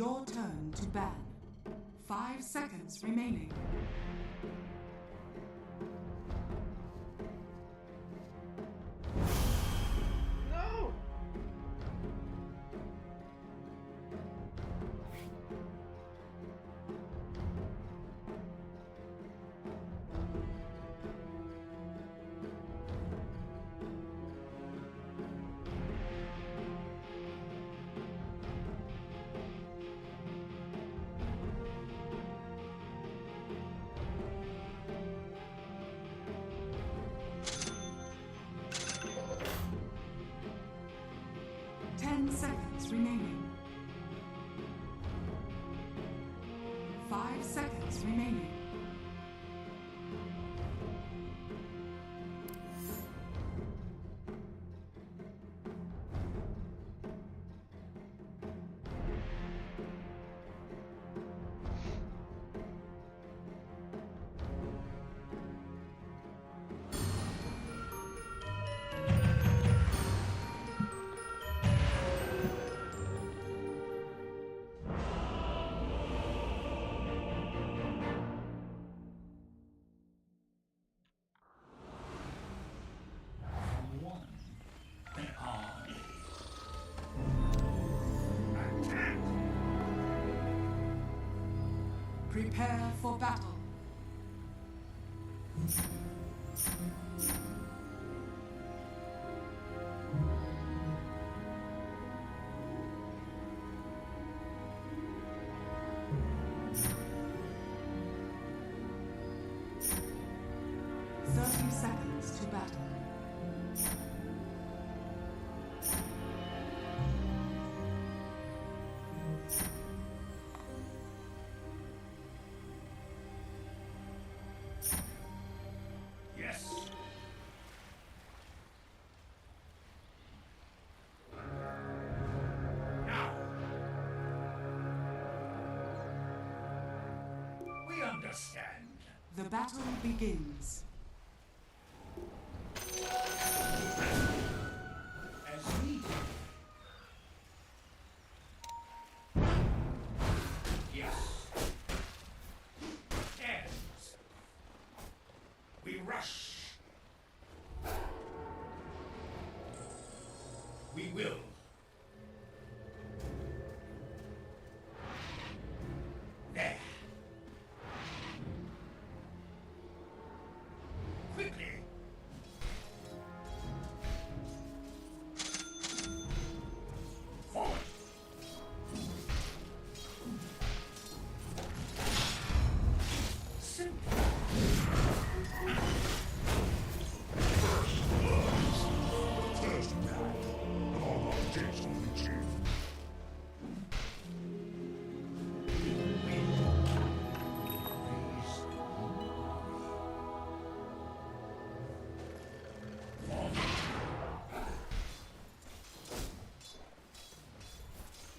Your turn to ban. 5 seconds remaining. No! Seconds remaining. 5 seconds remaining. Prepare for battle. Seconds to battle. Yes. Now. We understand. The battle begins. As we. Yes. Ends. We rush. We will. There. Quickly. Forward. Simple.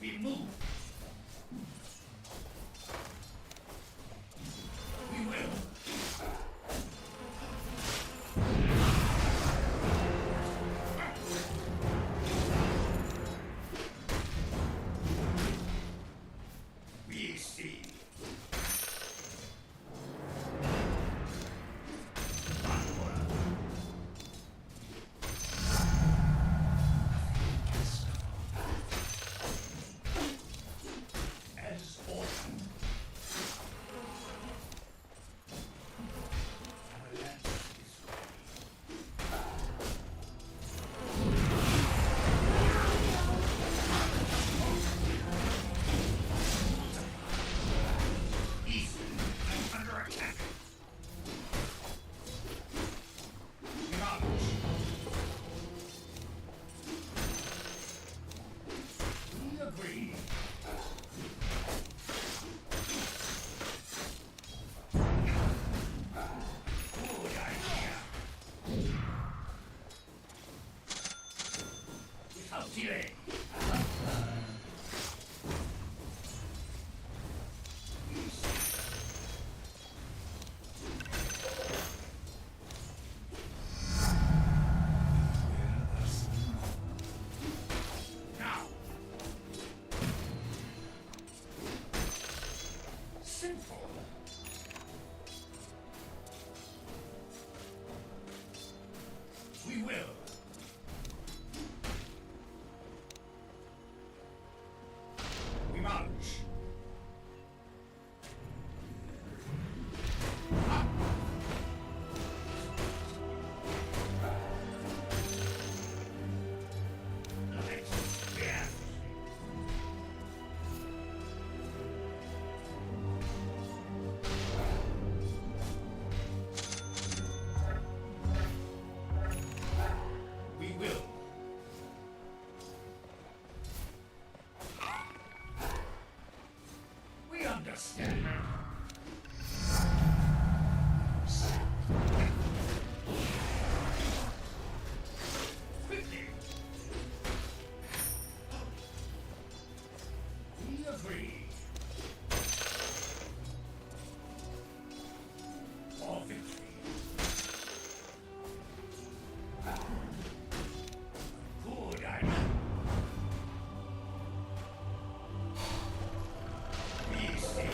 We move. We will. We see. As sinful. We will. We march. Understand. Quickly. We agree. For victory. Good idea. We see.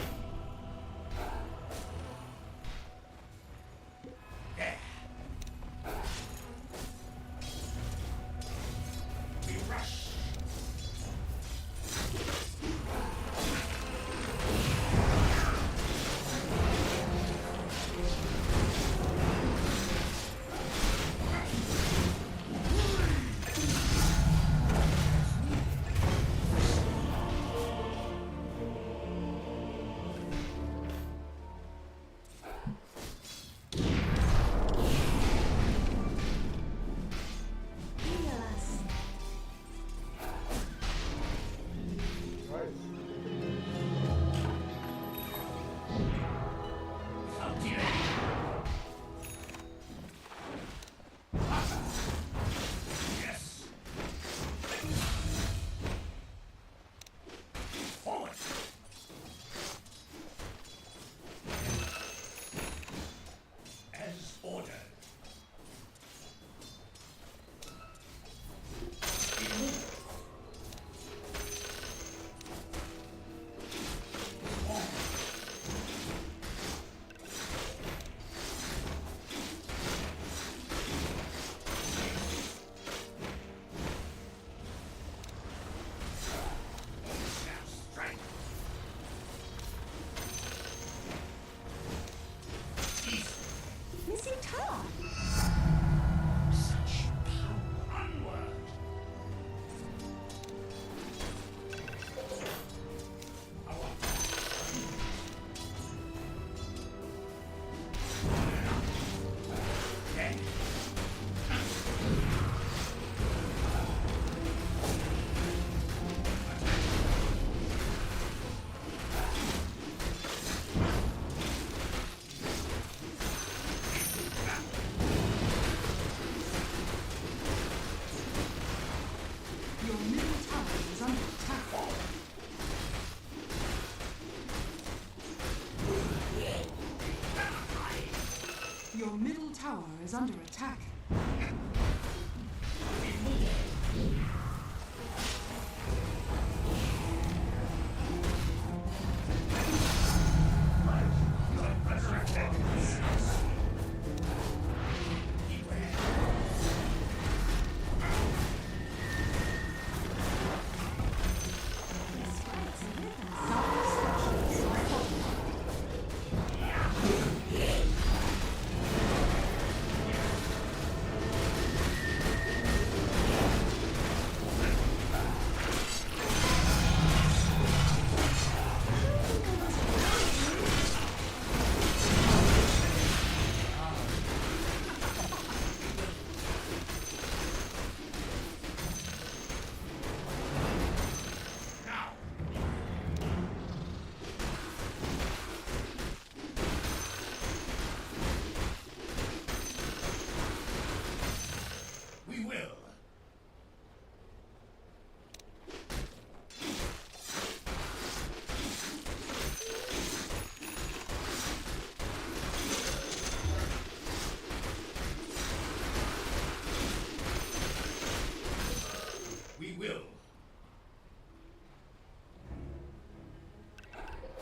Your middle tower is under attack.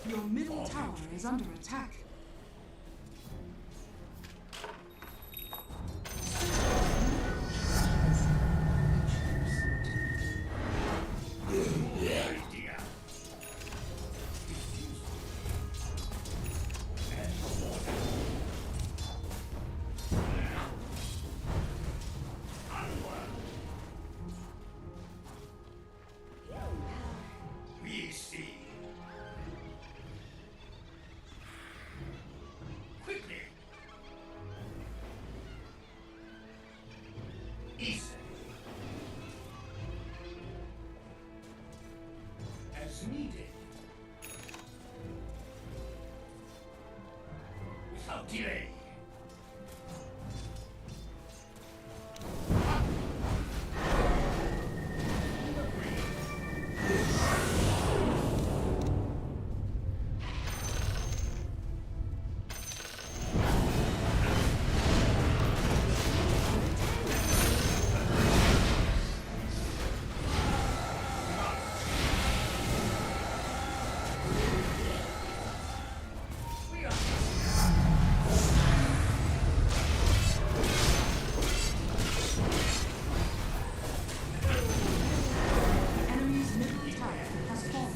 Your middle tower is under attack. Idea. And order. Onward. We see. Quickly. Easy. As needed. Without delay. Enemy's middle tower has fallen.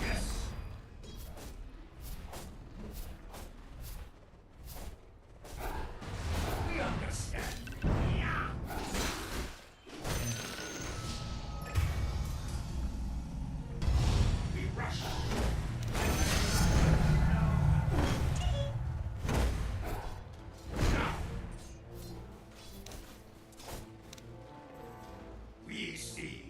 Yes. We understand. Yeah. We rush. Now. We see.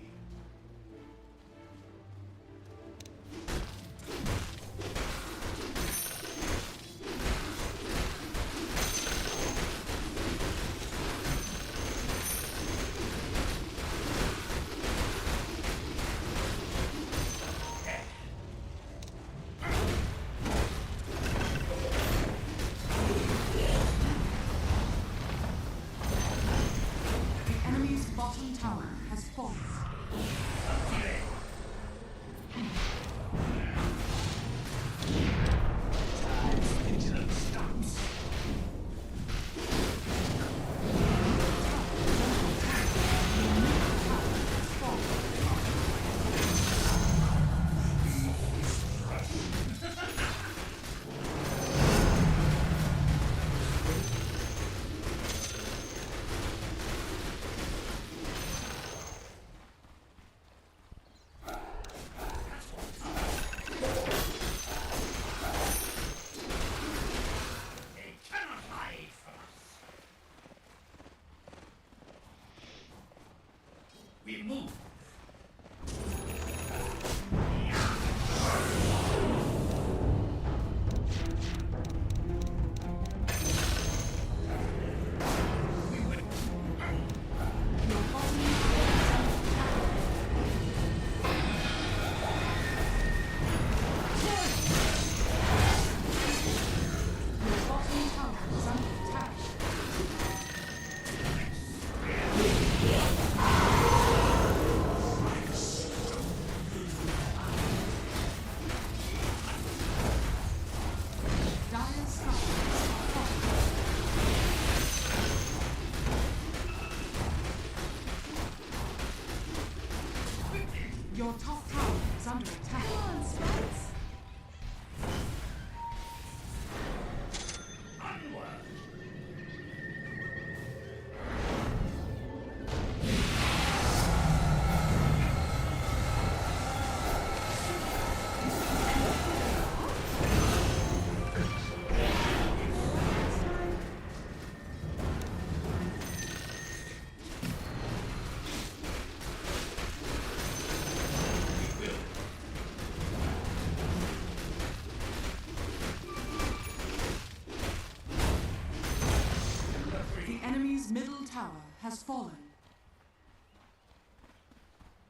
has fallen.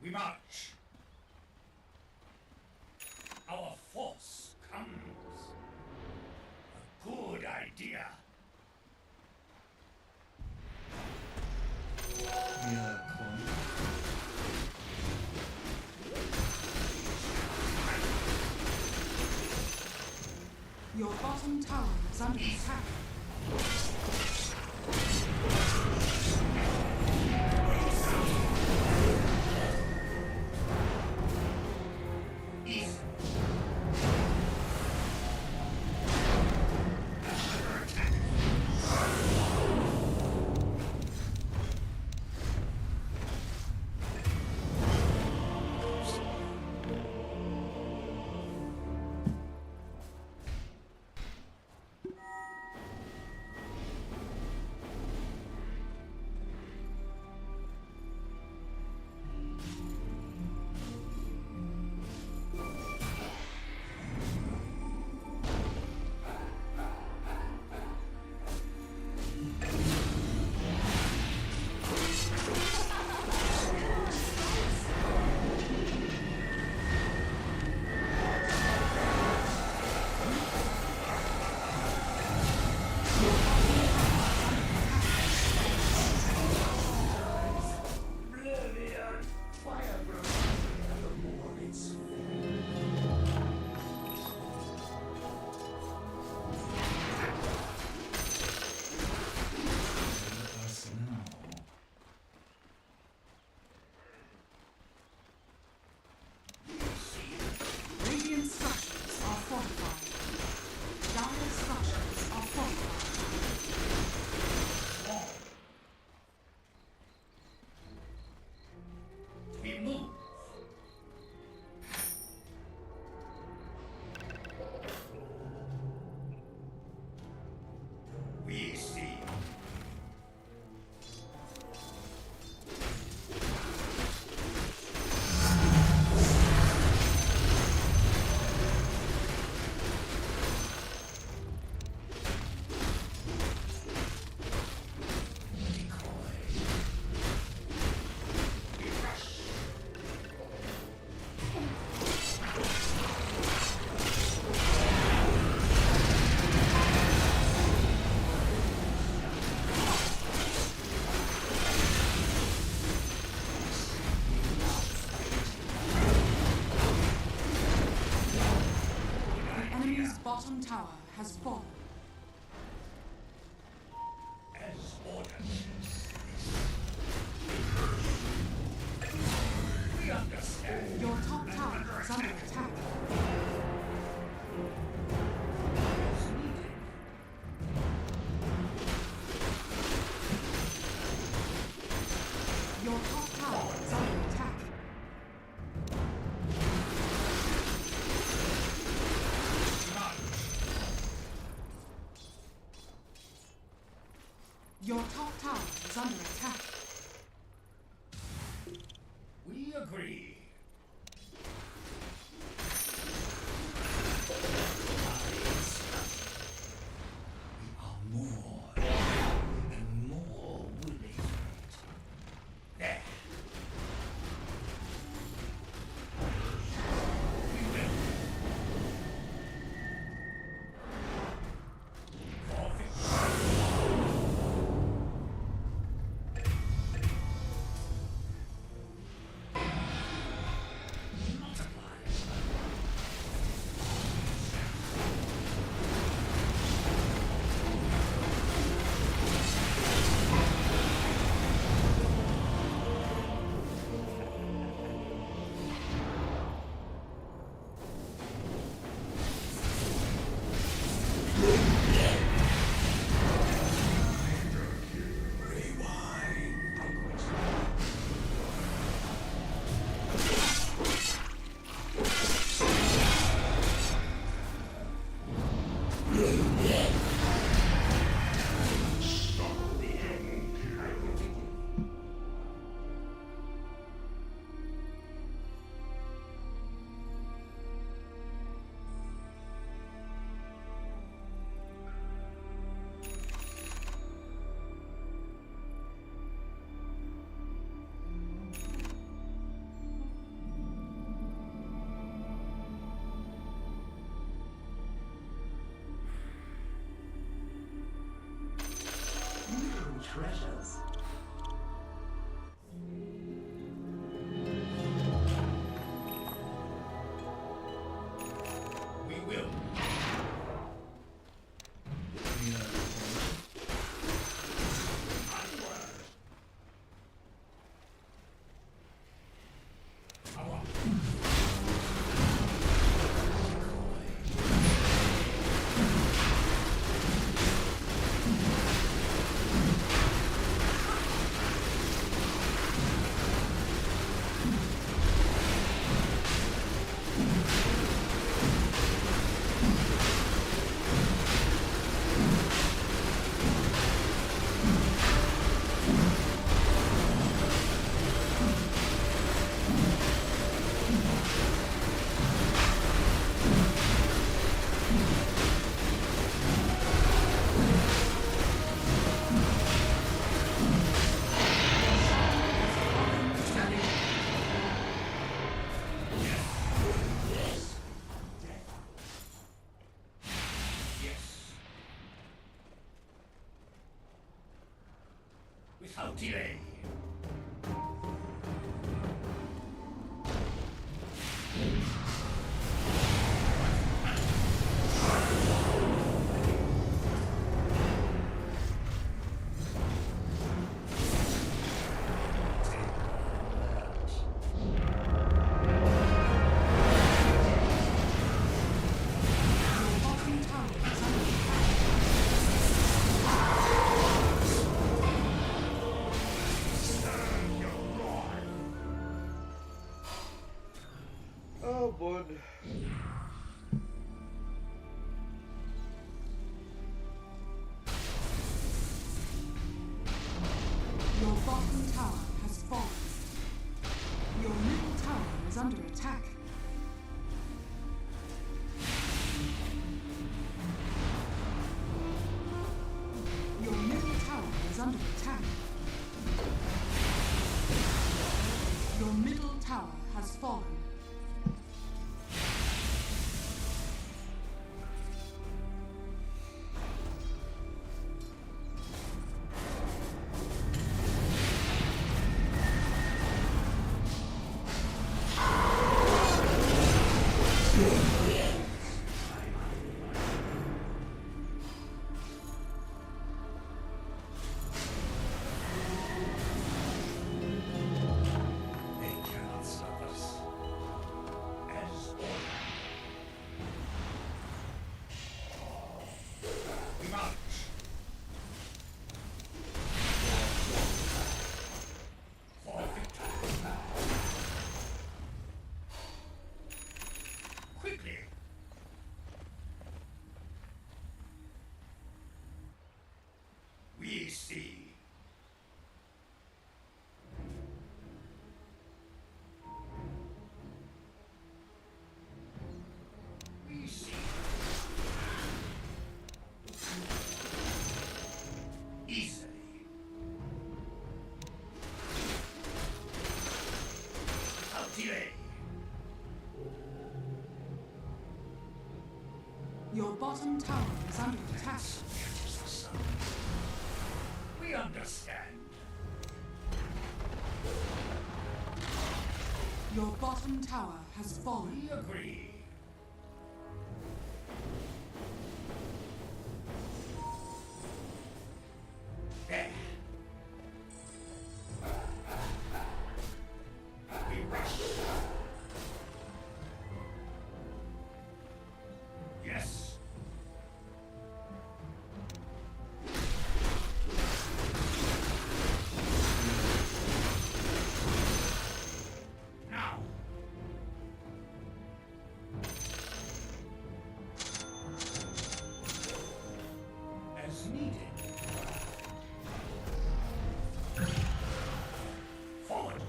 We march. Our force comes. A good idea. Wir kommen. Your bottom tower is under attack. East. Us now. Radiant structures are fortified. Dire structures are fortified. We move. We see. We rush. The enemy's bottom tower has fallen. As ordered. We understand. Your top tower is under attack. As needed. Your top tower is under attack. March. Your top tower is under attack. We agree. Without delay. Your bottom tower is under attack. Oh, bud. Your bottom tower has fallen. Your middle tower is under attack. Your middle tower is under attack. Your middle tower has fallen. They cannot stop us. As ordered. We march. For victory. Quickly. We see. We see. Easily. Without delay. Your bottom tower is under attack. Catches the sun. We understand. Your bottom tower has fallen. We agree. There. We rush. Yes. Now. As needed. Forward.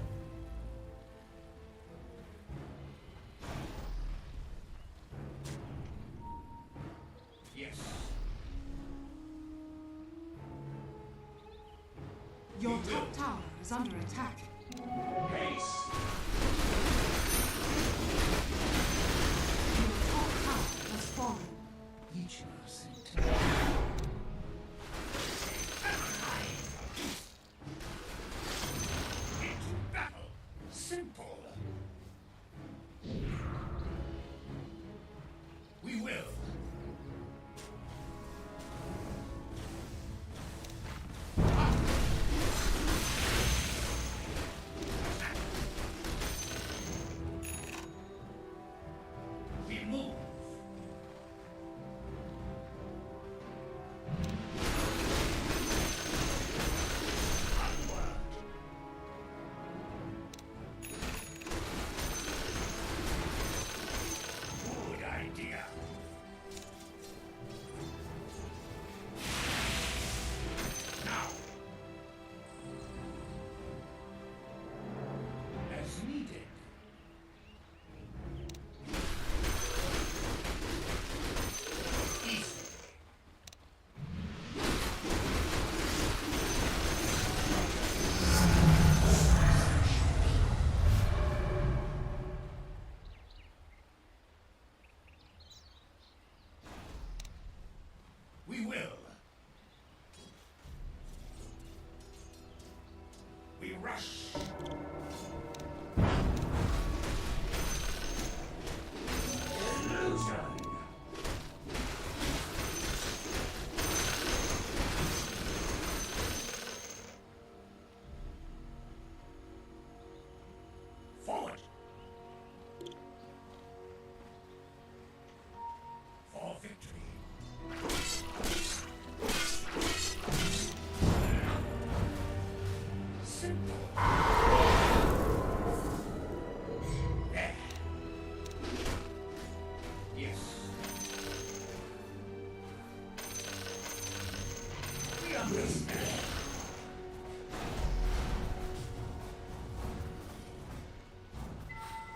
Yes. Your top tower is under attack. Haste. Your top tower has fallen. Each of us in turn. Into battle. Simple. We will.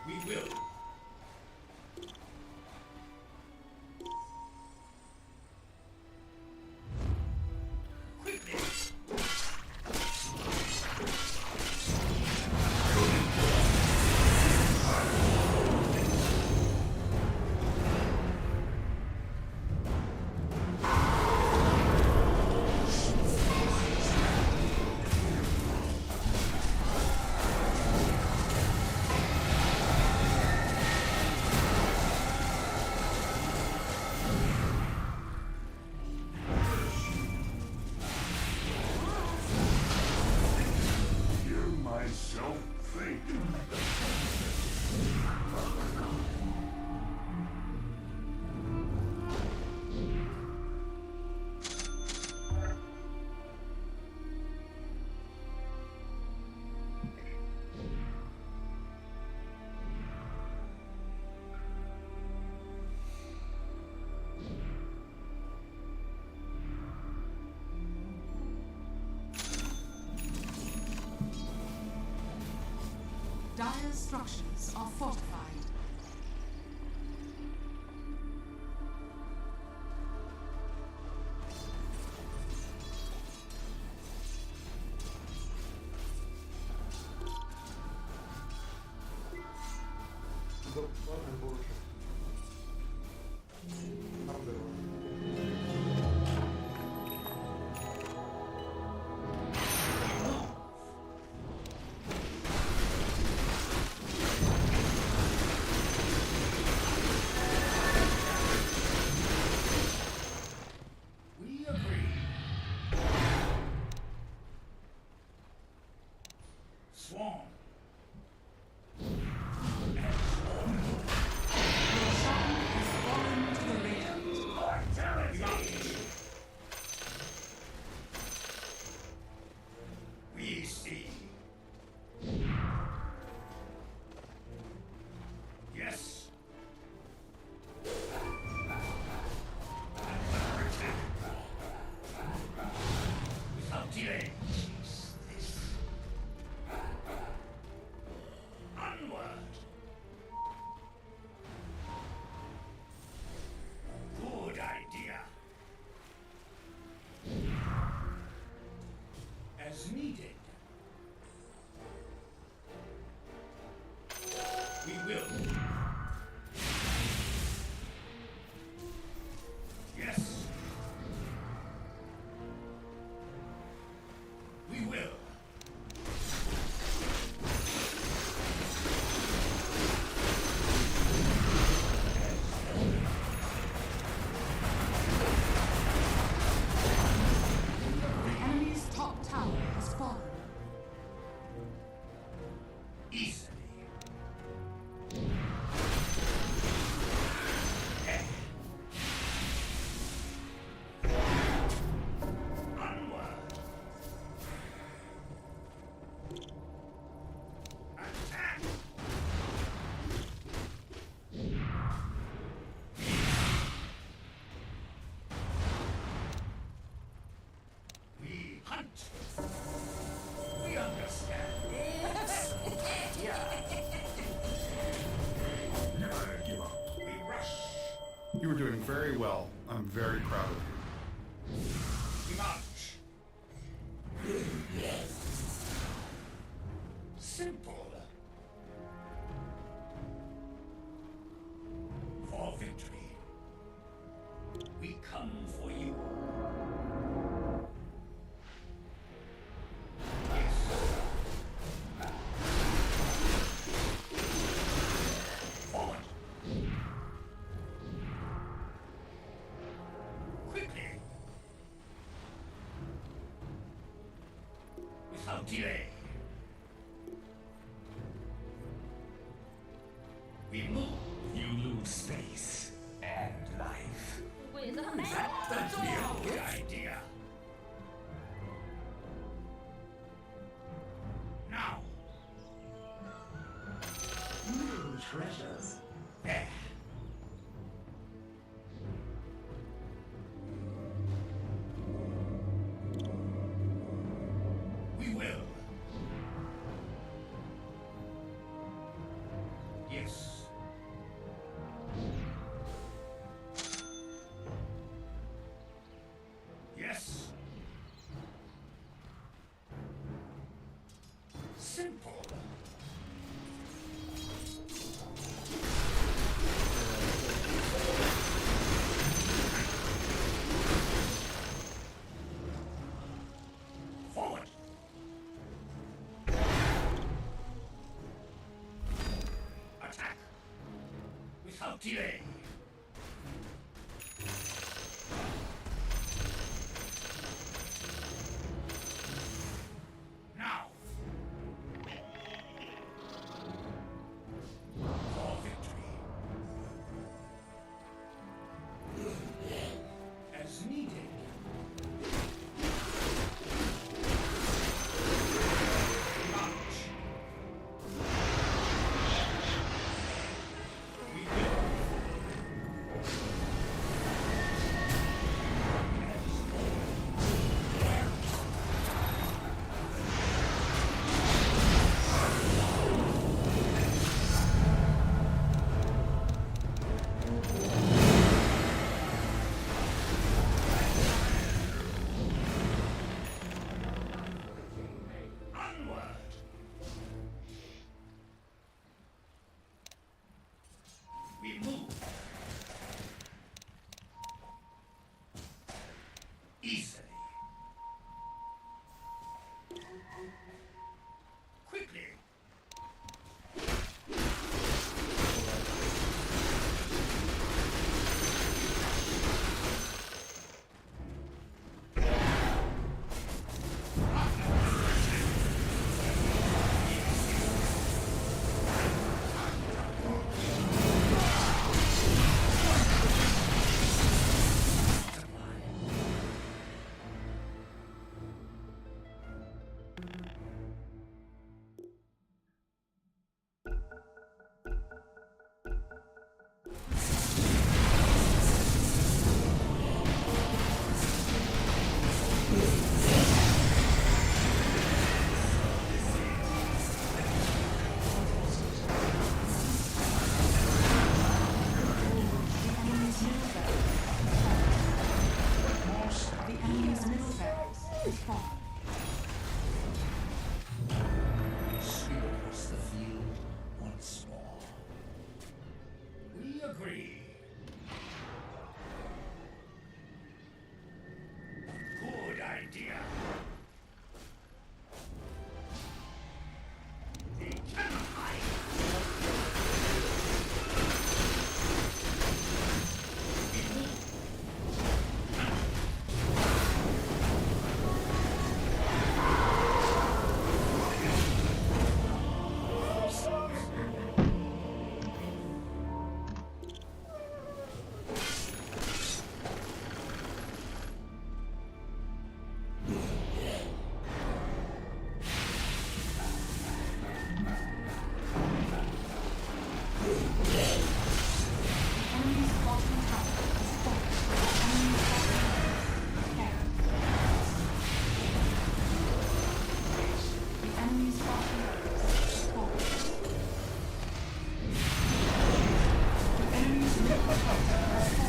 We will. Quickly. Hear myself think. Dire structures are fortified. 이거 뻔한 모르죠. 사람들은. We agree. Swarm. Your shadow has fallen to the radiant. We see. Yes. Without delay. This. Onward. Good idea. As needed. We will. Yes. We will. The enemy's top tower has fallen. Easily. Onward. Attack. We hunt. We understand. Never give up. We rush. You were doing very well. I'm very proud of you. We march. Simple. For victory. We come for you. Yes. Forward. Quickly. Without delay. We move. You lose space and life. That'd be a good idea. Now. New treasures. There. delay. Now. For victory. As needed. March. We will. Onward. We move. Easily. Quickly. The enemy's middle barracks has fallen. Sweep across the field once more. We agree. Good idea. They cannot hide. We move. Enemy's bottom tower has fallen. Enemy's bottom barracks has fallen. The enemy's middle barracks has fallen.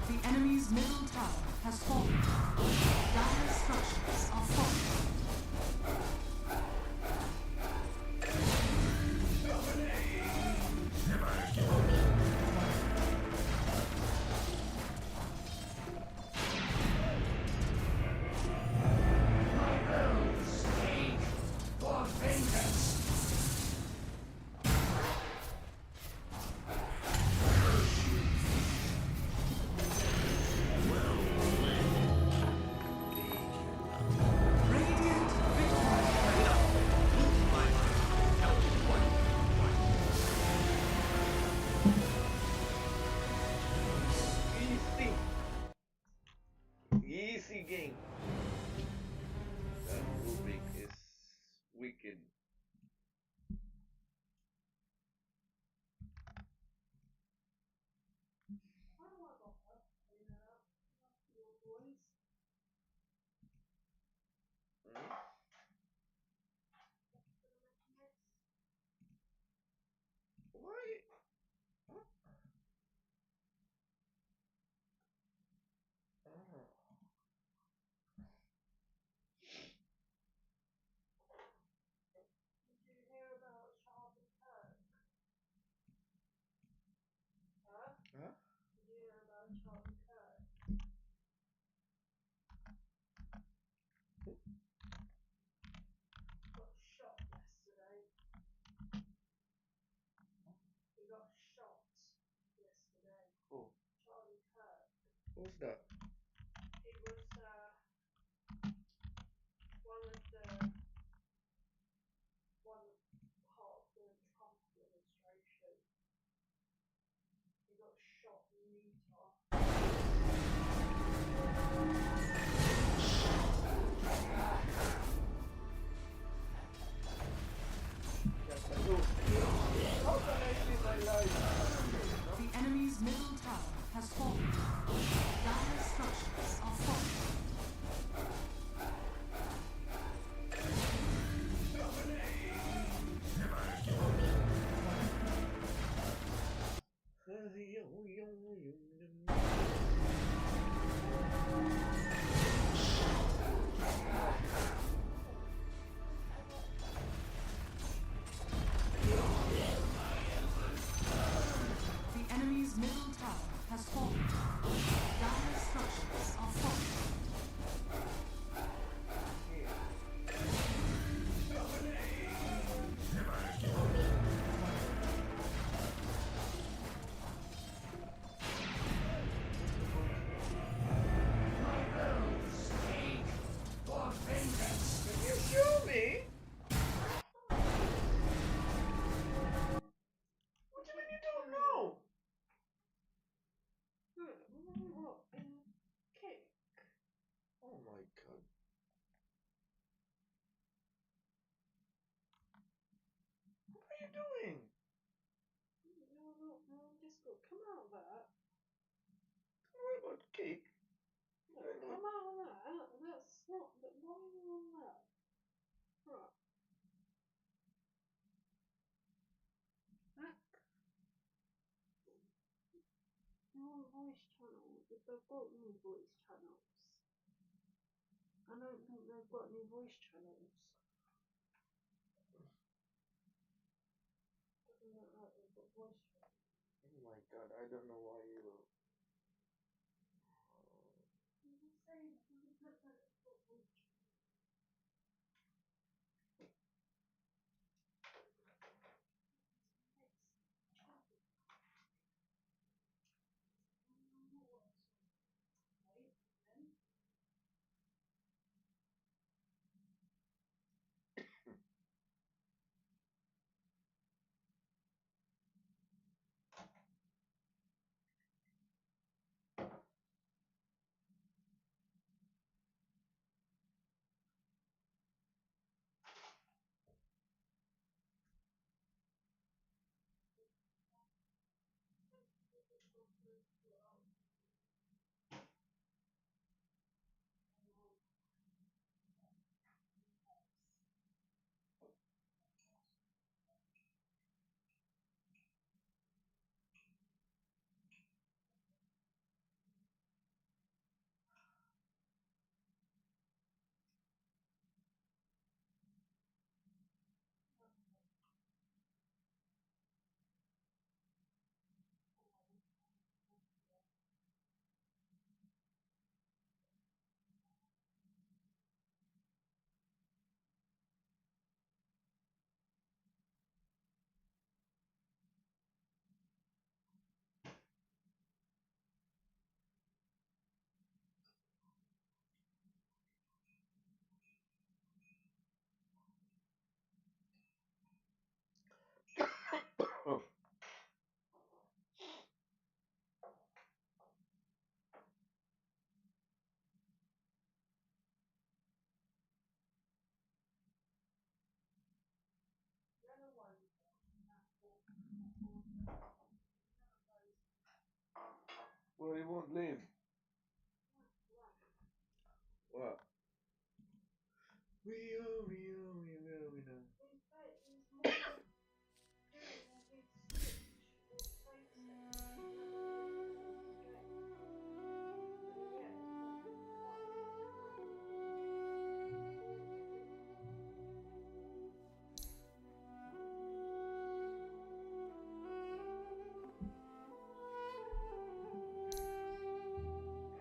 The enemy's middle tower has fallen. Dire structures are falling. For vengeance. Radiant victory. Easy. Easy game. That Rubik is wicked. Hmm? Why? Who's that? It was one of the one part of the Trump administration. He got shot in Utah. Yes, I do. How can I see my life? The enemy's middle tower has fallen. Dire structures are falling. The enemy's middle tower has fallen. Dire structures are falling. Can you show me? What do you mean you don't know? What? In cake? Oh my god. What are you doing? No, just go. Come out of that. What about cake? No, come out of that. That's not. Why are you on that? Right. Back. You're on voice channel. If they've got new voice channels. I don't think they've got new voice channels. Doesn't look like they've got voice channels. Oh my god, I don't know why you. I'm just saying, it doesn't look like they've got voice channels. Oh. Well, he won't leave. What? We know.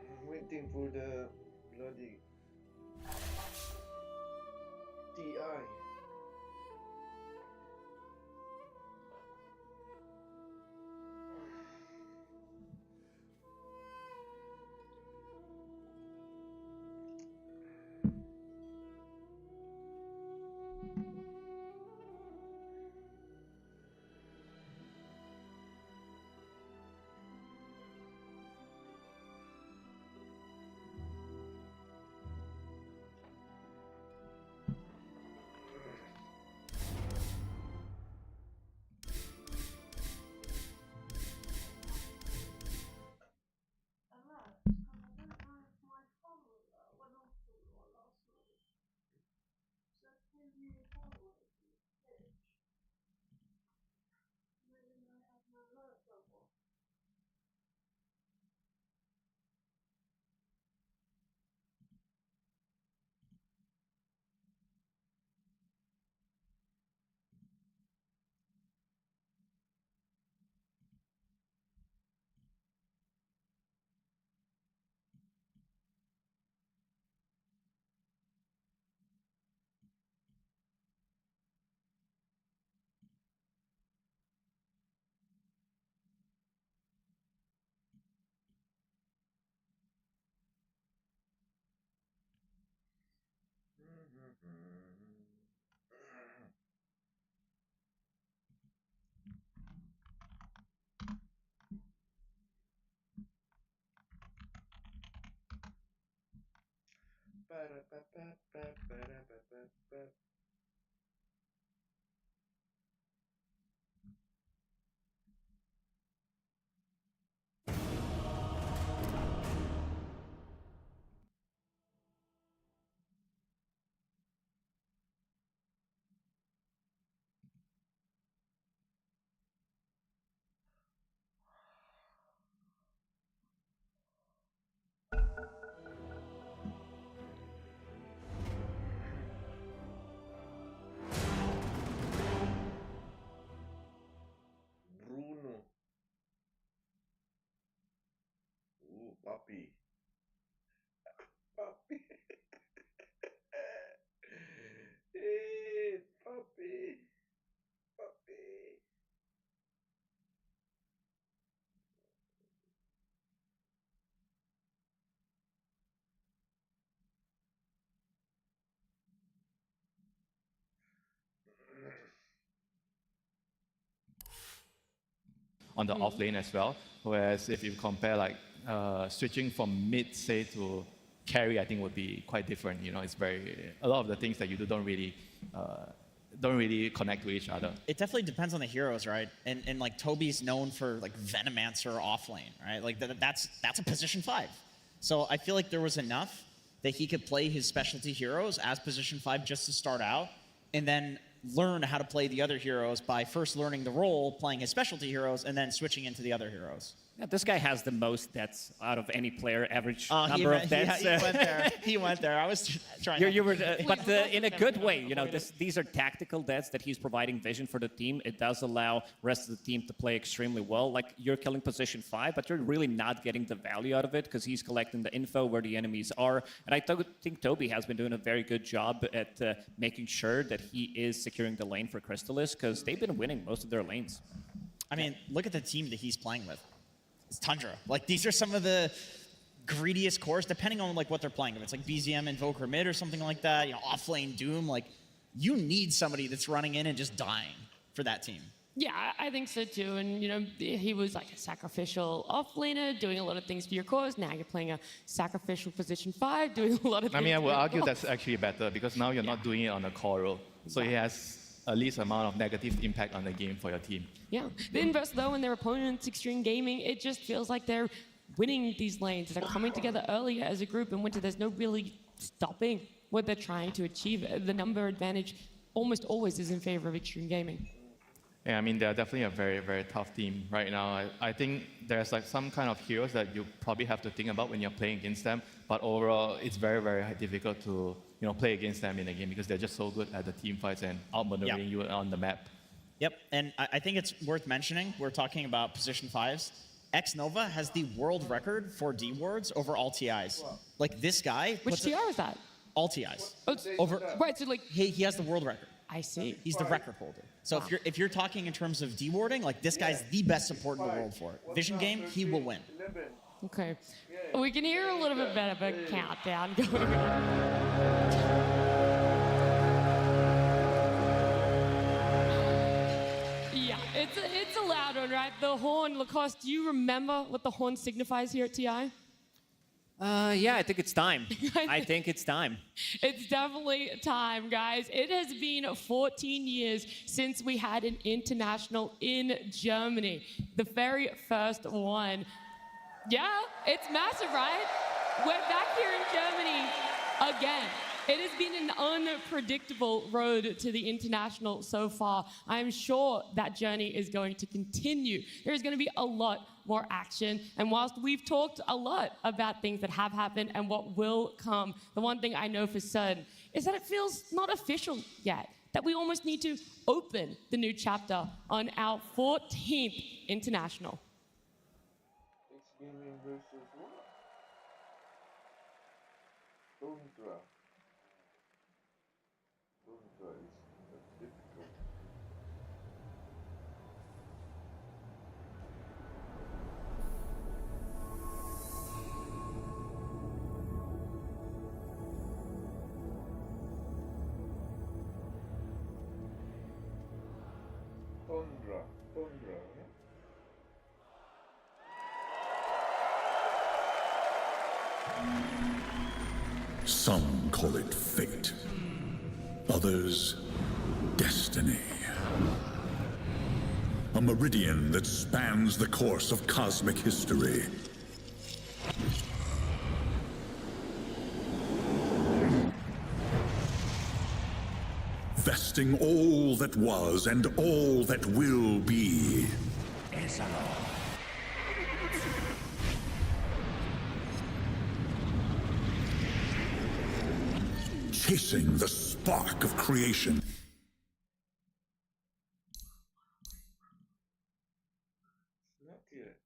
I'm waiting for the bloody TI. Bruno. Papi. Papi. Hey, papi. Papi. On the off lane as well. Whereas if you compare like switching from mid, say, to carry, I think would be quite different. You know, it's a lot of the things that you do don't really connect to each other. It definitely depends on the heroes, right? And like Toby's known for like Venomancer off lane, right? Like that's a position 5. So I feel like there was enough that he could play his specialty heroes as position 5 just to start out, and then learn how to play the other heroes by first learning the role, playing his specialty heroes, and then switching into the other heroes. Yeah, this guy has the most deaths out of any player, average number of deaths. He went there. He went there. I was trying. But in a good way. You know, these are tactical deaths that he's providing vision for the team. It does allow rest of the team to play extremely well. Like you're killing position 5, but you're really not getting the value out of it because he's collecting the info where the enemies are. And I think Toby has been doing a very good job at making sure that he is securing the lane for Crystallis because they've been winning most of their lanes. I mean, look at the team that he's playing with. It's Tundra. Like these are some of the greediest cores, depending on like what they're playing. If it's like BZM Invoker mid or something like that, you know, offlane Doom, like you need somebody that's running in and just dying for that team. Yeah, I think so too. And you know, he was like a sacrificial offlaner, doing a lot of things for your cause. Now you're playing a sacrificial position 5, doing a lot of things. I mean, I would for your argue cause. that's actually better because now you're not doing it on a core role. So it has a least amount of negative impact on the game for your team. Yeah. The inverse, though, in their opponents, Extreme Gaming, it just feels like they're winning these lanes. They're coming together earlier as a group. In Winter, there's no really stopping what they're trying to achieve. The number advantage almost always is in favor of Extreme Gaming. Yeah, I mean, they're definitely a very, very tough team right now. I think there's like some kind of heroes that you probably have to think about when you're playing against them. But overall, it's very, very difficult to play against them in the game because they're just so good at the team fights and outmaneuvering you on the map. Yep, and I think it's worth mentioning, we're talking about position 5s. X-Nova has the world record for D wards over all TIs. Like this guy. Which TI is that? All TIs. Oh, right, so like. He has the world record. I see. He's the record holder. So if you're talking in terms of D-warding, like this guy's the best support in the world for it. Vision game, he will win. Okay. We can hear a little bit better of a countdown going on. Yeah, it's a loud one, right? The horn, Lacoste, do you remember what the horn signifies here at TI? Yeah, I think it's time. I think it's time. It's definitely time, guys. It has been 14 years since we had an international in Germany. The very first one. Yeah, it's massive, right? We're back here in Germany again. It has been an unpredictable road to the international so far. I'm sure that journey is going to continue. There's going to be a lot more action. And whilst we've talked a lot about things that have happened and what will come, the one thing I know for certain is that it feels not official yet, that we almost need to open the new chapter on our 14th international. X-Gaming versus what? Tundra. Tundra is difficult. Some call it fate. Others, destiny. A meridian that spans the course of cosmic history. Vesting all that was and all that will be. Chasing the spark of creation. Not yet.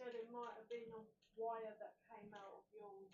said it might have been a wire that came out of yours.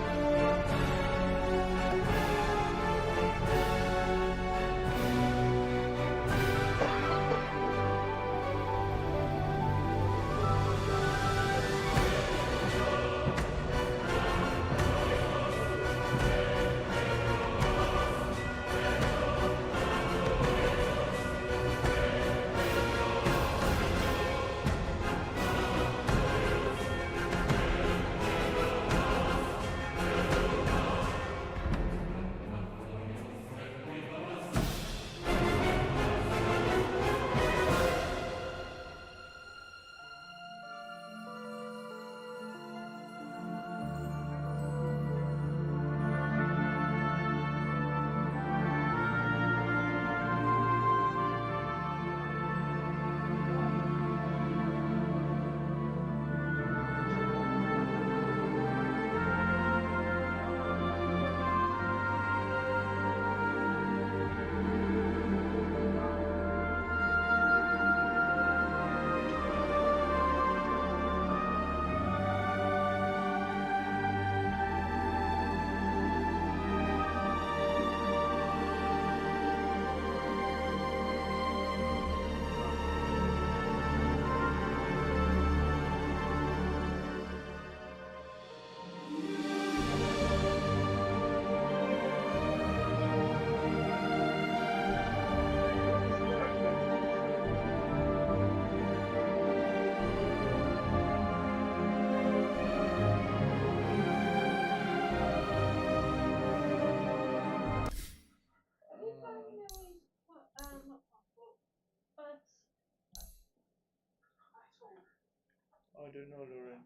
I don't know, Lauren.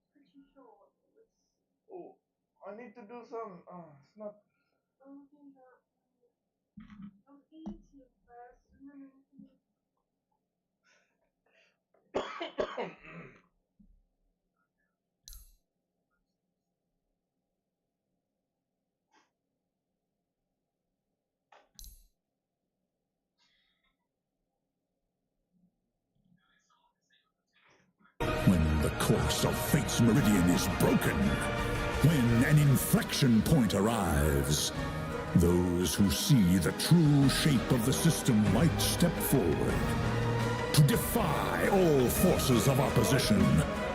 Pretty sure it was. Oh, I need to do some. It's not. I'm eating first and then When the course of fate's meridian is broken, when an inflection point arrives, those who see the true shape of the system might step forward to defy all forces of opposition,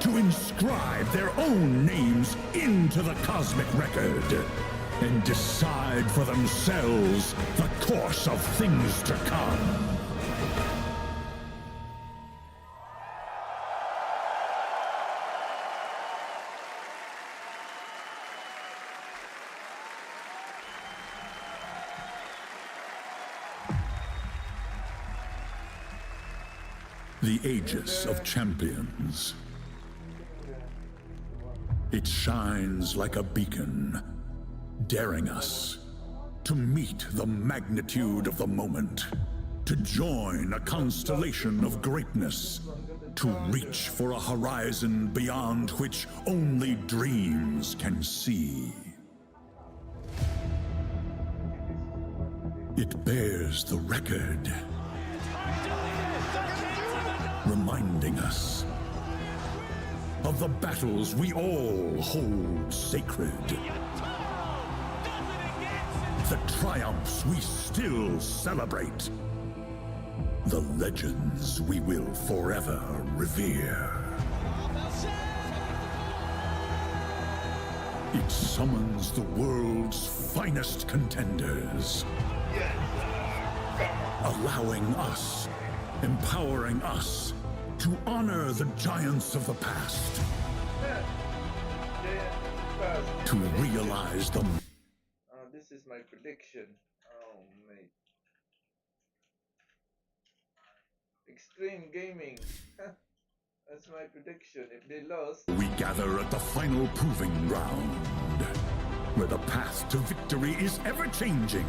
to inscribe their own names into the cosmic record, and decide for themselves the course of things to come. The Aegis of Champions. It shines like a beacon, daring us to meet the magnitude of the moment, to join a constellation of greatness, to reach for a horizon beyond which only dreams can see. It bears the record, reminding us of the battles we all hold sacred, the triumphs we still celebrate, the legends we will forever revere. It summons the world's finest contenders, allowing us, empowering us to honor the giants of the past, to realize them. This is my prediction. Oh, mate. Extreme Gaming. That's my prediction. If they lost, We gather at the final proving ground, where the path to victory is ever-changing.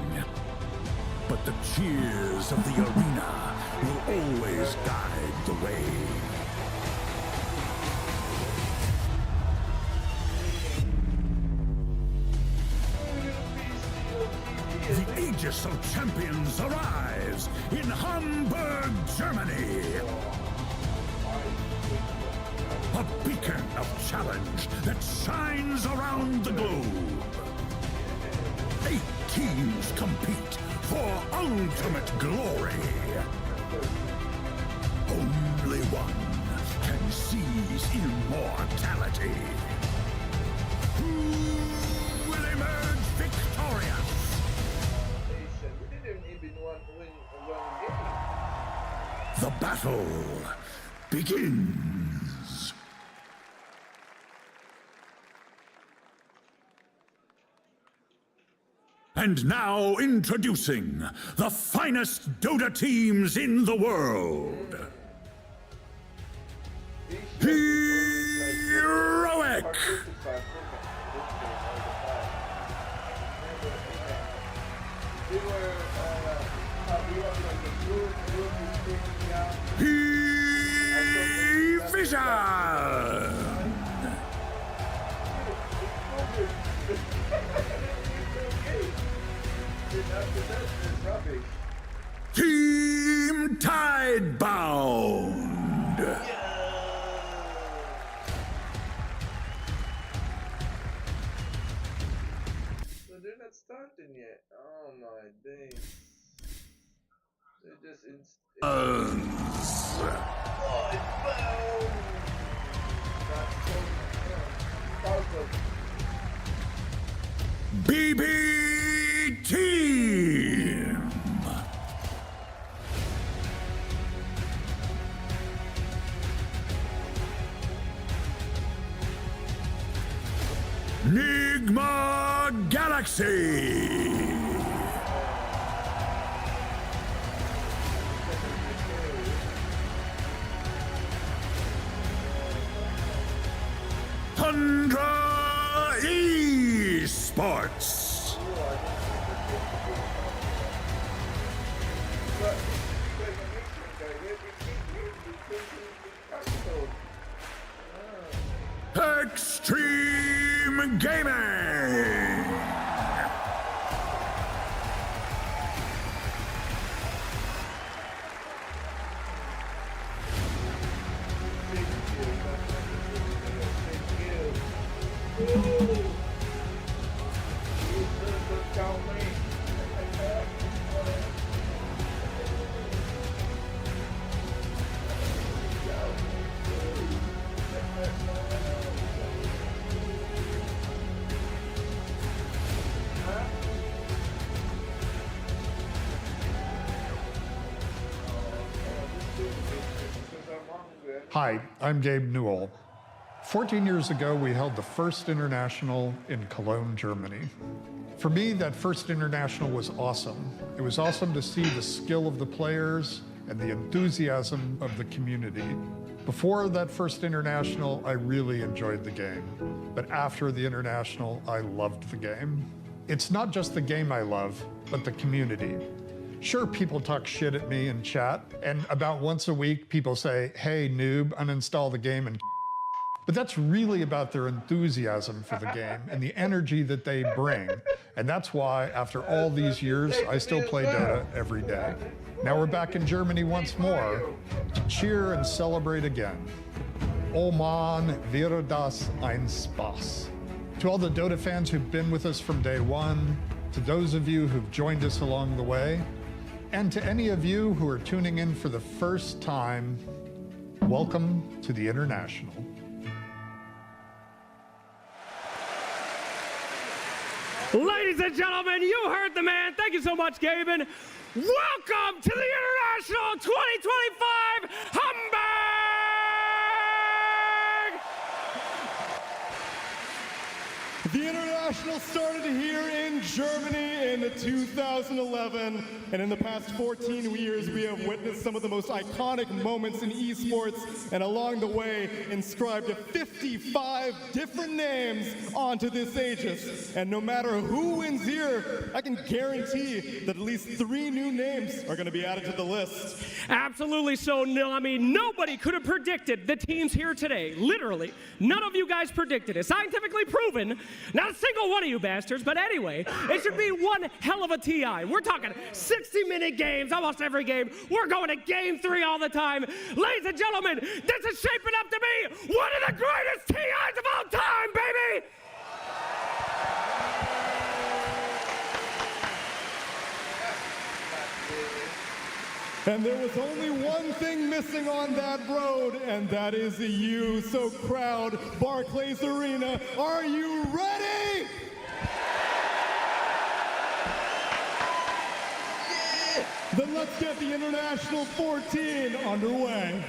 But the cheers of the arena will always guide the way. The aegis of champions arrives in Hamburg, Germany. A beacon of challenge that shines around the globe. 8 teams compete for ultimate glory. Only one can seize immortality. Who will emerge victorious? We didn't even win one game. The battle begins. And now introducing the finest Dota teams in the world. Heroic! Vision! Team Tidebound! So they're not starting yet. Oh my days. They're just in. Oh, it's bound! BB Team! Nigma Galaxy! Tundra Esports! Extreme Gaming! Hi, I'm Gabe Newell. 14 years ago, we held the first international in Cologne, Germany. For me, that first international was awesome. It was awesome to see the skill of the players and the enthusiasm of the community. Before that first international, I really enjoyed the game. But after the international, I loved the game. It's not just the game I love, but the community. Sure, people talk shit at me in chat, and about once a week, people say, hey, noob, uninstall the game and but that's really about their enthusiasm for the game and the energy that they bring. And that's why, after all these years, I still play Dota every day. Now we're back in Germany once more to cheer and celebrate again. Oh man, wäre das ein Spaß. To all the Dota fans who've been with us from day one, to those of you who've joined us along the way, and to any of you who are tuning in for the first time, welcome to the International. Ladies and gentlemen, you heard the man. Thank you so much, Gaben. Welcome to the International 2025 Hamburg! The International started here in Germany in 2011, and in the past 14 years, we have witnessed some of the most iconic moments in esports, and along the way, inscribed 55 different names onto this Aegis. And no matter who wins here, I can guarantee that at least 3 new names are going to be added to the list. Absolutely so. No, I mean, nobody could have predicted the teams here today. Literally, none of you guys predicted it. Scientifically proven. Not a single one of you bastards, but anyway, it should be one one hell of a TI. We're talking 60-minute games, almost every game. We're going to game 3 all the time. Ladies and gentlemen, this is shaping up to be one of the greatest TIs of all time, baby! And there was only one thing missing on that road, and that is you. So crowd, Barclays Arena, are you ready? Yeah. Then let's get the International 14 underway.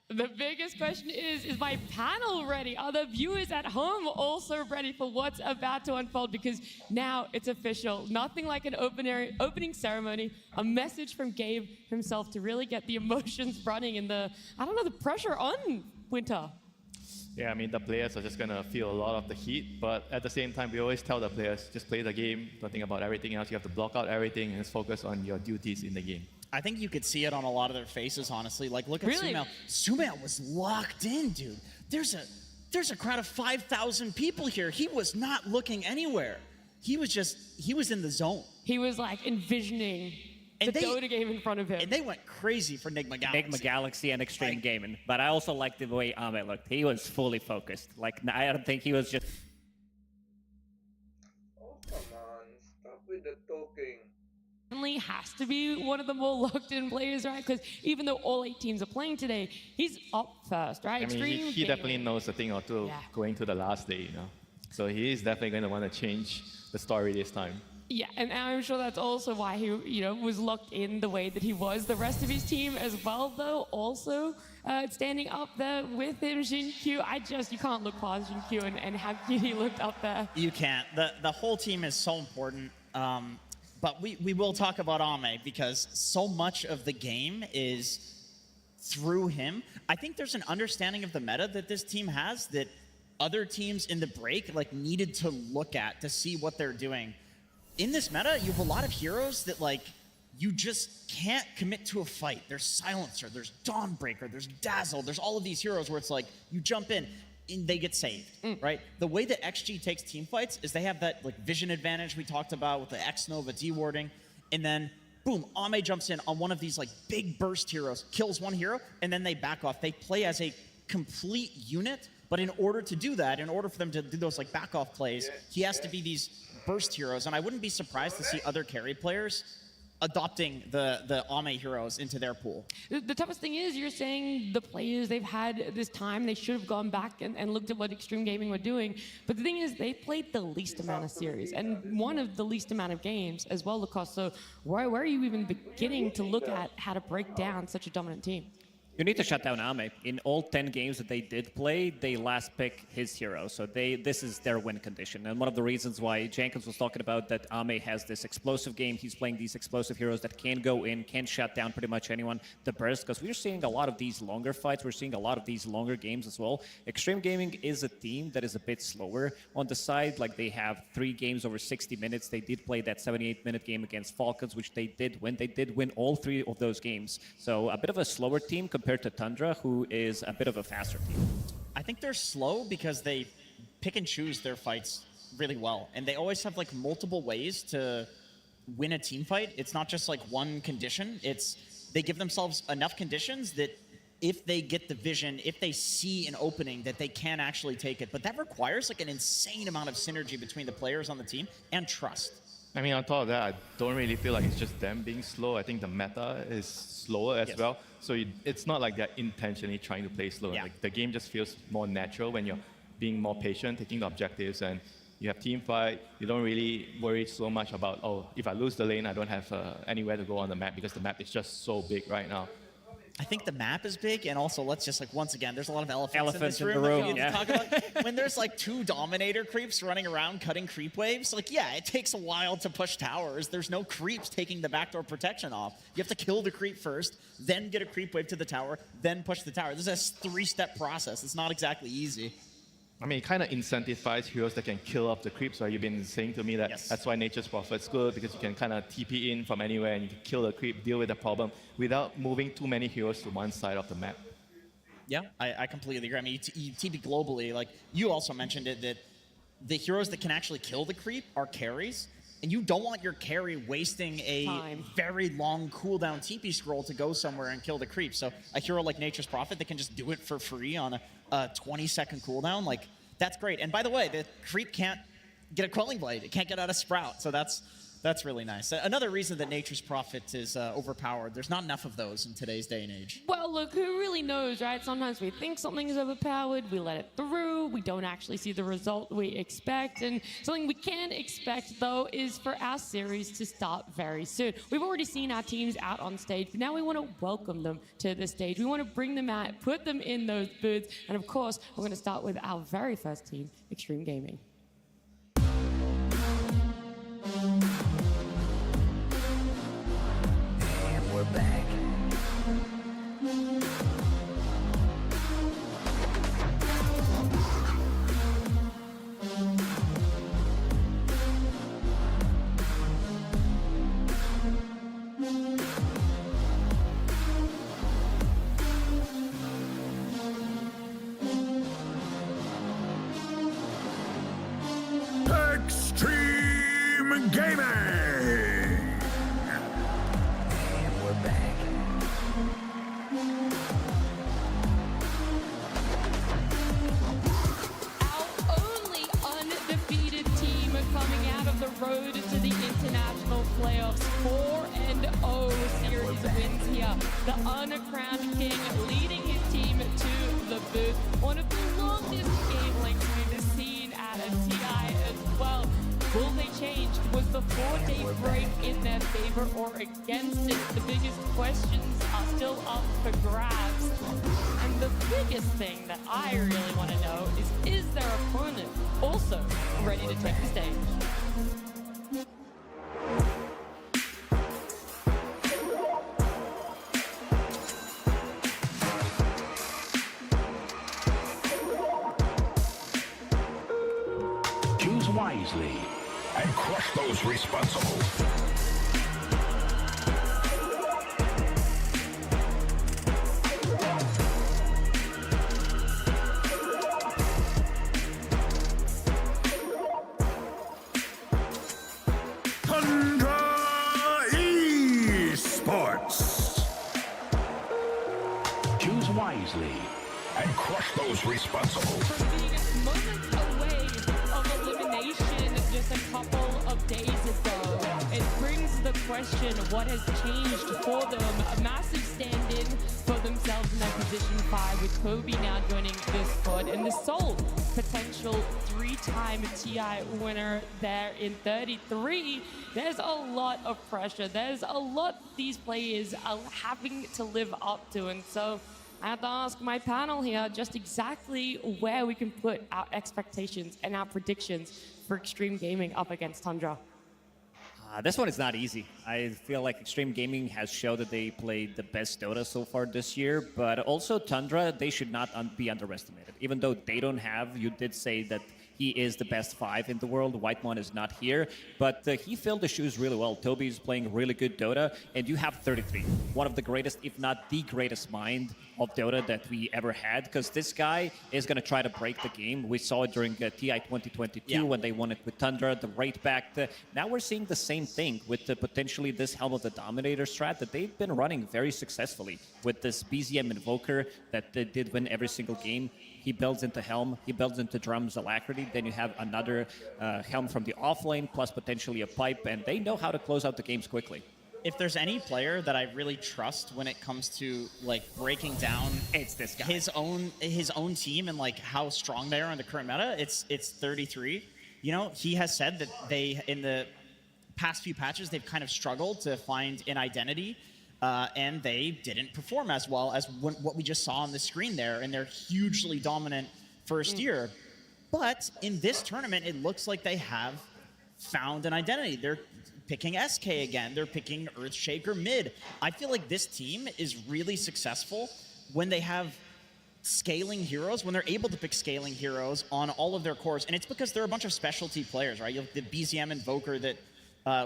The biggest question is my panel ready? Are the viewers at home also ready for what's about to unfold? Because now it's official. Nothing like an opening ceremony, a message from Gabe himself to really get the emotions running and the pressure on Winter. Yeah, I mean, the players are just going to feel a lot of the heat, but at the same time, we always tell the players, just play the game, don't think about everything else. You have to block out everything and just focus on your duties in the game. I think you could see it on a lot of their faces, honestly. Like, look at Really? Sumail. Sumail was locked in, dude. There's a crowd of 5,000 people here. He was not looking anywhere. He was in the zone. He was like envisioning the Dota game in front of him. And they went crazy for Nigma Galaxy. Nigma Galaxy and Extreme Gaming. But I also liked the way Ame looked. He was fully focused. Like, I don't think he was just... Oh, come on. Stop with the talking. Definitely has to be one of the more locked-in players, right? Because even though all 8 teams are playing today, he's up first, right? I mean, he definitely knows a thing or two going to the last day, you know. So he is definitely going to want to change the story this time. Yeah, and I'm sure that's also why he, was locked in the way that he was. The rest of his team as well, though, also standing up there with him, Jin-Q. You can't look past Jin-Q and how cute he looked up there. You can't. The whole team is so important. But we will talk about Ame because so much of the game is through him. I think there's an understanding of the meta that this team has that other teams in the break needed to look at to see what they're doing. In this meta, you have a lot of heroes that you just can't commit to a fight. There's Silencer, there's Dawnbreaker, there's Dazzle, there's all of these heroes where it's you jump in and they get saved, right? The way that XG takes team fights is they have that vision advantage we talked about with the X-Nova dewarding, and then boom, Ame jumps in on one of these big burst heroes, kills one hero, and then they back off. They play as a complete unit, but in order to do that, in order for them to do those back off plays, he has to be these burst heroes, and I wouldn't be surprised to see other carry players adopting the Ame heroes into their pool. The toughest thing is you're saying the players they've had this time, they should have gone back and looked at what Extreme Gaming were doing. But the thing is they played the least amount of series and one of the least amount of games as well, Lucas. So where are you even beginning to look at how to break down such a dominant team? You need to shut down Ame. In all 10 games that they did play, they last pick his hero. So this is their win condition. And one of the reasons why Jenkins was talking about that Ame has this explosive game, he's playing these explosive heroes that can go in, can shut down pretty much anyone, the burst, because we're seeing a lot of these longer fights, we're seeing a lot of these longer games as well. Extreme Gaming is a team that is a bit slower on the side. They have 3 games over 60 minutes. They did play that 78-minute game against Falcons, which they did win. They did win all 3 of those games. So a bit of a slower team compared to Tundra, who is a bit of a faster team. I think they're slow because they pick and choose their fights really well. And they always have multiple ways to win a team fight. It's not just one condition. They give themselves enough conditions that if they get the vision, if they see an opening, that they can actually take it. But that requires an insane amount of synergy between the players on the team and trust. I mean, on top of that, I don't really feel like it's just them being slow. I think the meta is slower as well. So it's not like they're intentionally trying to play slow. Yeah. The game just feels more natural when you're being more patient, taking the objectives, and you have team fight. You don't really worry so much about, if I lose the lane, I don't have anywhere to go on the map because the map is just so big right now. I think the map is big, and also let's just once again, there's a lot of elephants in this in room. the room, that we need to talk about. When there's 2 Dominator creeps running around cutting creep waves, it takes a while to push towers. There's no creeps taking the backdoor protection off. You have to kill the creep first, then get a creep wave to the tower, then push the tower. This is a 3-step process. It's not exactly easy. I mean, it kind of incentivizes heroes that can kill off the creeps, right? You've been saying to me that that's why Nature's Prophet's good, because you can kind of TP in from anywhere and you can kill the creep, deal with the problem, without moving too many heroes to one side of the map. Yeah, I completely agree. I mean, you TP globally, you also mentioned it, that the heroes that can actually kill the creep are carries, And you don't want your carry wasting a very long cooldown TP scroll to go somewhere and kill the creep. So a hero like Nature's Prophet that can just do it for free on a 20-second cooldown, like, that's great. And by the way, the creep can't get a Quelling Blade. It can't get out of Sprout. So that's really nice. Another reason that Nature's Prophet is overpowered. There's not enough of those in today's day and age. Well, look, who really knows, right? Sometimes we think something is overpowered, we let it through, we don't actually see the result we expect, and something we can expect, though, is for our series to start very soon. We've already seen our teams out on stage, but now we want to welcome them to the stage. We want to bring them out, put them in those booths, and of course, we're going to start with our very first team, Extreme Gaming. We're back. Extreme Gaming! And we're back. Our only undefeated team coming out of the road to the international playoffs. 4-0 series wins here. The uncrowned king leading his team to the booth. One of the longest game lengths we've seen at a TI as well. Will they change? Was the 4-day break in their favor or against it? The biggest questions are still up for grabs. And the biggest thing that I really want to know is their opponent also ready to take the stage? Choose wisely and crush those responsible. Tundra Esports! Choose wisely and crush those responsible. From being moments away of elimination just a couple of days ago, it brings the question, what has changed for them? A massive stand-in for themselves in their position 5, with Kobe now joining this squad, and the sole potential 3-time TI winner there in 33. There's a lot of pressure. There's a lot these players are having to live up to, and so I have to ask my panel here just exactly where we can put our expectations and our predictions for Extreme Gaming up against Tundra. This one is not easy. I feel like Extreme Gaming has shown that they played the best Dota so far this year, but also Tundra, they should not be underestimated. Even though they don't have, you did say that he is the best 5 in the world. Whitemon is not here, but he filled the shoes really well. Toby is playing really good Dota, and you have 33. One of the greatest, if not the greatest mind of Dota that we ever had, because this guy is going to try to break the game. We saw it during TI14 when they won it with Tundra, the right back. Now we're seeing the same thing with potentially this Helm of the Dominator strat that they've been running very successfully with this BZM Invoker that they did win every single game. He builds into Helm, he builds into Drum's Alacrity, then you have another Helm from the offlane, plus potentially a pipe, and they know how to close out the games quickly. If there's any player that I really trust when it comes to like breaking down it's this guy. his own team and like how strong they are in the current meta, it's 33. You know, he has said that they in the past few patches they've kind of struggled to find an identity. And they didn't perform as well as what we just saw on the screen there in their hugely dominant first year. But in this tournament, it looks like they have found an identity. They're picking SK again. They're picking Earthshaker mid. I feel like this team is really successful when they have scaling heroes, when they're able to pick scaling heroes on all of their cores. And it's because they're a bunch of specialty players, right? You have the BZM Invoker that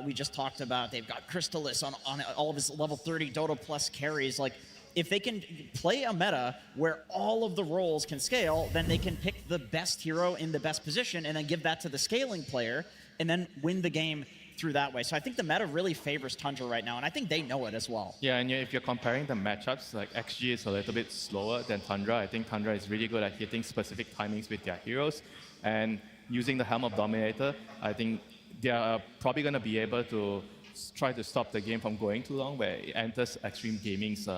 we just talked about. They've got Crystalis on all of his level 30 Dota plus carries. Like, if they can play a meta where all of the roles can scale, then they can pick the best hero in the best position and then give that to the scaling player and then win the game through that way. So I think the meta really favors Tundra right now, and I think they know it as well. Yeah, and if you're comparing the matchups, like XG is a little bit slower than Tundra. I think Tundra is really good at hitting specific timings with their heroes, and using the Helm of Dominator, I think they are probably going to be able to try to stop the game from going too long, where it enters Extreme Gaming's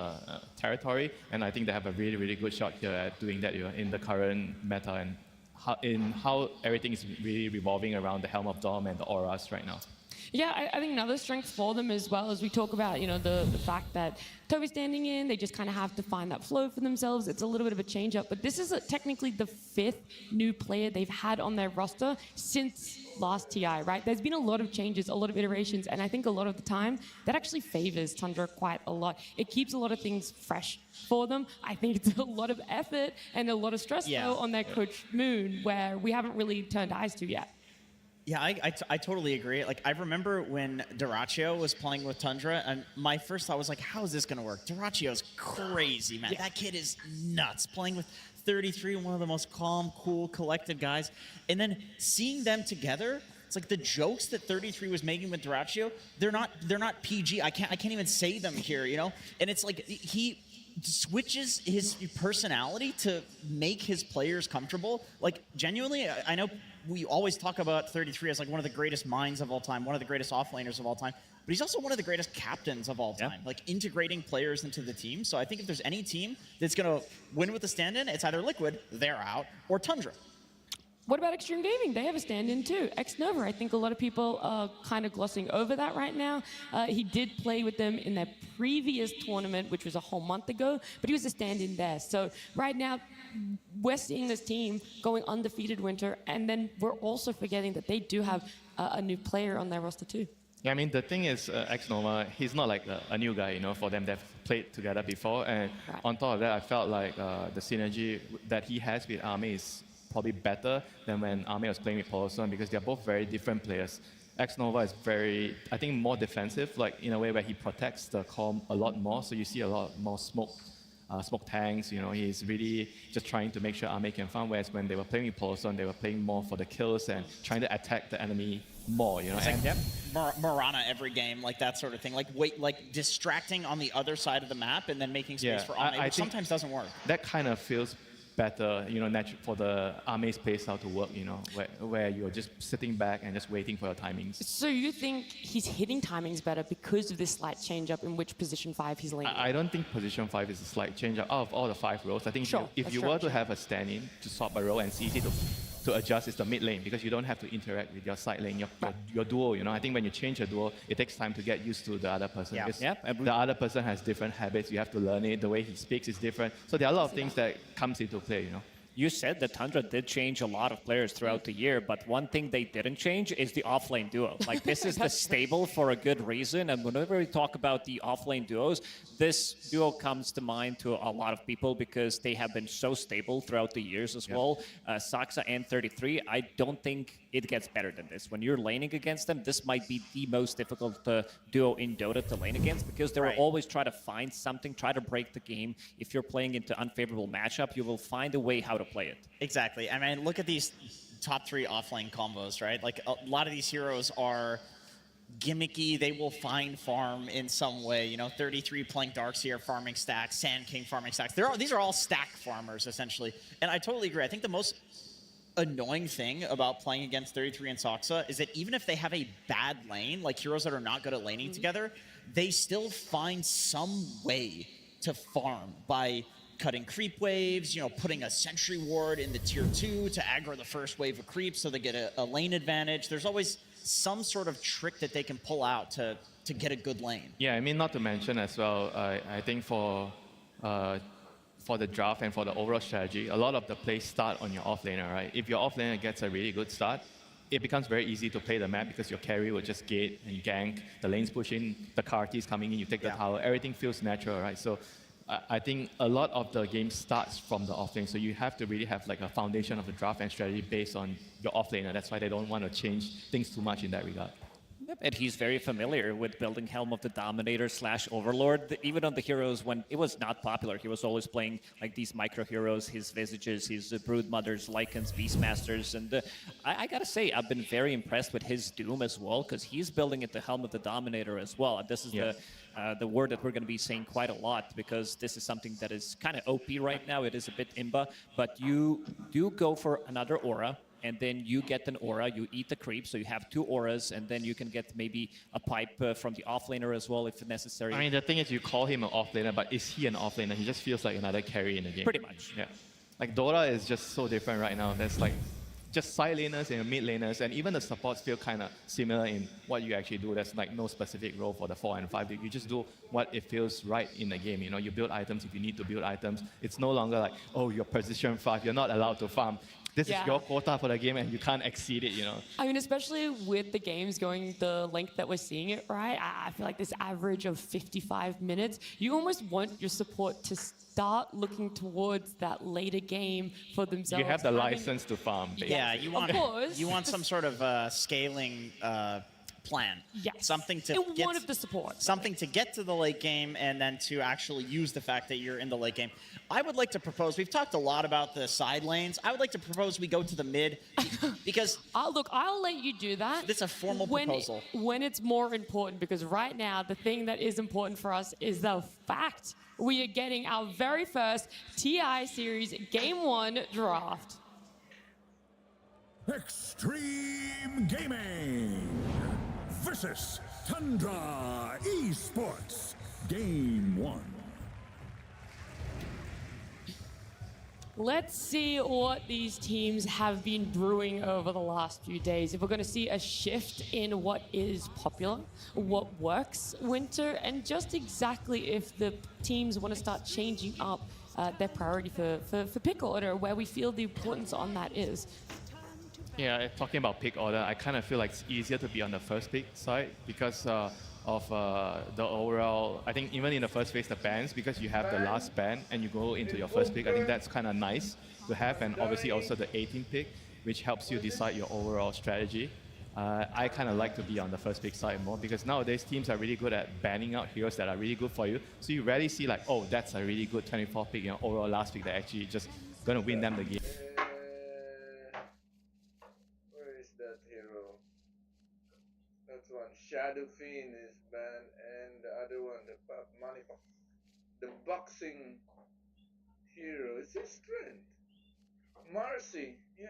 territory, and I think they have a really, really good shot here at doing that in the current meta and how everything is really revolving around the Helm of Dom and the auras right now. Yeah, I think another strength for them as well as we talk about, the fact that Toby's standing in, they just kind of have to find that flow for themselves. It's a little bit of a change up, but this is technically the 5th new player they've had on their roster since last TI, right? There's been a lot of changes, a lot of iterations, and I think a lot of the time that actually favors Tundra quite a lot. It keeps a lot of things fresh for them. I think it's a lot of effort and a lot of stress though on their coach Moon, where we haven't really turned eyes to yet. Yeah, I totally agree. Like, I remember when Duraccio was playing with Tundra, and my first thought was like, how is this going to work? Duraccio's crazy, man. That kid is nuts. Playing with 33, one of the most calm, cool, collected guys. And then seeing them together, it's like the jokes that 33 was making with Duraccio, they're not PG. I can't even say them here, And it's like he switches his personality to make his players comfortable. Like, genuinely, I know we always talk about 33 as like one of the greatest minds of all time, one of the greatest offlaners of all time, but he's also one of the greatest captains of all time, like integrating players into the team. So I think if there's any team that's going to win with the stand-in, it's either Liquid, they're out, or Tundra. What about Extreme Gaming? They have a stand-in too. X-Nova, I think a lot of people are kind of glossing over that right now. He did play with them in their previous tournament, which was a whole month ago, but he was a stand-in there. So right now, we're seeing this team going undefeated winter, and then we're also forgetting that they do have a new player on their roster too. Yeah, I mean, the thing is, X-Nova, he's not like a new guy, for them. They've played together before, and on top of that, I felt like the synergy that he has with Ame is probably better than when Ame was playing with Poloson, because they're both very different players. X-Nova is very, I think, more defensive, like in a way where he protects the core a lot more, so you see a lot more smoke tanks, he's really just trying to make sure Ame can farm, whereas when they were playing with Poloson, they were playing more for the kills and trying to attack the enemy more, It's like Marana every game, like that sort of thing, like distracting on the other side of the map and then making space for Ame, which sometimes doesn't work. That kind of feels better, for the Ame's playstyle to work, where you're just sitting back and just waiting for your timings. So you think he's hitting timings better because of this slight change up in which position 5 he's laning? I don't think position 5 is a slight change up. Out of all the 5 roles, I think if you were to have a stand-in to swap a role, and it's easy to adjust, is the mid lane, because you don't have to interact with your side lane, your duo. I think when you change a duo, it takes time to get used to the other person. Because the other person has different habits. You have to learn it. The way he speaks is different. So there are a lot of things that comes into play. You said that Tundra did change a lot of players throughout the year, but one thing they didn't change is the offlane duo. Like, this is the stable for a good reason, and whenever we talk about the offlane duos, this duo comes to mind to a lot of people because they have been so stable throughout the years as well. Saksa and 33, I don't think it gets better than this. When you're laning against them, this might be the most difficult duo in Dota to lane against, because they will always try to find something, try to break the game. If you're playing into unfavorable matchup, you will find a way how to play it. Exactly. I mean, look at these top 3 offlane combos, right? Like, a lot of these heroes are gimmicky. They will find farm in some way. 33 playing Darkseer, farming stacks, Sand King farming stacks. These are all stack farmers, essentially. And I totally agree. I think the most annoying thing about playing against 33 and Saksa is that even if they have a bad lane, like heroes that are not good at laning together, they still find some way to farm by cutting creep waves, putting a sentry ward in the tier 2 to aggro the first wave of creeps so they get a lane advantage. There's always some sort of trick that they can pull out to get a good lane. Yeah, I mean, not to mention as well, I think for the draft and for the overall strategy, a lot of the plays start on your offlaner, right? If your offlaner gets a really good start, it becomes very easy to play the map because your carry will just gate and gank, the lane's pushing, the Karti's coming in, you take the tower, everything feels natural, right? So I think a lot of the game starts from the offlane, so you have to really have like a foundation of the draft and strategy based on your offlaner. That's why they don't want to change things too much in that regard. Yep, And he's very familiar with building Helm of the Dominator / Overlord. Even on the heroes when it was not popular, he was always playing like these micro heroes, his Visages, his Broodmothers, Lycans, Beastmasters. And I gotta say, I've been very impressed with his Doom as well, because he's building it the Helm of the Dominator as well. And this is the word that we're going to be saying quite a lot, because this is something that is kind of OP right now. It is a bit imba, but you do go for another aura, and then you get an aura, you eat the creep, so you have 2 auras, and then you can get maybe a pipe from the offlaner as well if necessary. I mean, the thing is, you call him an offlaner, but is he an offlaner? He just feels like another carry in the game. Pretty much. Yeah. Like, Dota is just so different right now. There's like just side laners and mid laners, and even the supports feel kind of similar in what you actually do. There's like no specific role for the 4 and 5. You just do what it feels right in the game. You know, you build items if you need to build items. It's no longer like, oh, you're position 5, you're not allowed to farm. This is your quota for the game, and you can't exceed it, you know. I mean, especially with the games going the length that we're seeing it, right? I feel like this average of 55 minutes, you almost want your support to start looking towards that later game for themselves. You have the license to farm, basically. Yeah, you want some sort of scaling plan. Yes. Something to get one of the supports. Something to get to the late game, and then to actually use the fact that you're in the late game. I would like to propose, we've talked a lot about the side lanes. I would like to propose we go to the mid, because... Look, I'll let you do that. It's a formal proposal. When it's more important, because right now, the thing that is important for us is the fact we are getting our very first TI Series Game 1 draft. Extreme Gaming versus Tundra Esports Game 1. Let's see what these teams have been brewing over the last few days. If we're going to see a shift in what is popular, what works winter, and just exactly if the teams want to start changing up their priority for pick order, where we feel the importance on that is. Yeah, talking about pick order, I kind of feel like it's easier to be on the first pick side because of the overall, I think even in the first phase, the bans, because you have the last ban and you go into your first pick, I think that's kind of nice to have, and obviously also the 18th pick, which helps you decide your overall strategy. I kind of like to be on the first pick side more, because nowadays teams are really good at banning out heroes that are really good for you, so you rarely see like, oh, that's a really good 24th pick, you know, overall last pick that actually just going to win them the game. Where is that hero? That's one. Shadow Fiend is banned, and the other one, the boxing hero, is his strength. Marcy, yeah.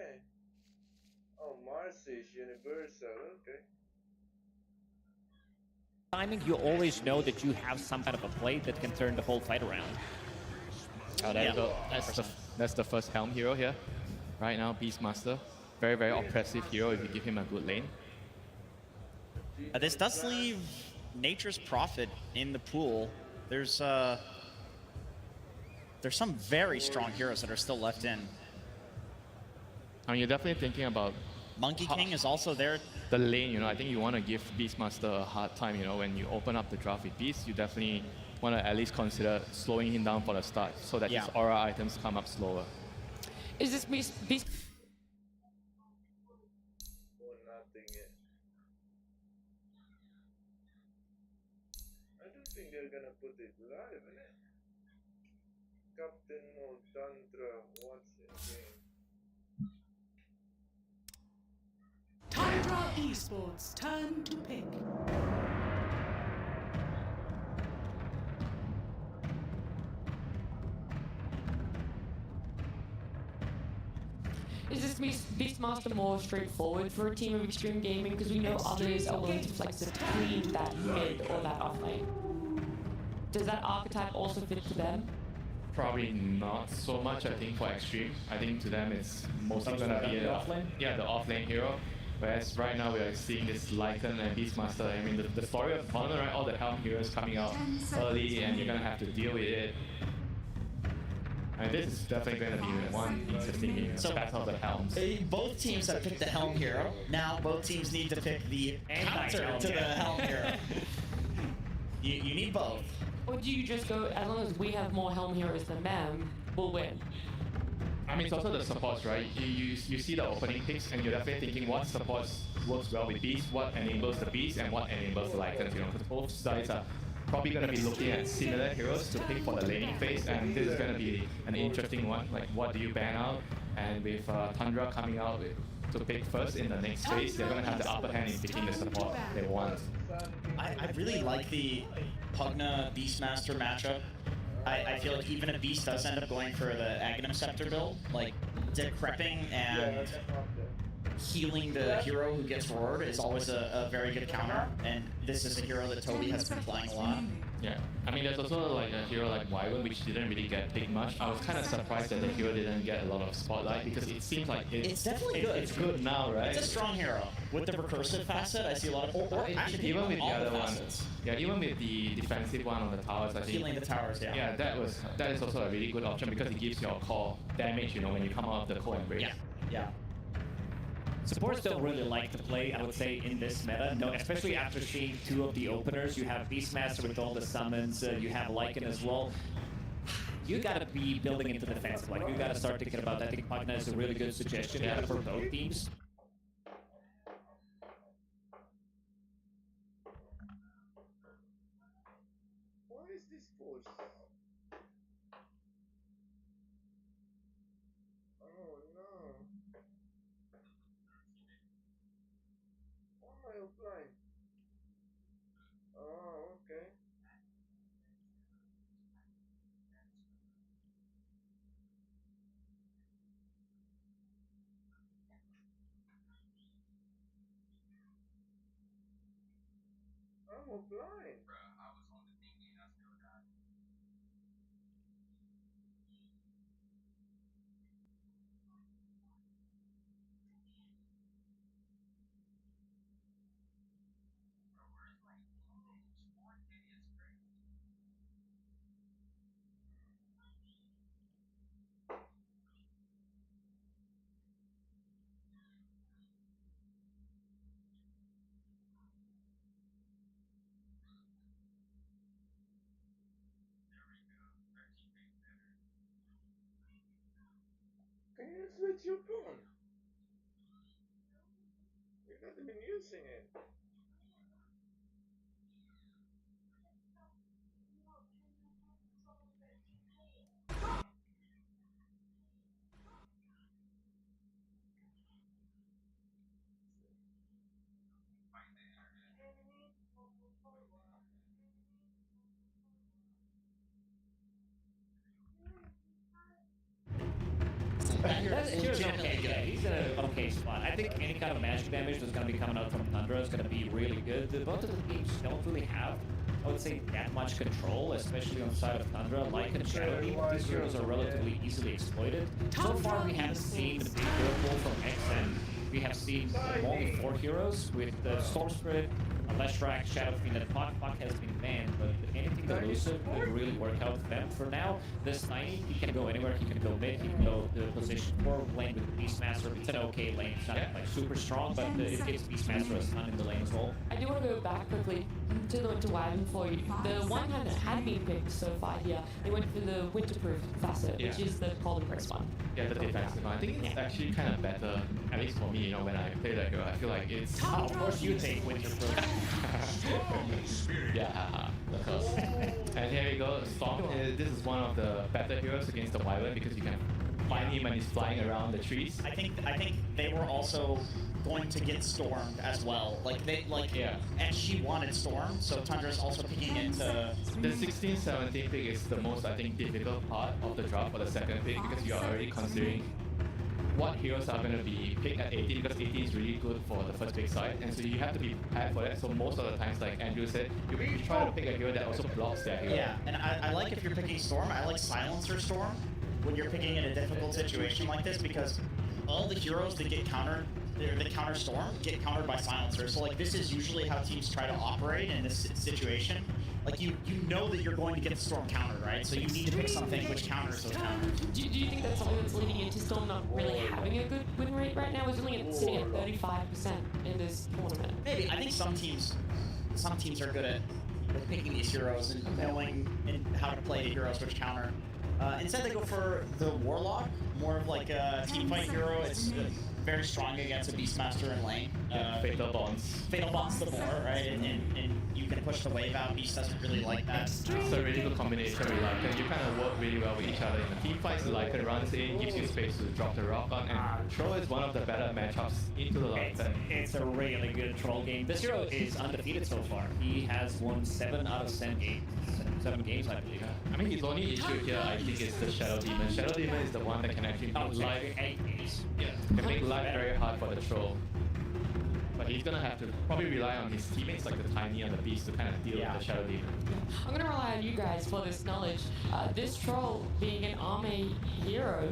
Oh, Marcy is universal, okay. Timing, you always know that you have some kind of a play that can turn the whole fight around. Oh, there you go. That's the first Helm hero here. Right now, Beastmaster. Very, very oppressive hero if you give him a good lane. This does leave Nature's Prophet in the pool. There's some very strong heroes that are still left in. I mean, you're definitely thinking about... Monkey King is also there. The lane, you know, I think you want to give Beastmaster a hard time, you know, when you open up the draft with Beast, you definitely want to at least consider slowing him down for the start so that his aura items come up slower. Is this Beast? They're gonna put it live, innit? Captain No Tantra, what's in game? Tundra Esports, turn to pick. Is this Beastmaster more straightforward for a team of Extreme Gaming, because we know others are willing to flex between that mid or that off lane? Does that archetype also fit to them? Probably not so much, I think, for Extreme. I think to them it's mostly going to be the offlane. Yeah, the offlane hero. Whereas right now we are seeing this Lycan and Beastmaster. I mean, the story of the tournament, right? All the Helm heroes coming out early, and you're going to have to deal with it. And this is definitely going to be one interesting game. So Battle of the Helms. Both teams have picked the Helm hero. Now both teams need to pick the counter to the Helm hero. You need both. Or do you just go, as long as we have more Helm heroes than them, we'll win? I mean, it's also the supports, right? You see the opening picks, and you're definitely thinking what supports works well with Beast, what enables the Beast, and what enables the Lycans, because both sides are probably going to be looking at similar heroes to pick for the laning phase, and this is going to be an interesting one. Like, what do you ban out? And with Tundra coming out to pick first in the next phase, they're going to have the upper hand in picking the support they want. I really like the Pugna Beastmaster matchup. I feel like even if Beast does end up going for the Aghanim Scepter build, like decrepping and healing the hero who gets roared is always a very good counter, and this is a hero that Toby has been playing a lot. Yeah, I mean, there's also like a hero like Wyvern, which didn't really get picked much. I was kind of surprised that the hero didn't get a lot of spotlight, because it seems like it's definitely good. It's good now, right? It's a strong hero. With the recursive facet, I see a lot of... Or actually, even with the other facets. ones. Yeah, even with the defensive one on the towers, I think... Healing the towers, yeah. Yeah, that is also a really good option, because it gives your core damage, when you come out of the core embrace. Yeah. Supports don't really like to play, I would say, in this meta. No, especially after seeing two of the openers. You have Beastmaster with all the summons, you have Lycan as well. You gotta be building into defensive. Like, you gotta start thinking about that. I think Pugna is a really good suggestion for both teams. What is this force? Oh no. Why am I offline? Oh, okay. I'm offline. Can you switch your phone? You've not been using it. Here's okay, yeah, he's in an okay spot. I think any kind of magic damage that's going to be coming out from Tundra is going to be really good. Both of the teams don't really have, I would say, that much control, especially on the side of Tundra. Like and Shadow Demon, these heroes are relatively easily exploited. So far, we haven't seen the big hero from XN. We have seen only 4 heroes with the Storm Spirit, Leshrac, Shadow Fiend, and Puck. Puck has been banned, but anything elusive would really work out for them. For now, this Tiny, he can go anywhere. He can go mid, he can go the position 4 lane with Beastmaster. It's an okay lane. It's not like super strong, but it gives Beastmaster a stun in the lane as well. I do want to go back quickly to Wyvern for you. The one hand that had been picked so far here, they went for the Winterproof facet, which is the Cold Embrace one. Yeah, the defensive one. I think it's actually kind of better, at least for me, when I play that hero. I feel like it's... of course you take Winterproof. Yeah, of course. And here we go, Storm. This is one of the better heroes against the Wyvern, because you can find him when he's flying around the trees. I think they were also going to get Stormed as well. And she wanted Storm, so Tundra's also picking into... The 16-17 pick is the most, I think, difficult part of the draft for the second pick, because you're already considering what heroes are going to be picked at 18, because 18 is really good for the first pick side, and so you have to be prepared for that. So most of the times, like Andrew said, you try to pick a hero that also blocks their hero. Yeah, and I like if you're picking Storm, I like Silencer Storm when you're picking in a difficult situation like this, because all the heroes that get countered, the counter Storm, get countered by Silencer. So like this is usually how teams try to operate in this situation. Like you know that you're going to get the Storm countered, right? So you need to pick something which counters those counters. Do you think that's something that's leading into Storm not really having a good win rate right now? It's only sitting at 35% in this tournament. Maybe. I think some teams are good at picking these heroes and knowing how to play the heroes which counter. Instead, they go for the Warlock, more of like a team fight hero. It's very strong against a Beastmaster in lane. Fatal Bonds. Fatal Bonds the more, right? And you can push the wave out. Beast doesn't really like that. It's a really good combination with Lycan. You kind of work really well with each other in the team fights. Lycan runs in, gives you space to drop the rock on, and Troll is one of the better matchups into the Lycan. It's a really good troll game. This hero is undefeated so far. He has won 7 out of 10 games. 7 games, I believe. I mean, his only issue here, I think, is the Shadow Demon. Shadow Demon is the one that can actually make life, can make life very hard for the Troll. But he's gonna have to probably rely on his teammates like the Tiny and the Beast to kind of deal with the Shadow Demon. I'm gonna rely on you guys for this knowledge. This Troll, being an Ame hero,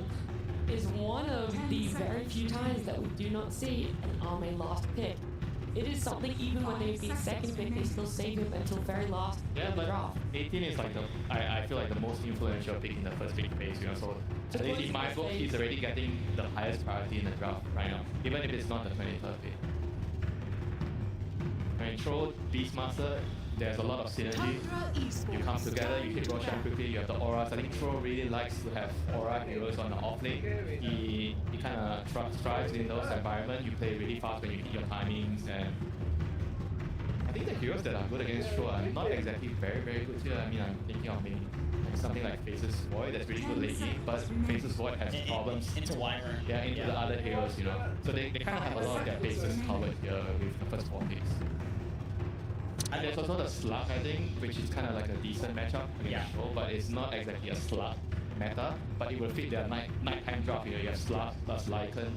is one of the very few times that we do not see an Ame last pick. It is something even when they've been second pick, they still save him until very last in the draft. 18 is like I feel like the most influential pick in the first big phase, you know, so at least in my book, he's already getting the highest priority in the draft right now, even if it's not the 23rd pick. When Troll, Beastmaster, there's a lot of synergy. You come together, you hit Roshan quickly, you have the auras. I think Troll really likes to have aura heroes on the off lane. He kind of thrives in those environments. You play really fast when you hit your timings, and I think the heroes that are good against Troll are not exactly very good here. I mean, I'm thinking of maybe like something like Faces Void that's really good late game, but Faces Void has problems into Wyvern. Yeah, into the other heroes, you know. So they kind of have a lot of their bases covered here with the first 4 picks. And there's also the Slug, I think, which is kind of like a decent matchup against Troll, but it's not exactly a Slug meta, but it will fit their nighttime drop here. You have Slug plus Lycan.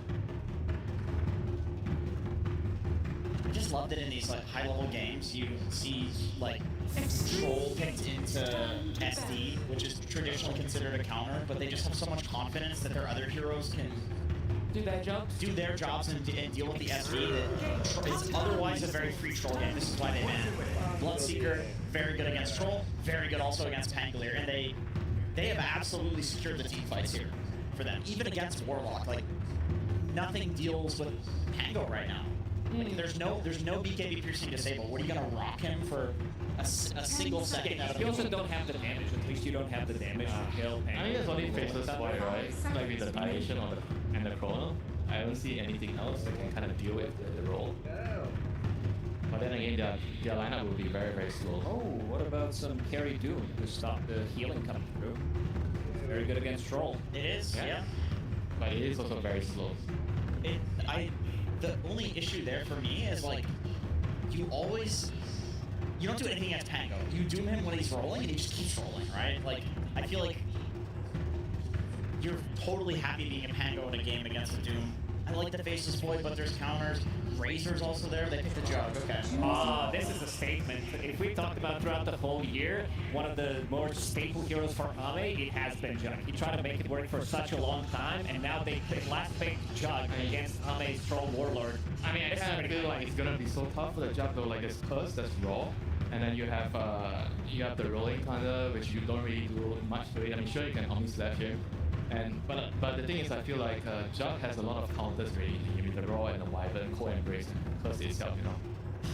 I just love that in these like high-level games, you see like Troll picked into SD, which is traditionally considered a counter, but they just have so much confidence that their other heroes can do their jobs and deal with the SD that it's otherwise a very free Troll game. This is why they ban Bloodseeker, very good against Troll, very good also against Pangolier, and they have absolutely secured the team fights here for them. Even against Warlock, like nothing deals with Pango right now. Like there's no BKB piercing disable. What are you gonna rock him for a single second out of You also don't have the damage. At least you don't have the damage to kill Pango. I mean, there's only Faceless Void, right? Like with the Dilation and the Chrono. I don't see anything else that can kind of deal with the role. But then again, their lineup will be very slow. Oh, what about some Carry Doom to stop the healing coming through? Very good against Troll. It is, yeah. But it is also very slow. The only issue there for me is like, you don't do anything against Pango. You doom him when he's rolling and he just keeps rolling, right? Like, I feel like you're totally happy being a Pango in a game against a Doom. I like the Faceless Void, but there's counters. Razor's also there. They picked the Jug. Okay. This is a statement. If we talked about throughout the whole year, one of the more staple heroes for Ame, it has been Jug. He tried to make it work for such a long time, and now they last picked Jug against Ame's Troll Warlord. I mean, I kind of feel like it's gonna be so tough for the Jug though. Like there's Curse, that's raw, and then you have the Rolling Thunder, which you don't really do much to it. I mean, sure you can Omni Slash him. But the thing is, I feel like Jug has a lot of counters really. I mean, the Raw and the Wyvern, Co-Embrace, and Curse itself, you know.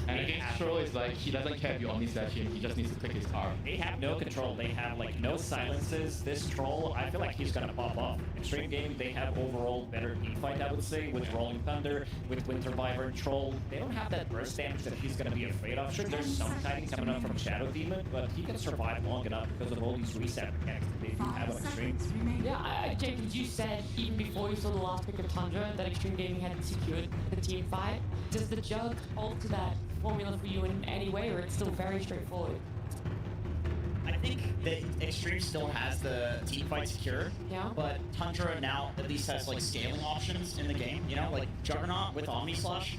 And against Troll, it's like he doesn't care if you Omni Slash him, he just needs to click his R. They have no control. They have like no silences. This Troll, I feel like he's gonna pop off. In Stream Gaming, they have overall better team fight, I would say, with Rolling Thunder, with Winter Wyvern, Troll. They don't have that burst damage that he's gonna be afraid of. Sure, there's some kiting coming up from Shadow Demon, but he can survive long enough because of all these reset mechanics that they do have on Extreme. Yeah, James, you said even before you saw the last pick of Tundra that Extreme Gaming had secured the team fight. Does the Jug alter that formula for you in any way, or it's still very straightforward? I think that Extreme still has the team fight secure, but Tundra now at least has like scaling options in the game, you know, like Juggernaut with Omni Slash,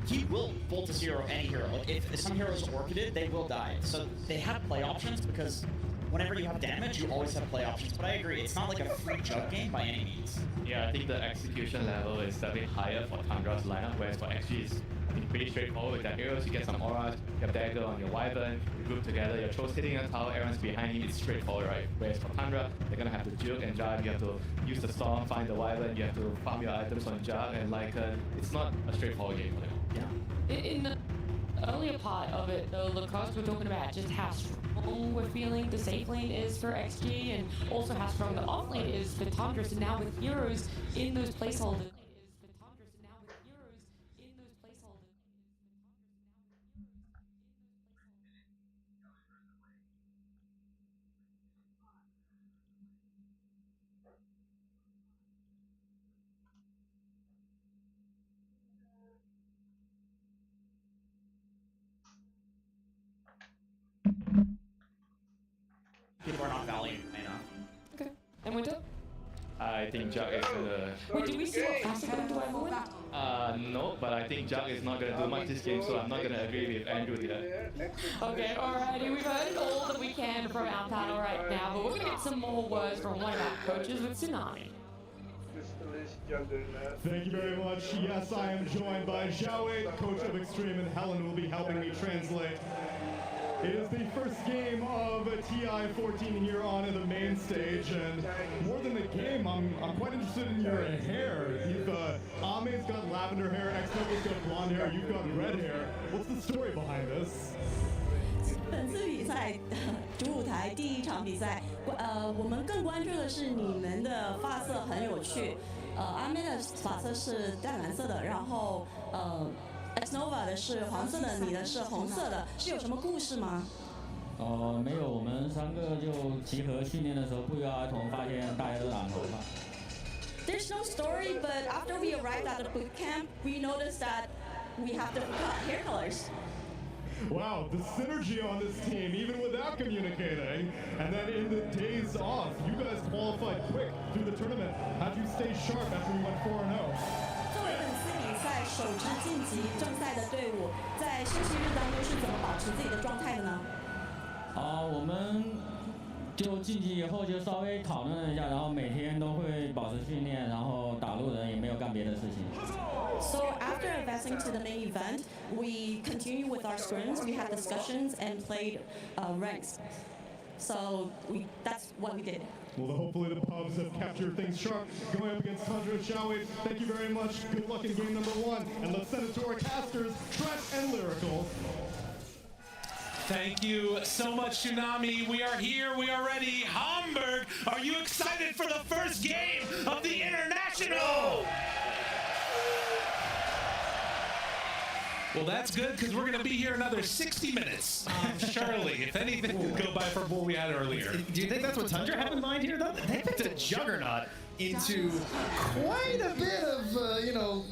he will bolt to zero any hero. Like if some heroes are orchided, they will die. So they have play options because whenever you have damage, you always have play options. But I agree, it's not like a free Jug game by any means. Yeah, I think the execution level is a bit higher for Tundra's lineup, whereas for XG it's pretty straightforward with their heroes. You get some auras, you have Dagger on your Wyvern, you group together, your Troll's hitting a tower, everyone's behind him, it's straightforward, right? Whereas for Tundra, they're gonna have to juke and Jug, you have to use the Storm, find the Wyvern, you have to farm your items on Jug, and like, it's not a straightforward game for them. Yeah. In the earlier part of it, though, Lucas, we're talking about just how strong we're feeling the safe lane is for XG, and also how strong the off lane is for Tundra. So now with heroes in those placeholders, value enough. Okay. And Winter? I think Jug is gonna. Wait, do we see what Faster gonna do at win? No, but I think Jug is not gonna do much this game, so I'm not gonna agree with Andrew here. Okay, alrighty, we've heard all that we can from our panel right now, but we're gonna get some more words from one of our coaches with Tsunami. Thank you very much. Yes, I am joined by Xiaowei, coach of Extreme, and Helen will be helping me translate. It is the first game of TI14 here on the main stage, and more than the game, I'm quite interested in your hair. Ame's got lavender hair, X-Nova's got blonde hair, you've got red hair. What's the story behind this? 本次比赛主舞台第一场比赛，我们更关注的是你们的发色很有趣。阿妹的发色是淡蓝色的，然后Xnova 的是黄色的，你的是红色的，是有什么故事吗？没有，我们3个就集合训练的时候不约而同发现大家都染头发。There's no story, but after we arrived at the boot camp, we noticed that we have different hair colors. Wow, the synergy on this team, even without communicating. And then in the days off, you guys qualified quick through the tournament. How'd you stay sharp after you went 4-0? 作为本次比赛首支晋级正赛的队伍，在休息日当中是怎么保持自己的状态的呢？我们就晋级以后就稍微讨论了一下，然后每天都会保持训练，然后打路人也没有干别的事情。So after advancing to the main event, we continue with our scrims. We had discussions and played ranks. So that's what we did. Well, hopefully the pubs have kept your things sharp going up against Tundra and Xiaowei. Thank you very much. Good luck in game number 1. And let's send it to our casters, Trent and Lyrical. Thank you so much, Tsunami. We are here. We are ready. Hamburg, are you excited for the first game of the International? Well, that's good, because we're going to be here another 60 minutes. Surely, if anything will go by from what we had earlier. Do you think that's what Tundra had in mind here, though? They picked a juggernaut into quite a bit of,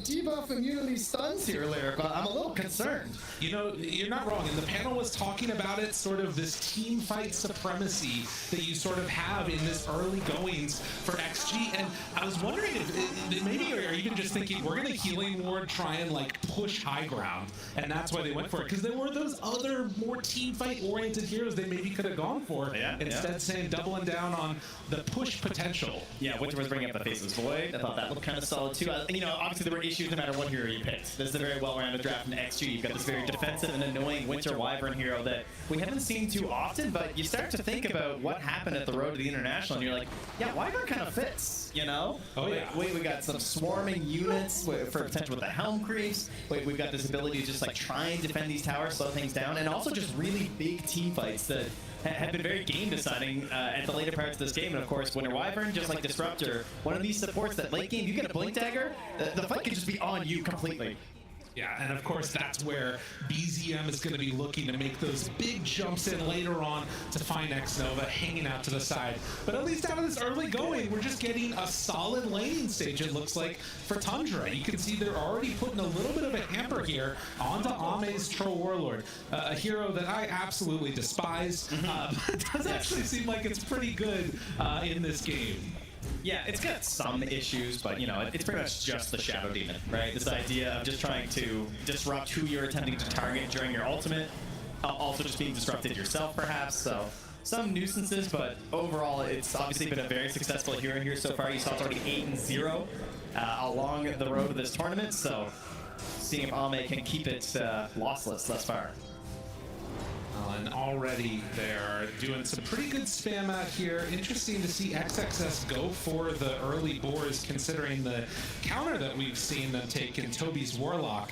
debuff immunity stuns here, Lyrical. I'm a little concerned. You know, you're not wrong. And the panel was talking about it, sort of this team fight supremacy that you sort of have in this early goings for XG. And I was wondering if maybe or even just thinking, we're going to Healing Ward try and push high ground. And that's why they went for it. Because there were those other more team fight oriented heroes they maybe could have gone for. Instead saying doubling down on the push potential. Yeah, Winter was bringing up the Faceless Void. I thought that looked kind of solid too. Obviously there were issues no matter what hero you picked. This is a very well-rounded draft in XG. You've got this very defensive and annoying Winter Wyvern hero that we haven't seen too often, but you start to think about what happened at the road to the International, and you're like, yeah, Wyvern kind of fits, you know? Oh, yeah. Wait, we got some swarming units for potential with the Helm creeps. Wait, we've got this ability to just try and defend these towers, slow things down, and also just really big team fights that have been very game deciding at the later parts of this game. And of course, Winter Wyvern, just like Disruptor, one of these supports that late game, you get a Blink Dagger, the fight can just be on you completely. Yeah, and of course that's where BZM is going to be looking to make those big jumps in later on to find Xnova hanging out to the side. But at least out of this early going, we're just getting a solid laning stage, it looks like, for Tundra. You can see they're already putting a little bit of a hamper here onto Ame's Troll Warlord, a hero that I absolutely despise, but it does actually seem like it's pretty good in this game. Yeah, it's got some issues, but it's pretty much just the Shadow Demon, right? This idea of just trying to disrupt who you're attempting to target during your ultimate, also just being disrupted yourself, perhaps. So some nuisances, but overall, it's obviously been a very successful hero here so far. You saw it's already 8-0 along the road to this tournament. So seeing if Ame can keep it lossless thus far. And already they're doing some pretty good spam out here. Interesting to see XXS go for the early boars, considering the counter that we've seen them take in Toby's Warlock,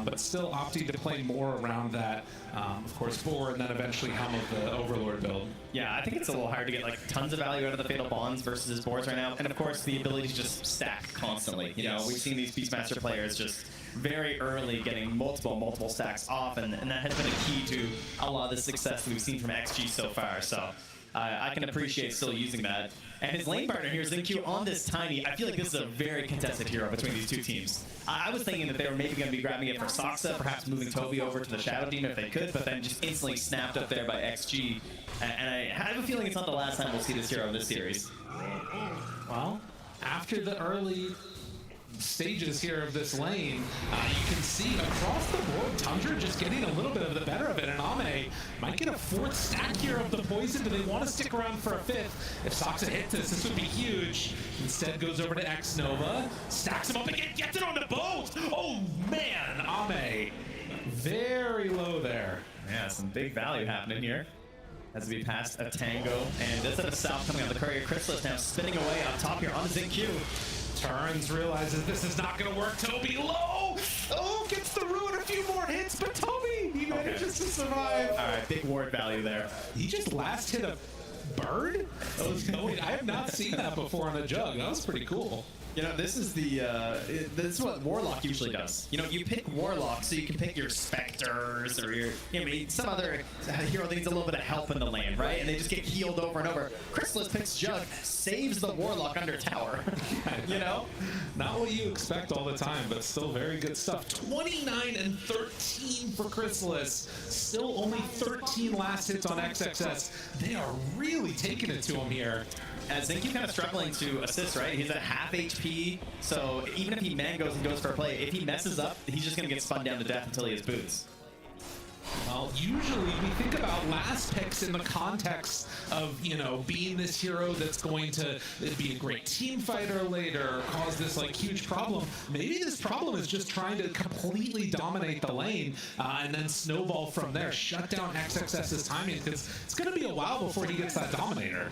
but still opting to play more around that. Of course, boar, and then eventually Helm of the Overlord build. Yeah, I think it's a little hard to get tons of value out of the Fatal Bonds versus his boars right now, and of course the ability to just stack constantly. We've seen these Beastmaster players just very early getting multiple stacks off, and that has been a key to a lot of the success we've seen from XG so far. So I can appreciate still using that. And his lane partner here is ZinQ on this Tiny. I feel like this is a very contested hero between these two teams. I was thinking that they were maybe going to be grabbing it for Soxa, perhaps moving Toby over to the Shadow Demon if they could, but then just instantly snapped up there by XG. And I have a feeling it's not the last time we'll see this hero in this series. Well, after the early stages here of this lane, you can see across the board, Tundra just getting a little bit of the better of it, and Ame might get a 4th stack here of the poison. Do they want to stick around for a 5th? If Soxa hits this would be huge. Instead goes over to Xnova, stacks him up again, gets it on the boat! Oh man, Ame, very low there. Yeah, some big value happening here. As we pass a Tango, and this at the south coming on the Courier. Chrysalis now spinning away up top here on the Zinc-Q. Turns, realizes this is not going to work. Toby low! Oh, gets the ruin, a few more hits, but Toby, he manages to survive. All right, big ward value there. He just last hit a bird? I have not seen that before on a jug. That was pretty cool. You know, this is the this is what Warlock usually does. You know, you pick Warlock so you can pick your Spectres or your, I mean, some other hero that needs a little bit of help in the lane, right? And they just get healed over and over. Chrysalis picks Jug, saves the Warlock under tower. You know? Not what you expect all the time, but still very good stuff. 29 and 13 for Chrysalis. Still only 13 last hits on XXS. They are really taking it to him here. As Zinc-Q kind of struggling to assist, right? He's at half HP, so even if he mangos and goes for a play, if he messes up, he's just going to get spun down to death until he has boots. Well, usually we think about last picks in the context of, you know, being this hero that's going to be a great team fighter later, or cause this like huge problem. Maybe this problem is just trying to completely dominate the lane and then snowball from there, shut down XXS's timing, because it's going to be a while before he gets that Dominator.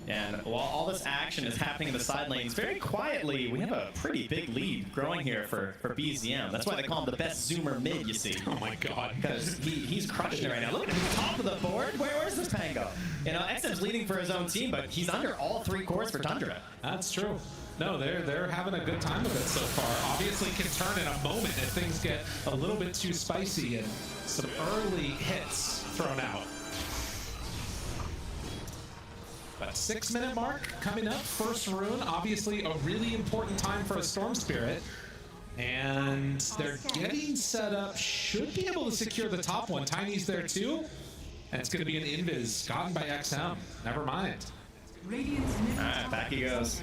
And while all this action is happening in the side lanes, very quietly, we have a pretty big lead growing here for BZM. That's why they call him the best zoomer mid, you see. Oh my god. Because he's crushing it right now. Look at him, top of the board. Where's this Pango? You know, XM's leading for his own team, but he's under all 3 cores for Tundra. That's true. No, they're having a good time of it so far. Obviously can turn in a moment if things get a little bit too spicy and some early hits thrown out. But 6-minute mark coming up, first rune, obviously a really important time for a Storm Spirit. And they're getting set up, should be able to secure the top one. Tiny's there too. And it's going to be an invis gotten by XM. Never mind. Alright, back he goes.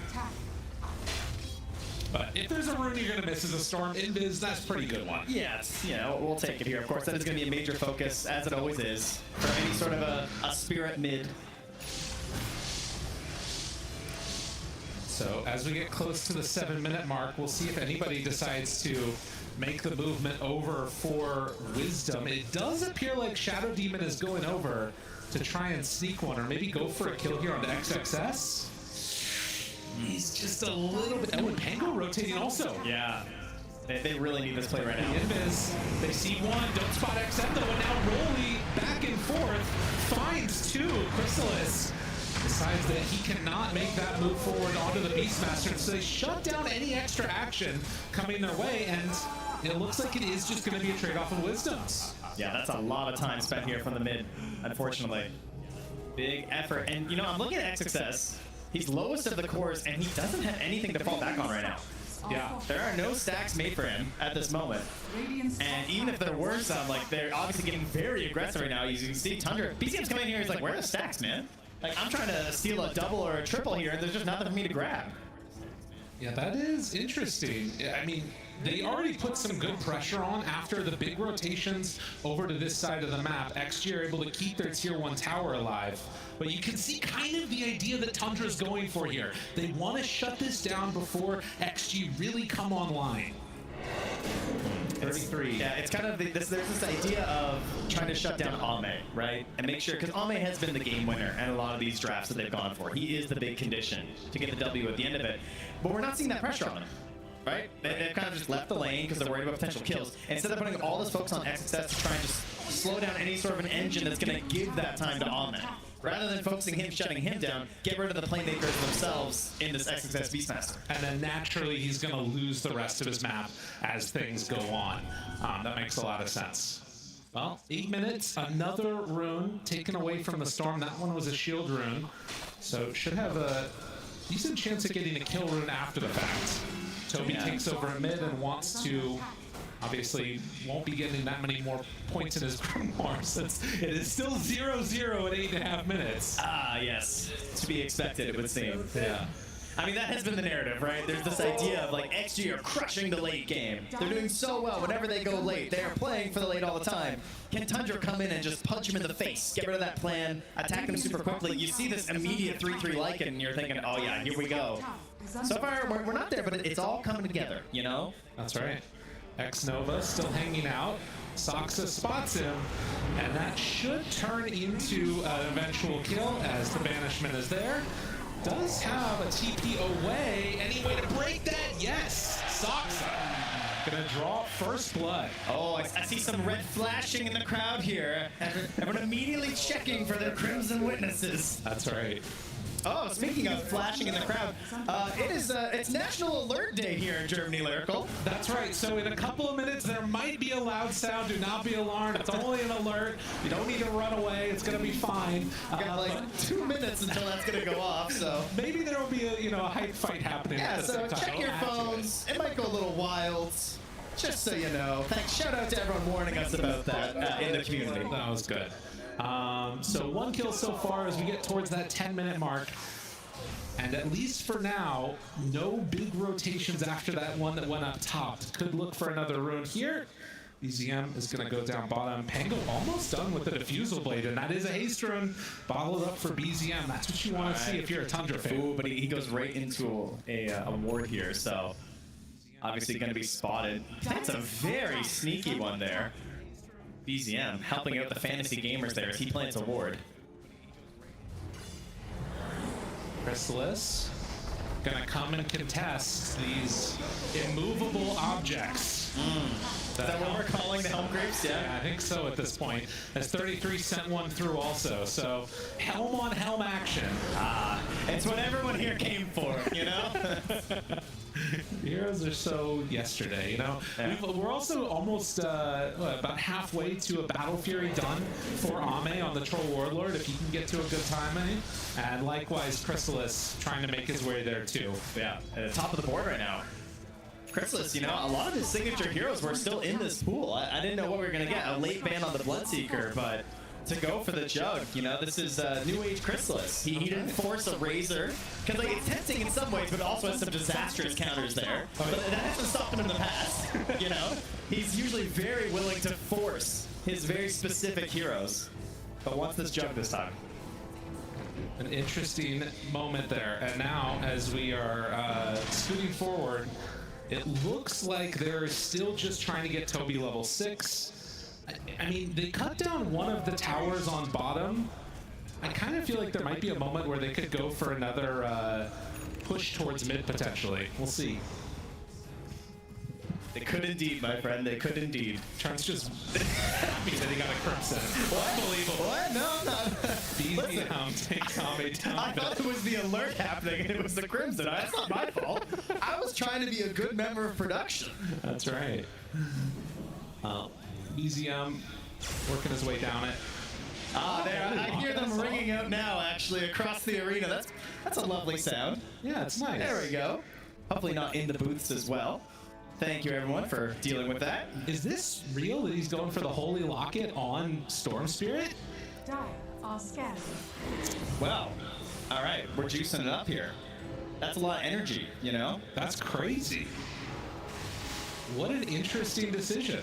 But if there's a rune you're going to miss as a Storm invis, that's a pretty good one. Yes, you know, we'll take it here. Of course, that is going to be a major focus, as it always is, for any sort of a Spirit mid. So as we get close to the 7-minute mark, we'll see if anybody decides to make the movement over for Wisdom. It does appear like Shadow Demon is going over to try and sneak one, or maybe go for a kill here on the XXS. He's just a little bit... Oh, and Pango rotating also. Yeah. They really need this play right now. Invis, they see one, don't spot XM though, and now Rolly back and forth, finds 2, Chrysalis. Decides that he cannot make that move forward onto the Beastmaster, so they shut down any extra action coming their way, and it looks like it is just going to be a trade-off of Wisdoms. Yeah, that's a lot of time spent here from the mid, unfortunately. Big effort, and you know, I'm looking at XXS. He's lowest of the cores, and he doesn't have anything to fall back on right now. Yeah, there are no stacks made for him at this moment. And even if there were some, like, they're obviously getting very aggressive right now. You can see Tundra, BCM's coming in here, he's like, where are the stacks, man? Like, I'm trying to steal a double or a triple here, and there's just nothing for me to grab. Yeah, that is interesting. I mean, they already put some good pressure on after the big rotations over to this side of the map. XG are able to keep their tier 1 tower alive. But you can see kind of the idea that Tundra's going for here. They want to shut this down before XG really come online. 33. Yeah, it's kind of there's this idea of trying to shut down Ame, right? And make sure, because Ame has been the game winner in a lot of these drafts that they've gone for. He is the big condition to get the W at the end of it. But we're not seeing that pressure on him, right? They've kind of just left the lane because they're worried about potential kills. Instead of putting all this focus on XXS to try and just slow down any sort of an engine that's going to give that time to Ame. Rather than focusing him, shutting him down, get rid of the playmakers themselves in this XXS Beastmaster. And then naturally he's going to lose the rest of his map as things go on. That makes a lot of sense. Well, 8 minutes, another rune taken away from the Storm. That one was a shield rune. So should have a decent chance of getting a kill rune after the fact. Toby takes over mid and wants to Obviously, won't be getting that many more points in his grimoire since it is still 0-0 at 8.5 minutes. Ah, yes. To be expected, it would seem. Yeah. I mean, that has been the narrative, right? There's this idea of like XG are crushing the late game. They're doing so well whenever they go late. They are playing for the late all the time. Can Tundra come in and just punch him in the face, get rid of that plan, attack him super quickly? You see this immediate 3-3 Lycan, and you're thinking, oh yeah, here we go. So far, we're not there, but it's all coming together, you know? That's right. X-Nova still hanging out. Soxa spots him, and that should turn into an eventual kill as the banishment is there. Does have a TP away. Any way to break that? Yes! Soxa gonna draw first blood. Oh, I see some red flashing in the crowd here. Everyone immediately checking for their Crimson Witnesses. That's right. Oh, speaking of flashing in the crowd, it's National Alert Day here in Germany, Lyrical. That's right. So in a couple of minutes, there might be a loud sound. Do not be alarmed. It's only an alert. You don't need to run away. It's gonna be fine. Got like 2 minutes until that's gonna go off. So maybe there will be a a hype fight happening. Yeah. So check your phones. It might go a little wild. Just so you know. Thanks. Shout out to everyone warning us about that in the community. That was good. So 1 kill so far as we get towards that 10-minute mark. And at least for now, no big rotations after that one that went up top. Could look for another rune here. BZM is going to go down bottom. Pango almost done with the Diffusal Blade, and that is a haste rune bottled up for BZM. That's what you want to see if you're a Tundra fan. Ooh, but he goes right into a ward here, so obviously going to be spotted. That's a very sneaky one there. BZM helping out the fantasy gamers there as he plants a ward. Chrysalis gonna come and contest these immovable objects. Is that what we're calling the Helm Grapes? Yeah, I think so at this point. As 33 sent one through also, so helm on helm action. It's what everyone here came for, you know? Heroes are so yesterday, you know? Yeah. We're also almost about halfway to a Battle Fury done for Ame on the Troll Warlord, if he can get to a good timing. And likewise, Chrysalis trying to make his way there too. Yeah, at the top of the board right now. Chrysalis, you know, a lot of his signature heroes were still in this pool. I didn't know what we were going to get. A late ban on the Bloodseeker, but to go for the Jug, you know, this is New Age Chrysalis. He didn't force a Razor, because like, it's tempting in some ways, but it also has some disastrous counters there. But that hasn't stopped him in the past, you know? He's usually very willing to force his very specific heroes, but wants this Jug this time. An interesting moment there. And now, as we are scooting forward, it looks like they're still just trying to get Toby level 6. I mean, they cut down one of the towers on bottom. I kind of feel like there might be a moment where they could go for another push towards mid, potentially. We'll see. They could indeed, my friend. They could indeed. Trent's just happy that he got a Crimson. Unbelievable. What? No, I'm not. BZM takes Ame down. I thought it was the alert happening and it was the Crimson. That's not my fault. I was trying to be a good member of production. That's right. BZM working his way down it. There. I hear them ringing out now, actually, across the arena. That's a lovely sound. Yeah, it's nice. There we go. Hopefully not in the booths as well. Thank you, everyone, for dealing with that. Is this real that he's going for the Holy Locket on Storm Spirit? Dire are scared. Well, all right, we're juicing it up here. That's a lot of energy, you know? That's crazy. What an interesting decision.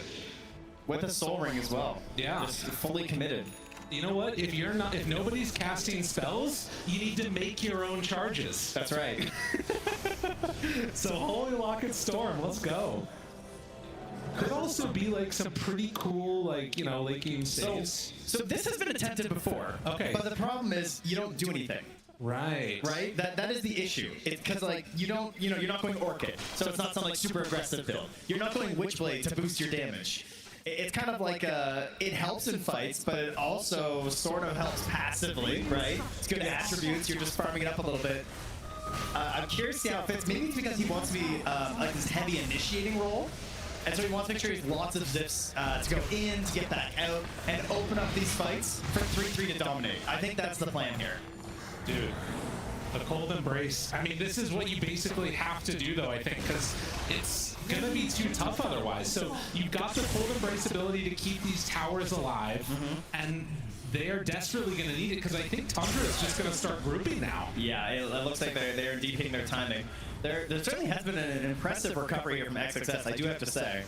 With a Soul Ring as well. Yeah. Just fully committed. You know what? If nobody's casting spells, you need to make your own charges. That's right. So Holy Locket Storm, let's go. Could also be like some pretty cool, like, you know, late game saves. So this has been attempted before. Okay. But the problem is you don't do anything. Right. Right? That is the issue. It's because, like, you're not going Orchid. So it's not some, like, super aggressive build. You're not going Witchblade to boost your damage. It's kind of like it helps in fights, but it also sort of helps passively, right? It's good attributes. You're just farming it up a little bit. I'm curious to see how it fits. Maybe it's because he wants to be like this heavy initiating role, and so he wants to make sure he has lots of zips to go in, to get back out, and open up these fights for 3-3 to dominate. I think that's the plan here. Dude, the Cold Embrace. I mean, this is what you basically have to do, though, I think, because going to be too tough otherwise. So you've got the Cold Embrace ability to keep these towers alive, and they are desperately going to need it because I think Tundra is just going to start grouping now. Yeah, it looks like they're indeed hitting their timing. There certainly has been an impressive recovery here from XXS, I do have to say.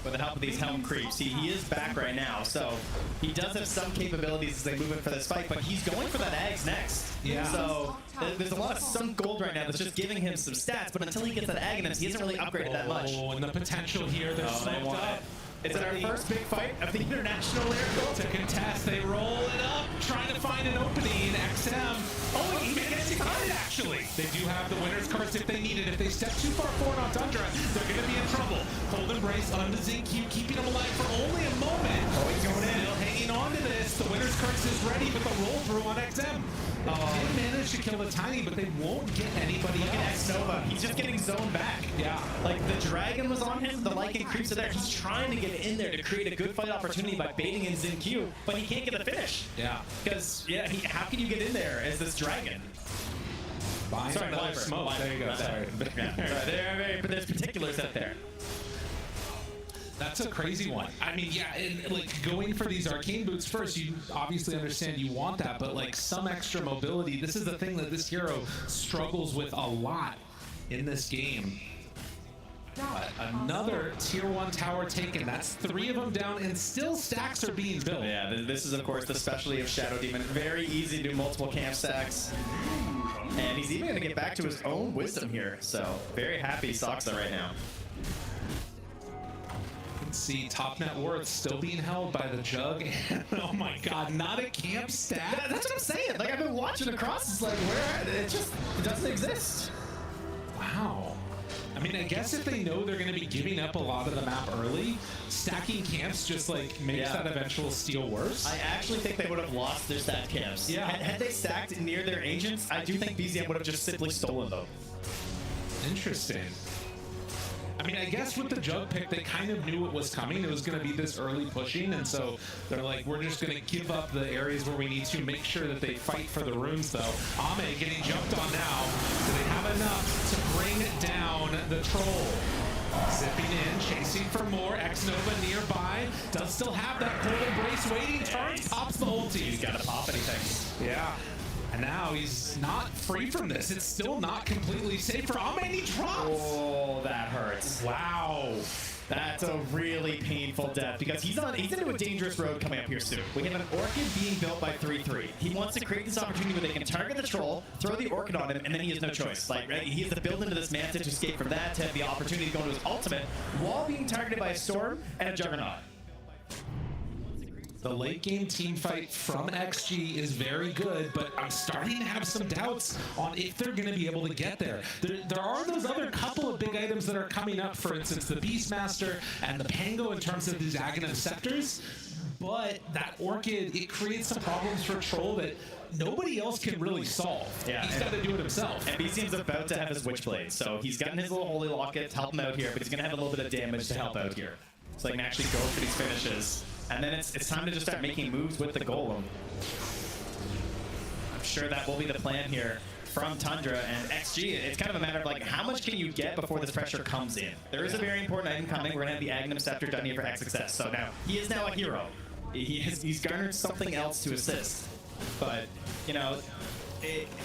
With the help of these helm creeps. He is back right now, so he does have some capabilities as they move in for this fight, but he's going for that Ags next. Yeah. So there's a lot of some gold right now that's just giving him some stats, but until he gets that Aghanim, he hasn't really upgraded that much. Oh, and the potential here, they're smoked up. It's our first big fight of the international air to contest. They roll it up, trying to find an opening. XM. Oh, even gets it actually. They do have the winner's curse if they need it. If they step too far forward on Tundra, they're going to be in trouble. Cold Embrace onto ZQ, keeping him alive for only a moment. Oh, he's going in. Still hanging on to this. The winner's curse is ready, but the roll through on XM. They managed to kill the Tiny, but they won't get anybody Look else. at Xnova. He's just getting zoned back. Yeah. Like, the Dragon was on him, the Lycan creeps are there. He's trying to get in there to create a good fight opportunity by baiting in ZQ, but he can't get the finish. Yeah. Because, how can you get in there as this Dragon? Sorry, Viper. smoke. There you go. Sorry. There's particulars out there. That's a crazy one. I mean, yeah, and like going for these arcane boots first, you obviously understand you want that, but like some extra mobility, this is the thing that this hero struggles with a lot in this game. But another tier 1 tower taken. That's 3 of them down, and still stacks are being built. Yeah, this is of course the specialty of Shadow Demon. Very easy to do multiple camp stacks. And he's even going to get back to his own wisdom here. So very happy Soxa right now. See, top net worth still being held by the Jug. Oh my god, not a camp stat. That's what I'm saying. Like, I've been watching across, it's like, where? It doesn't exist. Wow. I mean, I guess if they know they're going to be giving up a lot of the map early, stacking camps just like makes that eventual steal worse. I actually think they would have lost their stat camps. Yeah. Had they stacked near their agents, I do think BZM would have just simply stolen them. Interesting. I mean, I guess with the Jug pick, they kind of knew it was coming. It was going to be this early pushing, and so they're like, we're just going to give up the areas where we need to, make sure that they fight for the runes, though. Ame getting jumped on now. Do they have enough to bring down the troll? Zipping in, chasing for more. Xnova nearby. Does still have that Cold Embrace waiting. Turns, pops the ulti. He's got to pop anything. Yeah. And now he's not free from this. It's still not completely safe for Ame, and he drops. Oh, that hurts. Wow. That's a really painful death because he's into a dangerous road coming up here soon. We have an Orchid being built by 3-3. He wants to create this opportunity where they can target the troll, throw the Orchid on him, and then he has no choice. Like, right? He has to build into this Manta to escape from that, to have the opportunity to go into his ultimate while being targeted by a Storm and a Juggernaut. The late game team fight from XG is very good, but I'm starting to have some doubts on if they're going to be able to get there. There are those other couple of big items that are coming up, for instance, the Beastmaster and the Pango in terms of these Aghanim Scepters, but that Orchid, it creates some problems for Troll that nobody else can really solve. Yeah, he's got to do it himself. And BCM's about to have his Witchblade, so he's gotten his little Holy Locket to help him out here, but he's going to have a little bit of damage to help out here. So they can actually go for these finishes. And then it's time to just start making moves with the Golem. I'm sure that will be the plan here from Tundra and XG. It's kind of a matter of like, how much can you get before this pressure comes in? There is a very important item coming. We're going to have the Aghanim Scepter done here for XXS. So now, he is now a hero. He's garnered something else to assist. But, you know,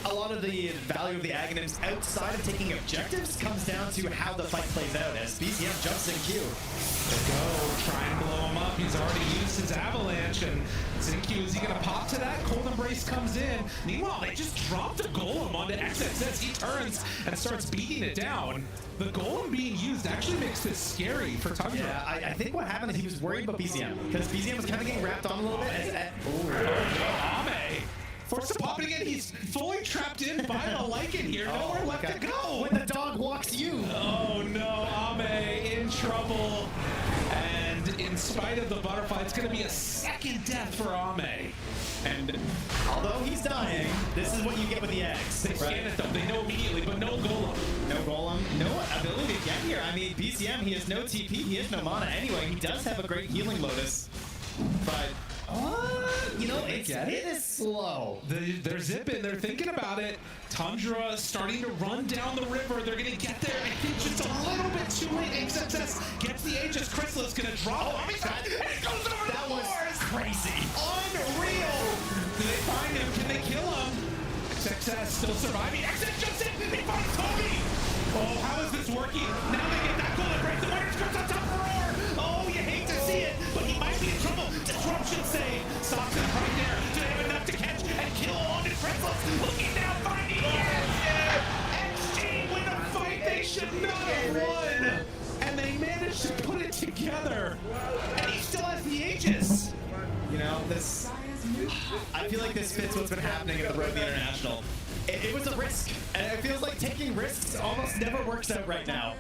a lot of the value of the Aghanims outside of taking objectives comes down to how the fight plays out as BZM jumps in Q. Try and blow him up. He's already used his avalanche, and ZQ, is he going to pop to that? Cold Embrace comes in. Meanwhile, they just dropped the Golem onto XXS. He turns and starts beating it down. The Golem being used actually makes this scary for Tundra. Yeah, I think what happened is he was worried about BZM, because BZM was kind of getting wrapped on a little bit. Ame forced to pop it again. He's fully trapped in by the Lycan here. Nowhere left to go. When the dog walks you. Oh no, Ame in trouble. And in spite of the butterfly, it's going to be a second death for Ame. And although he's dying, this is what you get with the eggs. They scan it though. They know immediately, but no Golem. No Golem, no ability to get here. I mean, BCM, he has no TP, he has no mana anyway. He does have a great healing Lotus, but you know, it is slow. They're zipping. They're thinking about it. Tundra starting to run down the river. They're going to get there, I think, just a little bit too late. XXS drop on me, and it goes over that the was boards. crazy. Unreal. Do they find him? Can they kill him? XXS still surviving. XXS jumps in. He finds Toby. Oh, how is this working? Now they get that goal and break the wires. Comes on top of Roar. Oh, you hate to see it, but he might be in trouble. Disruption save. Stops him right there. Do they have enough to catch and kill on his Pretzels? Looking now, finding. Yes! XG win a fight they should not have won. And they managed to put it together. And he still has the Aegis. You know, this. I feel like this fits what's been happening at the Road to the International. It was a risk, and it feels like taking risks almost never works out right now.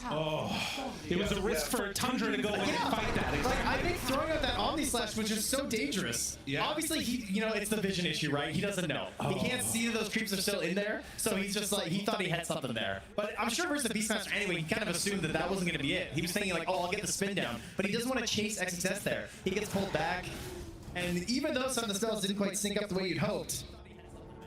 Oh, it was a risk for Tundra to go in and fight that. Exactly. Like, I think throwing out that Omni Slash was just so dangerous. Yeah. Obviously, it's the vision issue, right? He doesn't know. He can't see that those creeps are still in there, so he's just like, he thought he had something there. But I'm sure versus the Beastmaster anyway, he kind of assumed that that wasn't going to be it. He was thinking like, oh, I'll get the spin down. But he doesn't want to chase XXS there. He gets pulled back, and even though some of the spells didn't quite sync up the way you'd hoped,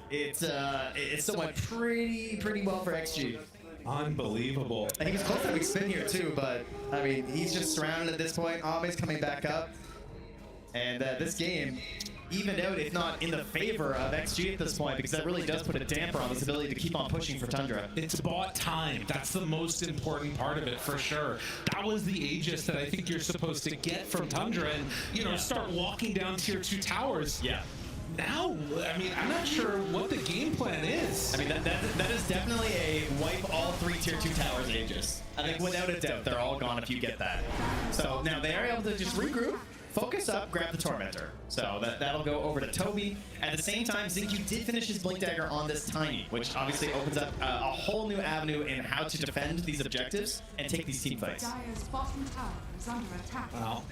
it still went pretty well for XG. Unbelievable. And he was close to having spin here too, but I mean, he's just surrounded at this point. Ame's coming back up, and this game evened out, if not in the favor of XG at this point, because that really does put a damper on this ability to keep on pushing for Tundra. It's bought time. That's the most important part of it, for sure. That was the Aegis that I think you're supposed to get from Tundra and, start walking down tier 2 towers. Yeah. Now, I mean, I'm not sure what the game plan is. I mean, that is definitely a wipe all 3 tier 2 towers Aegis. I think without a doubt, they're all gone if you get that. So now they are able to just regroup, focus up, grab the Tormentor. So that'll go over to Toby. At the same time, Xingqiu did finish his Blink Dagger on this Tiny, which obviously opens up a whole new avenue in how to defend these objectives and take these team fights. Dire's bottom tower is under attack. Well,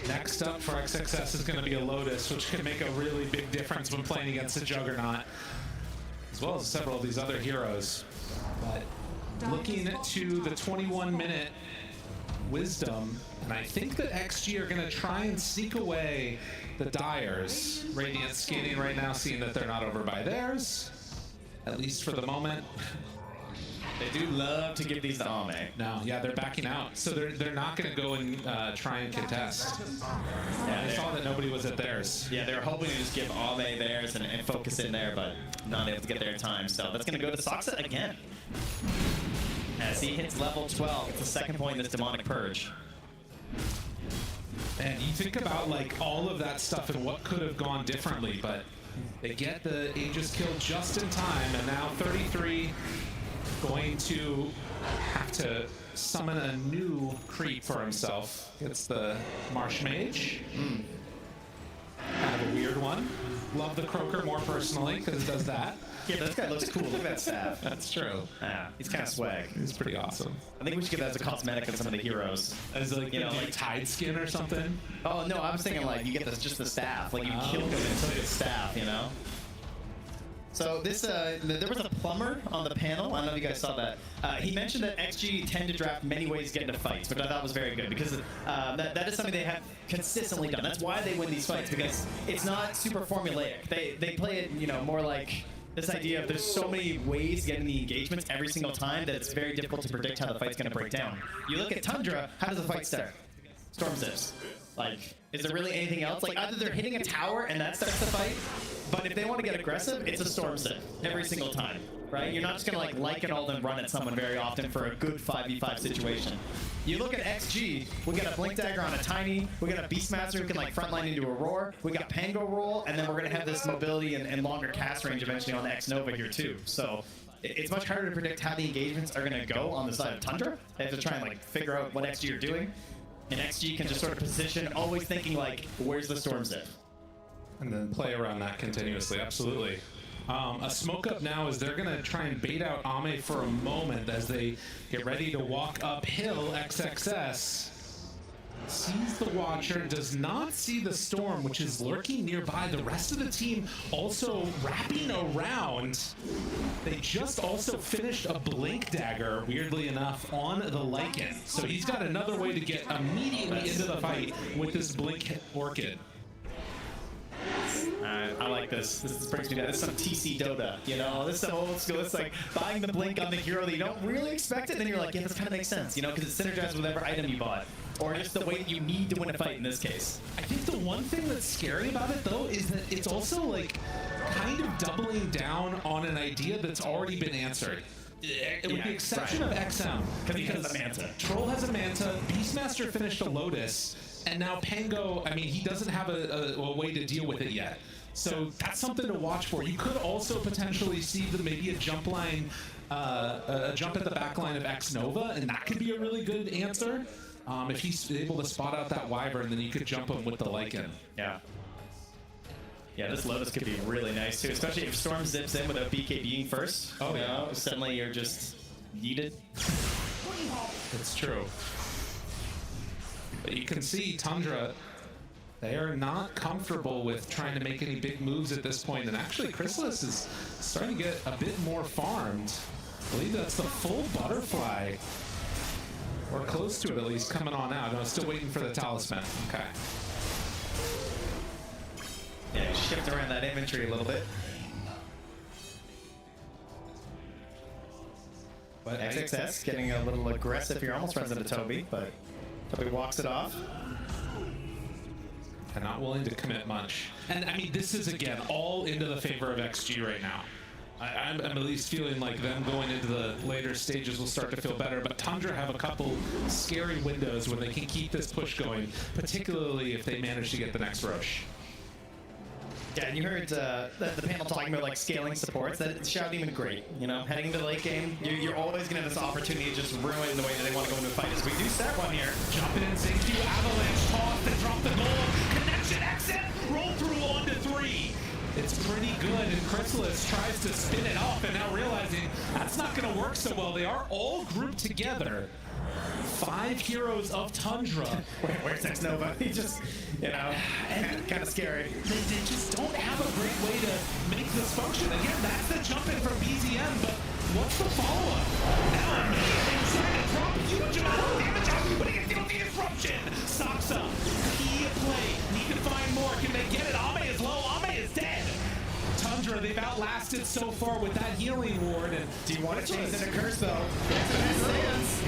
next up for XXS is going to be a Lotus, which can make a really big difference when playing against the Juggernaut, as well as several of these other heroes. But looking to the 21-minute Wisdom, and I think that XG are going to try and sneak away the Dyers. Radiant scanning right now, seeing that they're not over by theirs, at least for the moment. They do love to give these to Ame. No, yeah, they're backing out. So they're not going to go and try and contest. Yeah, they saw that nobody was at theirs. Yeah, they were hoping to just give Ame theirs and focus in there, but not able to get there in time. So that's going to go to Soxa again. As he hits level 12, it's the second point in this Demonic Purge. And you think about like all of that stuff and what could have gone differently, but they get the Aegis kill just in time, and now 33 going to have to summon a new creep for himself. It's the Marsh Mage. Kind of a weird one. Love the Croaker more personally because it does that. Yeah, this guy looks cool. Look at that staff. That's true. Yeah, he's kind of swag. He's pretty awesome. I think we should give that as a cosmetic on some of the heroes. As like, like Tide skin or something? Oh, no, I was thinking like you get this, just the staff. Like you kill him and took his staff, So this, there was a plumber on the panel. I don't know if you guys saw that. He mentioned that XG tend to draft many ways to get into fights, which I thought was very good because that is something they have consistently done. That's why they win these fights, because it's not super formulaic. They play it, more like this idea of there's so many ways to get in the engagements every single time that it's very difficult to predict how the fight's going to break down. You look at Tundra, how does the fight start? Storm Zips. Like, is there really anything else? Like, either they're hitting a tower and that starts the fight, but if they want to get aggressive, it's a Storm Zip every single time, right? You're not just going to, like an ult and run at someone very often for a good 5v5 situation. You look at XG, we got a Blink Dagger on a Tiny, we got a Beastmaster who can, frontline into a Roar, we got Pango Roll, and then we're going to have this mobility and longer cast range eventually on the X-Nova here, too. So it's much harder to predict how the engagements are going to go on the side of Tundra. They have to try and, figure out what XG are doing. And XG can just sort of position, always thinking where's the Storm Zip? And then play around that continuously, absolutely. A smoke up now is they're gonna try and bait out Ame for a moment as they get ready to walk uphill. XXS sees the Watcher, does not see the Storm, which is lurking nearby. The rest of the team also wrapping around. They just also finished a Blink Dagger, weirdly enough, on the Lycan. So he's got another way to get immediately into the fight with this Blink Orchid. I like this. This brings me down. This is some TC Dota, This is some old school. It's like buying the Blink on the hero that you don't really expect it, and then you're like, yeah, this kind of makes sense, because it's synergized with whatever item you bought. or just the way that you need to win a fight in this case. I think the one thing that's scary about it, though, is that it's also, like, kind of doubling down on an idea that's already been answered. With the exception of XM, because Troll has a Manta, Beastmaster finished a Lotus, and now Pango, I mean, he doesn't have a way to deal with it yet. So that's something to watch for. You could also potentially see maybe a jump line, a jump at the back line of X Nova, and that could be a really good answer. If he's able to spot out that Wyvern, then you could jump him with the Lycan. Yeah. Yeah, this Lotus could be really nice too, especially if Storm zips in without BK being first. Oh yeah. Suddenly you're just yeeted. It's true. But you can see Tundra, they are not comfortable with trying to make any big moves at this point, and actually Chrysalis is starting to get a bit more farmed. I believe that's the full butterfly, or close to it at least, coming on out. No, still waiting for the talisman. Okay. Yeah, shift around that inventory a little bit. But XXS getting a little aggressive here, almost runs into Toby, but Toby walks it off. And not willing to commit much. And I mean, this is again all into the favor of XG right now. I'm at least feeling like them going into the later stages will start to feel better, but Tundra have a couple scary windows where they can keep this push going, particularly if they manage to get the next Roche. Yeah, and you heard the panel talking about like scaling supports. That Shroud Demon great. You know, heading into the late game, you're always gonna have this opportunity to just ruin the way that they want to go into a fight. As we do start one here. Jump in, Xingqiu, avalanche toss, and drop the goal. Connection, exit, roll through on to 3. It's pretty good, and Chrysalis tries to spin it off, and now realizing that's not gonna work so well. They are all grouped together. 5 heroes of Tundra. Where's X Nova? He just, you know, kind of scary. They just don't have a great way to make this function. Again, that's the jump in from BZM, but what's the follow-up? Now immediately trying to drop a huge amount of damage out, but he can deal the disruption. Saksa, key play, need to find more. Can they get it? Ame is low, Ame is dead. Tundra, they've outlasted so far with that healing ward. And do you want to chase in a curse though?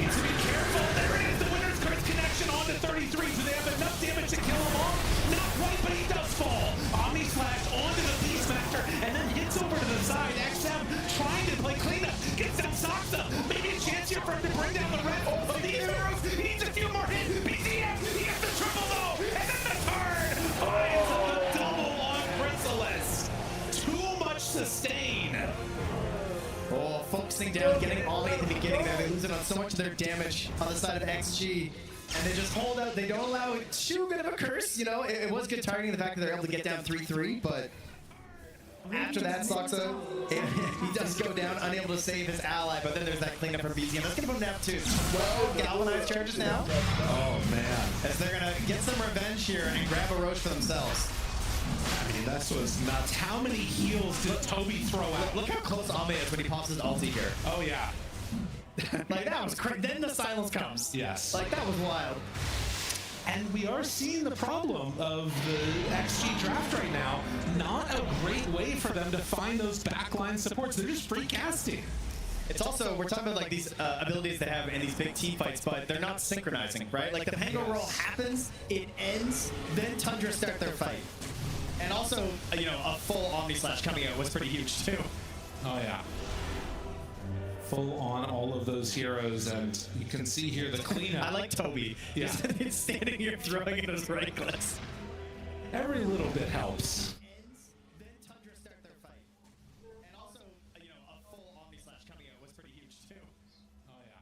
Needs to be careful. There it is, the winner's curse connection on to 33. Do they have enough damage to kill him off? Not quite, but he does fall. Omni slash onto the Beastmaster and then hits over to the side. XM trying to play cleanup. Gets down Saksa. Maybe a chance here for him to bring down the red of these arrows. He needs a few more hits. BZM, he gets the triple though. And then the turn. Finds the double on Chrysalis. Too much sustain. Oh, focusing down, getting Ame at the beginning there. They lose it on so much of their damage on the side of XG. And they just hold out. They don't allow it. Too good of a curse, you know. It was good targeting the fact that they're able to get down 3-3, but after that, Saksa, he does go down, unable to save his ally, but then there's that cleanup from BZM. That's going to put him down to 12 galvanized charges now. Oh, man. As they're going to get some revenge here and grab a Roche for themselves. I mean, this was nuts. How many heals did Toby throw out? Look how close Ame is when he pops his ulti here. Oh, yeah. Like, that was crazy. Then the silence comes. Yes. Like, that was wild. And we are seeing the problem of the XG draft right now. Not a great way for them to find those backline supports. They're just free casting. It's also, we're talking about like these abilities they have in these big team fights, but they're not synchronizing, right? Like the Pango roll happens, it ends, then Tundra start their fight. And also, you know, a full Omni Slash coming out was pretty huge too. Oh yeah. Full on all of those heroes, and you can see here the cleanup. I like Toby. Yeah. He's standing here throwing in his reckless. Every little bit helps. Then Tundra start their fight. And also, you know, a full Omni Slash coming out was pretty huge too. Oh yeah.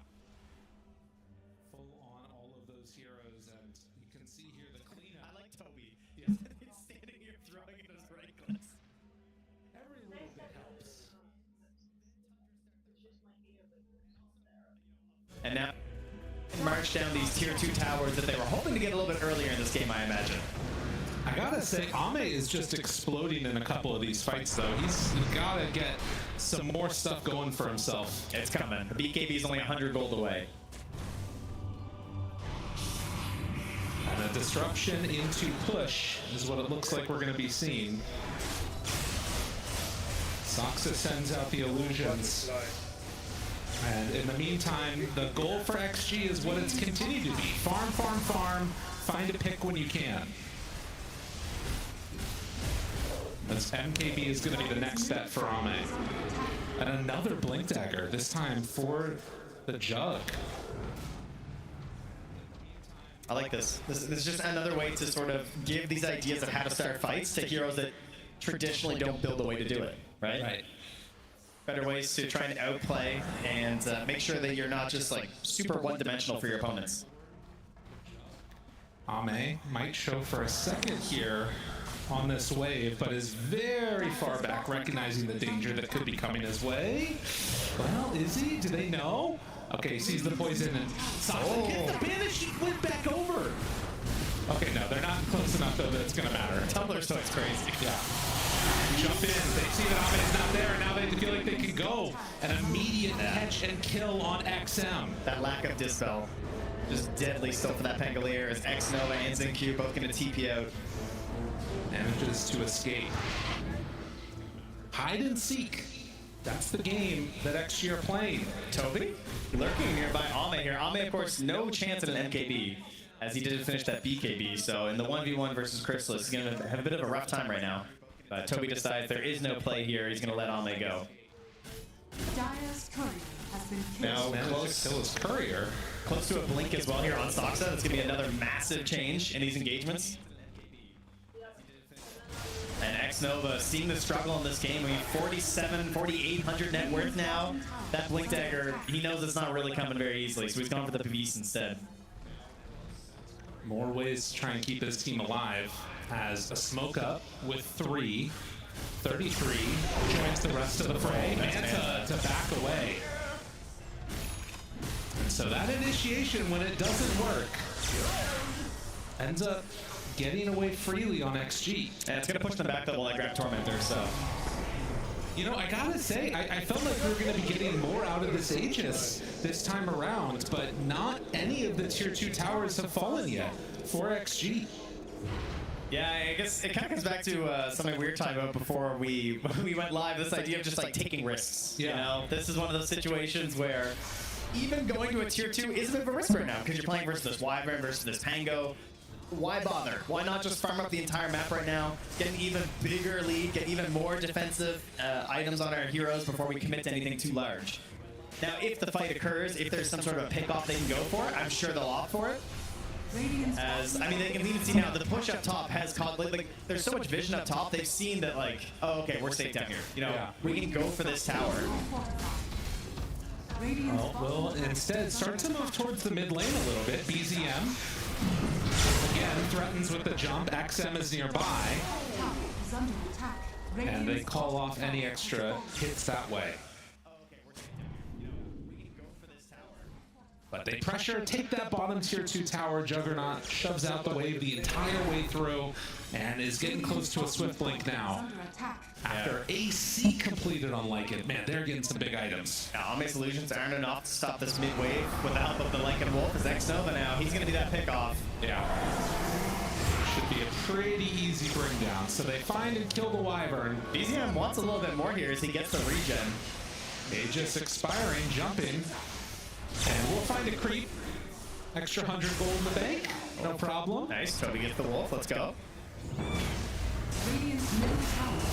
Full on all of those heroes, and you can see here the cleanup. I like Toby. Yeah. He's standing here throwing in his reckless. Every little bit helps. And now march down these tier 2 towers that they were hoping to get a little bit earlier in this game, I imagine. I gotta say, Ame is just exploding in a couple of these fights, though. He's gotta get some more stuff going for himself. It's coming. The BKB is only 100 gold away. And a disruption into push is what it looks like we're gonna be seeing. Saksa sends out the illusions. And And in the meantime, the goal for XG is what it's continued to be. Farm, farm, farm. Find a pick when you can. This MKB is going to be the next step for Ame. And another Blink Dagger, this time for the Jug. I like this. This is just another way to sort of give these ideas of how to start fights to heroes that traditionally don't build a way to do it, right? Right. Better ways to try and outplay and make sure that you're not just like super one-dimensional for your opponents. Ame might show for a second here on this wave, but is very far back, recognizing the danger that could be coming his way. Well, is he? Do they know? Okay, he sees the poison and Sasha gets the bandage. She went back over. Okay, no, they're not close enough though that it's gonna matter. Tumblr so it's crazy. Yeah. Jump in. They see that Ame is not there, and now they feel like they can go. An immediate catch and kill on XM. That lack of dispel. Just deadly still for that Pangolier as X-Nova and Zinq both gonna TP out. Manages to escape. Hide and seek. That's the game that XG are playing. Toby lurking nearby Ame here. Ame, of course, no chance at an MKB, as he didn't finish that BKB. So in the 1v1 versus Crystal, he's going to have a bit of a rough time right now. But Toby decides there is no play here. He's going to let Ame go. Dire's courier has been Now killed. close to kill his courier. Close to a blink as well here on Soxa. That's going to be another massive change in these engagements. And X-Nova seeing the struggle in this game. I mean, 4,800 net worth now. That Blink Dagger, he knows it's not really coming very easily, so he's gone for the Pavise instead. More ways to try and keep his team alive. Has a smoke up with 3. 33 joins the rest of the fray. Manta to back away. And so that initiation, when it doesn't work, ends up getting away freely on XG. And it's going to push them back though while I grab Tormentor, so. You know, I gotta say, I felt like we were going to be getting more out of this Aegis this time around, but not any of the tier 2 towers have fallen yet for XG. Yeah, I guess it kind of comes back to something we were talking about before we went live, this idea of just like taking risks. Yeah. You know, this is one of those situations where even going to a tier 2 is a bit of a risk right now because you're playing versus this Wyvern versus this Pango. Why bother? Why not just farm up the entire map right now, get an even bigger lead, get even more defensive items on our heroes before we commit to anything too large? Now, if the fight occurs, if there's some sort of a pick-off they can go for, I'm sure they'll opt for it. As, I mean, they can even see now the push up top has caught, like there's so much vision up top, they've seen that, like, oh, okay, we're safe down here. You know, we can go for this tower. Well, we'll instead start to move towards the mid lane a little bit. BZM, again, threatens with the jump. XM is nearby. And they call off any extra hits that way. But they pressure, take that bottom tier 2 tower. Juggernaut shoves out the wave the entire way through and is getting close to a swift blink now. After AC completed on Lycan, man, they're getting some big items. Ame's illusions aren't enough to stop this mid wave with the help of the Lycan Wolf as X-Nova now. He's going to do that pick off. Yeah. Should be a pretty easy bring down. So they find and kill the Wyvern. BZM wants a little bit more here as he gets the regen. Aegis expiring, jumping. And we'll find a creep. Extra 100 gold in the bank. No problem. Nice. Toby gets the wolf. Let's go.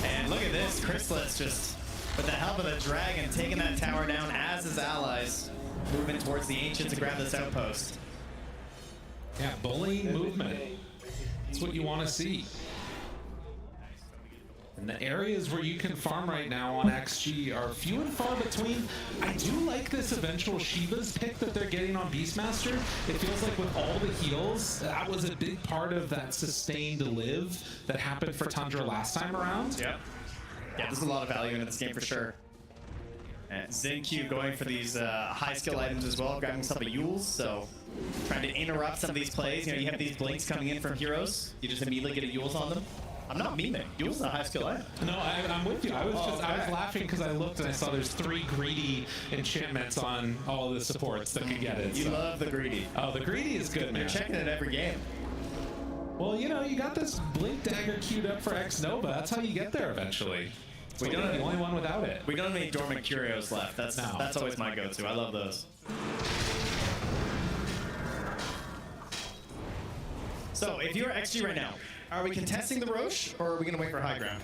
And look at this. Chrysalis just, with the help of the dragon, taking that tower down as his allies. Moving towards the Ancient to grab this outpost. Yeah, bullying movement. That's what you want to see. And the areas where you can farm right now on XG are few and far between. I do like this eventual Shiva's pick that they're getting on Beastmaster. It feels like with all the heals, that was a big part of that sustained live that happened for Tundra last time around. Yeah. Yeah, there's a lot of value in this game for sure. And Zinq going for these high skill items as well, grabbing himself a Yules, so trying to interrupt some of these plays. You know, you have these blinks coming in from heroes, you just immediately get a Yules on them. I'm not memeing. Yules is a high skill item. No, I'm with you. I was I was laughing because I looked and I saw there's 3 greedy enchantments on all of the supports that could get it. You love the greedy. Oh, the greedy is good, man. You're checking it every game. Well, you know, you got this Blink Dagger queued up for X-Nova. That's how you get there eventually. We don't have the only one without it. We don't have any dormant curios left. That's always my go-to. I love those. So, if you're XG right now, are we contesting the Roche, or are we going to wait for high ground?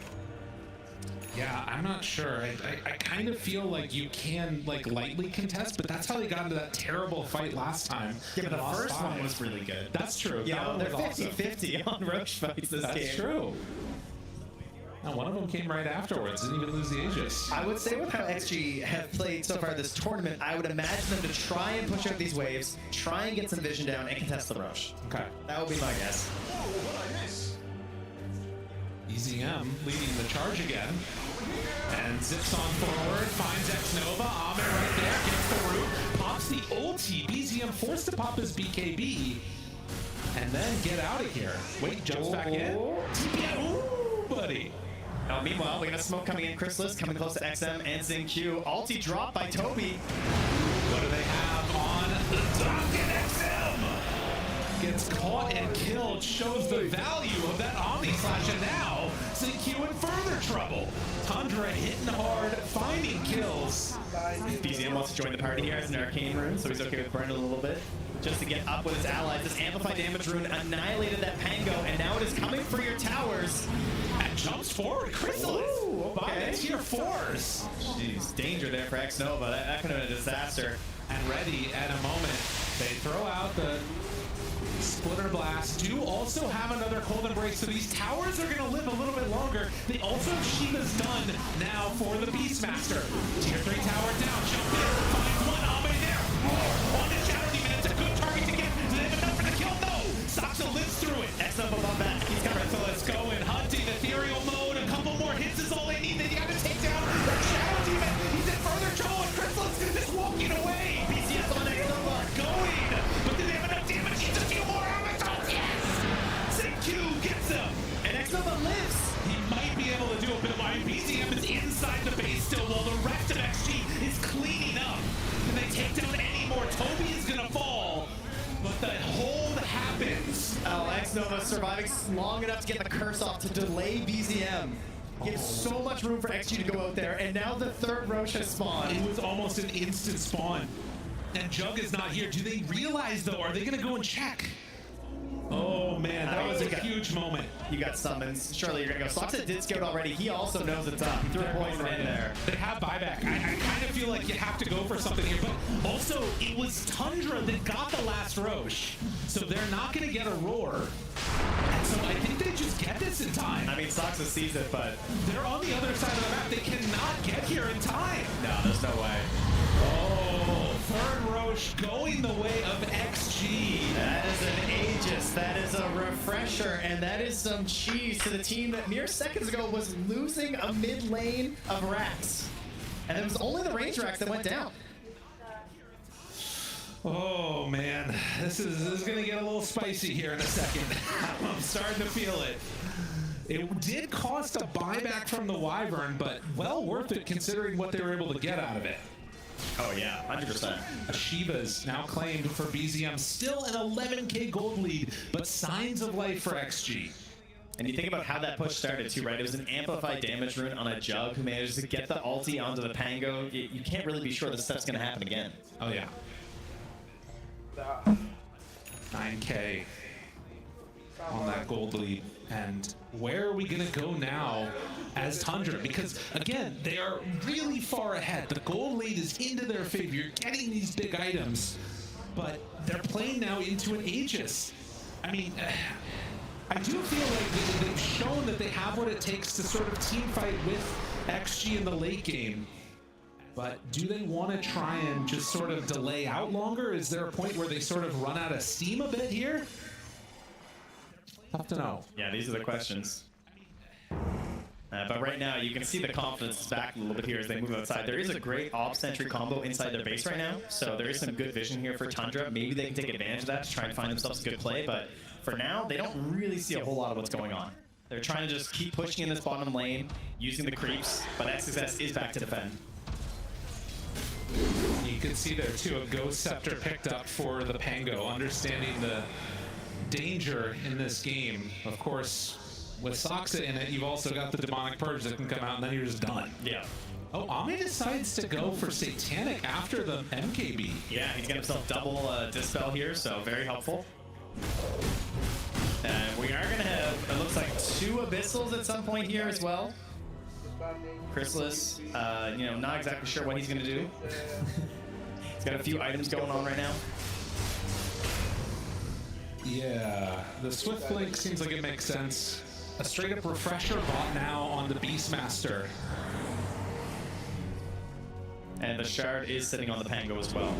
Yeah, I'm not sure. I kind of feel like you can like lightly contest, but that's how they got into that terrible fight last time. Yeah, but the first one was really good. That's true. Yeah, they're 50-50 on Roche fights this game. That's true. Now, one of them came right afterwards, didn't even lose the Aegis. I would say with how XG have played so far this tournament, I would imagine them to try and push out these waves, try and get some vision down, and contest the Roche. Okay. That would be my guess. EZM leading the charge again. And zips on forward, finds X-Nova, Ahmed right there, gets the root, pops the ulti. BZM forced to pop his BKB, and then get out of here. Wait, jumps back in. Ooh, buddy. Now, meanwhile, we got a smoke coming in. Chrysalis coming close to XM and Xingqiu. Ulti drop by Toby. What do they have on the Duncan XM? Gets caught and killed, shows the value of that Omni Slash, and now Xingqiu in further trouble. Tundra hitting hard, finding kills. BZM wants to join the party here as an arcane rune, so he's okay with burning a little bit. Just to get up with his allies. This Amplify Damage rune annihilated that Pango, and now it is coming for your towers. And jumps forward, Chrysalis. By the tier 4s. Jeez, danger there for X-Nova. That could have been a disaster. And ready at a moment. They throw out the Splitter Blast. Do also have another Cold Embrace, so these towers are going to live a little bit longer. They also have Shiva's done now for the Beastmaster. Tier 3 tower down, jump in, finds one, Ame there. More on the Shadow Demon. It's a good target to get. Do they have enough for the kill? No! Saxa lives through it. X-Nova above that. He's got Chrysalis going, hunting, ethereal mode. A couple more hits is all they need. They got to take down the Shadow Demon. He's in further trouble, and Chrysalis is walking away. BCS on X-Nova. Going, but do they have enough damage? He's a few more armor. Yes! Xingqiu gets him. And X-Nova lives. He might be able to do it, but BZM is inside the base still, while the rest of XG is cleaning up. Can they take down any more? Toby is gonna fall, but the hold happens. Oh, X-Nova surviving long enough to get the curse off to delay BZM. Gives so much room for XG to go out there, and now the third Roche has spawned. It was almost an instant spawn. And Jug is not here. Do they realize, though? Are they gonna go and check? Oh man, that was a huge moment. You got summons. Surely you're gonna go. Soxa did scout already. He also knows it's up. He threw a poison in there. They have buyback. I kind of feel like you have to go for something here, but also it was Tundra that got the last Roche, so they're not gonna get a roar. And so I think they just get this in time. I mean, Soxa sees it, but they're on the other side of the map. They cannot get here in time. No, there's no way. Oh, third Roche going the way of XG. That is an Aegis. That is a refresher, and that is some cheese to the team that mere seconds ago was losing a mid lane of racks. And it was only the range racks that went down. Oh man, this is gonna get a little spicy here in a second. I'm starting to feel it. It did cost a buyback from the Wyvern, but well worth it considering what they were able to get out of it. Oh yeah, 100%. Shiva's now claimed for BZM, still an 11k gold lead, but signs of life for XG. And you think about how that push started too, right? It was an amplified damage rune on a Jug who managed to get the ulti onto the Pango. You can't really be sure this stuff's gonna happen again. Oh yeah. 9k on that gold lead. And where are we gonna go now as Tundra? Because again, they are really far ahead. The gold lead is into their favor. You're getting these big items, but they're playing now into an Aegis. I mean, I do feel like they've shown that they have what it takes to sort of team fight with XG in the late game. But do they want to try and just sort of delay out longer? Is there a point where they sort of run out of steam a bit here? Tough to know. Yeah, these are the questions. But right now, you can see the confidence is back a little bit here as they move outside. There is a great Op Sentry combo inside their base right now, so there is some good vision here for Tundra. Maybe they can take advantage of that to try and find themselves a good play, but for now, they don't really see a whole lot of what's going on. They're trying to just keep pushing in this bottom lane, using the creeps, but XSS is back to defend. You can see there too a Ghost Scepter picked up for the Pango, understanding the danger in this game. Of course, with Soxa in it, you've also got the Demonic Purge that can come out, and then you're just done. Yeah. Oh, Ame decides to go for Satanic after the MKB. Yeah, he's got himself double Dispel here, so very helpful. And we are going to have, it looks like 2 Abyssals at some point here as well. Chrysalis, you know, not exactly sure what he's going to do. He's got a few items going on right now. Yeah, the Swift Blink seems like it makes sense. A straight up refresher bot now on the Beastmaster. And the Shard is sitting on the Pango as well.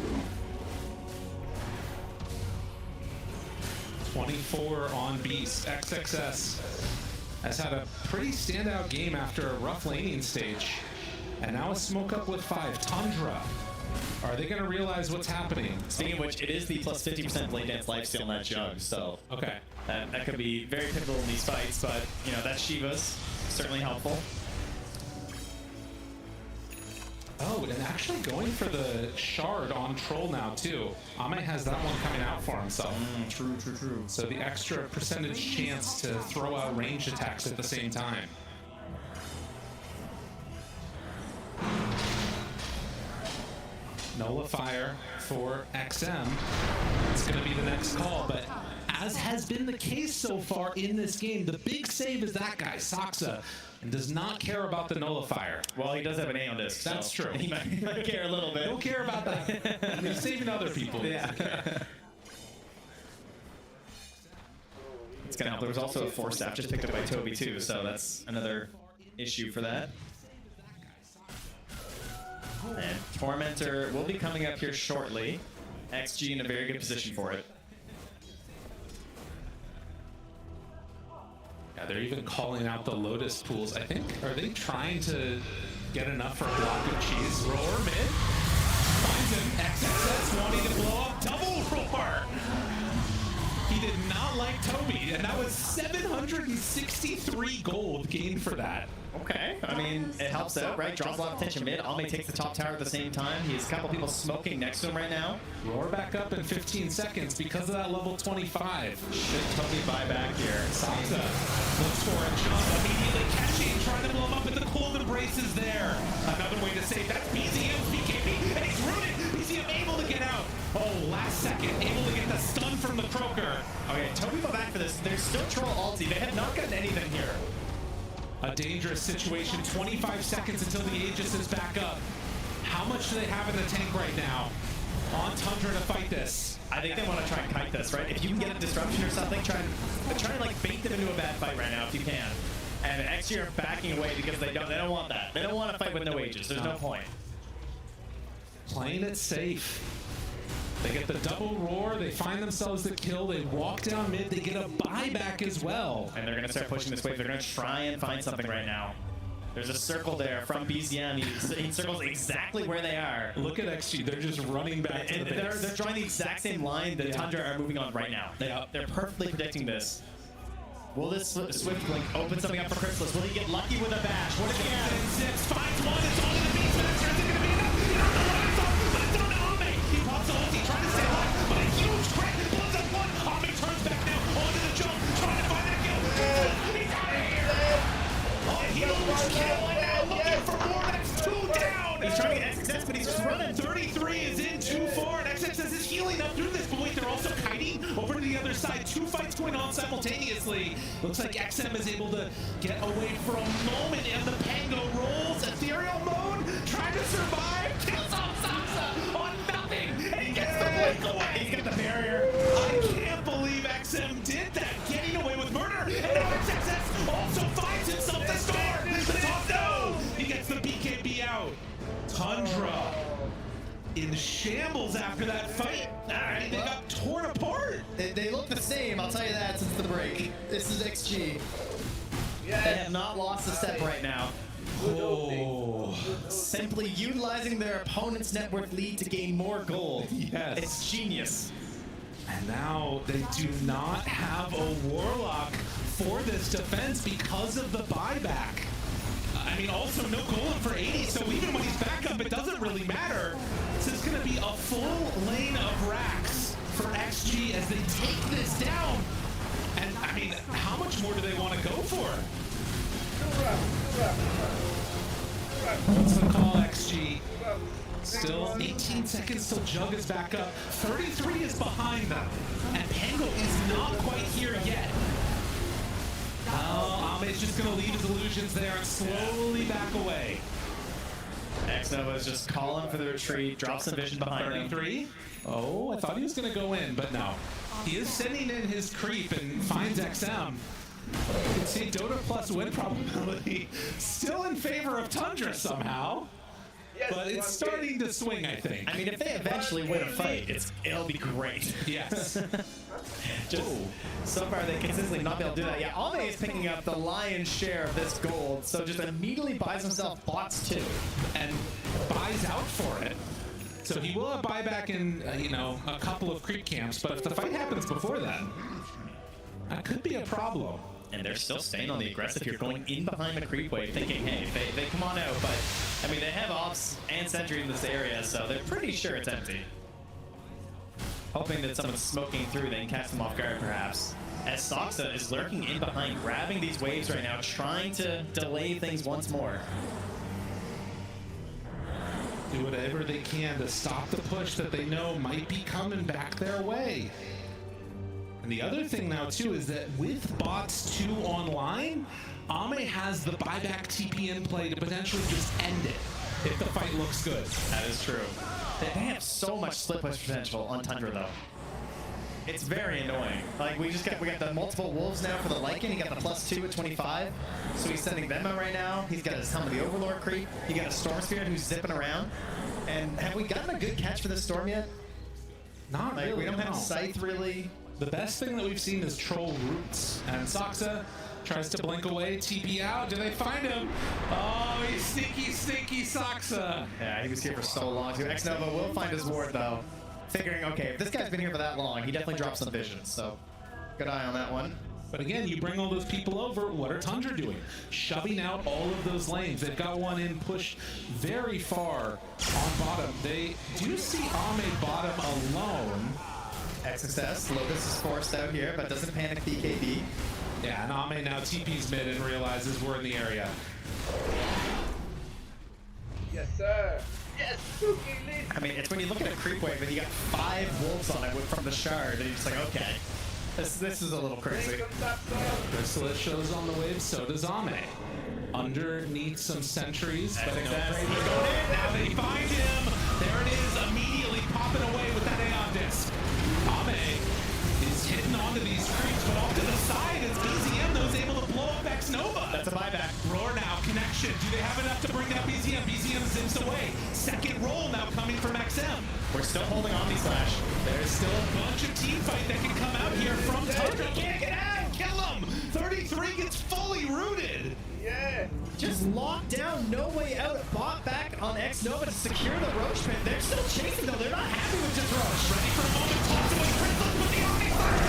24 on Beast. XXS has had a pretty standout game after a rough laning stage. And now a smoke up with 5. Tundra. Are they going to realize what's happening? Speaking of which, it is the plus 50% blade dance lifesteal on that jug, so okay, that could be very pivotal in these fights. But you know, that Shiva's certainly helpful. Oh, and actually going for the Shard on Troll now too. Ame has that one coming out for himself. True. So the extra percentage chance to throw out ranged attacks at the same time. Nullifier for XM. It's going to be the next call, but as has been the case so far in this game, the big save is that guy, Soxa, and does not care about the Nullifier. Well, he does have an A on disc. That's so true. He might care a little bit. Don't care about that. He's saving other people. Yeah. It's going to help. There was also a Force Staff just picked up by Toby too, so that's another issue for that. And Tormentor will be coming up here shortly. XG in a very good position for it. Yeah, they're even calling out the Lotus pools. I think, are they trying to get enough for a block of cheese? Roar mid. Finds him. XXS wanting to blow up. Double roar. He did not like Toby, and that was 763 gold gained for that. Okay, I mean, it helps out, right? Draws a lot of attention mid. Ame takes the top tower at the same time. He has a couple people smoking next to him right now. Roar back up in 15 seconds because of that level 25. Should Toby buy back here? Soxa looks for it. Jump immediately catching, trying to blow him up, but the cold embrace is there. Another way to save that. BZM's BKB, and he's rooted. BZM able to get out. Oh, last second, able to get the stun from the Croaker. Okay, Toby go back for this. There's still Troll ulti. They have not gotten anything here. A dangerous situation. 25 seconds until the Aegis is back up. How much do they have in the tank right now on Tundra to fight this? I think they want to try and kite this, right? If you can get a disruption or something, try and like bait them into a bad fight right now if you can. And XG are backing away because they don't want that. They don't want to fight with no Aegis. There's no point. Playing it safe. They get the double roar, they find themselves the kill, they walk down mid, they get a buyback as well. And they're going to start pushing this wave. They're going to try and find something right now. There's a circle there from BZM. He circles exactly where they are. Look at XG, they're just running back to the base. They're drawing the exact same line that Tundra are moving on right now. They're perfectly predicting this. Will this Swift Blink open something up for Chrysalis? Will he get lucky with a bash? What if he has? Zips finds one, it's on to the Beastmaster. Is it going to be enough? You don't know what it's on, but it's on to Ame. He pops the ulti, trying to stay alive, but a huge crack blows up one. Ame turns back now, onto the jump, trying to find that kill. He's out of here. A huge kill, and now looking for more. That's 2 down. He's trying to get XXS, but he's just running. 33 is in too far, and XXS is healing up through this. But wait, they're also kiting over to the other side. 2 fights going on simultaneously. Looks like XM is able to get away for a moment, and the Pango rolls. Ethereal mode, trying to survive. Kills off Soxa on nothing, and he gets the blink away. He's got the barrier. I can't believe XM did that, getting away with murder. And now XXS also finds himself the star. The top no. He gets the BKB out. Tundra in shambles after that fight. They got torn apart. They look the same, I'll tell you that, since the break. This is XG. They have not lost a step right now. Oh. Simply utilizing their opponent's net worth lead to gain more gold. Yes. It's genius. And now they do not have a Warlock for this defense because of the buyback. I mean, also no golem for 80, so even when he's back up, it doesn't really matter. This is going to be a full lane of racks for XG as they take this down. And I mean, how much more do they want to go for? What's the call, XG? Still 18 seconds till Jug is back up. 33 is behind them. And Pango is not quite here yet. Oh, Ame's just going to leave his illusions there and slowly back away. Xnova is just calling for the retreat, drops some vision behind 33. him. Oh, I thought he was going to go in, but no. He is sending in his creep and finds XM. You can see Dota plus win probability still in favor of Tundra somehow. But it's starting to swing, I think. I mean, if they eventually win a fight, it'll be great. Yes. Just so far, they consistently not be able to do that. Yeah, Ame is picking up the lion's share of this gold, so just immediately buys himself bots too. And buys out for it. So he will have buyback in, you know, a couple of creep camps, but if the fight happens before that could be a problem. And they're still staying on the aggressive here, going in behind the creep wave, thinking, hey, they come on out, but I mean, they have ops and sentry in this area, so they're pretty sure it's empty. Hoping that someone's smoking through, they can catch them off guard, perhaps. As Soxa is lurking in behind, grabbing these waves right now, trying to delay things once more. Do whatever they can to stop the push that they know might be coming back their way. And the other thing now, too, is that with bots 2 online, Ame has the buyback TP in play to potentially just end it if the fight looks good. That is true. They have so much split push potential on Tundra, though. It's very annoying. Like, we got the multiple wolves now for the Lycan. He got the +2 at 25. So he's sending them out right now. He's got his Helm of the Overlord creep. He got a Storm Spirit who's zipping around. And have we gotten a good catch for this Storm yet? Not like, really. We don't have Scythe, really. The best thing that we've seen is Troll Roots. And Soxa tries to blink away, TP out. Do they find him? Oh, he's sneaky, sneaky Soxa. Yeah, he was here for so long. So Xnova will find his ward, though. Figuring, okay, if this guy's been here for that long, he definitely dropped some vision. So good eye on that one. But again, you bring all those people over, what are Tundra doing? Shoving out all of those lanes. They've got one in pushed very far on bottom. They do see Ame bottom alone. XSS, Locus is forced out here, but doesn't panic BKB. Yeah, and Ame now TP's mid and realizes we're in the area. Yes, sir. Yes, spooky lead. I mean, it's when you look at a creep wave and you got 5 wolves on it from the shard, and you're just like, okay, this is a little crazy. Chrysalis shows on the wave, so does Ame. Underneath some sentries, but exactly. Now they find him. There it is, immediately popping away with that Aeon disc. Ame is hitting onto these creeps, but off to the side, it's BZM that was able to blow up Xnova. That's a buyback. Roar now, connection. Do they have enough to bring down BZM? BZM zips away. Second roll now coming from XM. We're still holding Omni Slash. There's still a bunch of team fight that can come out here from Tundra. Can't get out, kill him. 33 gets fully rooted. Yeah. Just locked down, no way out. Bought back on Xnova to secure the Roche pit. They're still chasing though. They're not happy with just Roche. Ready for a moment. Toss away Crystal with the Omni Slash.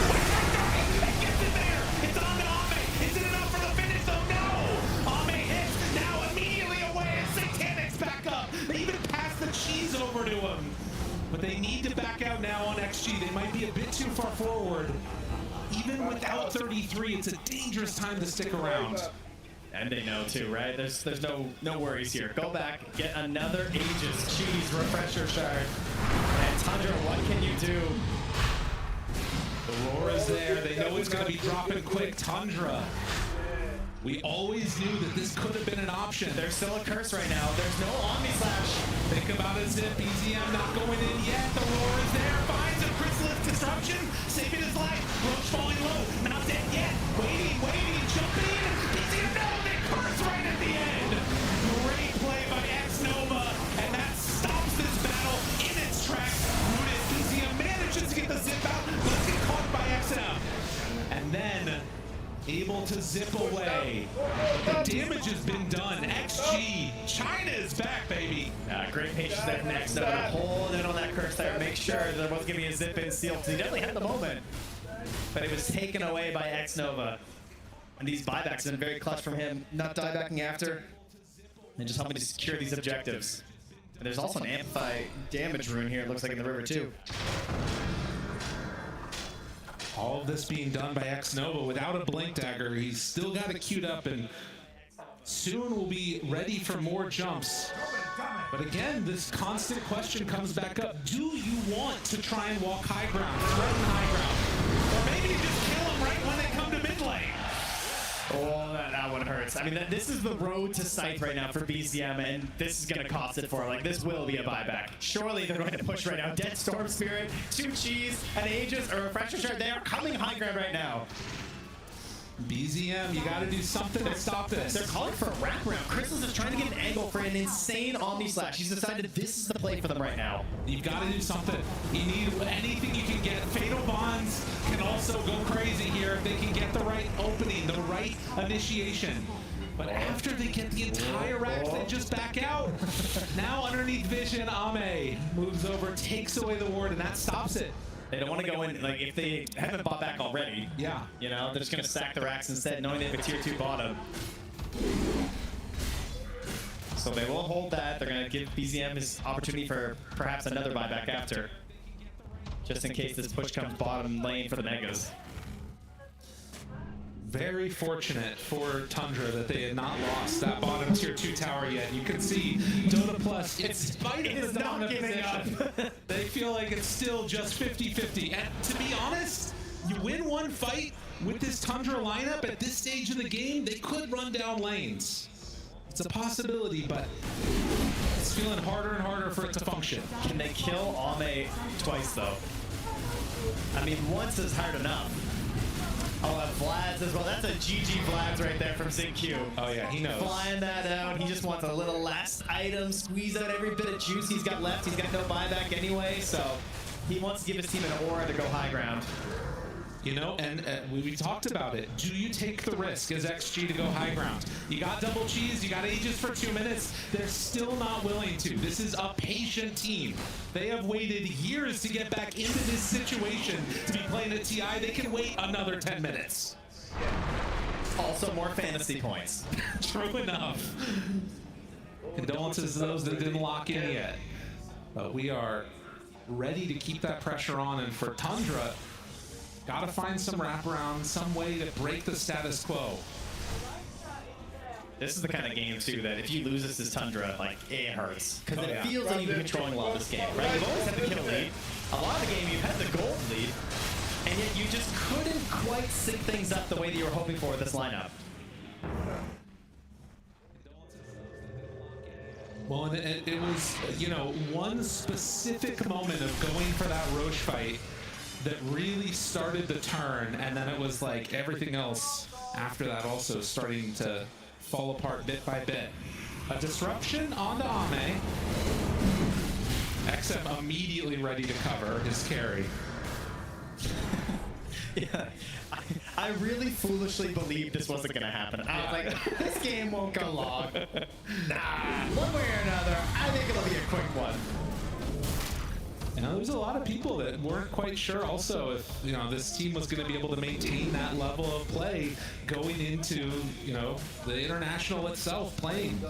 It gets in there. It's on to Ame. Is it enough for the finish though? No. Ame hits now immediately away and Satanic's back up. They even passed the cheese over to him. But they need to back out now on XG. They might be a bit too far forward. Even without 33, it's a dangerous time to stick around. And they know too, right? There's no worries here. Go back, get another Aegis Cheese Refresher Shard. And Tundra, what can you do? Aurora's there. They know it's going to be dropping quick. Tundra. We always knew that this could have been an option. There's still a curse right now. There's no Omni Slash. Think about a zip. BZM not going in yet. The roar is there. Finds a Chrysalis disruption. Saving his life. Roach falling low. Not dead yet. Waiting. Jumping. BZM no. They curse right at the end. Great play by Xnova. And that stops this battle in its tracks. Rooted. BZM manages to get the zip out. But get caught by XM. And then able to zip away. The damage has been done. XG, China is back, baby. Great patience there from Xnova to hold in on that curse there, make sure that there wasn't going to be a zip in seal, because he definitely had the moment. But it was taken away by Xnova. And these buybacks have been very clutch from him, not diebacking after, and just helping to secure these objectives. And there's also an amplify damage rune here, it looks like in the river too. All of this being done by X-Nova without a Blink Dagger. He's still got it queued up and soon will be ready for more jumps. But again, this constant question comes back up. Do you want to try and walk high ground, threaten high ground? Or maybe you just kill them right when they come to mid lane? Oh, that one hurts. I mean, this is the road to Scythe right now for BZM, and this is going to cost it for it. Like, this will be a buyback. Surely they're going to push right now. Dead Storm Spirit, 2 Cheese, an Aegis, or a Fracture Shard. They are coming high ground right now. BZM, you got to do something to stop this. They're calling for a wraparound. Chrysalis is trying to get an angle for an insane Omni Slash. He's decided this is the play for them right now. You've got to do something. You need anything you can get. Fatal Bonds can also go crazy here if they can get the right opening, the right initiation. But after they get the entire rack, they just back out. Now underneath vision, Ame moves over, takes away the ward, and that stops it. They don't want to go in, like, if they haven't bought back already. Yeah. You know, they're just going to stack the racks instead, knowing they have a tier 2 bottom. So they will hold that. They're going to give BZM his opportunity for perhaps another buyback after. Just in case this push comes bottom lane for the Megas. Very fortunate for Tundra that they had not lost that bottom tier 2 tower yet. You can see Dota Plus, in spite of the dominant position, they feel like it's still just 50-50. And to be honest, you win one fight with this Tundra lineup at this stage of the game, they could run down lanes. It's a possibility, but it's feeling harder and harder for it to function. Can they kill Ame twice, though? I mean, once is hard enough. Oh, and Vlad's as well. That's a GG Vlad's right there from ZinQ. Oh yeah, he knows. Flying that out. He just wants a little last item, squeeze out every bit of juice he's got left. He's got no buyback anyway, so he wants to give his team an aura to go high ground. You know, and we talked about it. Do you take the risk as XG to go high ground? You got double cheese, you got Aegis for 2 minutes. They're still not willing to. This is a patient team. They have waited years to get back into this situation to be playing at TI. They can wait another 10 minutes. Also more fantasy points. True enough. Condolences to those that didn't lock in yet. But we are ready to keep that pressure on, and for Tundra, gotta find some wraparound, some way to break the status quo. This is the kind of game, too, that if you lose this as Tundra, like, it hurts. Because it feels like you've been controlling a lot of this game, right? You've always had the kill lead. A lot of the game, you've had the gold lead. And yet you just couldn't quite sync things up the way that you were hoping for with this lineup. Well, and it was, you know, one specific moment of going for that Roche fight that really started the turn, and then it was like everything else after that also starting to fall apart bit by bit. A disruption onto Ame. XM immediately ready to cover his carry. Yeah, I really foolishly believed this wasn't going to happen. I was like, this game won't go long. Nah, one way or another, I think it'll be a quick one. You know, there's a lot of people that weren't quite sure also if, you know, this team was going to be able to maintain that level of play going into, you know, the international itself playing.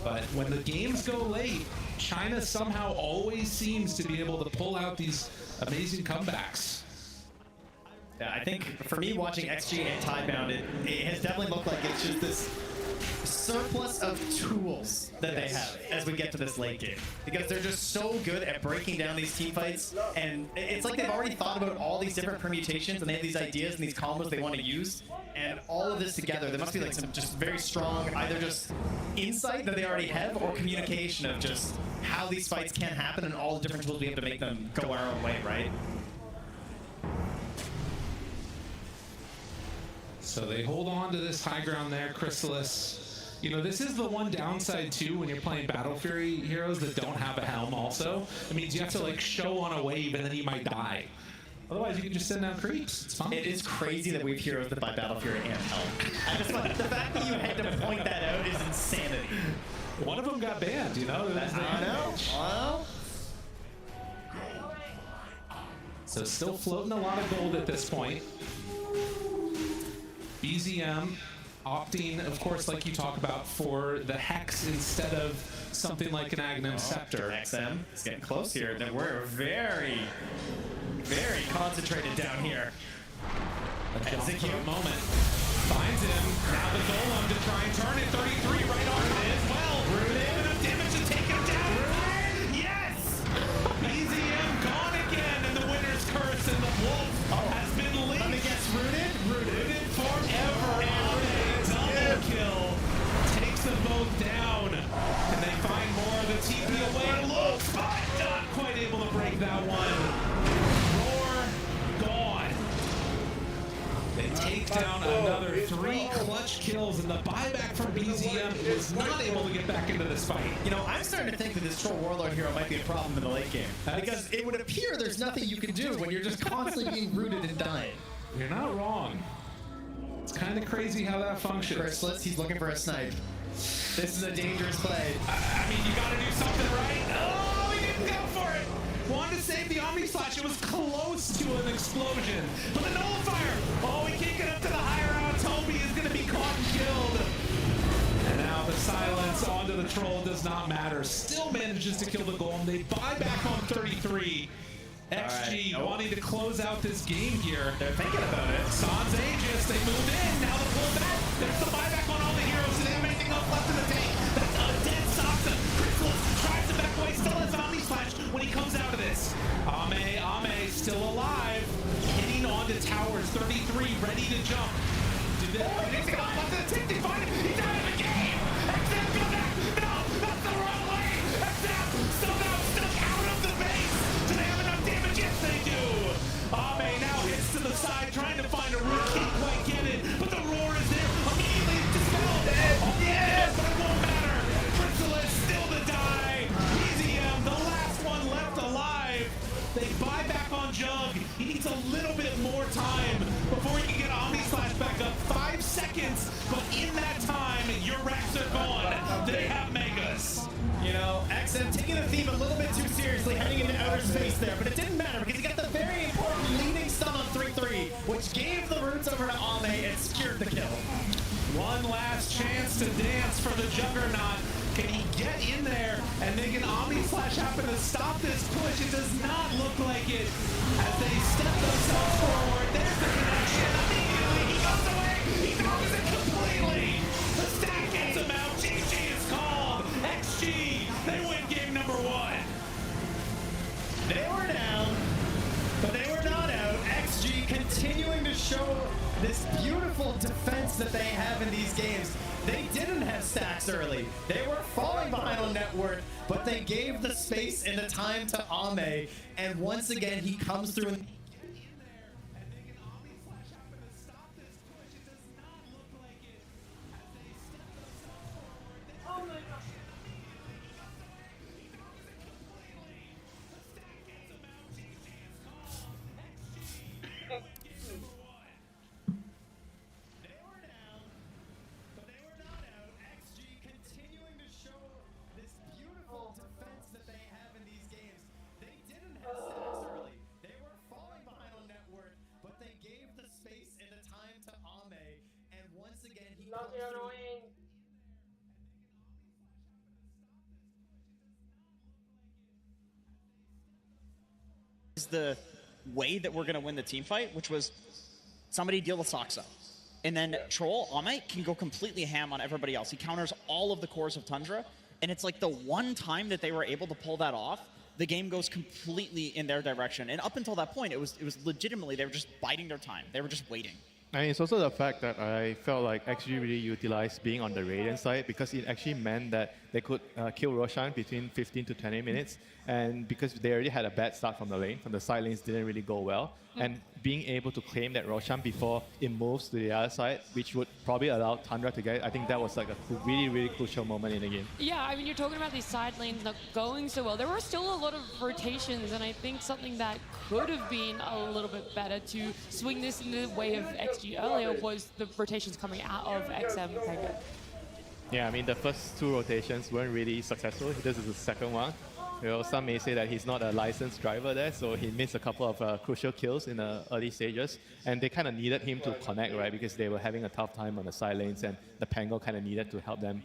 But when the games go late, China somehow always seems to be able to pull out these amazing comebacks. Yeah, I think for me watching XG and Tidebound, it has definitely looked like it's just this surplus of tools that they have as we get to this late game, because they're just so good at breaking down these team fights, and it's like they've already thought about all these different permutations and they have these ideas and these combos they want to use, and all of this together, there must be like some just very strong either just insight that they already have or communication of just how these fights can happen and all the different tools we have to make them go our own way, right? So they hold on to this high ground there, Chrysalis. You know, this is the one downside too when you're playing Battle Fury heroes that don't have a helm also. It means you have to like show on a wave and then you might die. Otherwise you can just send down creeps. It's fine. It is crazy that we have heroes that buy Battle Fury and helm. I just want, the fact that you had to point that out is insanity. One of them got banned, you know? I know. Well. So still floating a lot of gold at this point. BZM opting, of course, like you talk about, for the Hex instead of something like an Agnum Scepter. XM is getting close here. We're very, very concentrated down here. A jump for a moment. Finds him. Now the golem to try and turn it. 33 right on it as well. Enough damage to take him down. Yes! BZM gone again, and the winner's curse, and the wolf has been linked. Let me guess, rooted forever. Double kill. Takes them both down. Can they find more of the TP away? Looks, but not quite able to break that one. Roar gone. They take down another 3 clutch kills, and the buyback from BZM was not able to get back into this fight. You know, I'm starting to think that this Troll Warlord hero might be a problem in the late game. Because it would appear there's nothing you can do when you're just constantly being rooted and dying. You're not wrong. It's kind of crazy how that functions. Chrysalis, he's looking for a snipe. This is a dangerous play. I mean, you gotta do something right. Oh, he didn't go for it. Wanted to save the Omni Slash. It was close to an explosion. But the nullifier. Oh, he can't get up to the higher round. Toby is gonna be caught and killed. And now the silence onto the troll does not matter. Still manages to kill the golem. They buy back on 33. XG wanting to close out this game here. They're thinking about it. Sans Aegis, they moved in. Now the pullback. There's the buyback on all the heroes. Do they have anything else left in the tank? That's a dead Saksa. Chrysalis tries to back away. Still has Omni Slash when he comes out of this. Ame still alive. Hitting onto towers. 33 ready to jump. Did they have anything else left in the tank? They find him. He's out of the game. XM, go back. No, that's the wrong way. XM somehow stuck out of the base. Do they have enough damage? Yes, they do. Ame now hits to the side, trying to find a root. Can't quite get it, but the roar is there. Immediately dispelled. Yes, but it won't matter. Chrysalis still to die. BZM, the last one left alive. They buy back on Jug. He needs a little bit more time before he can get Omni Slash back up. 5 seconds, but in that time, your racks are gone. They have Megas. You know, XM taking the theme a little bit too seriously, heading into outer space there, but it didn't matter because he got the very important leading stun on 3-3, which gave the roots over to Ame and secured the kill. One last chance to dance for the Juggernaut. Can he get in there and make an Omni Slash happen to stop this push? It does not look like it as they step themselves forward. There's the connection. Immediately he goes away. He throws it completely. The stack gets him out. GG is called. XG, they win game number 1. They were down, but they were not out. XG continuing to show this beautiful defense that they have in these games. They didn't have stacks early. They were falling behind on net worth, but they gave the space and the time to Ame, and once again he comes through and is the way that we're going to win the team fight, which was somebody deal with Saksa. And then Troll, Ame, can go completely ham on everybody else. He counters all of the cores of Tundra, and it's like the one time that they were able to pull that off, the game goes completely in their direction. And up until that point, it was legitimately, they were just biding their time. They were just waiting. And it's also the fact that I felt like XG really utilized being on the Radiant side because it actually meant that they could kill Roshan between 15 to 20 minutes. And because they already had a bad start from the lane, from the side lanes didn't really go well. And being able to claim that Roshan before it moves to the other side, which would probably allow Tundra to get it, I think that was like a really, really crucial moment in the game. Yeah, I mean, you're talking about these side lanes not going so well. There were still a lot of rotations, and I think something that could have been a little bit better to swing this in the way of XG earlier was the rotations coming out of XM Pega. Yeah, I mean, the first 2 rotations weren't really successful. This is the second one. You know, some may say that he's not a licensed driver there, so he missed a couple of crucial kills in the early stages. And they kind of needed him to connect, right? Because they were having a tough time on the side lanes, and the Pango kind of needed to help them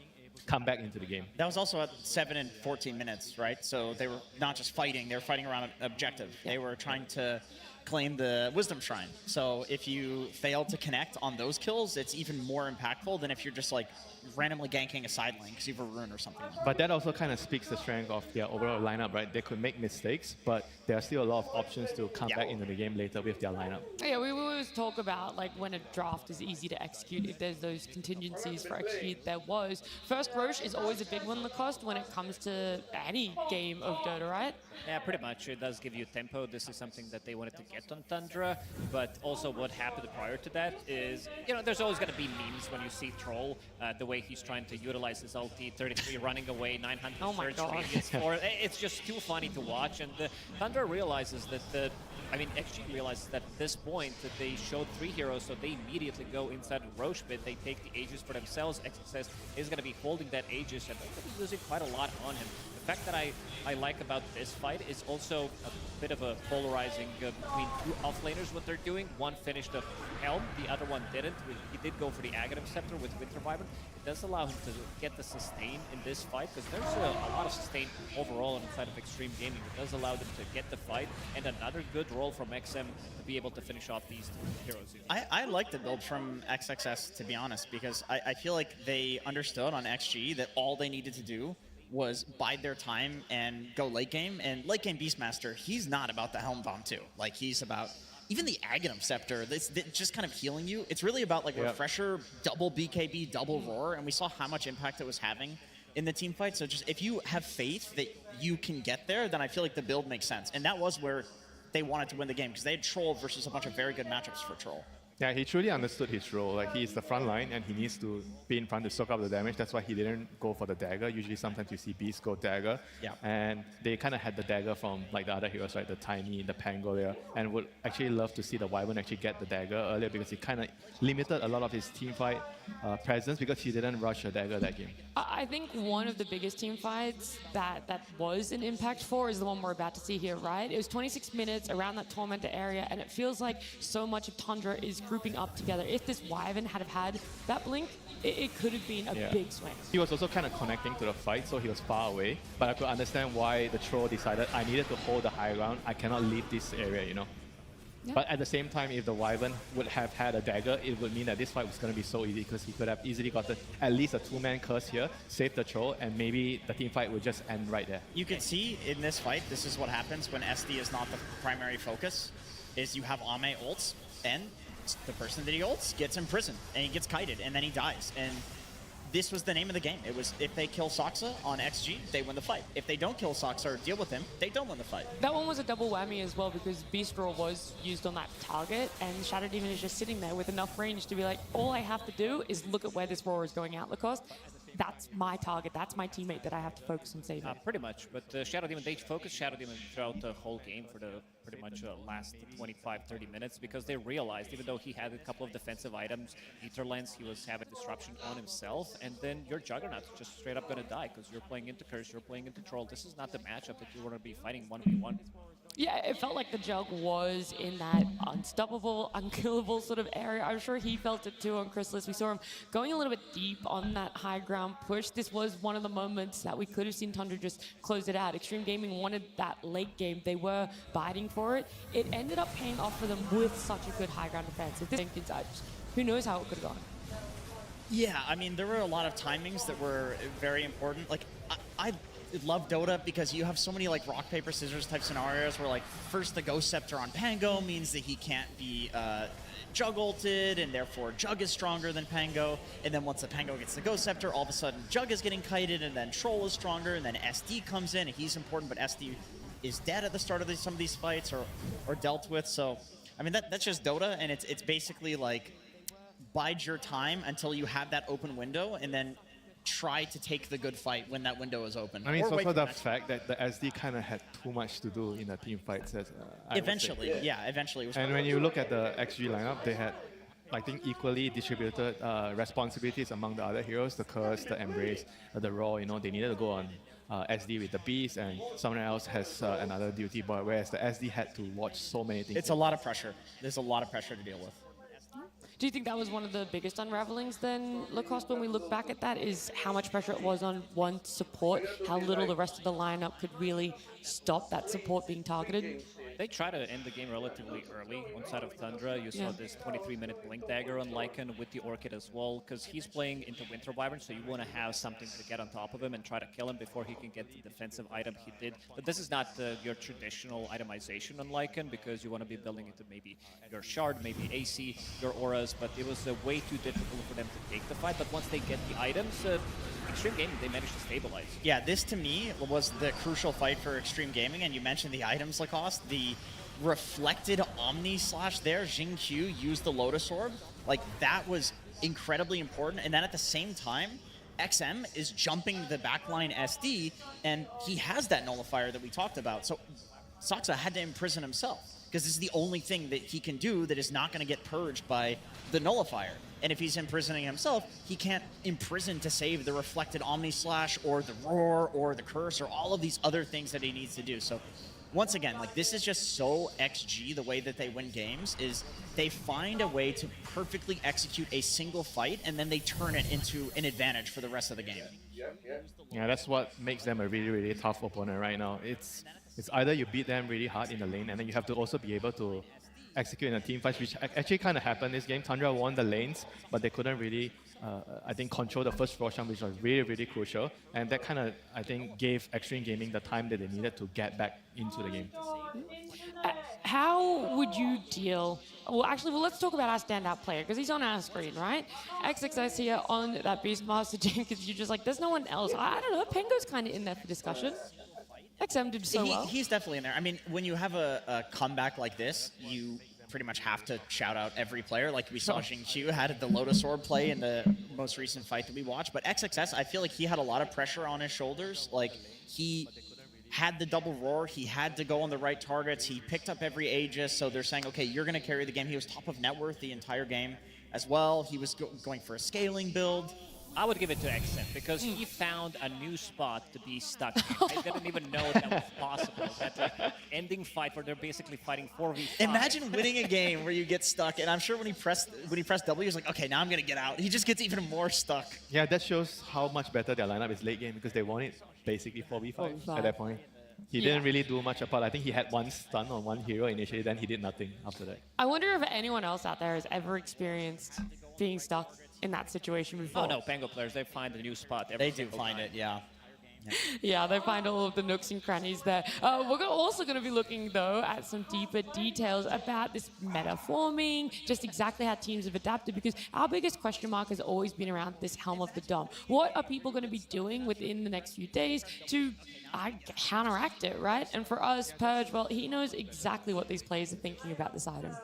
come back into the game. That was also at 7 and 14 minutes, right? So they were not just fighting, they were fighting around an objective. They were trying to claim the Wisdom Shrine. So if you fail to connect on those kills, it's even more impactful than if you're just like randomly ganking a side lane because you have a rune or something. But that also kind of speaks the strength of their overall lineup, right? They could make mistakes, but there are still a lot of options to come back into the game later with their lineup. Yeah, we always talk about like when a draft is easy to execute, if there's those contingencies for execute, there was. First Roche is always a big one, Lacoste, when it comes to any game of Dota, right? Yeah, pretty much. It does give you tempo. This is something that they wanted to get on Tundra, but also what happened prior to that is, you know, there's always going to be memes when you see Troll, the way he's trying to utilize his ulti, 33 running away, 900 Oh my surge God. radius for it. It's just too funny to watch, and Tundra realizes that XG realizes that at this point that they showed 3 heroes, so they immediately go inside the Roche pit. They take the Aegis for themselves. XXS is going to be holding that Aegis, and they're going to be using quite a lot on him. The fact that I like about this fight is also a bit of a polarizing between two offlaners, what they're doing. One finished the Helm, the other one didn't. He did go for the Aghanim Scepter with Winter Wyvern. It does allow him to get the sustain in this fight, because there's a lot of sustain overall on the side of Extreme Gaming. It does allow them to get the fight, and another good roll from XM to be able to finish off these two heroes. I like the build from XXS, to be honest, because I feel like they understood on XG that all they needed to do was bide their time and go late game. And late game Beastmaster, he's not about the Helm Bomb too. Like, he's about even the Aghanim Scepter, this just kind of healing you. It's really about like Refresher, double BKB, double Roar, and we saw how much impact it was having in the team fight. So just if you have faith that you can get there, then I feel like the build makes sense. And that was where they wanted to win the game, because they had Troll versus a bunch of very good matchups for Troll. Yeah, he truly understood his role. Like, he's the front line and he needs to be in front to soak up the damage. That's why he didn't go for the dagger. Usually sometimes you see Beast go dagger. Yeah. And they kind of had the dagger from like the other heroes, right? The Tiny, the Pangolier, and would actually love to see the Wyvern actually get the dagger earlier, because he kind of limited a lot of his team fight presence because he didn't rush a dagger that game. I think one of the biggest team fights that was an impact for is the one we're about to see here, right? It was 26 minutes around that Tormentor area, and it feels like so much of Tundra is grouping up together. If this Wyvern had had that blink, it could have been a big swing. He was also kind of connecting to the fight, so he was far away. But I could understand why the Troll decided I needed to hold the high ground. I cannot leave this area, you know. Yeah. But at the same time, if the Wyvern would have had a dagger, it would mean that this fight was going to be so easy, because he could have easily gotten at least a 2-man curse here, save the Troll, and maybe the team fight would just end right there. You can see in this fight, this is what happens when SD is not the primary focus, is you have Ame ults, and the person that he ults gets imprisoned, and he gets kited, and then he dies. And this was the name of the game. It was, if they kill Soxa on XG, they win the fight. If they don't kill Soxa or deal with him, they don't win the fight. That one was a double whammy as well, because Beast Roar was used on that target, and Shadow Demon is just sitting there with enough range to be like, all I have to do is look at where this Roar is going out, Lacoste. That's my target. That's my teammate that I have to focus on saving. Pretty much, but Shadow Demon, they focused Shadow Demon throughout the whole game for the pretty much last 25-30 minutes, because they realized, even though he had a couple of defensive items, Etherlands, he was having disruption on himself, and then your Juggernaut's just straight up gonna die, because you're playing into Curse, you're playing into Troll. This is not the matchup that you want to be fighting 1v1. Yeah, it felt like the Jug was in that unstoppable, unkillable sort of area. I'm sure he felt it too on Chrysalis. We saw him going a little bit deep on that high ground push. This was one of the moments that we could have seen Tundra just close it out. Extreme Gaming wanted that late game. They were biting for it. It ended up paying off for them with such a good high ground defense. If this thing inside, who knows how it could have gone. Yeah, I mean, there were a lot of timings that were very important. Like, I love Dota because you have so many like rock, paper, scissors type scenarios where like first the Ghost Scepter on Pango means that he can't be Jug ulted, and therefore Jug is stronger than Pango. And then once the Pango gets the Ghost Scepter, all of a sudden Jug is getting kited, and then Troll is stronger, and then SD comes in, and he's important, but SD is dead at the start of some of these fights or dealt with. So, I mean, that's just Dota, and it's basically like bide your time until you have that open window, and then try to take the good fight when that window is open. I mean, it's also the fact that the SD kind of had too much to do in the team fights. Eventually, yeah, eventually. It was and when you look at the XG lineup, they had, I think, equally distributed responsibilities among the other heroes, the Curse, the Embrace, the Raw. You know, they needed to go on SD with the Beast, and someone else has another duty, but whereas the SD had to watch so many things. It's a lot of pressure. There's a lot of pressure to deal with. Do you think that was one of the biggest unravelings then, Lacoste, when we look back at that, is how much pressure it was on one support, how little the rest of the lineup could really stop that support being targeted? They try to end the game relatively early on side of Tundra. You saw Yeah. this 23-minute Blink Dagger on Lycan with the Orchid as well, because he's playing into Winter Wyvern, so you want to have something to get on top of him and try to kill him before he can get the defensive item he did. But this is not your traditional itemization on Lycan, because you want to be building into maybe your Shard, maybe AC, your auras, but it was way too difficult for them to take the fight. But once they get the items, Extreme Gaming, they managed to stabilize. Yeah, this to me was the crucial fight for Extreme Gaming, and you mentioned the items, Lacoste. The reflected Omni Slash there, Jing Q used the Lotus Orb. Like, that was incredibly important. And then at the same time, XM is jumping the backline SD, and he has that nullifier that we talked about. So Saksa had to imprison himself, because this is the only thing that he can do that is not going to get purged by the nullifier. And if he's imprisoning himself, he can't imprison to save the reflected Omni Slash or the Roar or the Curse or all of these other things that he needs to do. So once again, like, this is just so XG, the way that they win games, is they find a way to perfectly execute a single fight, and then they turn it into an advantage for the rest of the game. Yeah, that's what makes them a really, really tough opponent right now. It's either you beat them really hard in the lane, and then you have to also be able to execute in a team fight, which actually kind of happened this game. Tundra won the lanes, but they couldn't really, I think, control the first Roshan, which was really, really crucial. And that kind of, I think, gave Extreme Gaming the time that they needed to get back into the game. How would you deal? Well, actually, let's talk about our standout player, because he's on our screen, right? XXS here on that Beastmaster Jin, because you're just like, there's no one else. I don't know, Pengo's kind of in there for discussion. XM did so well. He's definitely in there. I mean, when you have a comeback like this, you pretty much have to shout out every player. Like we saw Jing Qiu had the Lotus Orb play in the most recent fight that we watched. But XXS, I feel like he had a lot of pressure on his shoulders. Like, he had the double roar. He had to go on the right targets. He picked up every Aegis. So they're saying, okay, you're going to carry the game. He was top of net worth the entire game as well. He was going for a scaling build. I would give it to XM, because he found a new spot to be stuck in. I didn't even know that was possible. That's an ending fight where they're basically fighting 4v5. Imagine winning a game where you get stuck, and I'm sure when he pressed W, he's like, okay, now I'm going to get out. He just gets even more stuck. Yeah, that shows how much better their lineup is late game, because they won it basically 4v5 at that point. He didn't really do much apart. I think he had one stun on one hero initially, then he did nothing after that. I wonder if anyone else out there has ever experienced being stuck in that situation before. Oh no, Pango players, they find a new spot. They do find it, yeah. Yeah, they find all of the nooks and crannies there. We're also going to be looking, though, at some deeper details about this meta forming, just exactly how teams have adapted, because our biggest question mark has always been around this Helm of the Dom. What are people going to be doing within the next few days to counteract it, right? And for us, Purge, well, he knows exactly what these players are thinking about this item.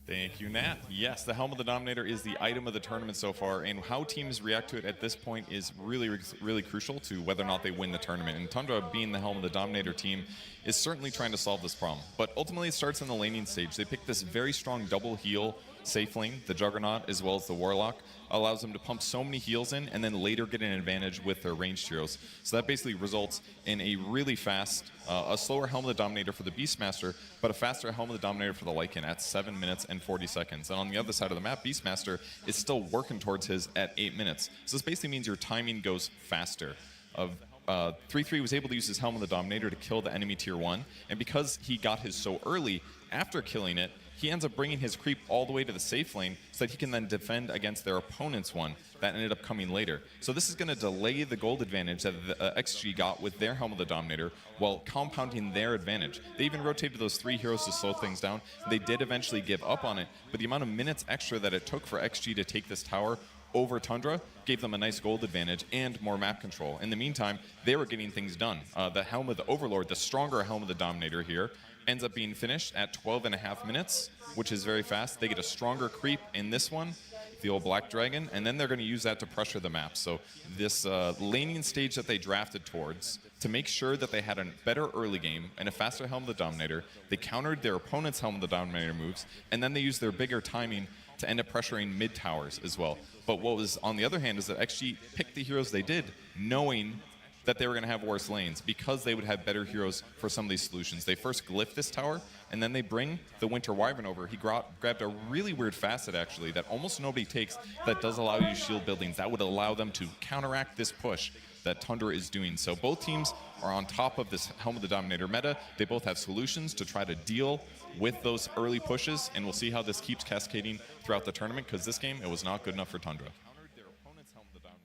Thank you, Nat. Yes, the Helm of the Dominator is the item of the tournament so far, and how teams react to it at this point is really, really crucial to whether or not they win the tournament. And Tundra, being the Helm of the Dominator team, is certainly trying to solve this problem. But ultimately, it starts in the laning stage. They pick this very strong double heal safe lane, the Juggernaut, as well as the Warlock, allows them to pump so many heals in and then later get an advantage with their ranged heroes. So that basically results in a really fast, a slower Helm of the Dominator for the Beastmaster, but a faster Helm of the Dominator for the Lycan at 7 minutes and 40 seconds. And on the other side of the map, Beastmaster is still working towards his at 8 minutes. So this basically means your timing goes faster. 3-3 was able to use his Helm of the Dominator to kill the enemy tier 1, and because he got his so early, after killing it, he ends up bringing his creep all the way to the safe lane so that he can then defend against their opponent's one that ended up coming later. So this is going to delay the gold advantage that the XG got with their Helm of the Dominator while compounding their advantage. They even rotated those 3 heroes to slow things down. They did eventually give up on it, but the amount of minutes extra that it took for XG to take this tower over Tundra gave them a nice gold advantage and more map control. In the meantime, they were getting things done. The Helm of the Overlord, the stronger Helm of the Dominator here, ends up being finished at 12.5 minutes, which is very fast. They get a stronger creep in this one, the old Black Dragon, and then they're going to use that to pressure the map. So this laning stage that they drafted towards, to make sure that they had a better early game and a faster Helm of the Dominator, they countered their opponent's Helm of the Dominator moves, and then they used their bigger timing to end up pressuring mid towers as well. But what was on the other hand is that XG picked the heroes they did, knowing that they were going to have worse lanes because they would have better heroes for some of these solutions. They first glyph this tower, and then they bring the Winter Wyvern over. He grabbed a really weird facet, actually, that almost nobody takes, that does allow you shield buildings. That would allow them to counteract this push that Tundra is doing. So both teams are on top of this Helm of the Dominator meta. They both have solutions to try to deal with those early pushes, and we'll see how this keeps cascading throughout the tournament, because this game, it was not good enough for Tundra.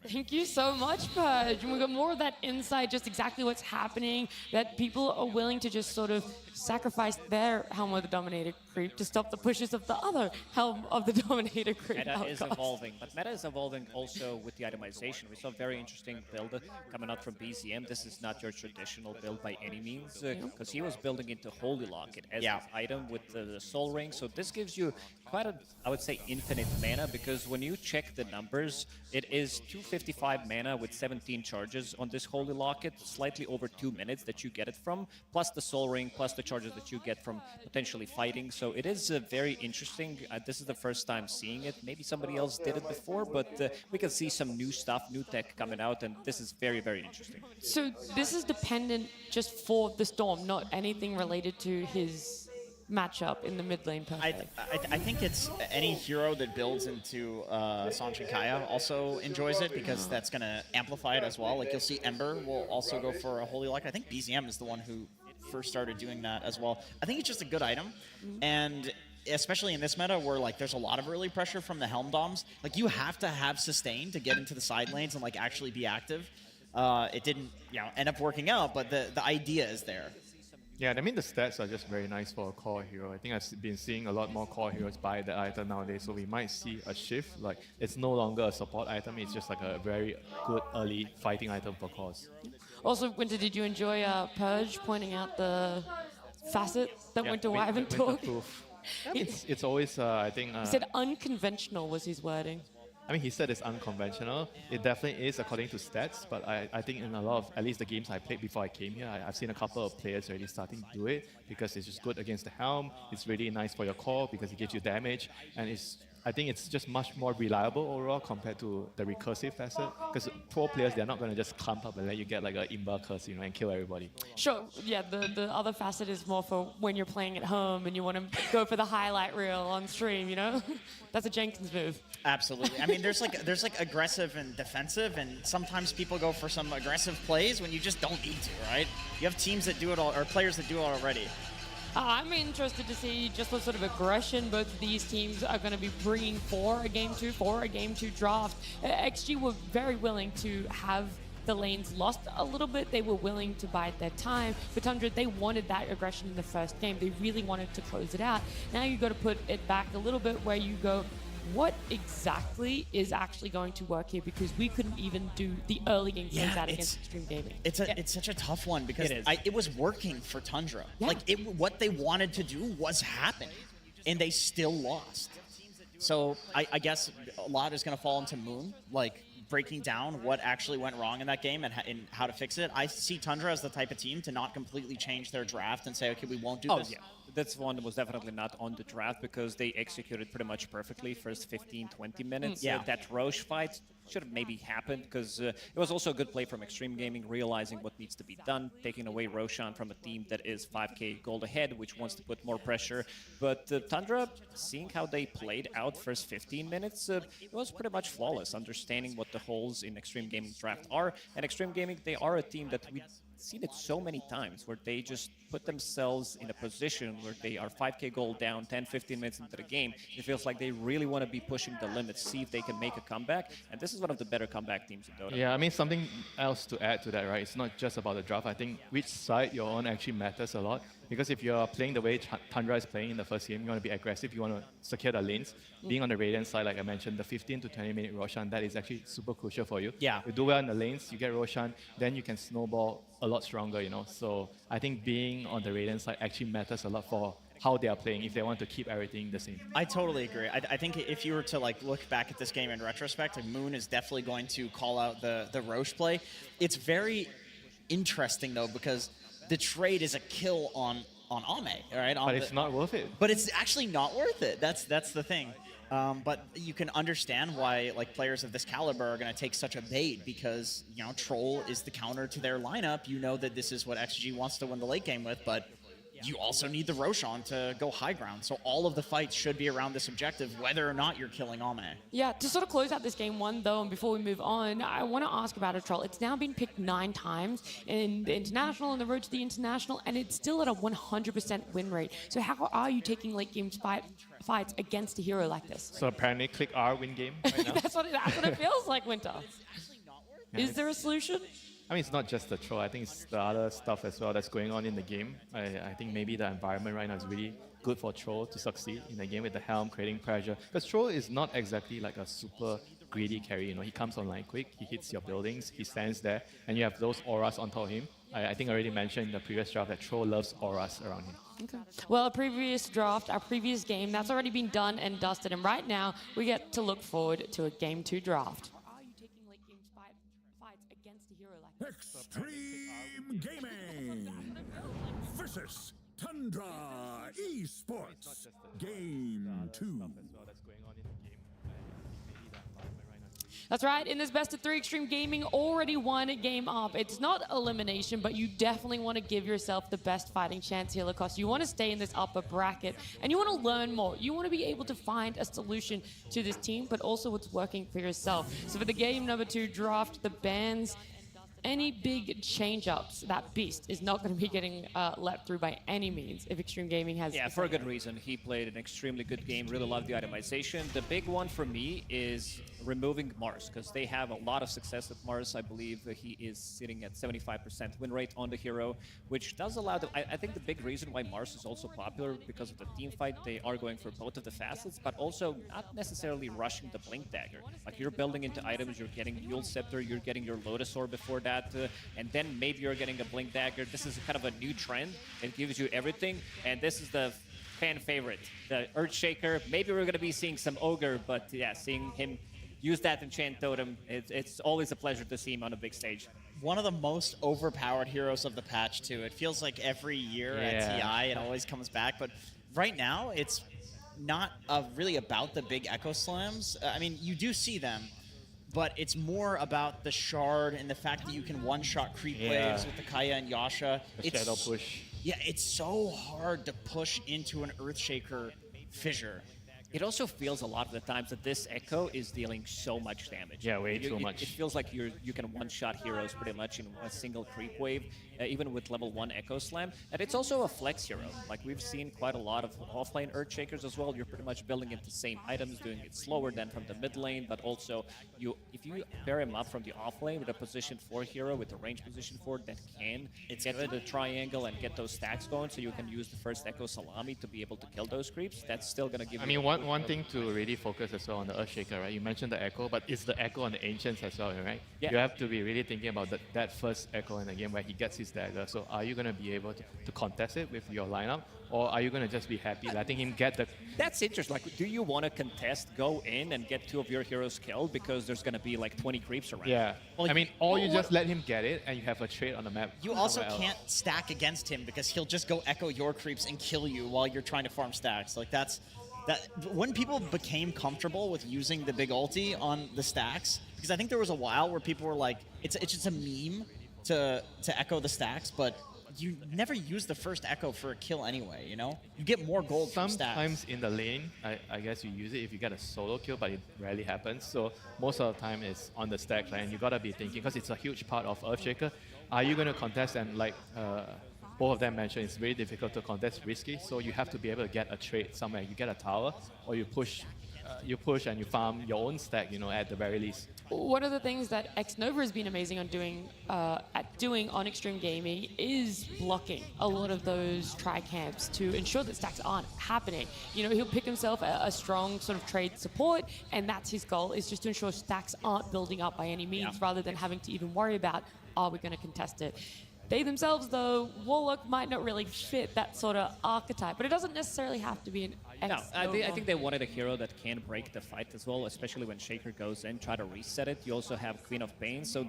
Thank you so much, Pudge. And we got more of that insight, just exactly what's happening, that people are willing to just sort of sacrifice their Helm of the Dominator creep to stop the pushes of the other Helm of the Dominator creep. Meta is evolving, but meta is evolving also with the itemization. We saw a very interesting build coming out from BZM. This is not your traditional build by any means, because he was building into Holy Locket as his item with the Soul Ring. So this gives you quite a, I would say, infinite mana, because when you check the numbers, it is 255 mana with 17 charges on this Holy Locket, slightly over 2 minutes that you get it from, plus the Soul Ring, plus the charges that you get from potentially fighting. So it is very interesting. This is the first time seeing it. Maybe somebody else did it before, but we can see some new stuff, new tech coming out, and this is very, very interesting. So this is dependent just for the Storm, not anything related to his matchup in the mid lane per se. I think it's any hero that builds into Sanch and Kaya also enjoys it, because that's going to amplify it as well. Like, you'll see Ember will also go for a Holy Lock. I think BZM is the one who first started doing that as well. I think it's just a good item, and especially in this meta where like there's a lot of early pressure from the Helm Doms, like you have to have sustain to get into the side lanes and like actually be active. It didn't, end up working out, but the idea is there. Yeah, I mean, the stats are just very nice for a core hero. I think I've been seeing a lot more core heroes buy the item nowadays, so we might see a shift. Like, it's no longer a support item, it's just like a very good early fighting item for cores. Also, Winter, did you enjoy Purge pointing out the facet that Winter Wyvern took? It's always, I think... he said unconventional was his wording. I mean, he said it's unconventional. It definitely is according to stats, but I think in a lot of, at least the games I played before I came here, I've seen a couple of players already starting to do it, because it's just good against the Helm. It's really nice for your core because it gives you damage, and I think it's just much more reliable overall compared to the recursive facet, because pro players, they're not going to just clump up and let you get like an Imba curse, and kill everybody. Sure, yeah, the other facet is more for when you're playing at home and you want to go for the highlight reel on stream, That's a Jenkins move. Absolutely. I mean, there's like aggressive and defensive, and sometimes people go for some aggressive plays when you just don't need to, right? You have teams that do it all, or players that do it already. I'm interested to see just what sort of aggression both of these teams are going to be bringing for a Game 2, for a Game 2 draft. XG were very willing to have the lanes lost a little bit. They were willing to bide their time. For Tundra, they wanted that aggression in the first game. They really wanted to close it out. Now you got to put it back a little bit where you go, what exactly is actually going to work here? Because we couldn't even do the early game plays out against Extreme Gaming. It's such a tough one, because it was working for Tundra. Yeah. Like, what they wanted to do was happening, and they still lost. So I guess a lot is going to fall into Moon, like breaking down what actually went wrong in that game and how to fix it. I see Tundra as the type of team to not completely change their draft and say, okay, we won't do this. Yeah. That's one that was definitely not on the draft, because they executed pretty much perfectly first 15, 20 minutes. That Roche fight should have maybe happened, because it was also a good play from Extreme Gaming, realizing what needs to be done, taking away Roshan from a team that is 5k gold ahead, which wants to put more pressure. But Tundra, seeing how they played out first 15 minutes, it was pretty much flawless, understanding what the holes in Extreme Gaming draft are. And Extreme Gaming, they are a team that we've seen it so many times, where they just put themselves in a position where they are 5k gold down 10-15 minutes into the game. It feels like they really want to be pushing the limits, see if they can make a comeback, and this is one of the better comeback teams in Dota. Yeah, I mean, something else to add to that, right? It's not just about the draft. I think which side you're on actually matters a lot, because if you're playing the way Tundra is playing in the first game, you want to be aggressive, you want to secure the lanes. Being on the Radiant side, like I mentioned, the 15 to 20 minute Roshan, that is actually super crucial for you. Yeah. You do well in the lanes, you get Roshan, then you can snowball a lot stronger, So I think being on the Radiant side actually matters a lot for how they are playing, if they want to keep everything the same. I totally agree. I think if you were to look back at this game in retrospect, Moon is definitely going to call out the Roche play. It's very interesting though, because the trade is a kill on Ame, right? But it's not worth it. But it's actually not worth it. That's the thing. But you can understand why like players of this caliber are going to take such a bait because, you know, Troll is the counter to their lineup. You know that this is what XG wants to win the late game with, but you also need the Roshan to go high ground. So all of the fights should be around this objective, whether or not you're killing Amine. Yeah, to sort of close out this game one, though, and before we move on, I want to ask about a Troll. It's now been picked 9 times in the International and the road to the International, and it's still at a 100% win rate. So how are you taking late game fights against a hero like this? So apparently click R win game right now. That's what it feels like, Winter. Yeah, Is there a solution? I mean, it's not just the troll. I think it's the other stuff as well that's going on in the game. I think maybe the environment right now is really good for Troll to succeed in the game with the helm, creating pressure. Because Troll is not exactly like a super greedy carry. You know, he comes online quick, he hits your buildings, he stands there, and you have those auras on top of him. I think I already mentioned in the previous draft that Troll loves auras around him. Okay. Well, a previous draft, our previous game, that's already been done and dusted. And right now, we get to look forward to a Game 2 draft. Are you taking late game fights against a hero like this? Extreme Gaming versus Tundra Esports. Game 2. That's right, in this best of 3, Extreme Gaming already won a game up. It's not elimination, but you definitely want to give yourself the best fighting chance here, Lacoste. You want to stay in this upper bracket, and you want to learn more. You want to be able to find a solution to this team, but also what's working for yourself. So for the game number 2 draft, the bans, any big change-ups, that beast is not going to be getting let through by any means if Extreme Gaming has... Yeah, for a good reason. He played an extremely good game, really loved the itemization. The big one for me is removing Mars, because they have a lot of success with Mars. I believe he is sitting at 75% win rate on the hero, which does allow them... I think the big reason why Mars is also popular because of the team fight, they are going for both of the facets, but also not necessarily rushing the Blink Dagger. Like, you're building into items, you're getting Yule Scepter, you're getting your Lotus Orb before that, and then maybe you're getting a Blink Dagger. This is kind of a new trend. It gives you everything, and this is the fan favorite, the Earthshaker. Maybe we're going to be seeing some Ogre, but yeah, seeing him use that Enchant Totem, it's always a pleasure to see him on a big stage. One of the most overpowered heroes of the patch, too. It feels like every year at TI, it always comes back, but right now, it's not really about the big Echo Slams. I mean, you do see them, but it's more about the Shard and the fact that you can one-shot creep waves with the Kaya and Yasha. The Shadow push. Yeah, it's so hard to push into an Earthshaker fissure. It also feels a lot of the times that this Echo is dealing so much damage. Yeah, way too much. It feels like you can one-shot heroes pretty much in a single creep wave, even with level 1 Echo Slam. And it's also a flex hero. Like, we've seen quite a lot of offlane Earthshakers as well. You're pretty much building into the same items, doing it slower than from the mid lane, but also if you pair him up from the offlane with a position 4 hero, with a range position 4 that can get to the triangle and get those stacks going, so you can use the first Echo Salami to be able to kill those creeps, that's still going to give you... One thing to really focus as well on the Earthshaker, right? You mentioned the Echo, but it's the Echo on the Ancients as well, right? Yeah. You have to be really thinking about that first Echo in the game where he gets his dagger. So are you going to be able to contest it with your lineup? Or are you going to just be happy letting him get the... That's interesting. Like, do you want to contest, go in and get 2 of your heroes killed because there's going to be like 20 creeps around? Yeah. Well, or you just let him get it and you have a trade on the map. You also can't stack against him because he'll just go echo your creeps and kill you while you're trying to farm stacks. Like, when people became comfortable with using the big ulti on the stacks, because I think there was a while where people were like, it's just a meme to echo the stacks, but you never use the first echo for a kill anyway, you know? You get more gold from stacks. Sometimes in the lane, I guess you use it if you get a solo kill, but it rarely happens. So most of the time it's on the stack, right? And you gotta be thinking, because it's a huge part of Earthshaker, are you gonna contest? And like both of them mentioned, it's very difficult to contest, risky, so you have to be able to get a trade somewhere. You get a tower, or you push and you farm your own stack, you know, at the very least. One of the things that Xnova has been amazing on doing on Extreme Gaming is blocking a lot of those tri-camps to ensure that stacks aren't happening. You know, he'll pick himself a strong sort of trade support, and that's his goal, is just to ensure stacks aren't building up by any means, rather than having to even worry about, are we going to contest it? They themselves, though, Warlock might not really fit that sort of archetype, but it doesn't necessarily have to be an No, I think they wanted a hero that can break the fight as well, especially when Shaker goes in, try to reset it. You also have Queen of Pain, so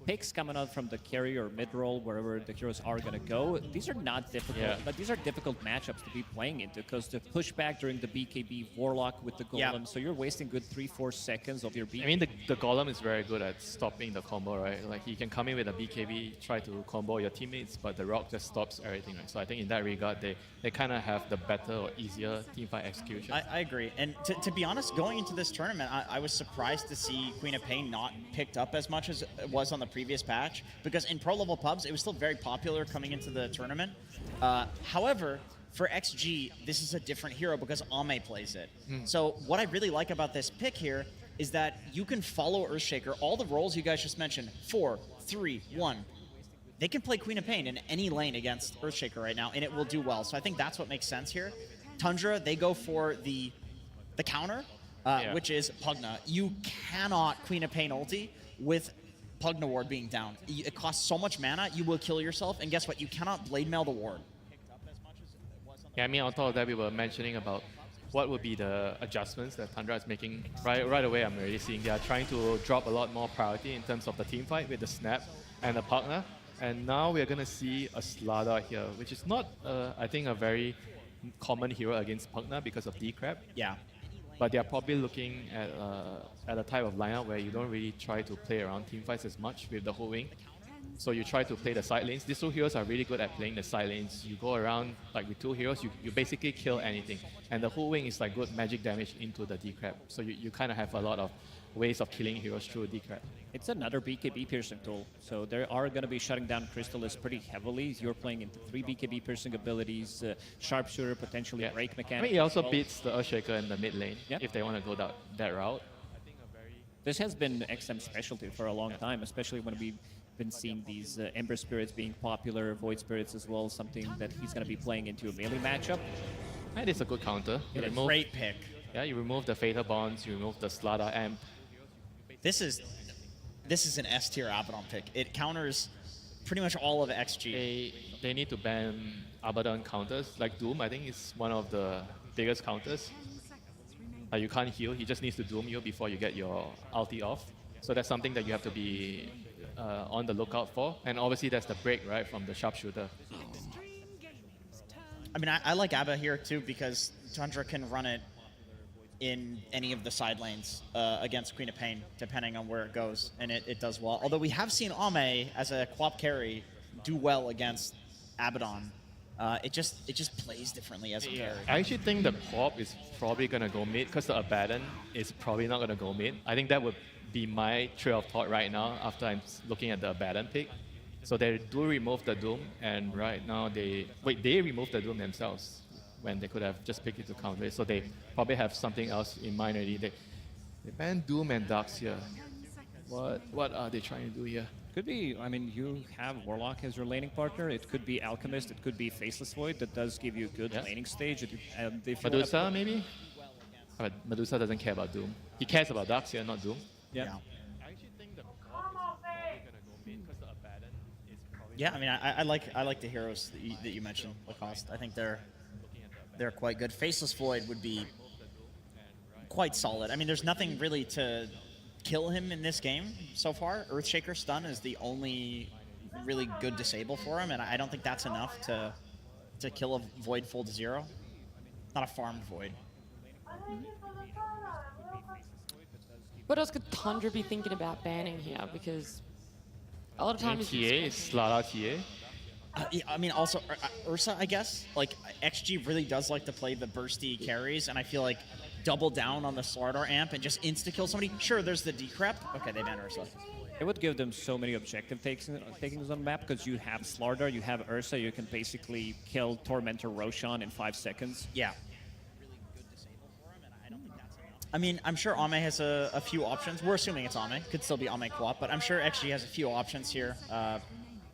picks coming out from the carry or mid roll, wherever the heroes are going to go, these are not difficult. Yeah. But these are difficult matchups to be playing into because the pushback during the BKB Warlock with the Golem, so you're wasting good 3-4 seconds of your BKB. I mean, the Golem is very good at stopping the combo, right? Like, he can come in with a BKB, try to combo your teammates, but the Rock just stops everything, right? So I think in that regard, they kind of have the better or easier teamfight execution. I agree. And to be honest, going into this tournament, I was surprised to see Queen of Pain not picked up as much as it was on the previous patch, because in pro level pubs, it was still very popular coming into the tournament. However, for XG, this is a different hero because Ame plays it. So what I really like about this pick here is that you can follow Earthshaker. All the roles you guys just mentioned, 4, 3, 1. They can play Queen of Pain in any lane against Earthshaker right now, and it will do well. So I think that's what makes sense here. Tundra, they go for the counter, which is Pugna. You cannot Queen of Pain ulti with Pugna ward being down. It costs so much mana, you will kill yourself, and guess what? You cannot Blade Mail the ward. Yeah, I mean, on top of that, we were mentioning about what would be the adjustments that Tundra is making. Right away, I'm already seeing they are trying to drop a lot more priority in terms of the team fight with the Snap and the Pugna. And now we're going to see a Slardar here, which is not, I think, a very common hero against Pugna because of D-Crab. Yeah. But they're probably looking at a type of lineup where you don't really try to play around team fights as much with the whole wing. So you try to play the side lanes. These two heroes are really good at playing the side lanes. You go around, like with two heroes, you basically kill anything. And the whole wing is like good magic damage into the D-Crab. So you kind of have a lot of ways of killing heroes through D-Crab. It's another BKB piercing tool. So they are going to be shutting down Crystallis pretty heavily. You're playing into 3 BKB piercing abilities, Sharpshooter, potentially break mechanic. I mean, he also beats the Earthshaker in the mid lane if they want to go that route. This has been XM's specialty for a long time, especially when we've been seeing these Ember Spirits being popular, Void Spirits as well, something that he's going to be playing into a melee matchup. That is a good counter. It's a great pick. Yeah, you remove the Fatal Bonds, you remove the Slardar Amp. This is an S tier Abaddon pick. It counters pretty much all of XG. They need to ban Abaddon counters. Like Doom, I think is one of the biggest counters. You can't heal, he just needs to Doom you before you get your ulti off. So that's something that you have to be on the lookout for. And obviously there's the break, right, from the Sharpshooter. I mean, I like Abba here too because Tundra can run it in any of the side lanes against Queen of Pain, depending on where it goes, and it does well. Although we have seen Ame as a Quap carry do well against Abaddon. It just plays differently as a carry. I actually think the Quap is probably going to go mid because the Abaddon is probably not going to go mid. I think that would be my trail of thought right now after I'm looking at the Abaddon pick. So they do remove the Doom, and right now they removed the Doom themselves when they could have just picked it to counter it. So they probably have something else in mind already. They banned Doom and Darkseer. What are they trying to do here? Could be, I mean, you have Warlock as your laning partner. It could be Alchemist. It could be Faceless Void. That does give you a good laning stage. Medusa, maybe? But Medusa doesn't care about Doom. He cares about Darkseer, not Doom. Yeah. Yeah, I mean, I like the heroes that you mentioned, Lacoste. I think they're quite good. Faceless Void would be quite solid. I mean, there's nothing really to kill him in this game so far. Earthshaker stun is the only really good disable for him, and I don't think that's enough to kill a Void full to 0. Not a farmed Void. What else could Tundra be thinking about banning here? Because a lot of times TA is Slardar TA. Yeah, I mean, also Ursa, I guess. Like XG really does like to play the bursty carries, and I feel like double down on the Slardar amp and just insta kill somebody. Sure, there's the decrep. Okay, they banned Ursa. It would give them so many objective takings on the map because you have Slardar, you have Ursa, you can basically kill Tormentor Roshan in 5 seconds. Yeah. I mean, I'm sure Ame has a few options. We're assuming it's Ame. Could still be Ame Co-op, but I'm sure XG has a few options here.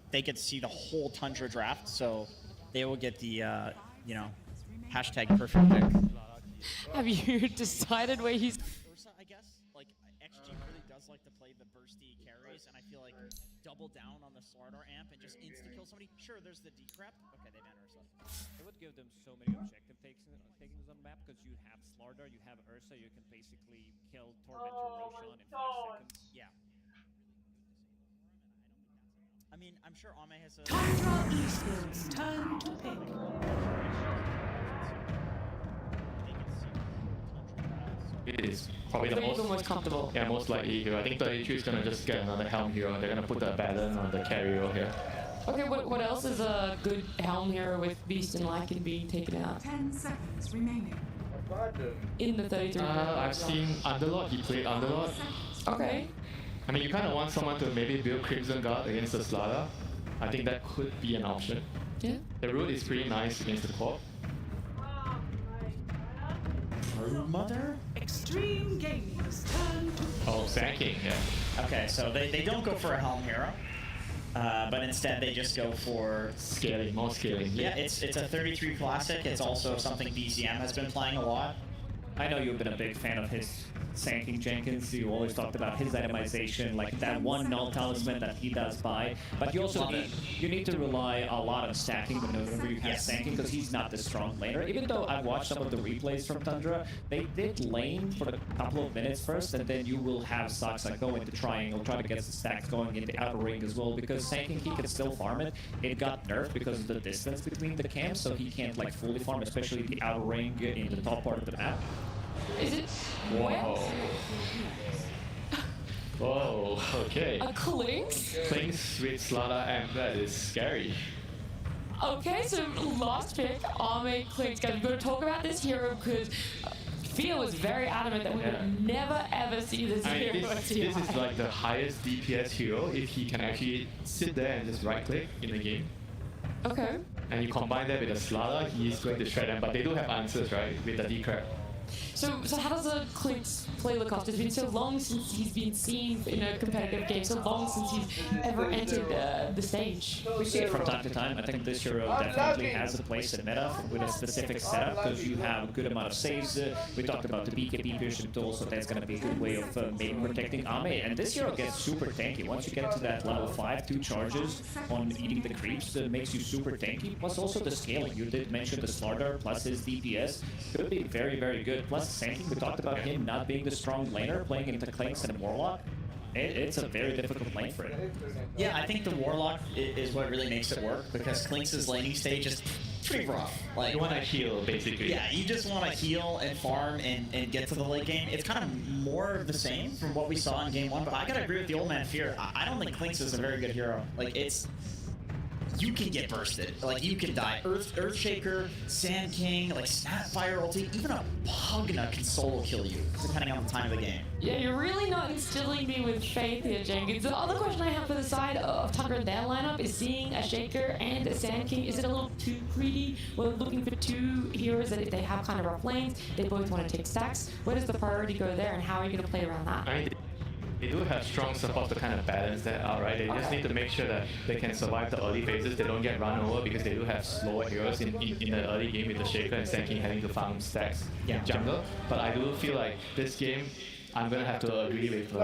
They get to see the whole Tundra draft, so they will get the, hashtag perfect pick. Have you decided where he's... Ursa, I guess. Like, XG really does like to play the bursty carries, and I feel like double down on the Slardar amp and just insta-kill somebody. Sure, there's the decrep. Okay, they banned Ursa. It would give them so many objective takings on the map because you have Slardar, you have Ursa, you can basically kill Tormentor Roshan in 5 seconds. Yeah. I mean, I'm sure Ame has a... Tundra Esports turn to pick. It is probably the most comfortable. Yeah, most likely hero. I think 32 is gonna just get another helm hero. They're gonna put the Baron on the carry hero here. Okay, what else is a good helm hero with Beast and Lycan being taken out? 10 seconds remaining. In the 33. I've seen Underlord. He played Underlord. Okay. I mean, you kind of want someone to maybe build Crimson Guard against the Slada. I think that could be an option. Yeah. The root is pretty nice against the Corp. Mother? Extreme Gaming's turn to pick. Oh, Sand yeah. Okay, so they don't go for a helm hero, but instead they just go for scaling, more scaling. Yeah, it's a 33 classic. It's also something BZM has been playing a lot. I know you've been a big fan of his Sand King Jenkins. You always talked about his itemization, like that one null talisman that he does buy. But you also need to rely a lot on stacking whenever you have Sand King, because he's not the strong laner. Even though I've watched some of the replays from Tundra, they did lane for a couple of minutes first, and then you will have Saksa go into triangle, try to get the stacks going in the outer ring as well, because Sand King, he can still farm it. It got nerfed because of the distance between the camps, so he can't like fully farm, especially the outer ring in the top part of the map. Is it? Whoa. Whoa, okay. A Clinks? Clinks with Slada, and that is scary. Okay, so last pick, Ame Clinks. Guys, we're going to talk about this hero because Fia was very adamant that we would never ever see this hero. This is like the highest DPS hero if he can actually sit there and just right click in the game. Okay. And you combine that with a Slada, he's going to shred them, but they do have answers, right, with the decrep. So how does the Clinks play Lacoste? It's been so long since he's been seen in a competitive game, so long since he's ever entered the stage. We see it from time to time. I think this hero definitely has a place in meta with a specific setup, because you have a good amount of saves. We talked about the BKB vision tool, so that's going to be a good way of maybe protecting Ame. And this hero gets super tanky. Once you get to that level 5, 2 charges on eating the creeps, that makes you super tanky. Plus also the scaling. You did mention the Slardar plus his DPS could be very, very good. Plus Sand King, we talked about him not being the strong laner, playing into Clinks and Warlock. It's a very difficult lane for him. Yeah, I think the Warlock is what really makes it work, because Clinks' laning stage is pretty rough. Like, you want to heal, basically. Yeah, you just want to heal and farm and get to the late game. It's kind of more of the same from what we saw in game 1, but I gotta agree with the old man Fear. I don't think Clinks is a very good hero. Like, you can get bursted. Like, you can die. Earthshaker, Sand King, like Snapfire ulti, even a Pugna can solo kill you, depending on the time of the game. Yeah, you're really not instilling me with faith here, Jenkins. The other question I have for the side of Tundra and their lineup is seeing a Shaker and a Sand King. Is it a little too greedy? We're looking for two heroes that if they have kind of rough lanes, they both want to take stacks. Where does the priority go there, and how are you going to play around that? They do have strong support to kind of balance that out, right? They just need to make sure that they can survive the early phases. They don't get run over, because they do have slower heroes in the early game with the Shaker and Sand King having to farm stacks in jungle. But I do feel like this game, I'm going to have to agree with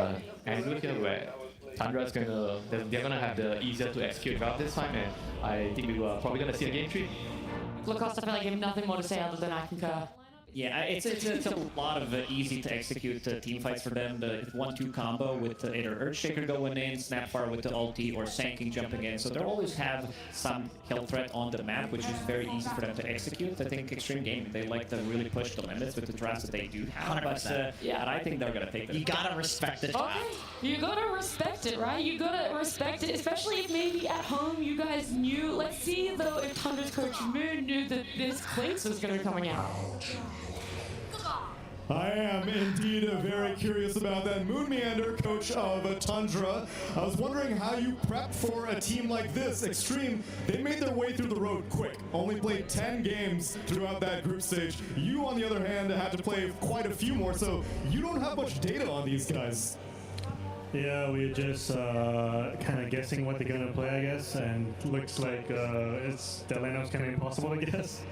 Andrew here, where Tundra's they're going to have the easier to execute route this time, and I think we were probably going to see a game 3. Lacoste, I feel like you have nothing more to say other than I concur. Yeah, it's a lot of easy to execute team fights for them. The 1-2 combo with either Earthshaker going in, Snapfire with the ulti, or Sand King jumping in. So they always have some kill threat on the map, which is very easy for them to execute. I think Extreme Gaming, they like to really push the limits with the drafts that they do have. But yeah, I think they're going to take it. You gotta respect it. Okay, you gotta respect it, right? You gotta respect it, especially if maybe at home you guys knew. Let's see though if Tundra's coach Moon knew that this Clinks was gonna be coming out. I am indeed very curious about that. Moon Meander, coach of Tundra. I was wondering how you prep for a team like this. Extreme, they made their way through the road quick. Only played 10 games throughout that group stage. You, on the other hand, had to play quite a few more, so you don't have much data on these guys. Yeah, we're just kind of guessing what they're going to play, I guess, and looks like the lineup's kind of impossible, I guess.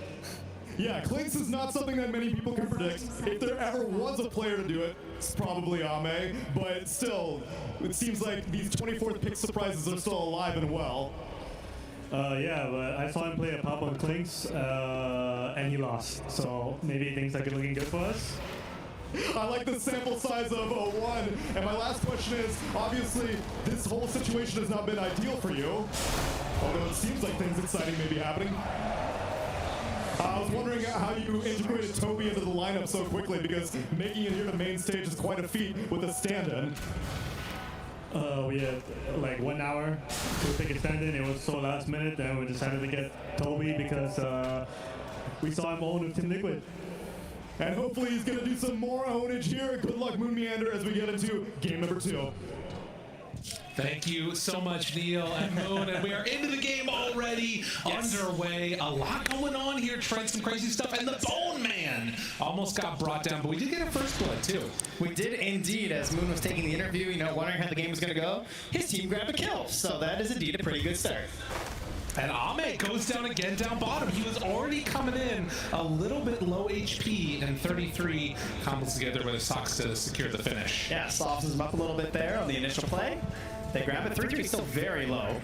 Yeah, Clinks is not something that many people can predict. If there ever was a player to do it, it's probably Ame, but still, it seems like these 24th pick surprises are still alive and well. Yeah, but I saw him play a pop on Clinks, and he lost, so maybe things are looking good for us. I like the sample size of 1. And my last question is, obviously, this whole situation has not been ideal for you. Although it seems like things exciting may be happening. I was wondering how you integrated Toby into the lineup so quickly, because making it here to main stage is quite a feat with a stand-in. We had like 1 hour to pick a stand-in. It was so last minute, and we decided to get Toby because we saw him own with Team Liquid. And hopefully he's going to do some more ownage here. Good luck, Moon Meander, as we get into game number 2. Thank you so much, Neil and Moon. And we are into the game already, underway. A lot going on here, Trent, some crazy stuff. And the Bone Man almost got brought down, but we did get a first blood, too. We did indeed. As Moon was taking the interview, you know, wondering how the game was going to go, his team grabbed a kill. So that is indeed a pretty good start. And Ame goes down again, down bottom. He was already coming in a little bit low HP, and 33 combos together with Sox to secure the finish. Yeah, softens him up a little bit there on the initial play. They grab it. 3-3 still very low.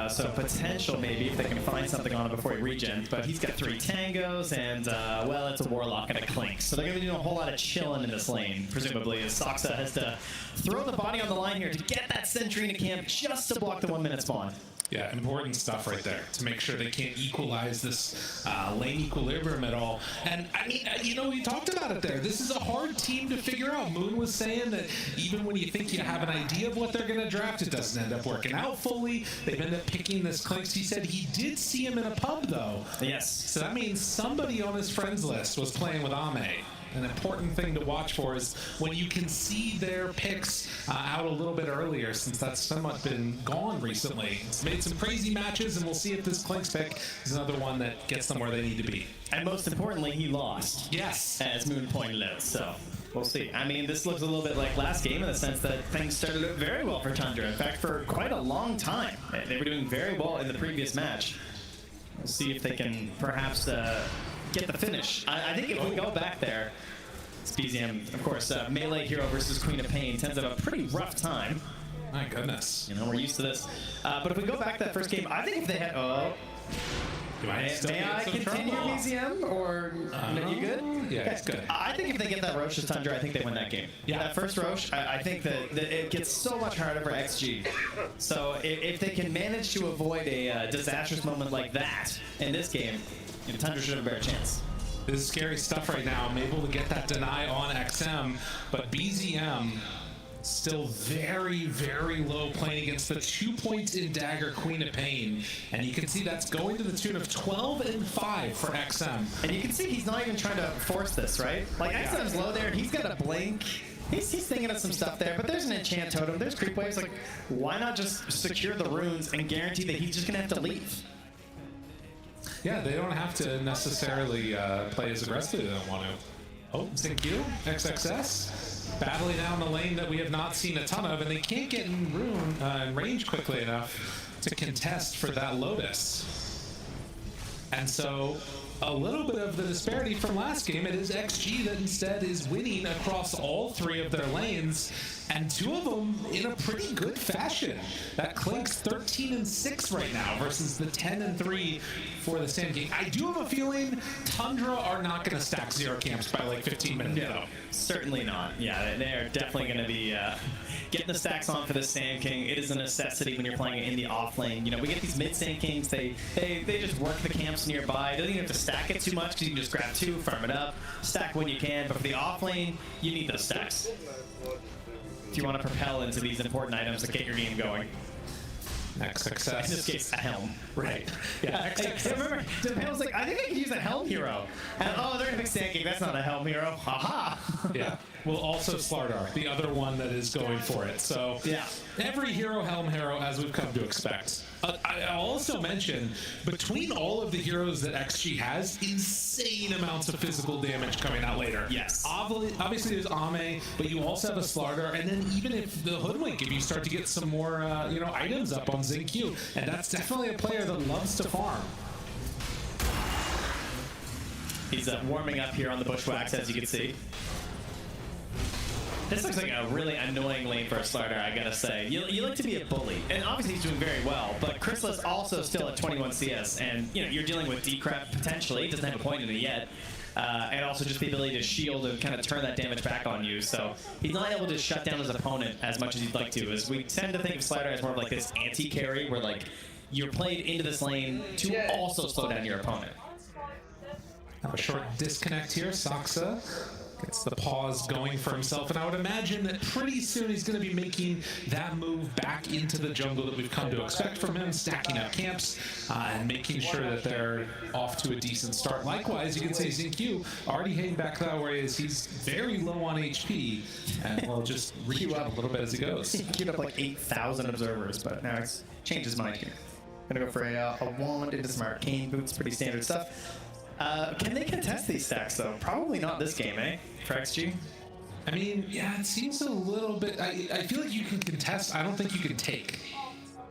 So potential maybe if they can find something on him before he regens. But he's got 3 tangos and, well, it's a Warlock and a Clink. So they're going to be doing a whole lot of chilling in this lane, presumably, as Soxa has to throw the body on the line here to get that Sentry into camp just to block the 1-minute spawn. Yeah, important stuff right there to make sure they can't equalize this lane equilibrium at all. And I mean, you know, we talked about it there. This is a hard team to figure out. Moon was saying that even when you think you have an idea of what they're going to draft, it doesn't end up working out fully. They've ended up picking this Clinks. He said he did see him in a pub, though. Yes. So that means somebody on his friends list was playing with Ame. An important thing to watch for is when you can see their picks out a little bit earlier, since that's somewhat been gone recently. It's made some crazy matches, and we'll see if this Clinks pick is another one that gets them where they need to be. And most importantly, he lost. Yes. As Moon pointed out, so we'll see. I mean, this looks a little bit like last game in the sense that things started out very well for Tundra. In fact, for quite a long time. They were doing very well in the previous match. We'll see if they can perhaps get the finish. I think if we go back there, it's BZM, of course, melee hero versus Queen of Pain tends to have a pretty rough time. My goodness. You know, we're used to this. But if we go back to that first game, I think if they had... May I continue, BZM, or are you good? Yeah, it's good. I think if they get that Roche to Tundra, I think they win that game. Yeah. That first Roche, I think that it gets so much harder for XG. So if they can manage to avoid a disastrous moment like that in this game, Tundra should have a better chance. This is scary stuff right now. I'm able to get that deny on XM, but BZM still very, very low playing against the 2 points in Dagger Queen of Pain. And you can see that's going to the tune of 12-5 for XM. And you can see he's not even trying to force this, right? Like, XM's low there, and he's got a blink. He's thinking of some stuff there, but there's an enchant totem, there's creep waves. Like, why not just secure the runes and guarantee that he's just going to have to leave? Yeah, they don't have to necessarily play as aggressively. They don't want to. Oh, Zinq, XXS, battling down the lane that we have not seen a ton of, and they can't get in range quickly enough to contest for that Lotus. And so, a little bit of the disparity from last game, it is XG that instead is winning across all 3 of their lanes, and 2 of them in a pretty good fashion. That Clink's 13-6 right now versus the 10-3 for the Sand King. I do have a feeling Tundra are not going to stack 0 camps by like 15 minutes. No, certainly not. Yeah, they are definitely going to be getting the stacks on for the Sand King. It is a necessity when you're playing in the off lane. You know, we get these mid Sand Kings, they just work the camps nearby. They don't even have to stack it too much because you can just grab 2, farm it up, stack when you can. But for the off lane, you need those stacks if you want to propel into these important items that get your game going. XXS. In this case, a helm. Right. Yeah, XXS. I remember, the was like, I think I could use a helm hero. And oh, they're going to pick Sand King. That's not a helm hero. Haha. Yeah. Well, also Slardar, the other one that is going for it. So, yeah. Every hero, helm hero, as we've come to expect. I'll also mention, between all of the heroes that XG has, insane amounts of physical damage coming out later. Yes. Obviously, there's Ame, but you also have a Slardar, and then even if the Hoodwink, if you start to get some more, items up on Zinq, and that's definitely a player that loves to farm. He's warming up here on the Bushwhacks, as you can see. This looks like a really annoying lane for a Slardar, I gotta say. You like to be a bully, and obviously he's doing very well, but Chrysalis also still at 21 CS, and you're dealing with Decrep potentially, doesn't have a point in it yet. And also also just the ability to shield and kind of turn that damage back on you. So he's not able to shut down his opponent as much as he'd like to. As we tend to think of Slider as more of like this anti-carry, where like you're played into this lane to also slow down your opponent. Have a short disconnect here. Saksa gets the pause going for himself, and I would imagine that pretty soon he's going to be making that move back into the jungle that we've come to expect from him, stacking up camps and making sure that they're off to a decent start. Likewise, you can say XinQ already heading back that way as he's very low on HP, and will just reach up a little bit as he goes. He queued up like 8,000 observers, but now he's changed his mind here. Gonna go for a wand into some arcane boots, pretty standard stuff. Can they contest these stacks, though? Probably not this game, eh? For XG? I mean, yeah, it seems a little bit... I feel like you can contest. I don't think you can take.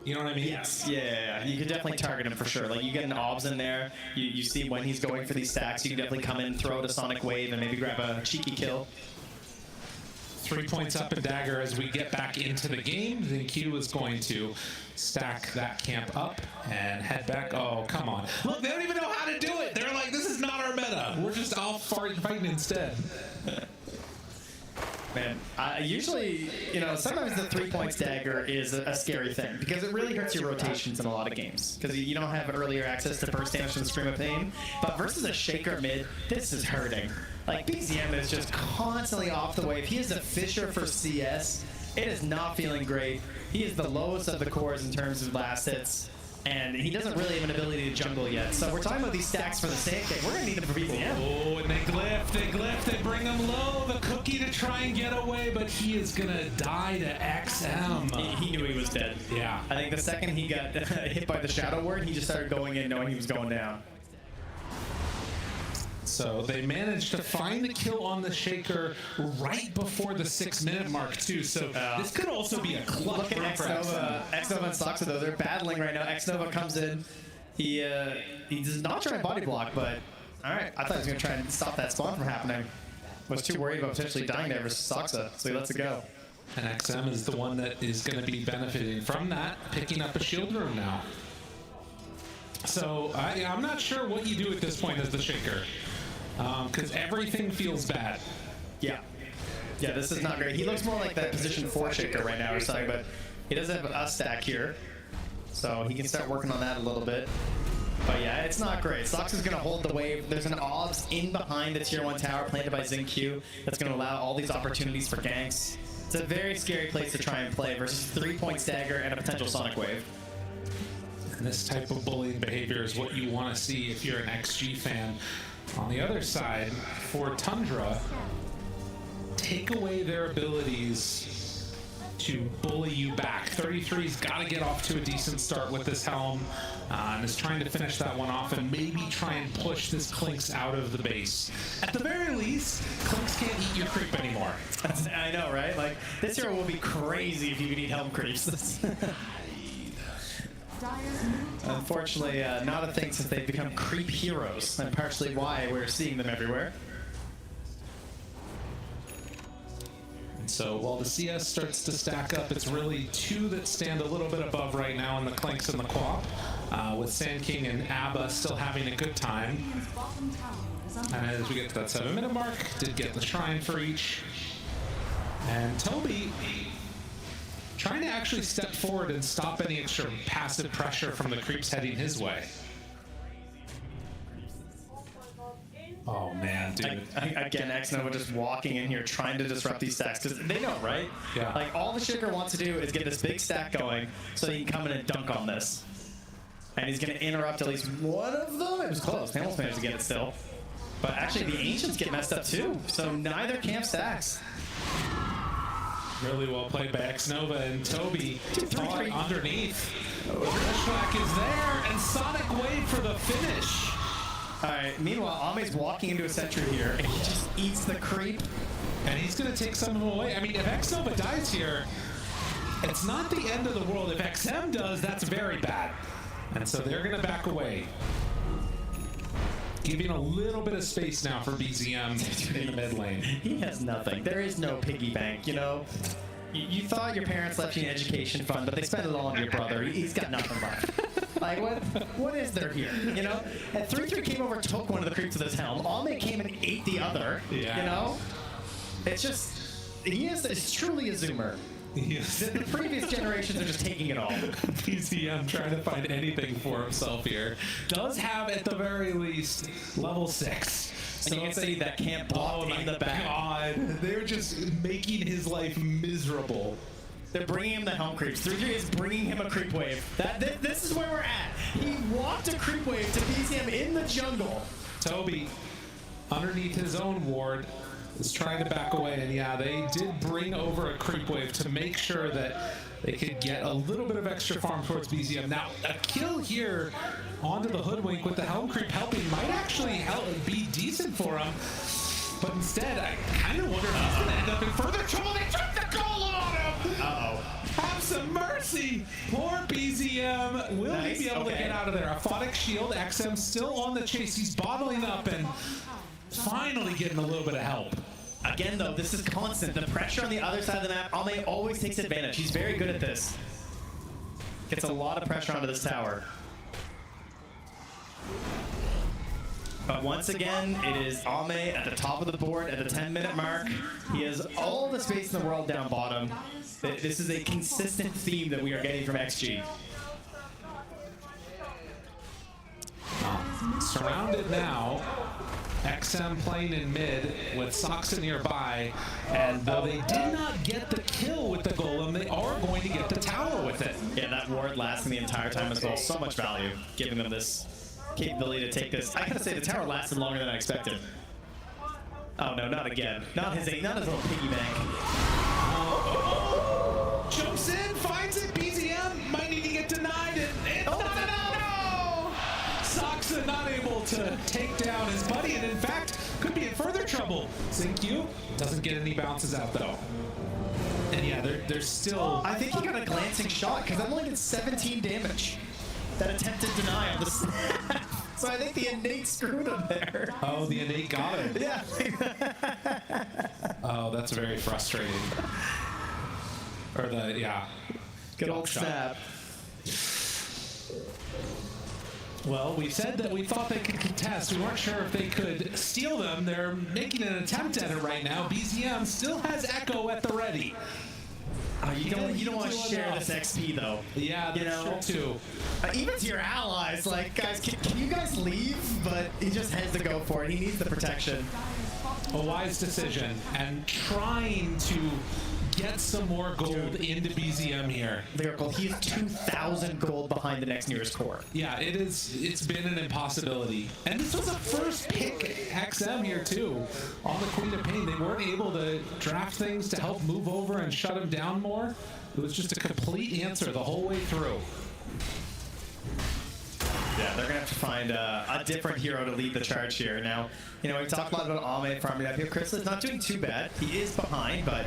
You know what I mean? Yes. Yeah. You can definitely target him for sure. Like, you get an obs in there. You see when he's going for these stacks, you can definitely come in, throw out a Sonic Wave, and maybe grab a cheeky kill. 3 points up in Dagger as we get back into the game. Then Q is going to stack that camp up and head back. Oh, come on. Look, they don't even know how to do it. They're like, this is not our meta. We're just all fighting instead. Man, usually, you know, sometimes the 3 points Dagger is a scary thing because it really hurts your rotations in a lot of games because you don't have earlier access to burst damage from the Scream of Pain. But versus a Shaker mid, this is hurting. Like, BZM is just constantly off the wave. He is a fisher for CS. It is not feeling great. He is the lowest of the cores in terms of last hits, and he doesn't really have an ability to jungle yet. So we're talking about these stacks for the sake of it. We're going to need them for BZM. Oh, and they glyph, they bring him low. The cookie to try and get away, but he is going to die to XM. He knew he was dead. Yeah. I think the second he got hit by the Shadow Word, he just started going in knowing he was going down. So they managed to find the kill on the Shaker right before the 6-minute mark, too. So this could also be a clutch. Look at Xnova. Xnova and Saksa, though. They're battling right now. Xnova comes in. He does not try and body block, but all right. I thought he was going to try and stop that spawn from happening. Was too worried about potentially dying there versus Saksa, so he lets it go. And XM is the one that is going to be benefiting from that, picking up a shield room now. So I'm not sure what you do at this point as the Shaker. Because everything feels bad. Yeah, this is not great. He looks more like that position 4 Shaker right now or something, but he does have a stack here. So he can start working on that a little bit. But yeah, it's not great. Sox is going to hold the wave. There's an obs in behind the tier 1 tower planted by XinQ that's going to allow all these opportunities for ganks. It's a very scary place to try and play versus 3 point stagger and a potential Sonic Wave. And this type of bullying behavior is what you want to see if you're an XG fan. On the other side, for Tundra, take away their abilities to bully you back. 33's got to get off to a decent start with this helm, and is trying to finish that one off and maybe try and push this Clinks out of the base. At the very least, Clinks can't eat your creep anymore. I know, right? Like, this hero will be crazy if you can eat helm creeps. Unfortunately, not a thing since they've become creep heroes, and partially why we're seeing them everywhere. And so while the CS starts to stack up, it's really 2 that stand a little bit above right now in the Clinks and the Quap, with Sand King and Abba still having a good time. And as we get to that 7-minute mark, did get the shrine for each. And Toby trying to actually step forward and stop any extra passive pressure from the creeps heading his way. Oh man, dude. Again, Xnova just walking in here trying to disrupt these stacks because they know, right? Yeah. Like, all the Shaker wants to do is get this big stack going so he can come in and dunk on this. And he's going to interrupt at least one of them. It was close. They almost managed to get it still. But actually, the Ancients get messed up too. So neither camp stacks. Really well played by Xnova and Toby. Three underneath. Bushwhack is there, and Sonic Wave for the finish. Alright, meanwhile, Ame's walking into a sentry here, and he just eats the creep. And he's going to take some of them away. I mean, if Xnova dies here, it's not the end of the world. If XM does, that's very bad. And so they're going to back away. Giving a little bit of space now for BZM in the mid lane. He has nothing. There is no piggy bank, you know? You thought your parents left you an education fund, but they spent it all on your brother. He's got nothing left. Like, what is there here? You know? And 3-3 came over, took one of the creeps of this helm. Alme came and ate the other. Yeah. You know? It's just, it's truly a zoomer. Yes. The previous generations are just taking it all. BZM trying to find anything for himself here. Does have, at the very least, level 6. And you can see that camp blocked in the back. God, they're just making his life miserable. They're bringing him the helm creeps. 3-3 is bringing him a creep wave. This is where we're at. He walked a creep wave to BZM in the jungle. Toby, underneath his own ward, is trying to back away, and yeah, they did bring over a creep wave to make sure that they could get a little bit of extra farm towards BZM. Now, a kill here onto the Hoodwink with the Helm Creep helping might actually be decent for him, but instead, I kind of wonder if he's going to end up in further trouble. They took the goal on him! Uh-oh. Have some mercy! Poor BZM. Will he be able to get out of there? A Aphotic Shield, XM still on the chase. He's bottling up and finally getting a little bit of help. Again, though, this is constant. The pressure on the other side of the map, Alme always takes advantage. He's very good at this. Gets a lot of pressure onto this tower. But once again, it is Alme at the top of the board at the 10-minute mark. He has all the space in the world down bottom. This is a consistent theme that we are getting from XG. Surrounded now. XM playing in mid with Soxa nearby, and though they did not get the kill with the Golem, they are going to get the tower with it. Yeah, that ward lasting the entire time as well. So much value, giving them this capability to take this. I gotta say, the tower lasted longer than I expected. Oh no, not again. Not his little piggy bank. Jumps in, finds it, BZM might need to get denied, and it's not enough! Soxa not able to take down his buddy, and in fact, could be in further trouble. Zinq doesn't get any bounces out, though. And yeah, there's still... I think he got a glancing shot, because that only did 17 damage. That attempted deny on the snap. So I think the innate screwed him there. Oh, the innate got him. Yeah. Oh, that's very frustrating. Or the, yeah. Good old snap. Well, we said that we thought they could contest. We weren't sure if they could steal them. They're making an attempt at it right now. BZM still has Echo at the ready. You don't want to share this XP though. Yeah, that's true too. Even to your allies, like, guys, can you guys leave? But he just has to go for it. He needs the protection. A wise decision, and trying to get some more gold into BZM here. Lyrical, he's 2,000 gold behind the next nearest core. Yeah, it's been an impossibility. And this was a first pick XM here too, on the Queen of Pain. They weren't able to draft things to help move over and shut him down more. It was just a complete answer the whole way through. Yeah, they're gonna have to find a different hero to lead the charge here. Now, you know, we talked a lot about Alme farming up here. Chrysalis not doing too bad. He is behind, but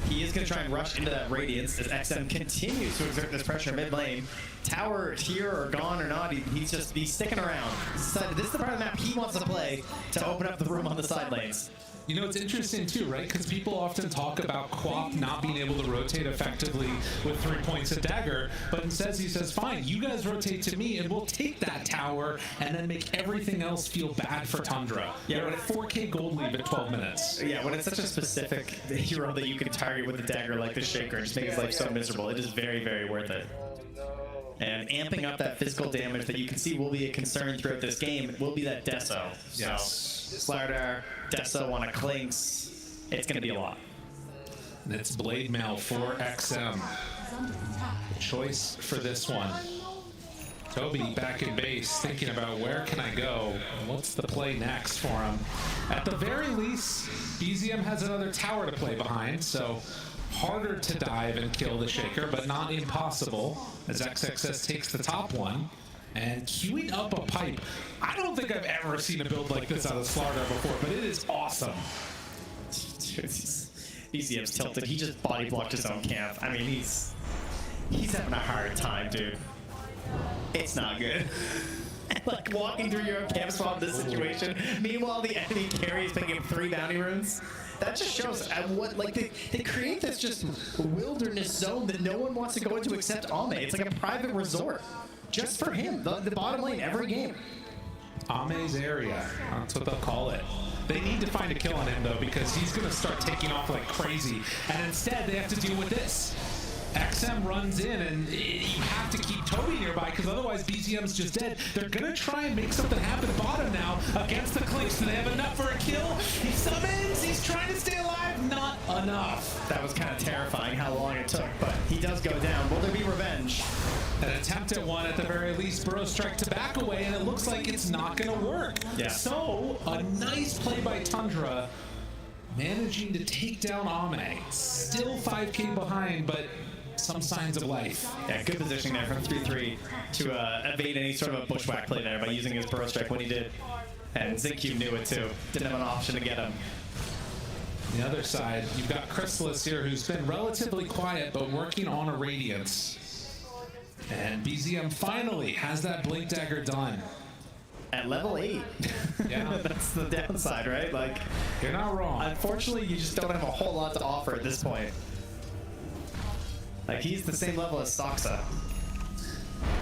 he is going to try and rush into that Radiance as XM continues to exert this pressure mid lane. Tower here or gone or not, he's sticking around. This is the part of the map he wants to play to open up the room on the side lanes. You know, it's interesting too, right? Because people often talk about Quap not being able to rotate effectively with 3 points of dagger, but instead he says, fine, you guys rotate to me and we'll take that tower and then make everything else feel bad for Tundra. Yeah, when 4K gold leave at 12 minutes. Yeah, when it's such a specific hero that you can target with a dagger like the Shaker and just make his life so miserable, it is very, very worth it. And amping up that physical damage that you can see will be a concern throughout this game will be that Deso. Yes. So, Slardar, Deso on a Clinks, it's going to be a lot. And it's Blade Mail for XM. The choice for this one. Toby back in base, thinking about where can I go? What's the play next for him? At the very least, BZM has another tower to play behind, so harder to dive and kill the Shaker, but not impossible, as XXS takes the top one. And queuing up a pipe. I don't think I've ever seen a build like this out of Slardar before, but it is awesome. BZM's tilted. He just body blocked his own camp. I mean, he's having a hard time, dude. It's not good. Like walking through your own camp spot in this situation. Meanwhile, the enemy carry is picking up 3 bounty runes. That just shows what, like, they create this just wilderness zone that no one wants to go into except Alme. It's like a private resort. just for him, the bottom lane every game. Ame's area, that's what they'll call it. They need to find a kill on him, though, because he's going to start taking off like crazy. And instead, they have to deal with this. XM runs in, and you have to keep Toby nearby, because otherwise BZM's just dead. They're going to try and make something happen bottom now against the Clinks. Do they have enough for a kill? He summons. He's trying to stay alive. Not enough. That was kind of terrifying how long it took, but he does go down. Will there be revenge? An attempt at one at the very least. Burrow strike to back away, and it looks like it's not going to work. Yeah. So, a nice play by Tundra, managing to take down Ame. Still 5k behind, but some signs of life. Yeah, good positioning there from 3-3 to evade any sort of a bushwhack play there by using his Burrow strike when he did. And ZinQ knew it too. Didn't have an option to get him. On the other side, you've got Chrysalis here, who's been relatively quiet, but working on a Radiance. And BZM finally has that Blink Dagger done. At level 8. Yeah. That's the downside, right? Like, you're not wrong. Unfortunately, you just don't have a whole lot to offer at this point. Like, he's the same level as Soxa.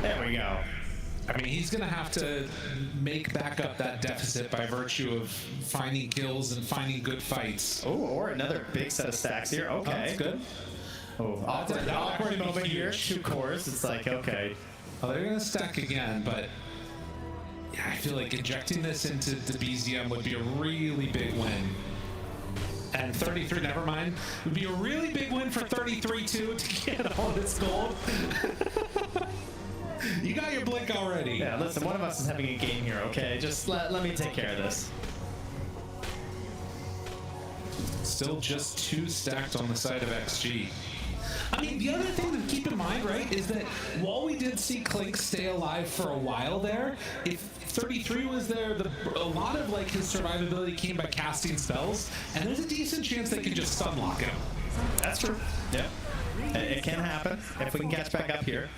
There we go. I mean, he's going to have to make back up that deficit by virtue of finding kills and finding good fights. Oh, or another big set of stacks here. Okay. Oh, that's good. Oh, awkward moment here. 2 cores. It's like, okay. Oh, they're going to stack again, but yeah, I feel like injecting this into the BZM would be a really big win. And 33, never mind, would be a really big win for 33 too to get all this gold. You got your blink already. Yeah, listen, one of us is having a game here, okay? Just let me take care of this. Still just 2 stacked on the side of XG. I mean, the other thing to keep in mind, right, is that while we did see Clink stay alive for a while there, if 33 was there, a lot of like his survivability came by casting spells, and there's a decent chance they could just stun lock him. That's true. Yeah, it can happen if we can catch back up here.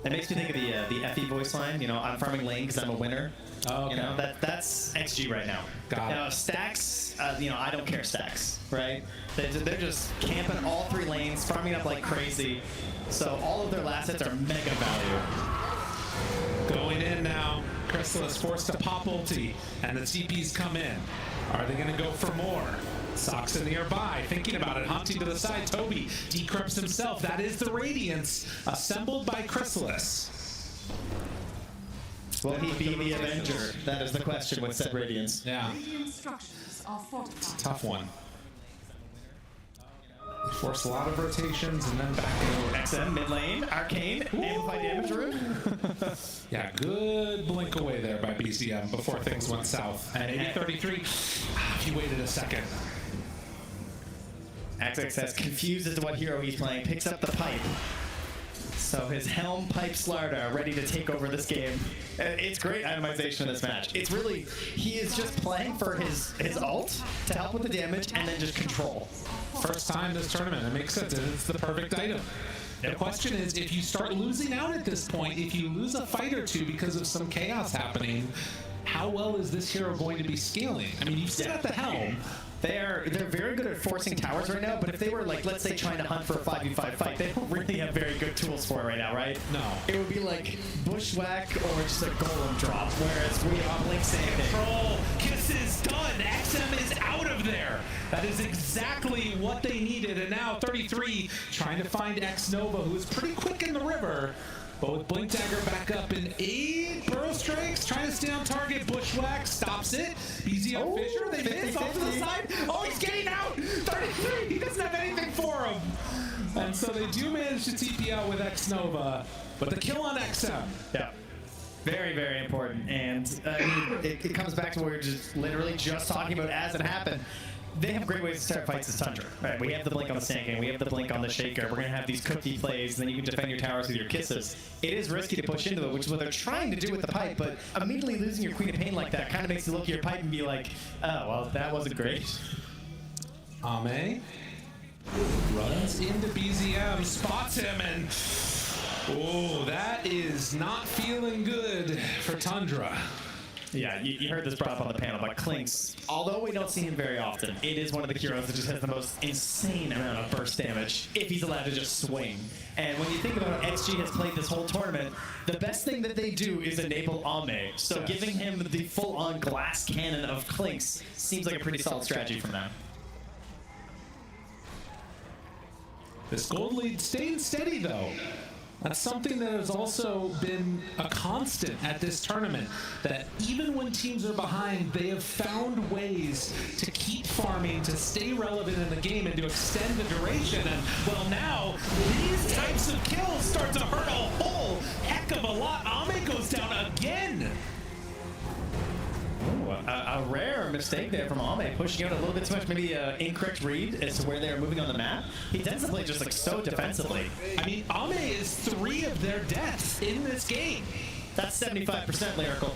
It makes me think of the FE voice line. You know, I'm farming lane because I'm a winner. Oh, okay. You know, that's XG right now. Got it. Now stacks, you know, I don't care stacks, right? They're just camping all 3 lanes, farming up like crazy. So all of their last hits are mega value. Going in now. Chrysalis forced to pop ulti, and the TPs come in. Are they going to go for more? Soxa nearby, thinking about it, hunting to the side. Toby decrypts himself. That is the Radiance, assembled by Chrysalis. Will he be the Avenger? That is the question with said Radiance. Yeah. It's It's a tough one. Force a lot of rotations and then back over. XM mid lane, Arcane, amplify damage route. Yeah, good blink away there by BZM before things went south. And 80-33, if you waited a second. XXS, confused as to what hero he's playing, picks up the pipe. So his Helm Pipe Slardar ready to take over this game. It's great itemization of this match. It's really, he is just playing for his ult to help with the damage and then just control. First time this tournament, it makes sense. It's the perfect item. The question is, if you start losing out at this point, if you lose a fight or two because of some chaos happening, how well is this hero going to be scaling? I mean, you sit at the helm. They're very good at forcing towers right now, but if they were, like, let's say trying to hunt for a 5v5 fight, they don't really have very good tools for it right now, right? No. It would be like bushwhack or just a golem drop, whereas we have blink saving. Control, kisses done. XM is out of there. That is exactly what they needed. And now 33 trying to find X Nova, who is pretty quick in the river. But with Blink Dagger back up in 8, Burrow Strikes trying to stay on target. Bushwhack stops it. BZM Fisher, they miss off to the side. Oh, he's getting out. 33, he doesn't have anything for him. And so they do manage to TP out with X Nova, but the kill on XM. Yeah. Very, very important. And I mean, it comes back to what we were just literally just talking about as it happened. They have great ways to start fights as Tundra. Right? We have the blink on the Sand King, we have the blink on the Shaker, we're going to have these cookie plays, and then you can defend your towers with your kisses. It is risky to push into it, which is what they're trying to do with the pipe, but immediately losing your Queen of Pain like that kind of makes you look at your pipe and be like, oh, well, that wasn't great. Ame runs into BZM, spots him, and oh, that is not feeling good for Tundra. Yeah, you heard this brought up on the panel, but Clinks, although we don't see him very often, it is one of the heroes that just has the most insane amount of burst damage if he's allowed to just swing. And when you think about how XG has played this whole tournament, the best thing that they do is enable Ame. So giving him the full-on glass cannon of Clinks seems like a pretty solid strategy from them. This gold lead staying steady, though. That's something that has also been a constant at this tournament, that even when teams are behind, they have found ways to keep farming, to stay relevant in the game, and to extend the duration. And, well, now, these types of kills start to hurt a whole heck of a lot. Ame goes down again. Ooh, a rare mistake there from Ame, pushing out a little bit too much, maybe incorrect read as to where they're moving on the map. He tends to play just like so defensively. I mean, Ame is 3 of their deaths in this game. That's 75% lyrical.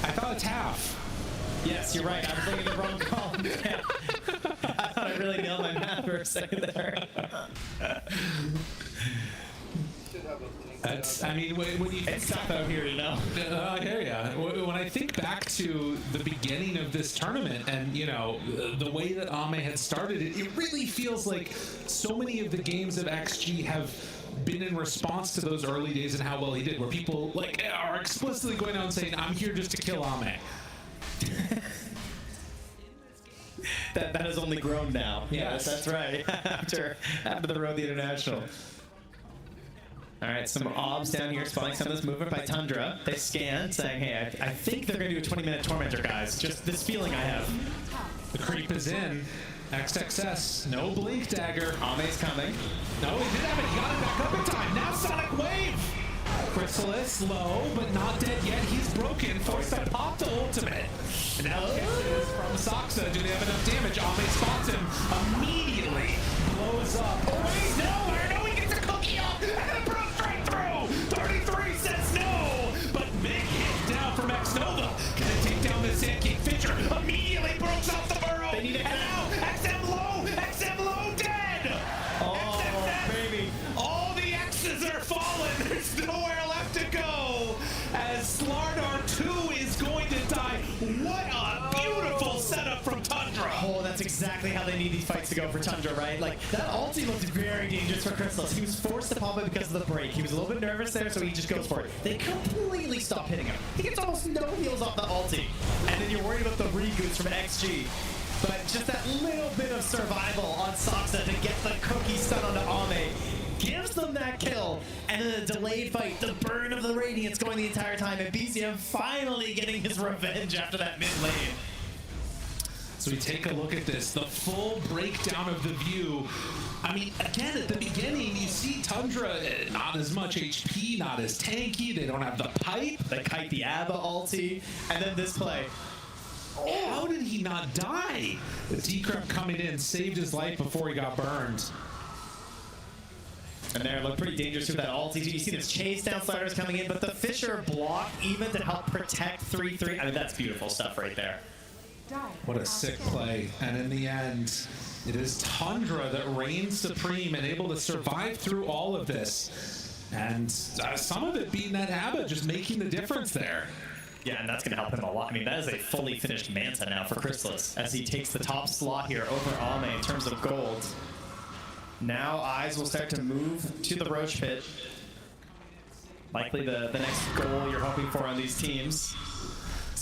I thought it's half. Yes, you're right. I was looking at the wrong column. I thought I really nailed my math for a second there. That's, I mean, when you think it's tough out here, you know. I hear ya. When I think back to the beginning of this tournament, and you know the way that Ame had started it really feels like so many of the games of XG have been in response to those early days and how well he did, where people like are explicitly going out and saying, "I'm here just to kill Ame." that has only grown now. Yes, that's right. after the Road to the International. All right, some obs down here spawning some of this movement by Tundra. They scan, saying, hey, I think they're going to do a 20-minute Tormentor, guys. Just this feeling I have. The creep is in. XXS, no Blink Dagger. Ame's coming. No, he did have it. He got it back up in time. Now Sonic Wave. Chrysalis, low, but not dead yet. He's broken. Forced to pop the ultimate. And now kisses from Saksa. Do they have enough damage? Ame spots him immediately. Blows up. Oh, wait, nowhere. No, he gets a cookie off. And then broke straight through. 33 says no. But big hit down from X-Nova. Can they take down the Sand King Fisher? Immediately breaks off the burrow. They need it. And now XM low, dead. Oh, XM baby. All the X's are fallen. There's nowhere left to go. As Slardar 2 is going to die. What a beautiful setup from Tundra. Oh, that's exactly how they need these fights to go for Tundra, right? Like, that ulti looked very dangerous for Chrysalis. He was forced to pop it because of the break. He was a little bit nervous there, so he just goes for it. They completely stop hitting him. He gets almost no heals off the ulti. And then you're worried about the reboots from XG. But just that little bit of survival on Saksa to get the cookie stun onto Ame gives them that kill, and then a delayed fight, the burn of the Radiance going the entire time, and BCM finally getting his revenge after that mid lane. So we take a look at this, the full breakdown of the view. I mean, again, at the beginning, you see Tundra, not as much HP, not as tanky, they don't have the pipe. They kite the ABBA ulti, and then this play. How did he not die? The Decrypt coming in saved his life before he got burned. And there, look pretty dangerous with that ulti. You see this chase down sliders coming in, but the Fisher block even to help protect 3-3. I mean, that's beautiful stuff right there. What a sick play. And in the end, it is Tundra that reigns supreme and able to survive through all of this. And some of it being that ABBA just making the difference there. Yeah, and that's going to help him a lot. I mean, that is a fully finished Manta now for Chrysalis as he takes the top slot here over Ame in terms of gold. Now eyes will start to move to the Roche pit. Likely the next goal you're hoping for on these teams.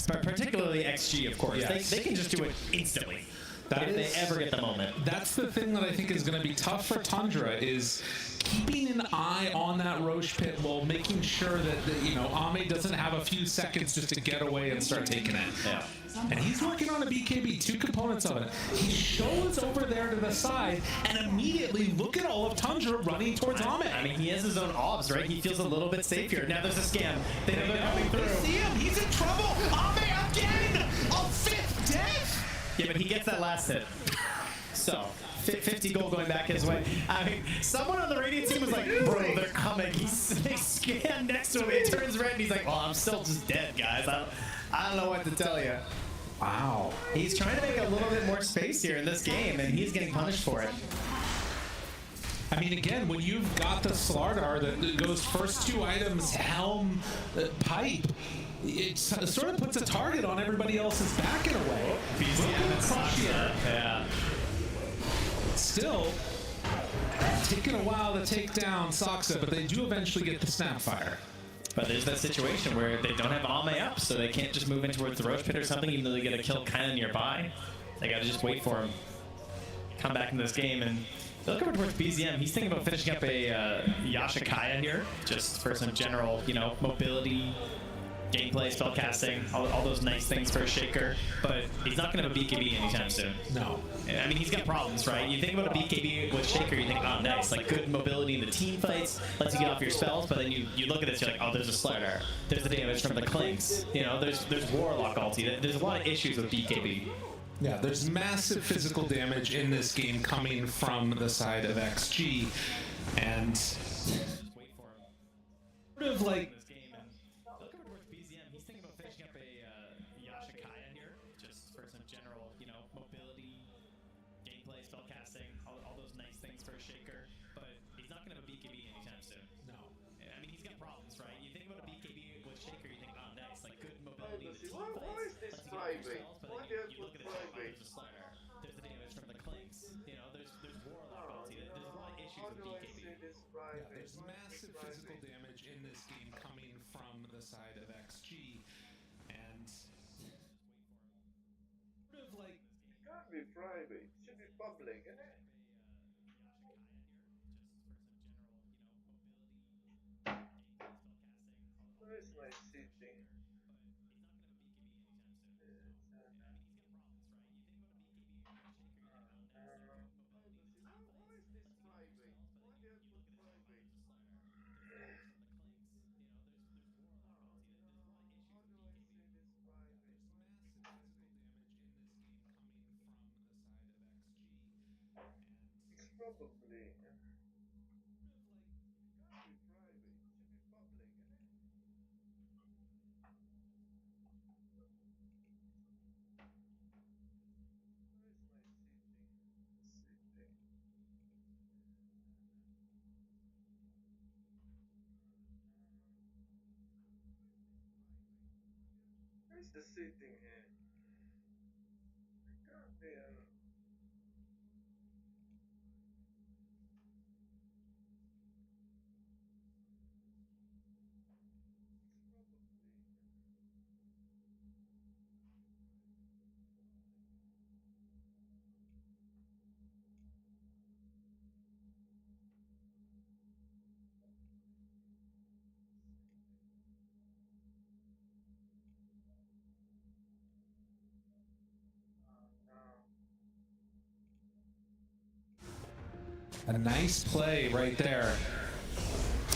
Particularly XG, of course. Yes. They can just do it instantly. If they ever get the moment. That's the thing that I think is going to be tough for Tundra, is keeping an eye on that Roche pit while making sure that you know, Ame doesn't have a few seconds just to get away and start taking it. Yeah. And he's working on a BKB, 2 components of it. He shows over there to the side, and immediately look at all of Tundra running towards Ame. I mean, he has his own obs, right? He feels a little bit safe here. Now there's a scan. They know they're coming through. They see him. He's in trouble. Ame again. A 5th death. Yeah, but he gets that last hit. So, 50 gold going back his way. I mean, someone on the Radiant team was like, bro, they're coming. They scan next to him. It turns red, and he's like, well, I'm still just dead, guys. I don't know what to tell you. Wow. He's trying to make a little bit more space here in this game, and he's getting punished for it. I mean, again, when you've got the Slardar that goes first 2 items, helm, pipe, it sort of puts a target on everybody else's back in a way. Yeah. Still, taking a while to take down Soxa, but they do eventually get the Snapfire. But there's that situation where they don't have Ame up, so they can't just move in towards the Roach Pit or something, even though they get a kill kind of nearby. They gotta just wait for him. Come back in this game, and look over towards BZM. He's thinking about finishing up a Yashikaya here, just for some general, you know, mobility, gameplay, spellcasting, all those nice things for a Shaker. But he's not going to have a BKB anytime soon. No. I mean, he's got problems, right? You think about a BKB with Shaker, you think, oh, nice, like good mobility in the team fights, lets you get off your spells, but then you look at this, you're like, oh, there's a Slardar. There's the damage from the Clinks. You know, there's Warlock ulti. There's a lot of issues with BKB. Yeah, there's massive physical damage in this game coming from the side of XG, and sort of like there's massive physical damage in this game coming from the side of XG, and sort of like it can't be private. It should be public, isn't it? Where's my seating? Probably. It can't be private. It should be public, isn't it? Where's my seating? Where's the seating here? It can't be. a nice play right there.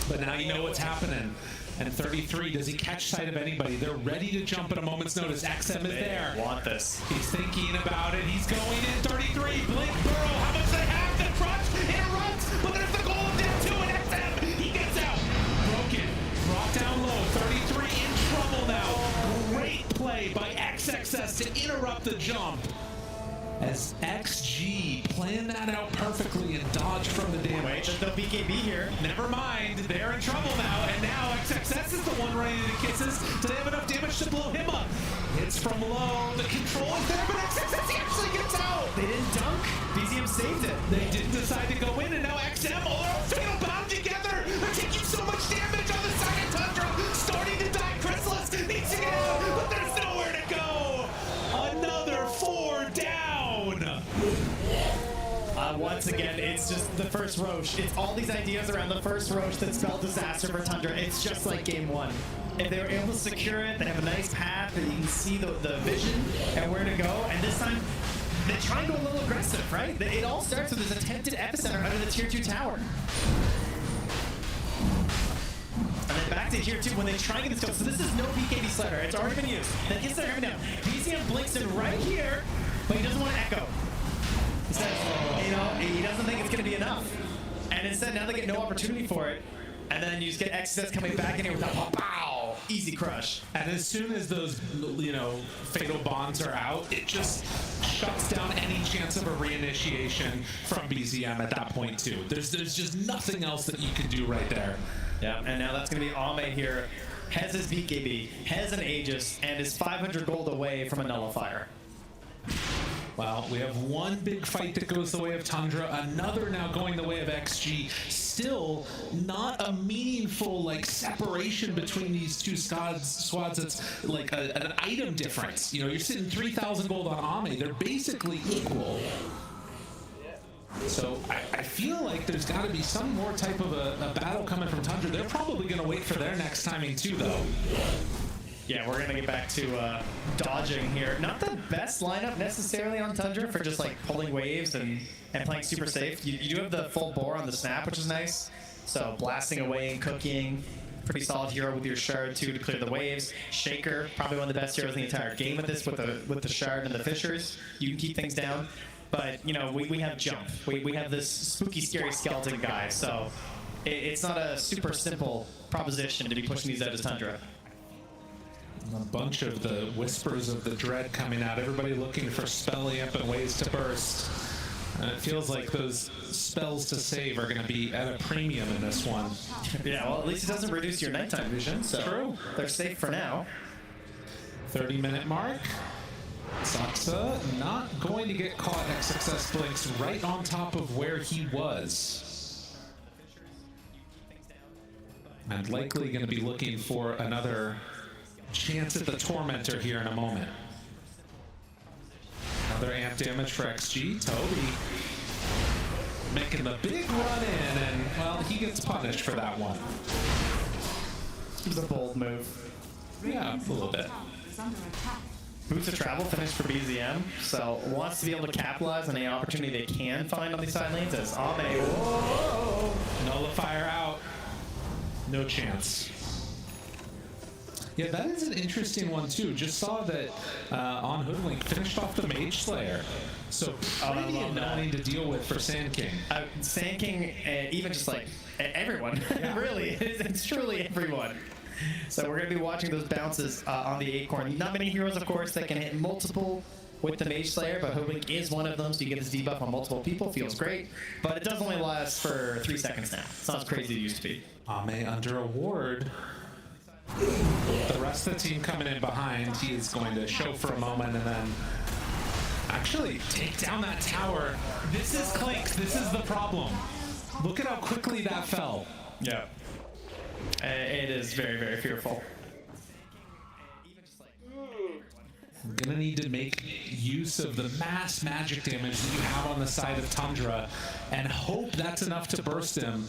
But now you know what's happening. And 33, does he catch sight of anybody? They're ready to jump at a moment's notice. XM is there. Want this. He's thinking about it. He's going in. 33, Blink Burrow. How much they have? The crunch interrupts. But there's the goal of down 2 and XM. He gets out. Broken. Brought down low. 33 in trouble now. Great play by XXS to interrupt the jump. As XG planned that out perfectly and dodged from the damage. Wait, there's no BKB here. Never mind, they're in trouble now, and now XXS is the one running into kisses. Do they have enough damage to blow him up? Hits from low, the control is there, but XXS actually gets out! They didn't dunk, BZM saved it. They didn't decide to go in, and now XM, oh, they're fatal bound together! They're taking so much damage on the side of Tundra, starting to die. Chrysalis needs to get out, but there's nowhere to go! Another 4 down! Once again, it's just the first Roche. It's all these ideas around the first Roche that spelled disaster for Tundra. It's just like game 1. If they were able to secure it, they have a nice path that you can see the vision and where to go. And this time, they try and go a little aggressive, right? It all starts with this attempted epicenter under the tier 2 tower. And then back to tier 2 when they try and get this kill. So this is no BKB slider. It's already been used. That gets there down. BZM blinks in right here, but he doesn't want to echo. He says, you know, he doesn't think it's going to be enough. And instead, now they get no opportunity for it. And then you just get XS coming back in here with a pow! Easy crush. And as soon as those, you know, fatal bonds are out, it just shuts down any any chance of a reinitiation from BZM at that point too. There's just nothing else that you can do right there. Yeah, and now that's going to be Ame here. Has his BKB, has an Aegis, and is 500 gold away from a nullifier. Well, we have one big fight that goes the way of Tundra, another now going the way of XG. Still not a meaningful like separation between these two squads. It's like an item difference. You know, you're sitting 3,000 gold on Ame. They're basically equal. So I feel like there's got to be some more type of a battle coming from Tundra. They're probably going to wait for their next timing too, though. Yeah, we're gonna get back to dodging here. Not the best lineup necessarily on Tundra for just like pulling waves and playing super safe. You do have the full bore on the snap, which is nice. So blasting away and cooking. Pretty solid hero with your shard too to clear the waves. Shaker, probably one of the best heroes in the entire game at this with the shard and the fishers. You can keep things down. But you know, we have jump. We have this spooky, scary skeleton guy. So it's not a super simple proposition to be pushing these out as Tundra. A bunch of the whispers of the dread coming out. Everybody looking for spell amp and ways to burst. And it feels like those spells to save are going to be at a premium in this one. Yeah, well, at least it doesn't reduce your nighttime vision, so true. They're safe for now. 30-minute mark. Saksa not going to get caught. XXS blinks right on top of where he was. And likely going to be looking for another chance at the Tormentor here in a moment. Another amp damage for XG. Toby making the big run in, and well, he gets punished for that one. It was a bold move. Yeah, a little bit. Boots of travel finished for BZM, so wants to be able to capitalize on any opportunity they can find on these side lanes as Ame. Whoa! Nullifier out. No chance. Yeah, that is an interesting one too. Just saw that on Hoodlink finished off the Mage Slayer. So pretty annoying to deal with for Sand King. Sand King, even just like everyone, really, it's truly everyone. So we're going to be watching those bounces on the Acorn. Not many heroes, of course, that can hit multiple with the Mage Slayer, but Hoodlink is one of them, so you get this debuff on multiple people. Feels great, but it does only last for 3 seconds now. It's not as crazy as it used to be. Ame under a ward. The rest of the team coming in behind. He is going to show for a moment and then actually take down that tower. This is Clinks. This is the problem. Look at how quickly that fell. Yeah. It is very, very fearful. We're going to need to make use of the mass magic damage that you have on the side of Tundra and hope that's enough to burst him.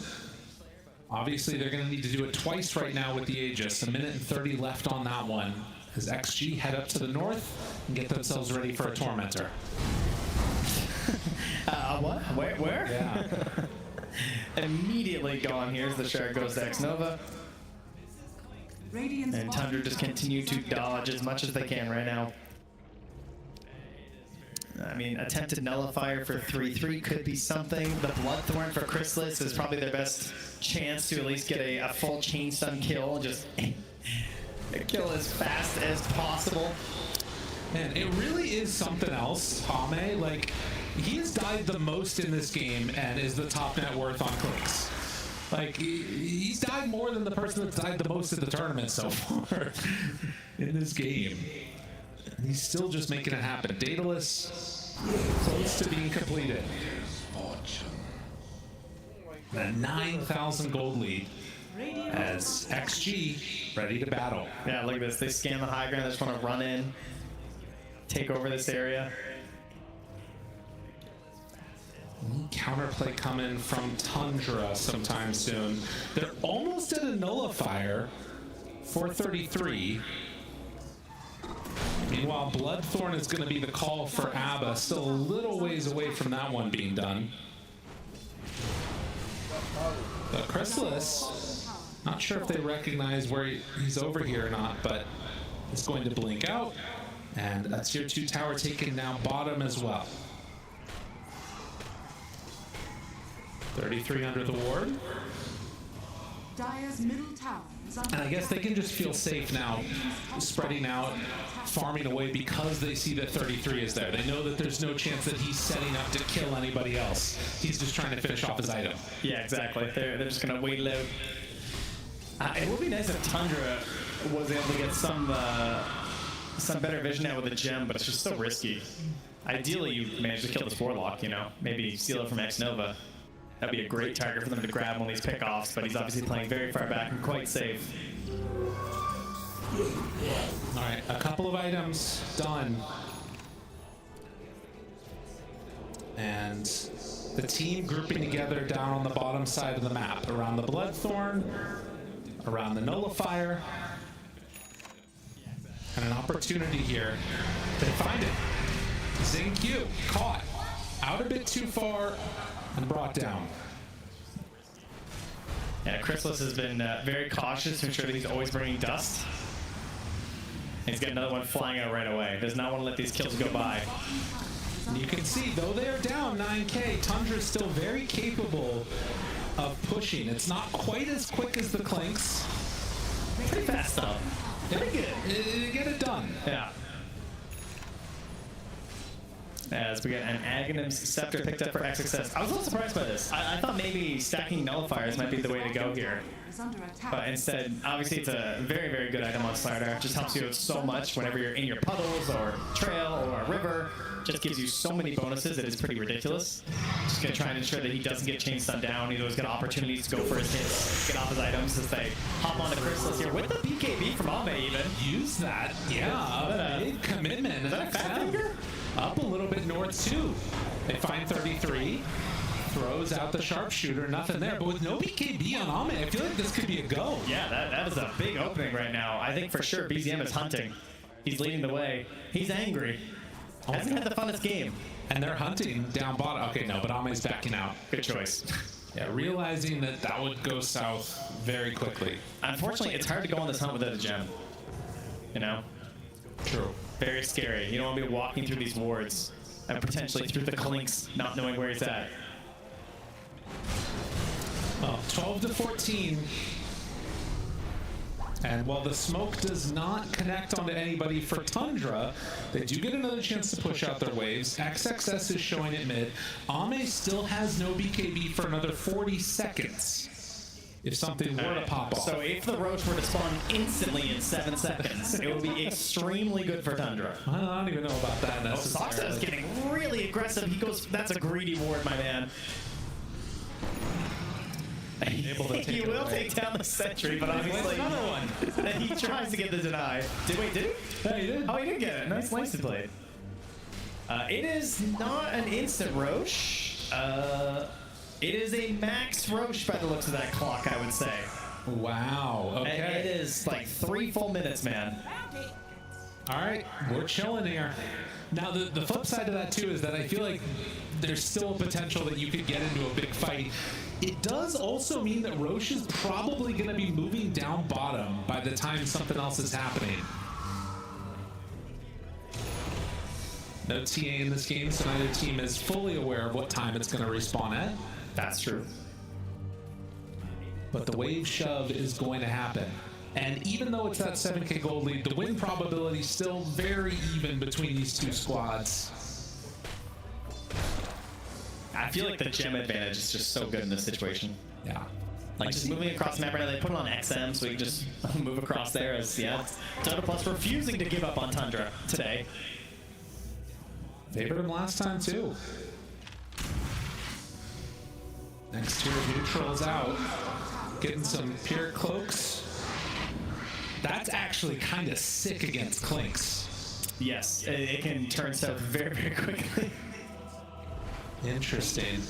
Obviously, they're going to need to do it twice right now with the Aegis. 1 minute and 30 left on that one. As XG head up to the north and get themselves ready for a Tormentor. What? Where? Yeah. Immediately gone. Here's the shard goes to X-Nova. And Tundra just continue to dodge as much as they can right now. I mean, attempted nullifier for 3-3 could be something. The Bloodthorn for Chrysalis is probably their best chance to at least get a full chain stun kill and just kill as fast as possible. Man, it really is something else. Ame, like, he has died the most in this game and is the top net worth on clicks. Like, he's died more than the person that's died the most in the tournament so far in this game. And he's still just making it happen. Daedalus, close to being completed. A 9,000 gold lead as XG ready to battle. Yeah, look at this. They scan the high ground. They just want to run in, take over this area. Counterplay coming from Tundra sometime soon. They're almost at a nullifier, 433. Meanwhile, Bloodthorn is going to be the call for Abba. Still a little ways away from that one being done. But Chrysalis, not sure if they recognize where he's over here or not, but it's going to blink out. And that's your 2 tower taking down bottom as well. 33 under the ward. Dire's middle tower And I guess they can just feel safe now, spreading out, farming away because they see that 33 is there. They know that there's no chance that he's setting up to kill anybody else. He's just trying to finish off his item. Yeah, exactly. They're just going to wait it out. It would be nice if Tundra was able to get some better vision out with the gem, but it's just so risky. Ideally, you manage to kill this Warlock, you know, maybe steal it from X-Nova. That'd be a great target for them to grab on these pickoffs, but he's obviously playing very far back and quite safe. All right, a couple of items done. And the team grouping together down on the bottom side of the map, around the Bloodthorn, around the Nullifier, and an opportunity here. They find it. Zing Q, caught. Out a bit too far and brought down. Yeah, Chrysalis has been very cautious to ensure that he's always bringing dust. And he's got another one flying out right away. Does not want to let these kills go by. And you can see, though they are down 9K, Tundra is still very capable of pushing. It's not quite as quick as the Clinks. Pretty fast, though. Pretty good. They get it done. Yeah. As we get an Aghanim's Scepter picked up for XXS. I was a little surprised by this. I thought maybe stacking Nullifiers might be the way to go here. But instead, obviously it's a very, very good item on Slardar. Just helps you out so much whenever you're in your puddles or trail or a river. Just gives you so many bonuses, it is pretty ridiculous. Just gonna try and ensure that he doesn't get chain stunned down. He's always got opportunities to go for his hits, get off his items as they hop onto Chrysalis here with the BKB from Ame even. Use that, yeah. Big commitment. Is that a fat finger? Up a little bit north too. They find 33. Throws out the sharpshooter, nothing there. But with no BKB on Ame, I feel like this could be a go. Yeah, that is a big opening right now. I think for sure BZM is hunting. He's leading the way. He's angry. Hasn't had the funnest game. And they're hunting down bottom. Okay, no, but Ame's backing out. Good choice. Yeah, realizing that that would go south very quickly. Unfortunately, it's hard to go on this hunt without a gem. You know? True. Very scary. You don't want to be walking through these wards and potentially through the Clinks, not knowing where he's at. Well, 12 to 14. And while the smoke does not connect onto anybody for Tundra, they do get another chance to push out their waves. XXS is showing it mid. Ame still has no BKB for another 40 seconds. If something were to pop off. So if the Roach were to spawn instantly in 7 seconds, it would be extremely good for Tundra. I don't even know about that necessarily. Soxa is getting really aggressive. He goes, that's a greedy ward, my man. He will take down the sentry, but obviously another one. And he tries to get the deny. Did he? Yeah, he did. Oh, he did get it. Nice nicely played. It is not an instant Roche. It is a max Roche by the looks of that clock, I would say. Wow. Okay. And it is like 3 full minutes, man. All right, we're chilling here. Now, the flip side of that, too, is that I feel like there's still a potential that you could get into a big fight. It does also mean that Roche is probably going to be moving down bottom by the time something else is happening. No TA in this game, so neither team is fully aware of what time it's going to respawn at. That's true. But the wave shove is going to happen. And even though it's that 7K gold lead, the win probability is still very even between these two squads. I feel like the gem advantage is just so good in this situation. Yeah. Like just moving across the map right now, they put it on XM so we can just move across there as, yeah, Tundra Plus refusing to give up on Tundra today. Favored him last time too. Next tier of neutrals out. Getting some pure cloaks. That's actually kind of sick against Clinks. Yes, it can turn south very, very quickly. Interesting.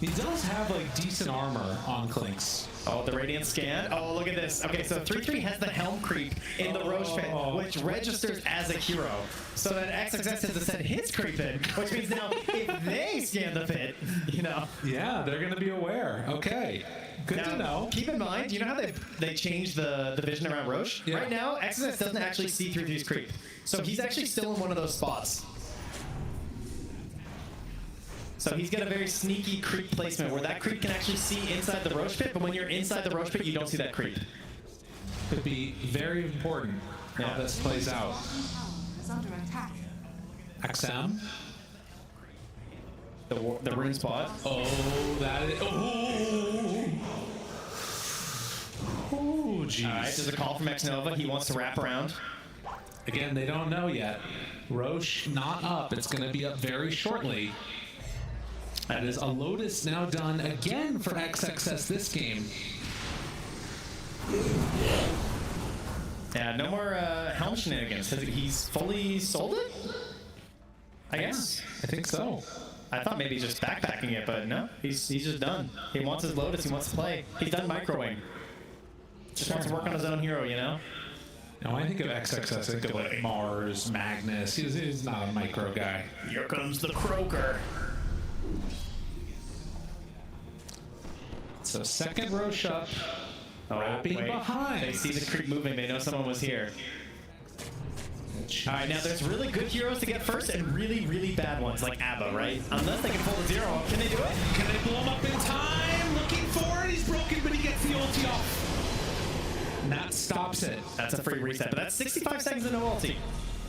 He does have like decent armor on Clinks. Oh, the Radiant Scan. Oh, look at this. Okay, so 3-3 has the Helm creep in the Roche pit, which registers as a hero. So then XXS has to send his creep in, which means now if they scan the pit, you know. Yeah, they're going to be aware. Okay. Good to know. Keep in mind, you know how they changed the vision around Roche? Yeah. Right now, XXS doesn't actually see through his creep. So he's actually still in one of those spots. So he's got a very sneaky creep placement where that creep can actually see inside the Roche pit, but when you're inside the Roche pit, you don't see that creep. Could be very important how this plays out. Is under attack. XM. The rune spot. Oh, that is. Oh. Oh, jeez. All right, there's a call from Xnova. He wants to wrap around. Again, they don't know yet. Roche not up. It's going to be up very shortly. That is a Lotus now done again for XXS this game. Yeah, no more helm shenanigans. He's fully sold it? I guess. I think so. I thought maybe just backpacking it, but no. He's just done. He wants his Lotus. He wants to play. He's done microwing. Just wants to work on his own hero, you know? Now, I think of XXS, I think of like Mars, Magnus. He's not a micro guy. Here comes the Croaker. So second Roche up. Wrapping behind. They see the creep moving. They know someone was here. All right, now there's really good heroes to get first and really, really bad ones like Abba, right? Unless they can pull the zero up. Can they do it? Can they blow him up in time? Looking for it. He's broken, but he gets the ulti off. And that stops it. That's a free reset, but that's 65 seconds of no ulti.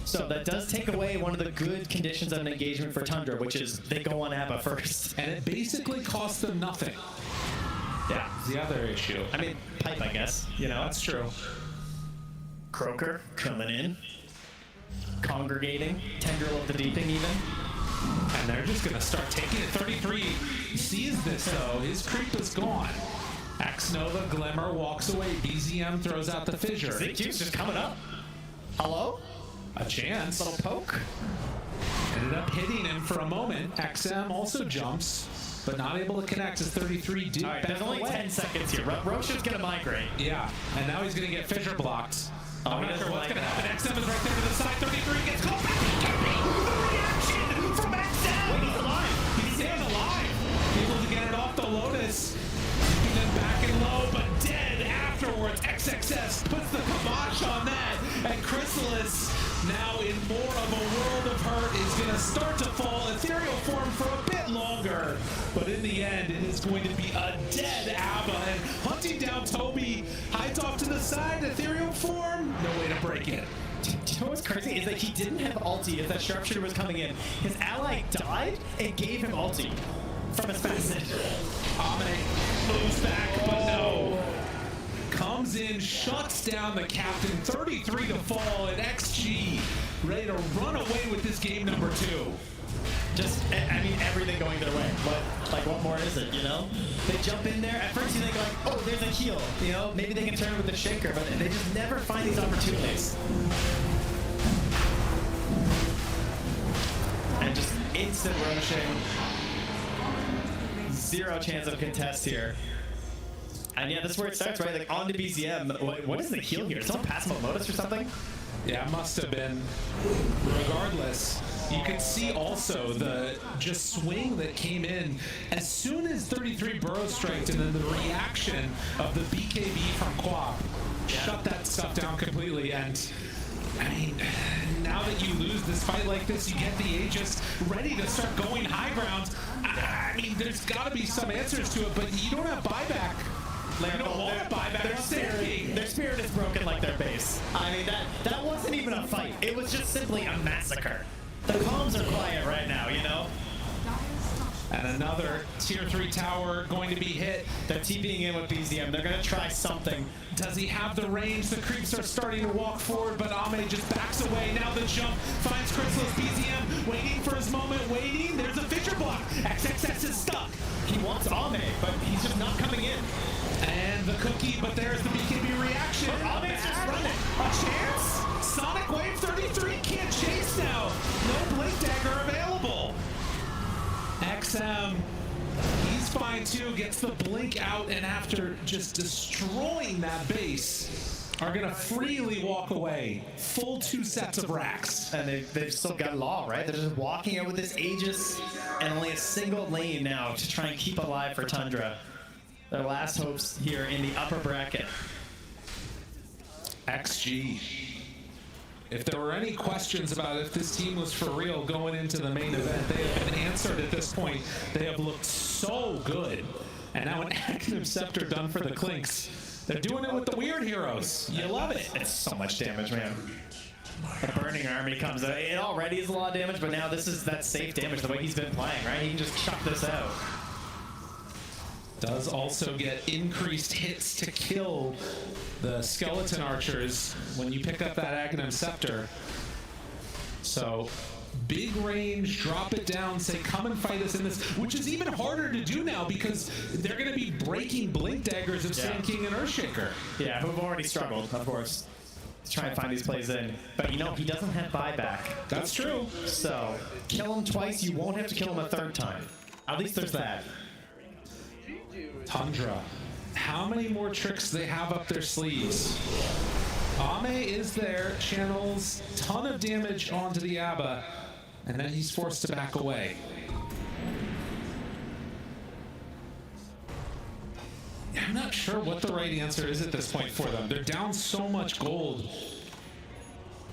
So that does take away one of the good conditions of an engagement for Tundra, which is they go on Abba first. And it basically costs them nothing. Yeah. The other issue. I mean, pipe, I guess. You know? That's true. Croaker coming in. Congregating. Tendril of the Deeping even. And they're just going to start taking it. 33 sees this, though. His creep is gone. Xnova, Glimmer walks away. BZM throws out the fissure. ZQ's just coming up. Hello? A chance. Little poke. Ended up hitting him for a moment. XM also jumps, but not able to connect as 33 did. All right, there's only 10 seconds here. Roche is going to migrate. Yeah, and now he's going to get fissure blocked. I'm not sure what's going to happen. XM is right there to the side. 33 gets called back. The reaction from XM. Wait, he's alive. He's staying alive. Able to get it off the Lotus. Keeping them back and low, but dead afterwards. XXS puts the kibosh on that. And Chrysalis, now in more of a world of hurt, is going to start to fall. Ethereal form for a bit longer. But in the end, it is going to be a dead Abba. And hunting down Toby, hides off to the side. Ethereal form, no way to break it. Do you know what's crazy is that he didn't have ulti as that sharpshooter was coming in. His ally died and gave him ulti from his facet. Amine moves back, but no. Comes in, shuts down the captain. 33 to fall, and XG ready to run away with this game number 2. Just, I mean, everything going their way. What more is it, you know? They jump in there. At first you think like, oh, there's a heal. You know, maybe they can turn it with the shaker, but they just never find these opportunities. And just instant rushing. Zero chance of contest here. And yeah, this is where it starts, right? Like, on to BZM. What is the heal here? Is someone passing a Lotus or something? Yeah, it must have been. Regardless, you could see also the just swing that came in as soon as 33 burrow striked, and then the reaction of the BKB from Quap shut that stuff down completely. And I mean, now that you lose this fight like this, you get the Aegis ready to start going high ground. I mean, there's got to be some answers to it, but you don't have buyback. Like, you don't want buyback. Their spirit is broken like their base. I mean, that wasn't even a fight. It was just simply a massacre. The comms are quiet right now, you know? And another tier 3 tower going to be hit. They're TPing in with BZM. They're going to try something. Does he have the range? The creeps are starting to walk forward, but Ame just backs away. Now the jump finds Chrysalis. BZM waiting for his moment, waiting. There's a fissure block. XXS is stuck. He wants Ame, but he's just not coming in. And the cookie, but there's the BKB reaction. Ame's just running. A chance? Sonic Wave 33 can't chase now. No Blink Dagger available. XM, he's fine too, gets the blink out, and after just destroying that base, are gonna freely walk away. Full 2 sets of racks. And they've still got Law, right? They're just walking out with this Aegis and only a single lane now to try and keep alive for Tundra. Their last hopes here in the upper bracket. XG. If there were any questions about if this team was for real going into the main event, they have been answered at this point. They have looked so good. And now an active scepter done for the Clinks. They're doing it with the weird heroes. You love it. It's so much damage, man. The Burning Army comes out. It already is a lot of damage, but now this is that safe damage the way he's been playing, right? He can just chuck this out. Does also get increased hits to kill the skeleton archers when you pick up that Aghanim Scepter. So big range, drop it down, say come and fight us in this, which is even harder to do now because they're going to be breaking blink daggers of Sand King and Earthshaker. Yeah, who've already struggled, of course, to try and find these plays in. But you know, he doesn't have buyback. That's true. So kill him twice, you won't have to kill him a third time. At least there's that. Tundra. How many more tricks do they have up their sleeves? Ame is there, channels ton of damage onto the Abba, and then he's forced to back away. I'm not sure what the right answer is at this point for them. They're down so much gold,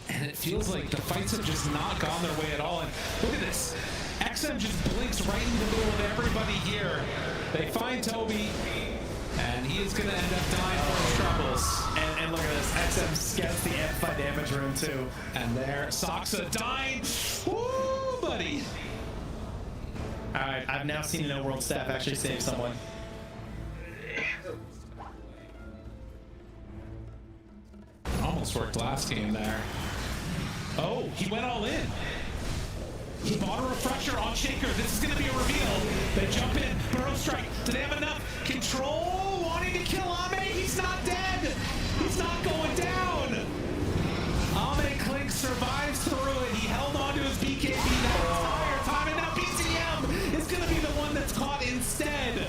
and it feels like the fights have just not gone their way at all. And look at this. XM just blinks right in the middle of everybody here. They find Toby, and he is going to end up dying for his troubles. And look at this. XM scouts the amplified damage room, too. And there, Saksa dying. Woo, buddy. All right, I've now seen No World staff actually save someone. Almost worked last game there. Oh, he went all in. He bought a refresher on Shaker. This is going to be a reveal. They jump in. Burrow strike. Do they have enough control? Wanting to kill Ame. He's not dead. He's not going down. Ame Clink survives through it. He held on to his BKB that entire time. And now BCM is going to be the one that's caught instead.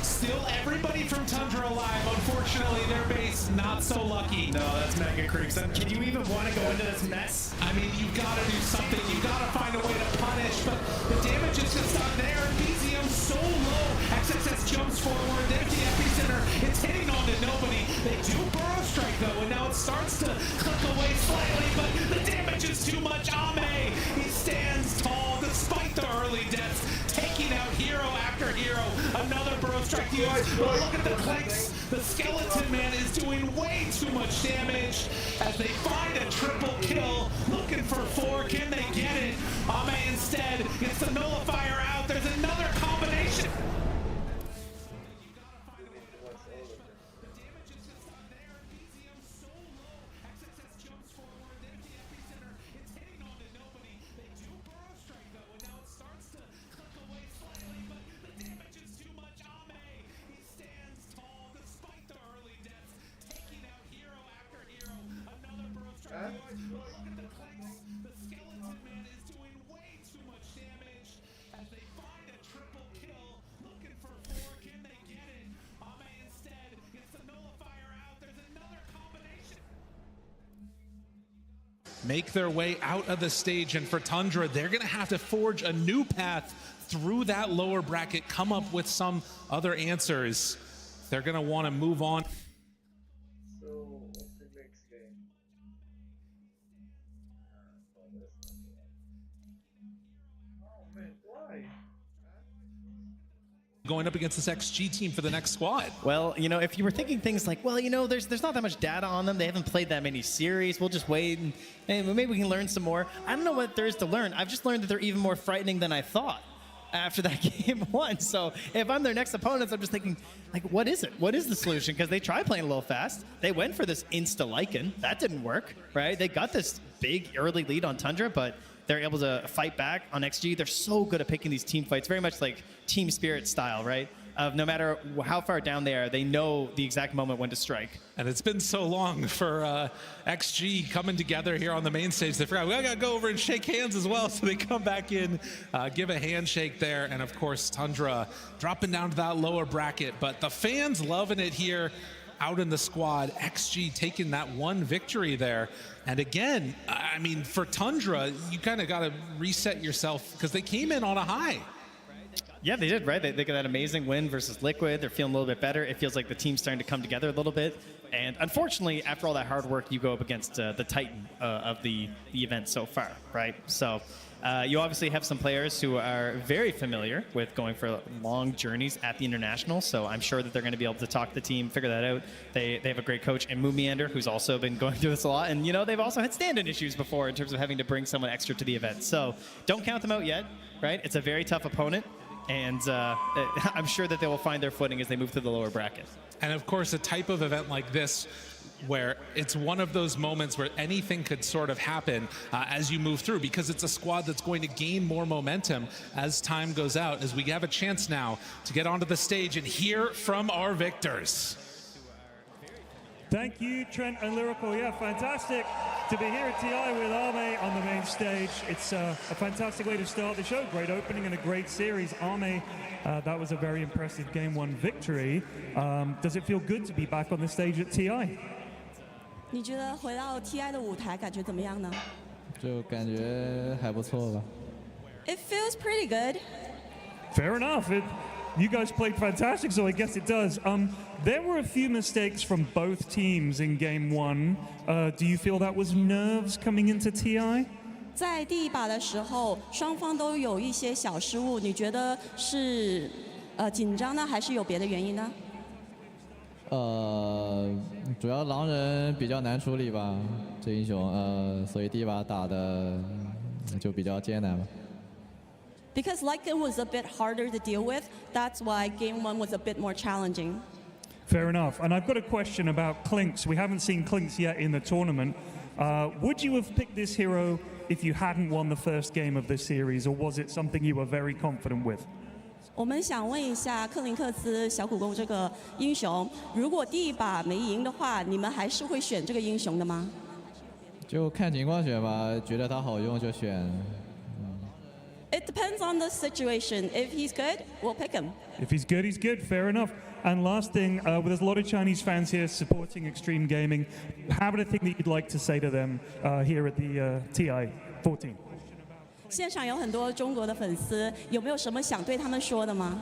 Still everybody from Tundra alive. Unfortunately, their base not so lucky. No, that's Mega Creeps. Can you even want to go into this mess? I mean, you've got to do something. You've got to find a way to punish, but the damage is just not there. BZM so low. XSS jumps forward. There's the epicenter. It's hitting onto nobody. They do burrow strike, though, and now it starts to click away slightly, but the damage is too much. Ame, he stands tall despite the early deaths, taking out hero after hero. Another burrow strike. But look at the clicks. The skeleton man is doing way too much damage as they find a triple kill. Looking for 4. Can they get it? Ame instead gets the nullifier out. There's another combination. Make their way out of the stage, and for Tundra, they're going to have to forge a new path through that lower bracket, come up with some other answers. They're going to want to move on. So, what's the next game? Oh man, why? Going up against this XG team for the next squad. Well, you know, if you were thinking things like, well, you know, there's not that much data on them. They haven't played that many series. We'll just wait and maybe we can learn some more. I don't know what there is to learn. I've just learned that they're even more frightening than I thought after that game one. So if I'm their next opponents, I'm just thinking, like, what is it? What is the solution? Because they tried playing a little fast. They went for this insta-Lycan. That didn't work, right? They got this big early lead on Tundra, but they're able to fight back on XG. They're so good at picking these team fights, very much like Team Spirit style, right? Of no matter how far down they are, they know the exact moment when to strike. And it's been so long for XG coming together here on the main stage. They forgot, we got to go over and shake hands as well. So they come back in, give a handshake there. And of course, Tundra dropping down to that lower bracket. But the fans loving it here out in the squad. XG taking that one victory there. And again, I mean, for Tundra, you kind of got to reset yourself because they came in on a high. Yeah, they did, right? They got that amazing win versus Liquid. They're feeling a little bit better. It feels like the team's starting to come together a little bit. And unfortunately, after all that hard work, you go up against the Titan of the event so far, right? So You obviously have some players who are very familiar with going for long journeys at the international, so I'm sure that they're going to be able to talk to the team, figure that out. They have a great coach in Mumiander, who's also been going through this a lot, and they've also had stand-in issues before in terms of having to bring someone extra to the event. So don't count them out yet, right? It's a very tough opponent, and I'm sure that they will find their footing as they move to the lower bracket. And of course, a type of event like this, where it's one of those moments where anything could sort of happen as you move through, because it's a squad that's going to gain more momentum as time goes out, as we have a chance now to get onto the stage and hear from our victors. Thank you, Trent and Lyrical. Yeah, fantastic to be here at TI with Arme on the main stage. It's a fantastic way to start the show. Great opening and a great series. Arme, that was a very impressive Game 1 victory. Does it feel good to be back on the stage at TI? 你觉得回到 TI 的舞台感觉怎么样呢？就感觉还不错吧。It feels pretty good. Fair enough. You guys played fantastic, so I guess it does. There were a few mistakes from both teams in Game 1. Do you feel that was nerves coming into TI? 在第一把的时候，双方都有一些小失误，你觉得是紧张呢，还是有别的原因呢？主要狼人比较难处理吧，这英雄，所以第一把打的就比较艰难吧。Because Lycan was a bit harder to deal with, that's why Game 1 was a bit more challenging. Fair enough. And I've got a question about Clinks. We haven't seen Clinks yet in the tournament. Would you have picked this hero if you hadn't won the first game of this series, or was it something you were very confident with? 我们想问一下克林克斯小苦工这个英雄，如果第一把没赢的话，你们还是会选这个英雄的吗？就看情况选吧，觉得他好用就选。It depends on the situation. If he's good, we'll pick him. If he's good, he's good. Fair enough. And last thing, there's a lot of Chinese fans here supporting Extreme Gaming. Have anything that you'd like to say to them here at the TI14? 现场有很多中国的粉丝，有没有什么想对他们说的吗？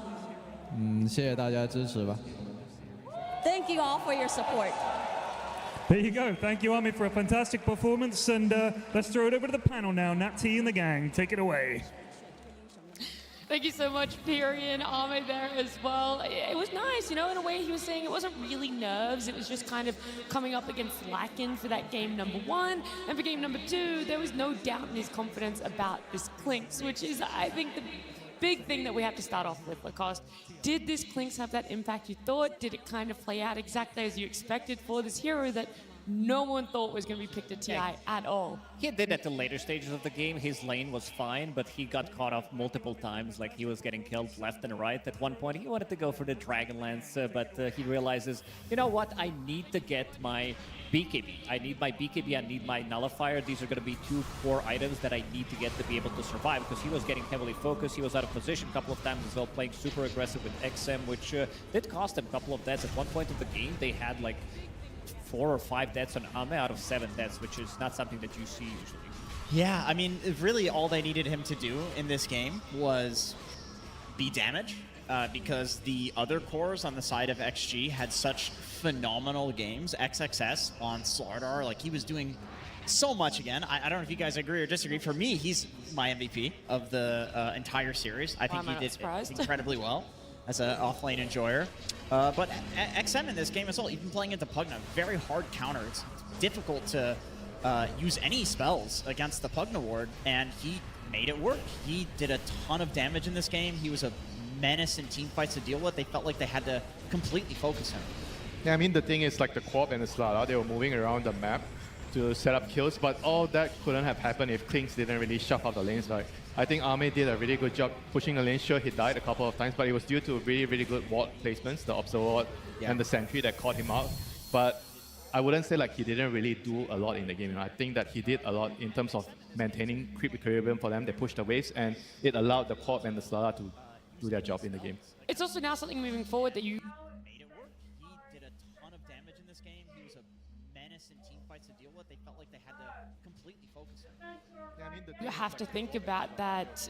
谢谢大家支持吧。Thank you all for your support. There you go. Thank you, Army, for a fantastic performance. And let's throw it over to the panel now. Nat T and the gang, take it away. Thank you so much, Piri and Ahmed there as well. It was nice, in a way he was saying it wasn't really nerves. It was just kind of coming up against Lycan for that game number 1. And for game number 2, there was no doubt in his confidence about this Clinks, which is, I think, the big thing that we have to start off with, Lacoste. Did this Clinks have that impact you thought? Did it kind of play out exactly as you expected for this hero that no one thought was going to be picked at TI at all? He did at the later stages of the game. His lane was fine, but he got caught off multiple times. Like, he was getting killed left and right. At one point, he wanted to go for the Dragonlance, but he realizes, you know what? I need to get my BKB. I need my BKB, I need my Nullifier. These are going to be 2 core items that I need to get to be able to survive, because he was getting heavily focused. He was out of position a couple of times as well, playing super aggressive with XM, which did cost him a couple of deaths. At one point of the game, they had like 4 or 5 deaths on Ame out of 7 deaths, which is not something that you see usually. Yeah, I mean, really all they needed him to do in this game was be damage, because the other cores on the side of XG had such phenomenal games. XXS on Slardar, like, he was doing so much again. I don't know if you guys agree or disagree. For me, he's my MVP of the entire series. I think he did incredibly well as an off-lane enjoyer. But XM in this game as well, even playing into Pugna, very hard counter. It's difficult to use any spells against the Pugna ward, and he made it work. He did a ton of damage in this game. He was a menace in team fights to deal with. They felt like they had to completely focus him. Yeah, I mean, the thing is, like, the Corp and the Slara, they were moving around the map to set up kills, but all that couldn't have happened if Clinks didn't really shove out the lanes, right? I think Arme did a really good job pushing the lane. Sure, he died a couple of times, but it was due to really, really good ward placements, the Observer ward and the Sentry that caught him out. But I wouldn't say like he didn't really do a lot in the game. I think that he did a lot in terms of maintaining creep equilibrium for them. They pushed the waves, and it allowed the Corp and the Slara to do their job in the game. It's also now something moving forward that you... Made it work. He did a ton of damage in this game. He was a menace innocent team fights to deal with, they felt like they had to completely focus on. You have to think about that.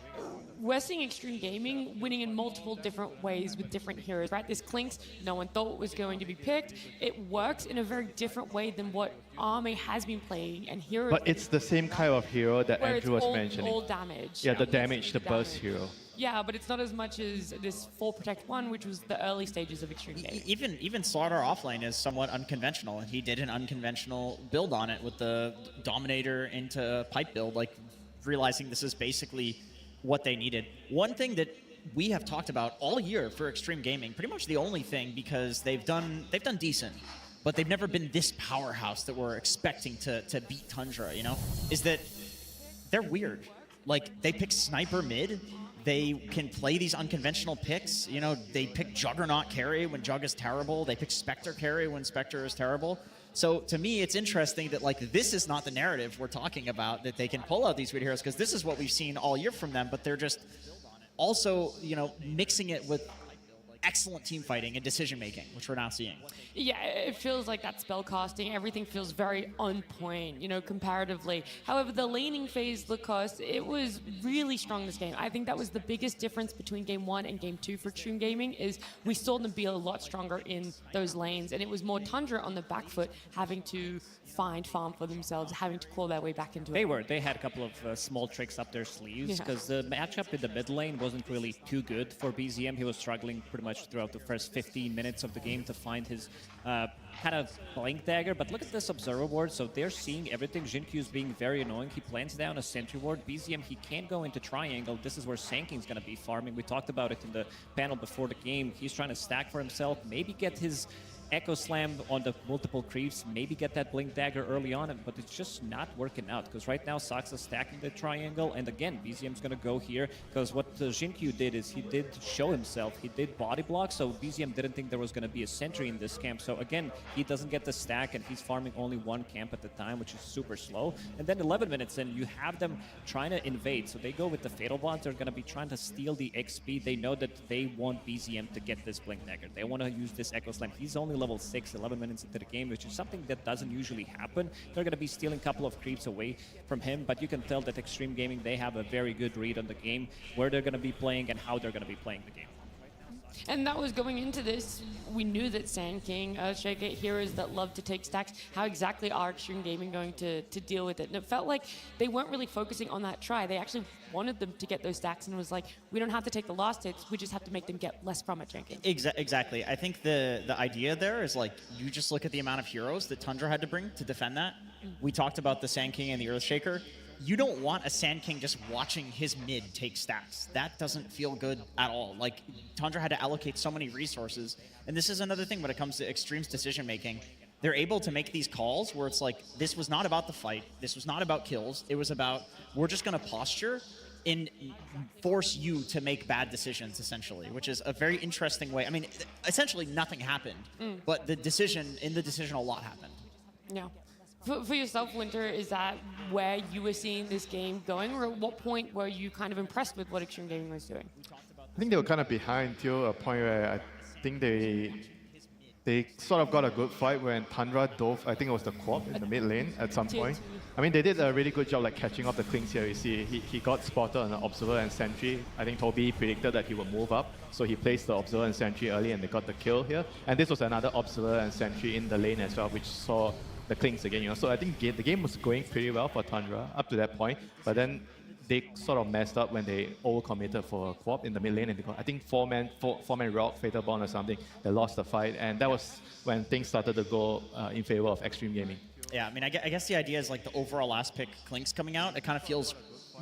We're seeing Extreme Gaming winning in multiple different ways with different heroes, right? This Clinks, no one thought was going to be picked. It works in a very different way than what Arme has been playing and heroes. But it's the same kind of hero that where Andrew was it's mentioning. all damage. Yeah, the damage, the burst hero. Yeah, but it's not as much as this Full Protect 1, which was the early stages of Extreme Gaming. Even Slaughter offlane is somewhat unconventional, and he did an unconventional build on it with the Dominator into pipe build, like realizing this is basically what they needed. One thing that we have talked about all year for Extreme Gaming, pretty much the only thing, because they've done decent, but they've never been this powerhouse that we're expecting to beat Tundra, you know, is that they're weird. Like, they pick Sniper mid, they can play these unconventional picks. You know, they pick Juggernaut carry when Jug is terrible. They pick Spectre carry when Spectre is terrible. So to me, it's interesting that, like, this is not the narrative we're talking about, that they can pull out these weird heroes, because this is what we've seen all year from them, but they're just also, you know, mixing it with excellent team fighting and decision making, which we're now seeing. Yeah, it feels like that spell casting, everything feels very on point, you know, comparatively. However, the laning phase, Lacoste, it was really strong this game. I think that was the biggest difference between Game 1 and Game 2 for Extreme Gaming, is we saw them be a lot stronger in those lanes, and it was more Tundra on the back foot, having to find farm for themselves, having to claw their way back into it. They had a couple of small tricks up their sleeves, because the matchup in the mid lane wasn't really too good for BZM. He was struggling pretty much throughout the first 15 minutes of the game to find his kind of blink dagger. But look at this observer ward. So they're seeing everything. Jinkyu's being very annoying. He plants down a sentry ward. BZM, he can't go into triangle. This is where Sanking's going to be farming. We talked about it in the panel before the game. He's trying to stack for himself, maybe get his Echo Slam on the multiple creeps, maybe get that Blink Dagger early on, but it's just not working out, because right now Sox is stacking the triangle, and again, BZM's going to go here, because what Jinkyu did is he did show himself, he did body block, so BZM didn't think there was going to be a sentry in this camp, so again, he doesn't get the stack, and he's farming only one camp at the time, which is super slow, and then 11 minutes in, you have them trying to invade, so they go with the Fatal Bonds, they're going to be trying to steal the XP, they know that they want BZM to get this Blink Dagger, they want to use this Echo Slam, he's only level 6, 11 minutes into the game, which is something that doesn't usually happen. They're going to be stealing a couple of creeps away from him, but you can tell that Extreme Gaming, they have a very good read on the game, where they're going to be playing and how they're going to be playing the game. And that was going into this, we knew that Sand King, Earthshaker, heroes that love to take stacks, how exactly are Extreme Gaming going to deal with it? And it felt like they weren't really focusing on that try. They actually wanted them to get those stacks and was like, we don't have to take the last hits, we just have to make them get less from it, Jenkins. Exactly. I think the idea there is, like, you just look at the amount of heroes that Tundra had to bring to defend that. We talked about the Sand King and the Earthshaker. You don't want a Sand King just watching his mid take stacks. That doesn't feel good at all. Like, Tundra had to allocate so many resources. And this is another thing when it comes to Extreme's decision making. They're able to make these calls where it's like, this was not about the fight. This was not about kills. It was about, we're just going to posture and force you to make bad decisions, essentially, which is a very interesting way. I mean, essentially nothing happened, but in the decision, a lot happened. Yeah. For yourself, Winter, is that where you were seeing this game going, or at what point were you kind of impressed with what Extreme Gaming was doing? I think they were kind of behind till a point where I think they sort of got a good fight when Tundra dove, I think it was the Quap in the mid lane at some point. I mean, they did a really good job like catching up the Clinks here. You see, he got spotted on the Observer and Sentry. I think Toby predicted that he would move up, so he placed the Observer and Sentry early and they got the kill here. And this was another Observer and Sentry in the lane as well, which saw the Clinks again, you know. So I think the game was going pretty well for Tundra up to that point, but then they sort of messed up when they overcommitted for a Quap in the mid lane, and they got, I think, four-man Rock, Fatal Bond or something. They lost the fight, and that was when things started to go in favor of Extreme Gaming. Yeah, I mean, I guess the idea is, like, the overall last pick Clinks coming out, it kind of feels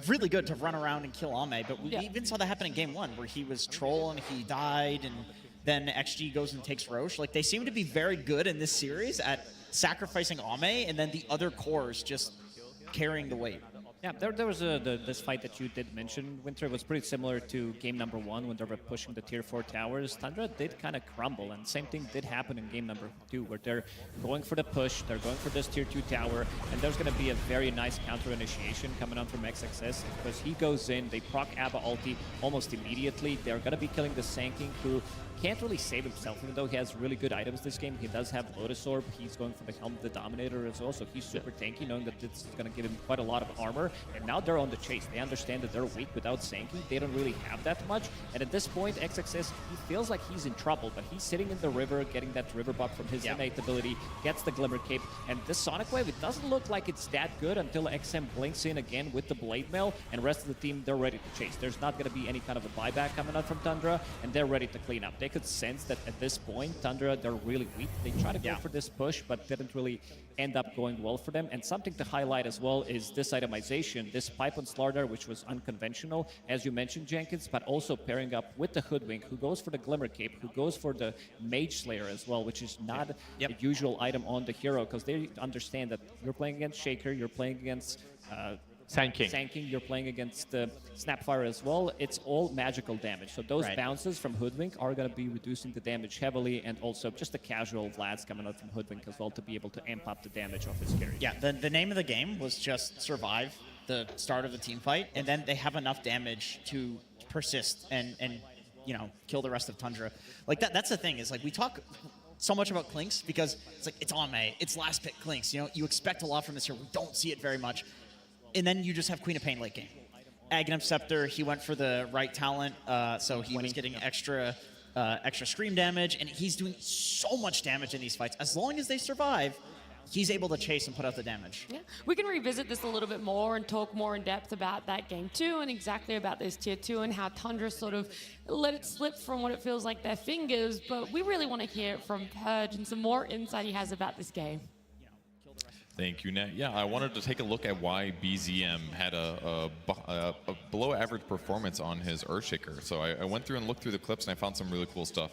really good to run around and kill Ame, but we even saw that happen in Game 1, where he was troll and he died, and then XG goes and takes Roche. Like, they seem to be very good in this series at sacrificing Ame, and then the other cores just carrying the weight. Yeah, there was this fight that you did mention, Winter. It was pretty similar to game number 1 when they were pushing the tier 4 towers. Tundra did kind of crumble, and same thing did happen in game number 2, where they're going for the push, they're going for this tier 2 tower, and there's going to be a very nice counter initiation coming on from XXS, because he goes in, they proc Abba ulti almost immediately. They're going to be killing the Sanking, who can't really save himself, even though he has really good items this game. He does have Lotus Orb. He's going for the Helm of the Dominator as well, so he's super tanky, knowing that this is going to give him quite a lot of armor. And now they're on the chase. They understand that they're weak without Sanky. They don't really have that much. And at this point, XXS, he feels like he's in trouble, but he's sitting in the river, getting that river buff from his innate ability, gets the Glimmer Cape. And this Sonic Wave, it doesn't look like it's that good until XM blinks in again with the Blade Mail, and the rest of the team, they're ready to chase. There's not going to be any kind of a buyback coming out from Tundra, and they're ready to clean up. They could sense that at this point, Tundra, they're really weak. They try to go for this push, but didn't really end up going well for them. And something to highlight as well is this itemization, this Pipe on Slardar, which was unconventional, as you mentioned, Jenkins, but also pairing up with the Hoodwink, who goes for the Glimmer Cape, who goes for the Mage Slayer as well, which is not a usual item on the hero, because they understand that you're playing against Shaker, you're playing against Sanking, you're playing against Snapfire as well. It's all magical damage. So those bounces from Hoodwink are going to be reducing the damage heavily, and also just the casual Vlads coming out from Hoodwink as well to be able to amp up the damage off his carry. Yeah, the name of the game was just survive the start of the team fight, and then they have enough damage to persist and you know, kill the rest of Tundra. Like that's the thing, is like we talk so much about Clinks because it's like it's Ame, it's last pick Clinks. You know, you expect a lot from this here. We don't see it very much. And then you just have Queen of Pain late game. Aghanim Scepter, he went for the right talent, so he was getting extra scream damage, and he's doing so much damage in these fights. As long as they survive, he's able to chase and put out the damage. Yeah, we can revisit this a little bit more and talk more in depth about that game 2 and exactly about this tier 2 and how Tundra sort of let it slip from what it feels like their fingers, but we really want to hear it from Purge and some more insight he has about this game. Thank you, Nat. Yeah, I wanted to take a look at why BZM had a below average performance on his Earthshaker. So I went through and looked through the clips, and I found some really cool stuff.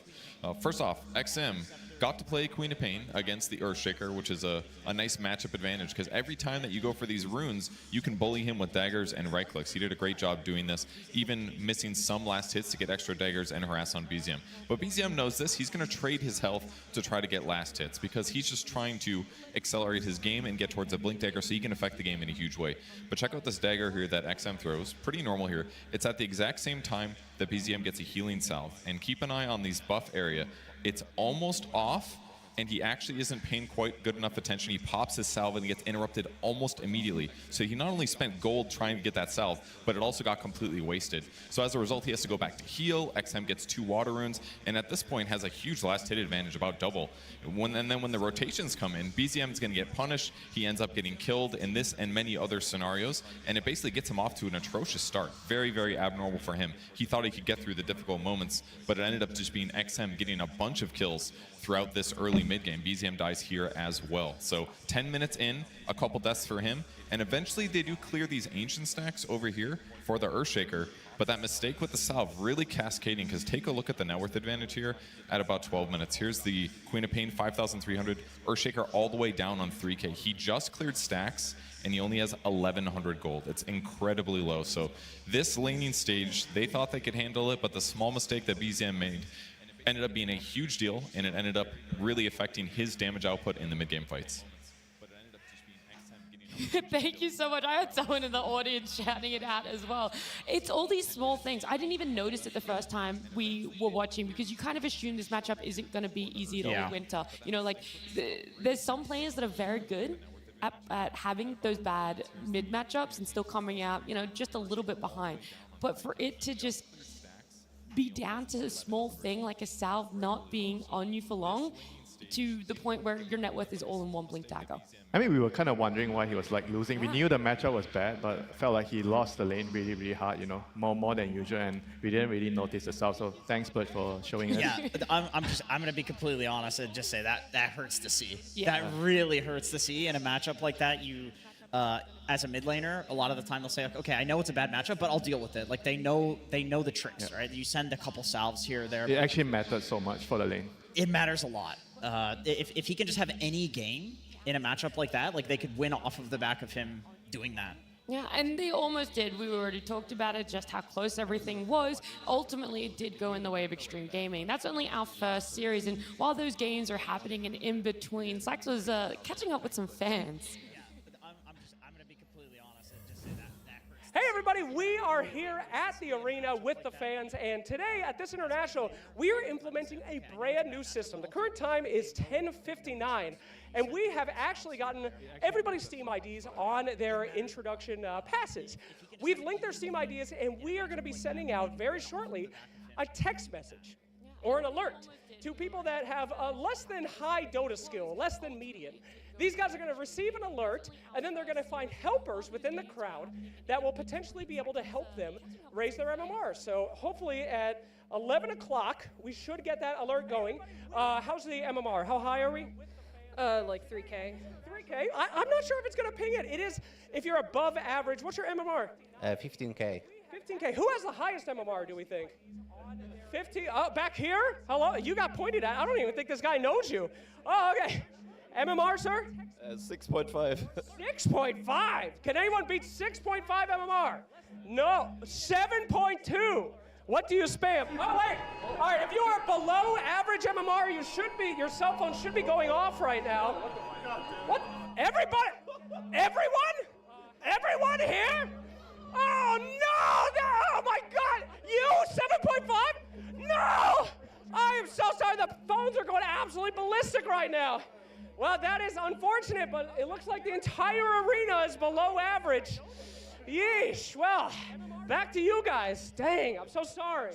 First off, XM got to play Queen of Pain against the Earthshaker, which is a nice matchup advantage, because every time that you go for these runes, you can bully him with daggers and right clicks. He did a great job doing this, even missing some last hits to get extra daggers and harass on BZM. But BZM knows this. He's going to trade his health to try to get last hits, because he's just trying to accelerate his game and get towards a blink dagger so he can affect the game in a huge way. But check out this dagger here that XM throws. Pretty normal here. It's at the exact same time that BZM gets a healing salve. And keep an eye on these buff area. It's almost off, and he actually isn't paying quite good enough attention. He pops his salve and he gets interrupted almost immediately. So he not only spent gold trying to get that salve, but it also got completely wasted. So as a result, he has to go back to heal. XM gets 2 water runes, and at this point has a huge last hit advantage, about double. And then when the rotations come in, BZM is going to get punished. He ends up getting killed in this and many other scenarios, and it basically gets him off to an atrocious start. Very, very abnormal for him. He thought he could get through the difficult moments, but it ended up just being XM getting a bunch of kills throughout this early mid-game. BZM dies here as well. So 10 minutes in, a couple deaths for him, and eventually they do clear these ancient stacks over here for the Earthshaker, but that mistake with the salve really cascading, because take a look at the net worth advantage here at about 12 minutes. Here's the Queen of Pain, 5,300, Earthshaker all the way down on 3K. He just cleared stacks, and he only has 1,100 gold. It's incredibly low. So this laning stage, they thought they could handle it, but the small mistake that BZM made ended up being a huge deal, and it ended up really affecting his damage output in the mid-game fights. Thank you so much. I heard someone in the audience shouting it out as well. It's all these small things. I didn't even notice it the first time we were watching, because you kind of assume this matchup isn't going to be easy at all winter. You know, like there's some players that are very good at having those bad mid matchups and still coming out, you know, just a little bit behind. But for it to just be down to a small thing like a salve not being on you for long, to the point where your net worth is all in one blink dagger. I mean, we were kind of wondering why he was like losing. We knew the matchup was bad, but felt like he lost the lane really, really hard, you know, more than usual, and we didn't really notice the salve. So thanks, Bert, for showing us. Yeah, I'm going to be completely honest and just say that hurts to see. Yeah. That really hurts to see in a matchup like that. You, as a mid laner, a lot of the time they'll say, like, okay, I know it's a bad matchup, but I'll deal with it. Like they know the tricks, right? You send a couple salves here or there. It actually matters so much for the lane. It matters a lot. If he can just have any game in a matchup like that, like they could win off of the back of him doing that. Yeah, and they almost did. We already talked about it, just how close everything was. Ultimately, it did go in the way of Extreme Gaming. That's only our first series, and while those games are happening and in between, Slax was catching up with some fans. Hey everybody, we are here at the arena with the fans, and today at this international, we are implementing a brand new system. The current time is 10:59, and we have actually gotten everybody's Steam IDs on their introduction passes. We've linked their Steam IDs, and we are going to be sending out very shortly a text message or an alert to people that have a less than high Dota skill, less than medium. These guys are going to receive an alert, and then they're going to find helpers within the crowd that will potentially be able to help them raise their MMR. So hopefully at 11 o'clock, we should get that alert going. How's the MMR? How high are we? Like 3K. 3K? I'm not sure if it's going to ping it. It is, if you're above average. What's your MMR? 15K. 15K. Who has the highest MMR, do we think? 15? Oh, back here? Hello? You got pointed at. I don't even think this guy knows you. Oh, okay. MMR, sir? 6.5. 6.5? Can anyone beat 6.5 MMR? No. 7.2. What do you spam? Oh, wait. All right, if you are below average MMR, you should be, your cell phone should be going off right now. What? Everybody? Everyone? Everyone here? Oh, no! Oh, my God! You, 7.5? No! I am so sorry. The phones are going absolutely ballistic right now. Well, that is unfortunate, but it looks like the entire arena is below average. Yeesh. Well, back to you guys. Dang, I'm so sorry.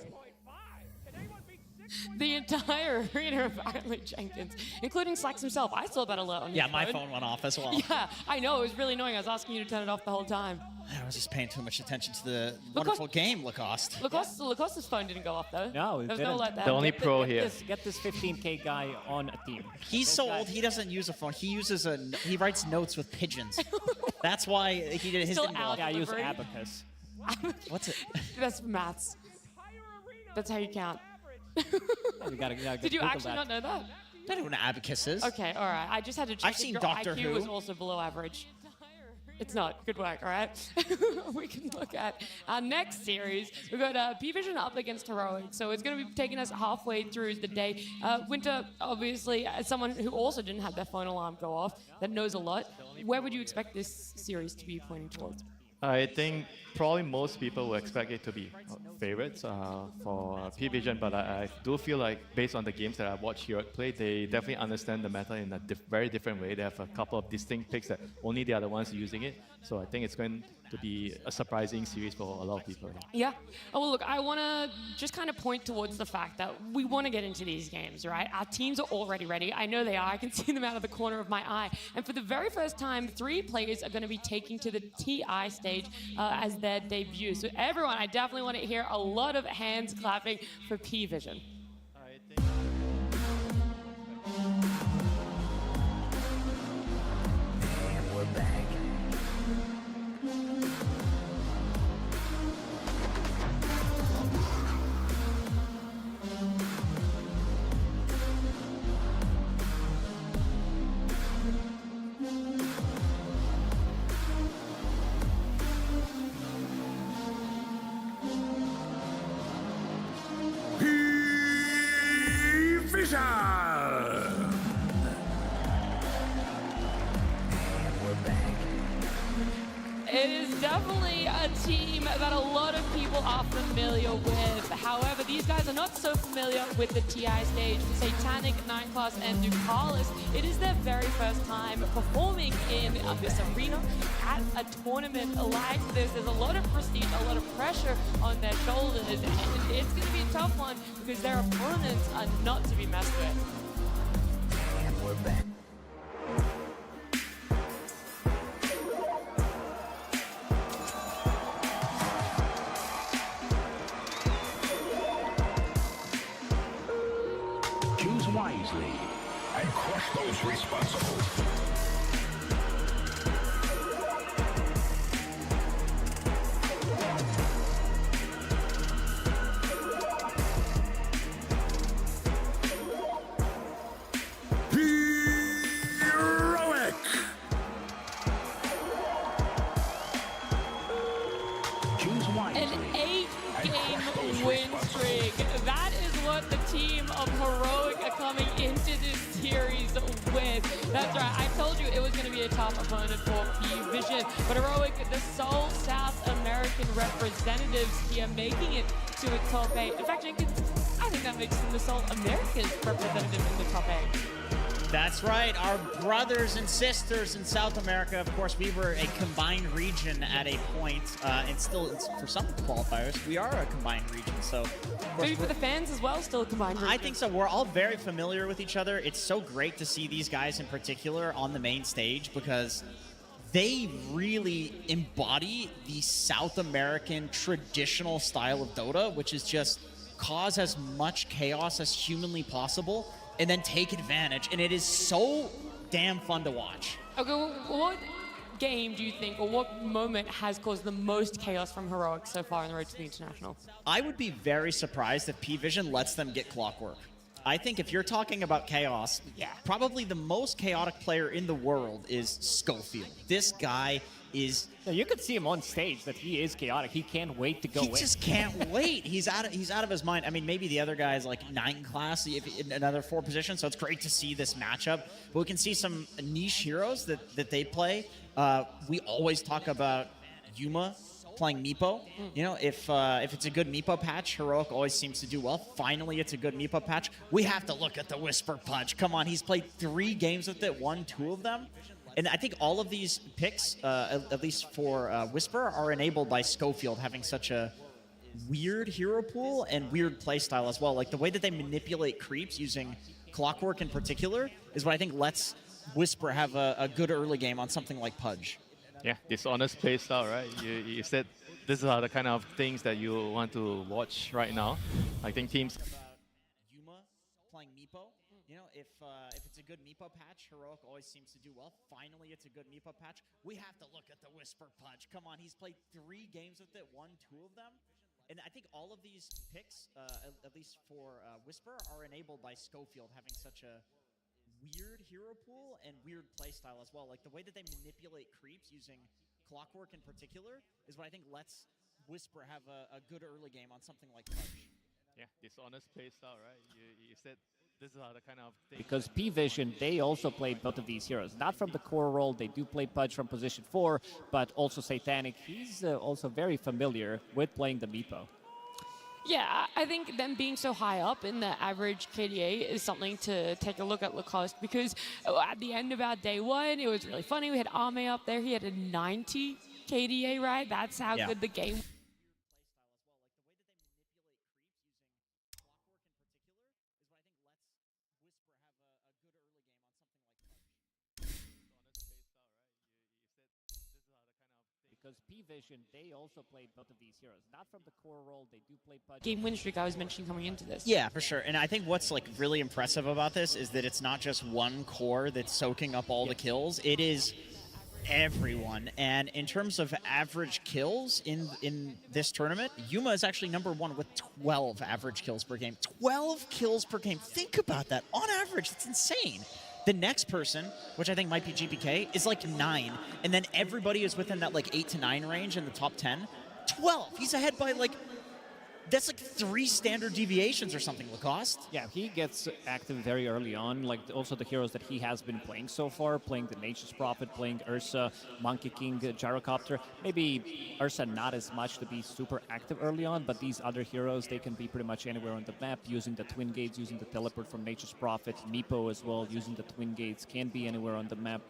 The entire arena apparently Jenkins, including Slax himself. I saw that alert on Yeah, your my phone went off as well. Yeah, I know. It was really annoying. I was asking you to turn it off the whole time. I was just paying too much attention to the wonderful game, Lacoste. Lacoste's phone didn't go off, though. No, it There was didn't. no alert there. The only pro here. Get this 15K guy on a team. He's so old, he doesn't use a phone. He uses he writes notes with pigeons. That's why he did his. Still didn't go out off. I use delivering. abacus. What's it? That's maths. That's how you count. We gotta Did you Google actually that. not know that? I don't know what an abacus is. Okay, all right. I just had to check I've if seen your Doctor IQ Who. was also below average. It's not. Good work, all right? We can look at our next series. We've got P-Vision up against Heroic, so it's going to be taking us halfway through the day. Winter, obviously, as someone who also didn't have their phone alarm go off, that knows a lot, where would you expect this series to be pointing towards? I think probably most people will expect it to be favorites for P-Vision, but I do feel like based on the games that I've watched Heroic play, they definitely understand the meta in a very different way. They have a couple of distinct picks that only they are the ones using it. So I think it's going to be a surprising series for a lot of people. Yeah. Oh, well, look, I want to just kind of point towards the fact that we want to get into these games, right? Our teams are already ready. I know they are. I can see them out of the corner of my eye. And for the very first time, 3 players are going to be taking to the TI stage as their debut. So everyone, I definitely want to hear a lot of hands clapping for P-Vision. And we're back. It is definitely a team that a lot of people are familiar with. However, these guys are not so familiar with the TI stage. For Satanic, 9 Class, and Ducalis, it is their very first time performing in this arena at a tournament like this. There's a lot of prestige, a lot of pressure on their shoulders, and it's going to be a tough one because their opponents are not to be messed with. And we're back. Choose wisely and crush those responsible. Heroic! team of Heroic are coming into this series with. That's right, I told you it was going to be a tough opponent for P-Vision, but Heroic, the sole South American representatives here, making it to a top 8. In fact, Jenkins, I think that makes them the sole American representative in the top 8. That's right, our brothers and sisters in South America. Of course, we were a combined region at a point, and still, for some qualifiers, we are a combined region. So, maybe for the fans as well, still a combined region. I think so. We're all very familiar with each other. It's so great to see these guys in particular on the main stage because they really embody the South American traditional style of Dota, which is just cause as much chaos as humanly possible and then take advantage. And it is so damn fun to watch. Okay, well, what game do you think, or what moment has caused the most chaos from Heroic so far on the road to the International? I would be very surprised if P-Vision lets them get Clockwork. I think if you're talking about chaos, probably the most chaotic player in the world is Schofield. This guy is... Yeah, you could see him on stage that he is chaotic. He can't wait to go in. He just can't wait. He's out of his mind. I mean, maybe the other guy is like 9 class in another 4 positions, so it's great to see this matchup. But we can see some niche heroes that they play. We always talk about Yuma playing Meepo. You know, if it's a good Meepo patch, Heroic always seems to do well. Finally, it's a good Meepo patch. We have to look at the Whisper Punch. Come on, he's played 3 games with it, won 2 of them. And I think all of these picks, at least for Whisper, are enabled by Schofield having such a weird hero pool and weird playstyle as well. Like the way that they manipulate creeps using Clockwork in particular is what I think lets Whisper have a good early game on something like Pudge. Yeah, dishonest playstyle, right? You said these are the kind of things that you want to watch right now. I think teams... Yuma playing Meepo. You know, if it's a good Meepo patch, Heroic always seems to do well. Finally, it's a good Meepo patch. We have to look at the Whisper Punch. Come on, he's played 3 games with it, won 2 of them. And I think all of these picks, at least for Whisper, are enabled by Schofield having such a weird hero pool and weird playstyle as well. Like the way that they manipulate creeps using Clockwork in particular is what I think lets Whisper have a good early game on something like Pudge. Yeah, dishonest playstyle, right? You said this are the kind of things... Because P-Vision, they also played both of these heroes. Not from the core role, they do play Pudge from position 4, but also Satanic. He's also very familiar with playing the Meepo. Yeah, I think them being so high up in the average KDA is something to take a look at Lacoste, because at the end of our day 1, it was really funny. We had Arme up there. He had a 90 KDA, right? That's how good the game was. Because P-Vision, they also played both of these heroes. Not from the core role, they do play Pudge. Game win streak I was mentioning coming into this. Yeah, for sure. And I think what's like really impressive about this is that it's not just one core that's soaking up all the kills. It is everyone. And in terms of average kills in this tournament, Yuma is actually #1 with 12 average kills per game. 12 kills per game. Think about that. On average, that's insane. The next person, which I think might be GPK, is like 9. And then everybody is within that like 8 to 9 range in the top 10. 12. He's ahead by like, that's like 3 standard deviations or something, Lacoste. Yeah, he gets active very early on, like also the heroes that he has been playing so far, playing the Nature's Prophet, playing Ursa, Monkey King, Gyrocopter. Maybe Ursa not as much to be super active early on, but these other heroes, they can be pretty much anywhere on the map, using the Twin Gates, using the Teleport from Nature's Prophet, Meepo as well, using the Twin Gates, can be anywhere on the map.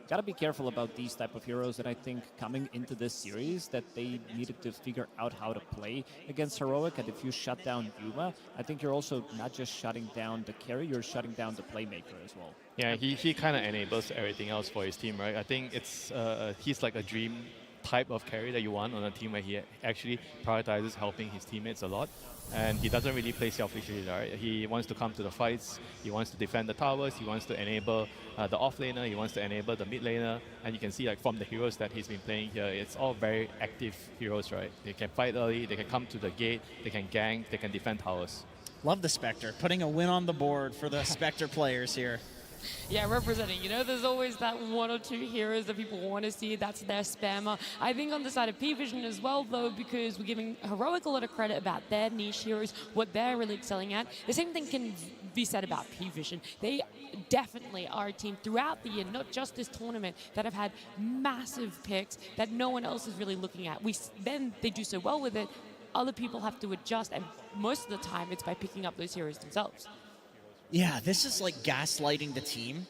Gotta be careful about these type of heroes, and I think coming into this series that they needed to figure out how to play against Heroic. And if you shut down Yuma, I think you're also not just shutting down the carry, you're shutting down the playmaker as well. Yeah, he kind of enables everything else for his team, right? I think it's he's like a dream type of carry that you want on a team where he actually prioritizes helping his teammates a lot. And he doesn't really play selfishly, right? He wants to come to the fights, he wants to defend the towers, he wants to enable the off laner, he wants to enable the mid laner. And you can see like from the heroes that he's been playing here, it's all very active heroes, right? They can fight early, they can come to the gate, they can gank, they can defend towers. Love the Spectre, putting a win on the board for the Spectre players here. Yeah, representing. You know, there's always that one or two heroes that people want to see. That's their spammer. I think on the side of P-Vision as well, though, because we're giving Heroic a lot of credit about their niche heroes, what they're really excelling at. The same thing can be said about P-Vision. They definitely are a team throughout the year, not just this tournament, that have had massive picks that no one else is really looking at. Then they do so well with it, other people have to adjust, and most of the time it's by picking up those heroes themselves. Yeah, this is like gaslighting the team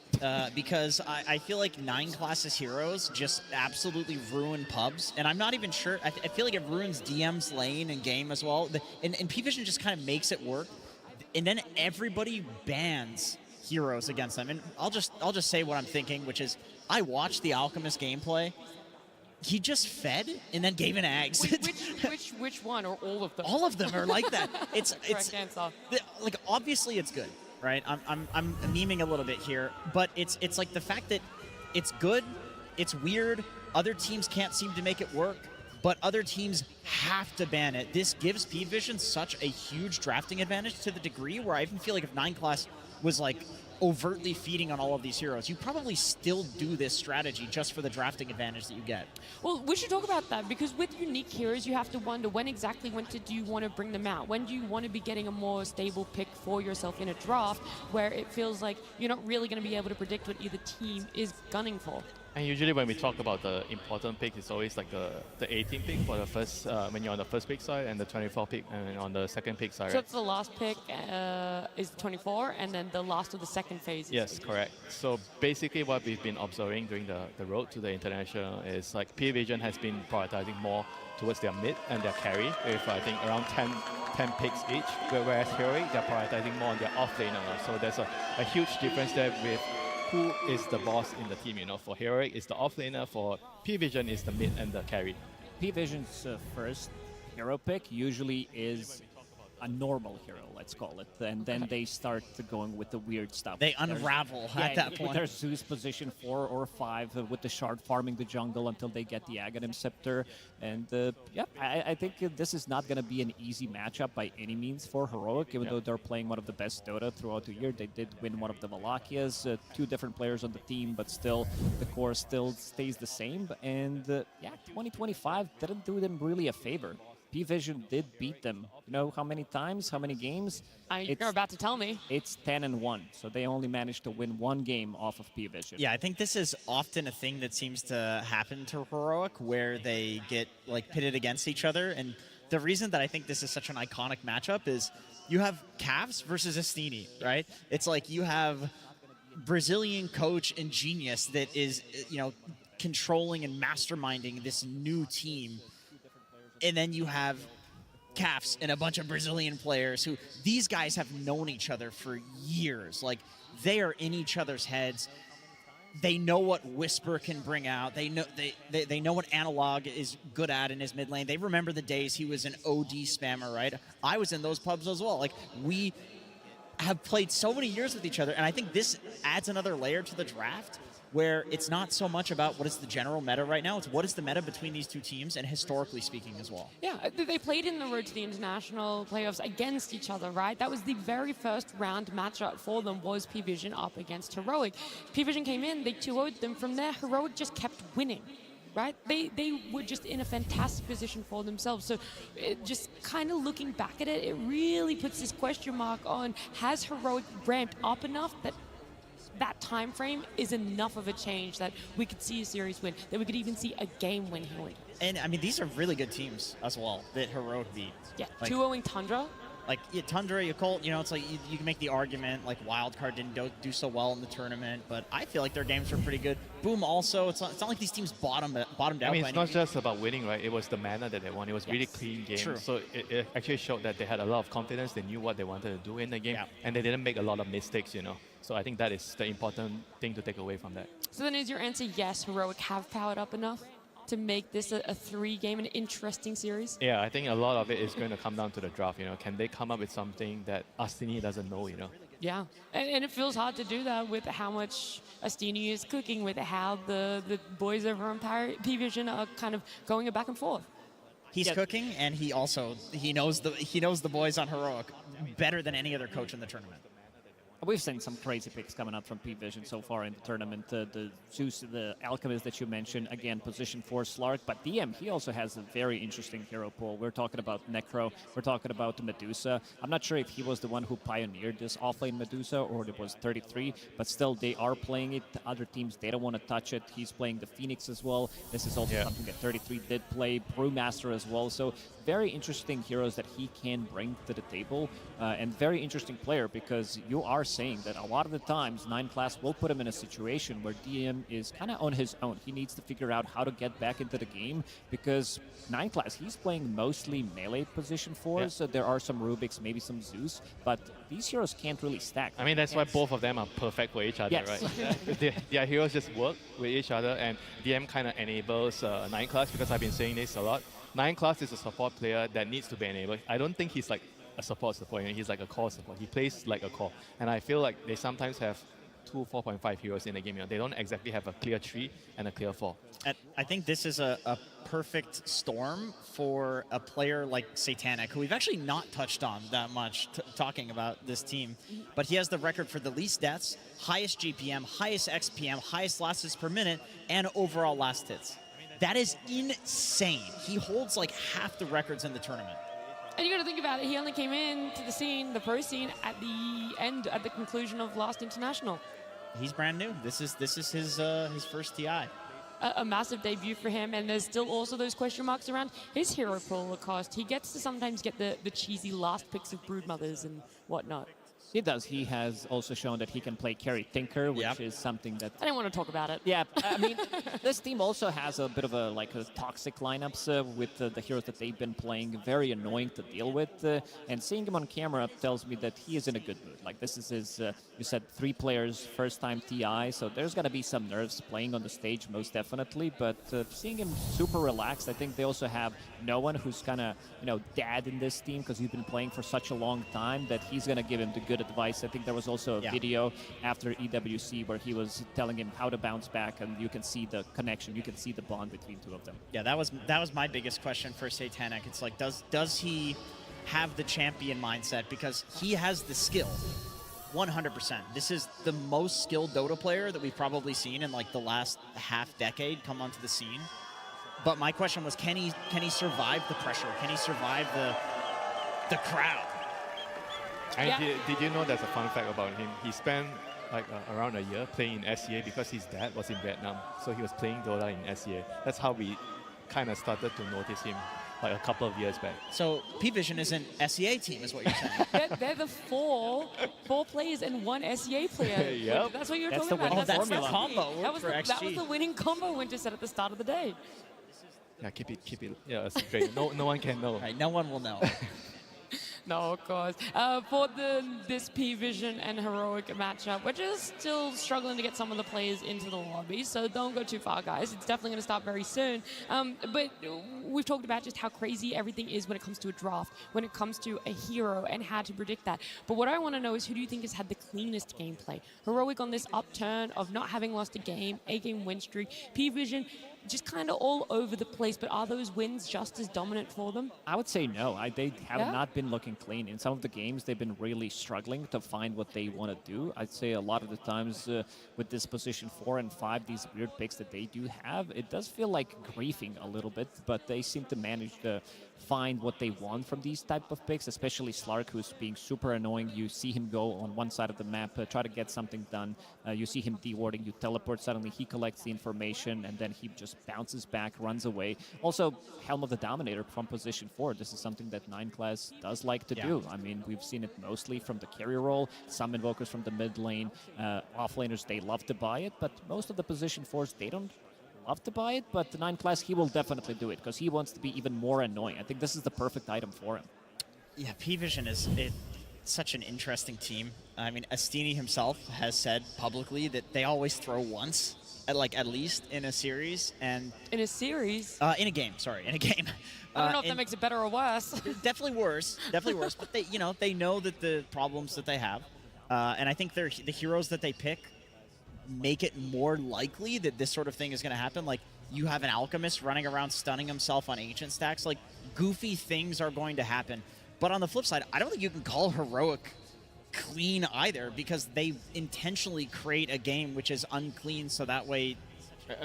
because I feel like 9 classes heroes just absolutely ruin pubs, and I'm not even sure. I feel like it ruins DM's lane and game as well. And P-Vision just kind of makes it work, and then everybody bans heroes against them. And I'll just say what I'm thinking, which is I watched the Alchemist gameplay. He just fed and then gave an eggs. Which one, or all of them? All of them are like that. It's answer. Like obviously it's good, right? I'm memeing a little bit here, but it's like the fact that it's good, it's weird. Other teams can't seem to make it work, but other teams have to ban it. This gives P-Vision such a huge drafting advantage to the degree where I even feel like if 9 class was like overtly feeding on all of these heroes, you probably still do this strategy just for the drafting advantage that you get. Well, we should talk about that, because with unique heroes, you have to wonder when do you want to bring them out? When do you want to be getting a more stable pick for yourself in a draft where it feels like you're not really going to be able to predict what either team is gunning for? And usually when we talk about the important pick, it's always like the 18 pick for the first, when you're on the first pick side, and the 24 pick and on the second pick side. So it's the last pick is 24, and then the last of the second phase. Yes, correct. So basically what we've been observing during the road to the international is like P-Vision has been prioritizing more towards their mid and their carry, with I think around 10 picks each, whereas Heroic, they're prioritizing more on their off-laner. So there's a huge difference there with who is the boss in the team. You know, for Heroic, it's the offlaner. For P-Vision, is the mid and the carry. P-Vision's first hero pick usually is a normal hero, let's call it, and then they start going with the weird stuff. They unravel at that point. With their Zeus position 4 or 5, with the shard farming the jungle until they get the Aghanim Scepter. And I think this is not going to be an easy matchup by any means for Heroic, even though they're playing one of the best Dota throughout the year. They did win one of the Valakias, 2 different players on the team, but still the core still stays the same. And 2025 didn't do them really a favor. P-Vision did beat them. You know how many times? How many games? You're about to tell me. It's 10-1, so they only managed to win 1 game off of P-Vision. Yeah, I think this is often a thing that seems to happen to Heroic, where they get like pitted against each other. And the reason that I think this is such an iconic matchup is you have Cavs versus Astini, right? It's like you have Brazilian coach and genius that is, controlling and masterminding this new team. And then you have Cafs and a bunch of Brazilian players who, these guys have known each other for years. Like, they are in each other's heads. They know what Whisper can bring out. They know what Analog is good at in his mid lane. They remember the days he was an OD spammer, right? I was in those pubs as well. Like, we have played so many years with each other, and I think this adds another layer to the draft, where it's not so much about what is the general meta right now, it's what is the meta between these two teams, and historically speaking as well. Yeah, they played in the road to the international playoffs against each other, right? That was the very first round matchup for them, was P-Vision up against Heroic. P-Vision came in, they 2-0'd them. From there, Heroic just kept winning, right? They were just in a fantastic position for themselves. So just kind of looking back at it, it really puts this question mark on, has Heroic ramped up enough that time frame is enough of a change that we could see a series win, that we could even see a game win Heroic. And I mean, these are really good teams as well that Heroic beat. Yeah, 2-0ing Tundra. Like, Tundra, Yakult, it's like you can make the argument, like, Wildcard didn't do so well in the tournament, but I feel like their games were pretty good. Boom also, it's not like these teams bottomed out. I mean, it's not just about winning, right? It was the manner that they won. It was really clean game. True. So it actually showed that they had a lot of confidence. They knew what they wanted to do in the game, and they didn't make a lot of mistakes, So I think that is the important thing to take away from that. So then is your answer yes, Heroic have powered up enough to make this a 3-game, an interesting series? Yeah, I think a lot of it is going to come down to the draft. Can they come up with something that Astini doesn't know? Yeah, and it feels hard to do that with how much Astini is cooking, with how the boys over on P-Vision are kind of going back and forth. He's cooking, and he knows the boys on Heroic better than any other coach in the tournament. We've seen some crazy picks coming up from P-Vision so far in the tournament. The Zeus, the Alchemist that you mentioned, again, position 4 Slark. But DM, he also has a very interesting hero pool. We're talking about Necro. We're talking about Medusa. I'm not sure if he was the one who pioneered this offlane Medusa or it was 33, but still they are playing it. The other teams, they don't want to touch it. He's playing the Phoenix as well. This is also something that 33 did play. Brewmaster as well. So very interesting heroes that he can bring to the table. And very interesting player because you are saying that a lot of the times 9 class will put him in a situation where DM is kind of on his own. He needs to figure out how to get back into the game because 9 class, he's playing mostly melee position 4s. So there are some Rubiks, maybe some Zeus, but these heroes can't really stack. I mean, that's why both of them are perfect for each other, right? Their heroes just work with each other, and DM kind of enables 9 class because I've been saying this a lot. 9 class is a support player that needs to be enabled. I don't think he's like a support, he's like a core support. He plays like a core. And I feel like they sometimes have 2 4.5 heroes in the game. They don't exactly have a clear 3 and a clear 4. And I think this is a perfect storm for a player like Satanic, who we've actually not touched on that much talking about this team. But he has the record for the least deaths, highest GPM, highest XPM, highest last hits per minute, and overall last hits. That is insane. He holds like half the records in the tournament. And you got to think about it. He only came into the scene, the pro scene, at the conclusion of last international. He's brand new. This is his first TI. A massive debut for him, and there's still also those question marks around his hero pool cost. He gets to sometimes get the cheesy last picks of Broodmothers and whatnot. He does. He has also shown that he can play carry Tinker, which is something that... I didn't want to talk about it. Yeah, I mean, this team also has a bit of a toxic lineups with the heroes that they've been playing. Very annoying to deal with. And seeing him on camera tells me that he is in a good mood. Like, this is his, you said, 3 players, first time TI, so there's going to be some nerves playing on the stage, most definitely. But seeing him super relaxed, I think they also have no one who's kind of, dad in this team because he's been playing for such a long time that he's going to give him the good advice. I think there was also a video after EWC where he was telling him how to bounce back, and you can see the connection, you can see the bond between 2 of them. Yeah, that was my biggest question for Satanic. It's like, does he have the champion mindset? Because he has the skill, 100%. This is the most skilled Dota player that we've probably seen in like the last half decade come onto the scene. But my question was, can he survive the pressure? Can he survive the crowd? And did you know there's a fun fact about him? He spent like around a year playing in SEA because his dad was in Vietnam. So he was playing Dota in SEA. That's how we kind of started to notice him like a couple of years back. So P-Vision is an SEA team is what you're saying. They're the four players and 1 SEA player. Yep. That's what you were That's talking the about. winning that's the combo that was the winning combo Winter said at the start of the day. Yeah, keep it. Yeah, it's great. No one can know. Right, no one will know. No, of course. For this P-Vision and Heroic matchup, we're just still struggling to get some of the players into the lobby, so don't go too far, guys. It's definitely going to start very soon. But we've talked about just how crazy everything is when it comes to a draft, when it comes to a hero, and how to predict that. But what I want to know is, who do you think has had the cleanest gameplay? Heroic on this upturn of not having lost a game, 8-game win streak. P-Vision just kind of all over the place, but are those wins just as dominant for them? I would say no. They have not been looking clean. In some of the games, they've been really struggling to find what they want to do. I'd say a lot of the times with this position 4 and 5, these weird picks that they do have, it does feel like griefing a little bit, but they seem to manage to find what they want from these type of picks, especially Slark, who's being super annoying. You see him go on one side of the map, try to get something done. You see him dewarding, you teleport, suddenly he collects the information, and then he just bounces back, runs away. Also, Helm of the Dominator from position 4. This is something that 9 class does like to do. I mean, we've seen it mostly from the carry role, some invokers from the mid lane. Offlaners, they love to buy it, but most of the position 4s, they don't love to buy it, but the 9 class, he will definitely do it because he wants to be even more annoying. I think this is the perfect item for him. Yeah, P-Vision is such an interesting team. I mean, Astini himself has said publicly that they always throw once, at least in a series. And in a series? In a game, sorry, in a game. I don't know if that makes it better or worse. Definitely worse, but they know that the problems that they have, and I think the heroes that they pick make it more likely that this sort of thing is going to happen. Like, you have an Alchemist running around stunning himself on Ancient stacks. Like, goofy things are going to happen. But on the flip side, I don't think you can call Heroic clean either, because they intentionally create a game which is unclean so that way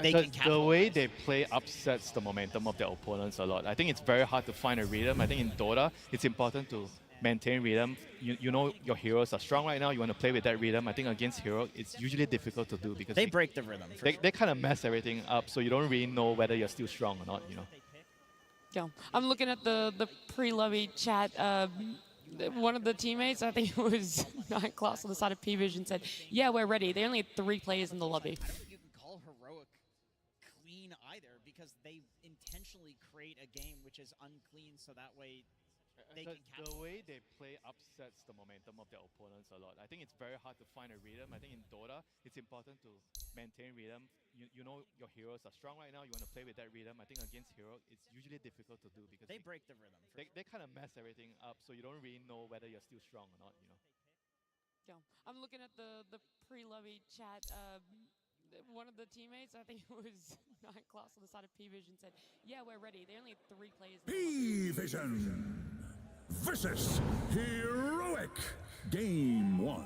they can capitalize. The way they play upsets the momentum of their opponents a lot. I think it's very hard to find a rhythm. I think in Dota, it's important to maintain rhythm. You know your heroes are strong right now. You want to play with that rhythm. I think against hero, it's usually difficult to do because they break the rhythm. They kind of mess everything up, so you don't really know whether you're still strong or not. You know. Yeah, I'm looking at the pre-lobby chat. One of the teammates, I think it was 9 Class on the side of P-Vision, said, "Yeah, we're ready." They only had 3 players in the lobby. I don't think you can call Heroic clean either, because they intentionally create a game which is unclean so that way they can capitalize. The way they play upsets the momentum of their opponents a lot. I think it's very hard to find a rhythm. I think in Dota, it's important to maintain rhythm. You know your heroes are strong right now. You want to play with that rhythm. I think against hero, it's usually difficult to do because they break the rhythm. They kind of mess everything up, so you don't really know whether you're still strong or not. You know. Yeah, I'm looking at the pre-lobby chat. One of the teammates, I think it was 9 Class on the side of P-Vision, said, "Yeah, we're ready." They only had 3 players in the lobby. P-Vision versus Heroic. Game 1.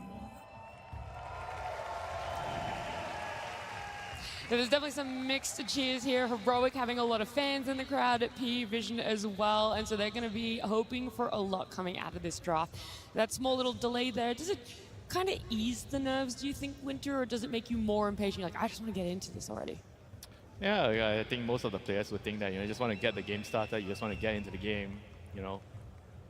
There's definitely some mixed cheers here. Heroic having a lot of fans in the crowd at P-Vision as well, and so they're going to be hoping for a lot coming out of this draft. That small little delay there, does it kind of ease the nerves, do you think, Winter, or does it make you more impatient? You're like, I just want to get into this already. Yeah, I think most of the players would think that, you just want to get the game started, you just want to get into the game,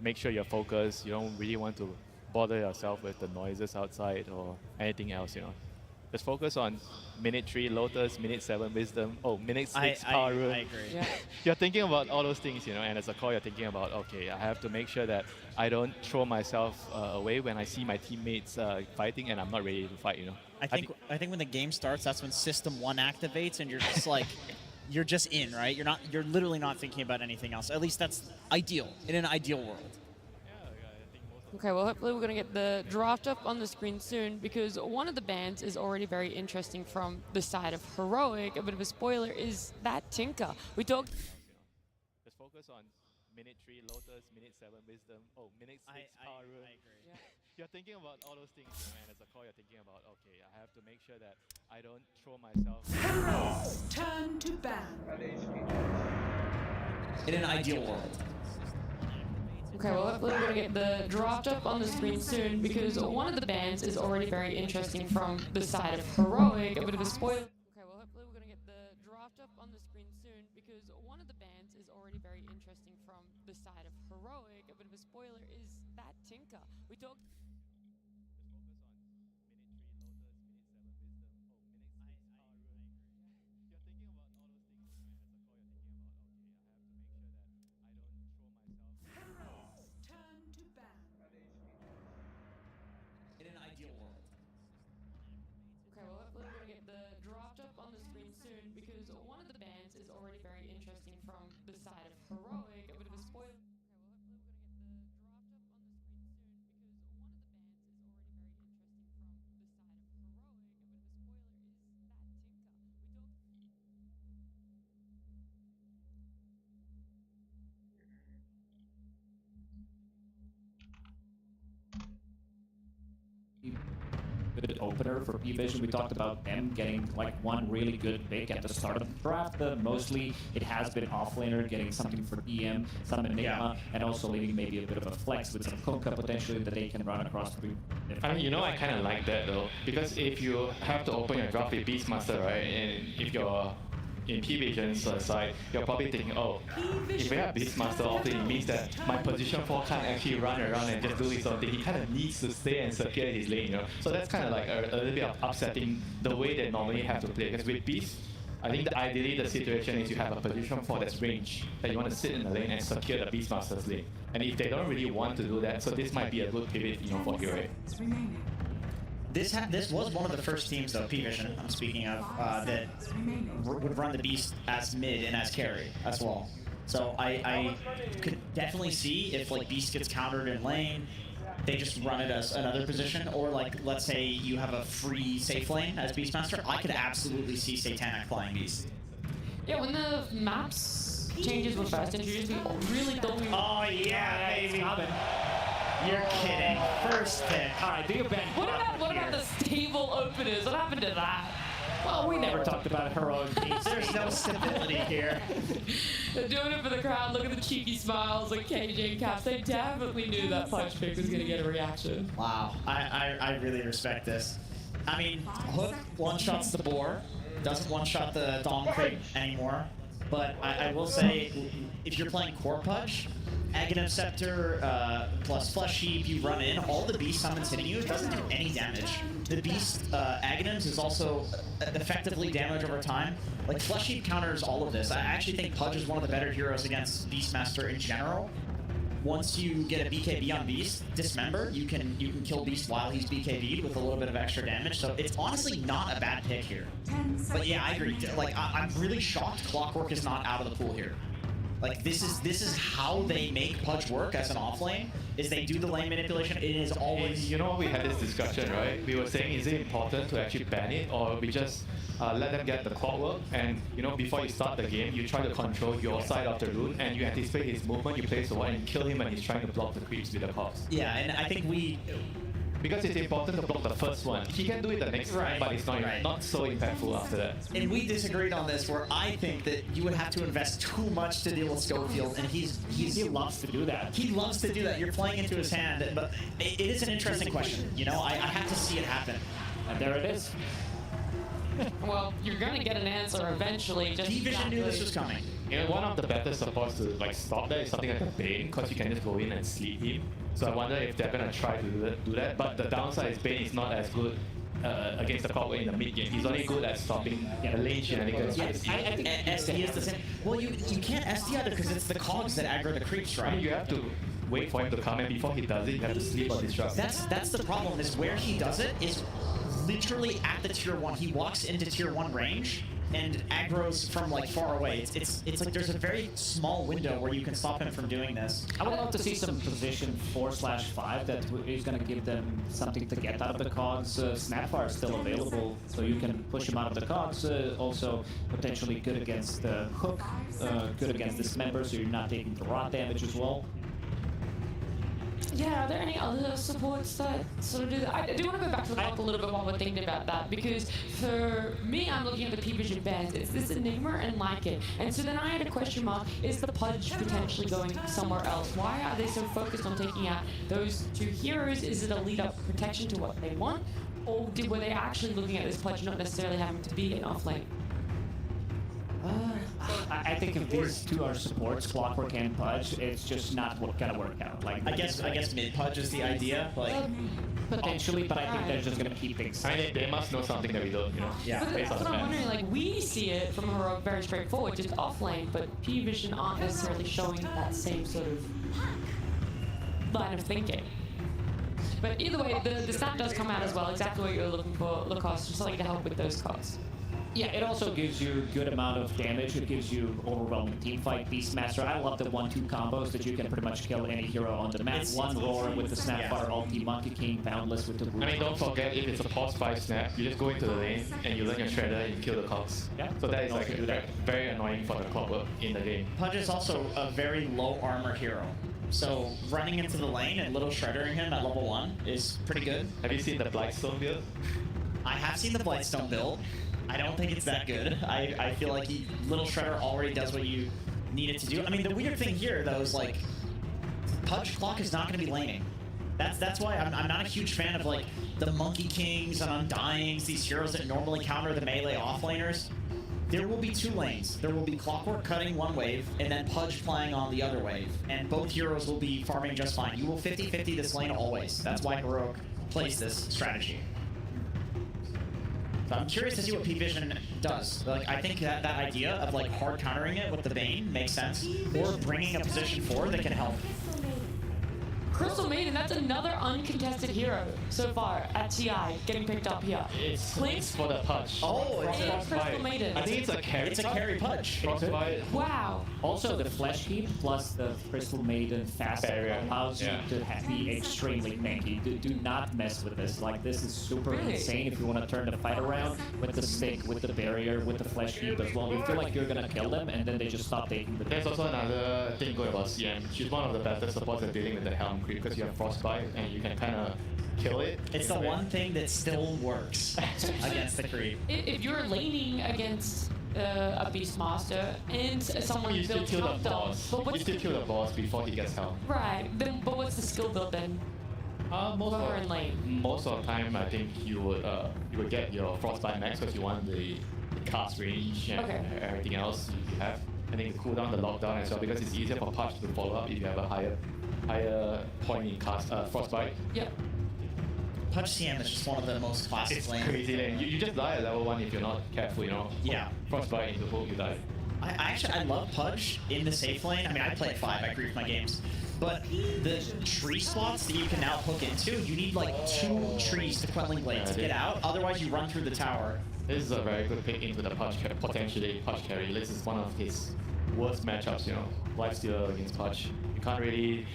make sure you're focused, you don't really want to bother yourself with the noises outside or anything else, Just focus on minute 3 Lotus, minute 7 Wisdom, minute 6 Power Rune. I agree. Yeah. You're thinking about all those things, and as a core, you're thinking about, okay, I have to make sure that I don't throw myself away when I see my teammates fighting and I'm not ready to fight, I think when the game starts, that's when System 1 activates and you're just like, you're just in, right? You're literally not thinking about anything else. At least that's ideal, in an ideal world. Okay, well, hopefully we're going to get the draft up on the screen soon, because one of the bans is already very interesting from the side of Heroic. A bit of a spoiler is that Tinker. We talked... Just focus on minute 3 Lotus, minute 7 Wisdom, minute 6 Power Rune. I agree. Yeah. You're thinking about all those things, and as a core, you're thinking about, okay, I have to make sure that I don't throw myself... Heroes turn to ban. In an ideal world. Okay, well, hopefully we're going to get the draft up on the screen soon, because one of the bans is already very interesting from the side of Heroic. A bit of a spoiler. Okay, well, hopefully we're going to get the draft up on the screen soon, because one of the bans is already very interesting from the side of Heroic. A bit of a spoiler is that Tinker. We talked... In an ideal world. Okay, well, hopefully we're going to get the draft up on the screen soon, because one of the bans is already very interesting from the side of Heroic. A bit of a spoiler. Good opener for P-Vision. We talked about them getting like one really good pick at the start of the draft. Mostly it has been offlaner getting something for EM, some Enigma, and also leaving maybe a bit of a flex with some Kunkka potentially that they can run across. I mean, I kind of like that though, because if you have to open your draft with Beastmaster, right, and if you're in P-Vision's side, you're probably thinking, if we have Beastmaster often, it means that my position 4 can't actually run around and just do his own thing. He kind of needs to stay and secure his lane, So that's kind of like a little bit of upsetting the way they normally have to play. Because with Beast, I think that ideally the situation is you have a position 4 that's range, that you want to sit in the lane and secure the Beastmaster's lane. And if they don't really want to do that, so this might be a good pivot, for Heroic. This was one of the first teams, though, P-Vision, I'm speaking of, that would run the Beast as mid and as carry as well. So I could definitely see if Beast gets countered in lane, they just run it as another position, or let's say you have a free safe lane as Beastmaster, I could absolutely see Satanic flying Beast. Yeah, when the maps changes were first introduced, we really thought we... Oh yeah, baby! You're kidding. First pick. All right, do your best. What about the stable openers? What happened to that? Well, we never talked about heroic beats. There's no stability here. They're doing it for the crowd. Look at the cheeky smiles like KJ and Caps. They definitely knew that punch pick was going to get a reaction. Wow. I really respect this. I mean, Hook one-shots the boar, doesn't one-shot the Dom Creep anymore. But I will say, if you're playing Core Pudge, Aghanim Scepter plus Flesh Heap, you run in, all the Beast summons hitting you, it doesn't do any damage. The Beast Aghanims is also effectively damage over time. Like, Flesh Heap counters all of this. I actually think Pudge is one of the better heroes against Beastmaster in general. Once you get a BKB on Beast, Dismember, you can kill Beast while he's BKB'd with a little bit of extra damage, so it's honestly not a bad pick here. But yeah, I agree. Like, I'm really shocked Clockwork is not out of the pool here. Like, this is how they make Pudge work as an offlane, is they do the lane manipulation. It is always... And you know, we had this discussion, right? We were saying, is it important to actually ban it, or we just let them get the Clockwork, and, you know, before you start the game, you try to control your side of the rune, and you anticipate his movement, you place the one, and you kill him when he's trying to block the creeps with the cogs. Yeah, and I think we... Because it's important to block the first one. He can do it the next time, but it's not so impactful after that. And we disagreed on this, where I think that you would have to invest too much to deal with Schofield, and he loves to do that. He loves to do that. You're playing into his hand, but it is an interesting question. You know, I have to see it happen. And there it is. Well, you're going to get an answer eventually. Just T-Vision knew this was coming. You know, one of the better supports to like stop that is something like the Bane, because you can just go in and sleep him. So I wonder if they're gonna try to do that. But the downside is Bane is not as good against the Clockwork in the mid game. He's only good at stopping the lane shenanigans. I think SD is the same. Well, you can't SD either because it's the cogs that aggro the creeps, right? I mean, you have to wait for him to come, and before he does it, you have to sleep or disrupt. That's the problem. Is where he does it is literally at the tier 1. He walks into tier 1 range and aggro's from like far away. It's like there's a very small window where you can stop him from doing this. I would love to see some position 4/5 that is going to give them something to get out of the cogs. Snapfire is still available, so you can push him out of the cogs. Also potentially good against the Hook, good against Dismember, so you're not taking the rot damage as well. Yeah, are there any other supports that sort of do that? I do want to go back to the clock a little bit while we're thinking about that, because for me, I'm looking at the P-Vision bands. It's this Enigma and like it. And so then I had a question mark, is the Pudge potentially going somewhere else? Why are they so focused on taking out those two heroes? Is it a lead-up protection to what they want? Or were they actually looking at this Pudge not necessarily having to be an off-lane? I think if these two are supports, Clockwork and Pudge, it's just not gonna work out. Like I guess mid Pudge is the idea. Like potentially, but I think they're just gonna keep things. I mean, they must know something that we don't, you know. Yeah. That's what I'm wondering. Like, we see it from Heroic very straightforward, just off lane, but P-Vision aren't necessarily showing that same sort of line of thinking. But either way, the snap does come out as well. Exactly what you're looking for, Lacoste, just something to help with those costs. Yeah, it also gives you a good amount of damage. It gives you overwhelming teamfight. Beastmaster, I love the 1-2 combos that you can pretty much kill any hero on the map. One roar with the Snapfire ulti, Monkey King, Boundless with the root. I mean, don't forget, if it's a pause 5 snap, you just go into the lane and you learn your shredder and you kill the cogs. Yeah. So that is like very annoying for the Clockwork in the game. Pudge is also a very low armor hero. So running into the lane and little shreddering him at level 1 is pretty good. Have you seen the Blightstone build? I have seen the Blightstone build. I don't think it's that good. I feel like Little Shredder already does what you need it to do. I mean, the weird thing here, though, is like, Pudge Clock is not going to be laning. That's why I'm not a huge fan of like the Monkey Kings and Undyings, these heroes that normally counter the melee offlaners. There will be 2 lanes. There will be Clockwork cutting one wave, and then Pudge playing on the other wave. And both heroes will be farming just fine. You will 50-50 this lane always. That's why Heroic plays this strategy. So I'm curious to see what P-Vision does. Like, I think that idea of like hard countering it with the Bane makes sense, or bringing a position 4 that can help. Crystal Maiden, that's another uncontested hero so far at TI, getting picked up here. It's Blink for the Pudge. Oh, it's Crystal Maiden. I think it's a carry. It's a carry Pudge. Wow. Also, the Flesh Heap plus the Crystal Maiden fast barrier allows you to be extremely manky. Do not mess with this. Like, this is super insane if you want to turn the fight around with the stick, with the barrier, with the Flesh Heap as well. You feel like you're gonna kill them, and then they just stop taking the damage. There's also another thing good about CM. She's one of the best supports at dealing with the helm. creep because you have frostbite and you can kind of kill it. It's the one thing that still works against the creep. If you're laning against a Beastmaster and someone You still builds kill top the down, boss. but You what's still kill the boss before he gets health. right? Then, but what's the skill build then? Most Over in lane. Most of the time, I think you would get your frostbite max because you want the cast range and Okay. everything else you have. I think the cooldown, the lockdown as well, because it's easier for Pudge to follow up if you have a higher point in cast frostbite. Yep. Pudge CM is just one of the most classic It's lanes. crazy lane. You just die at level 1 if you're not careful, you know. Yeah. Frostbite into hook, you die. I love Pudge in the safe lane. I mean, I play at 5, I grief my games. But the tree spots that you can now hook into, you need like 2 trees to Quelling Blade to get out. Otherwise, you run through the tower. This is a very good pick into the potentially Pudge carry. This is one of his worst matchups, you know. Lifesteal against Pudge. You can't really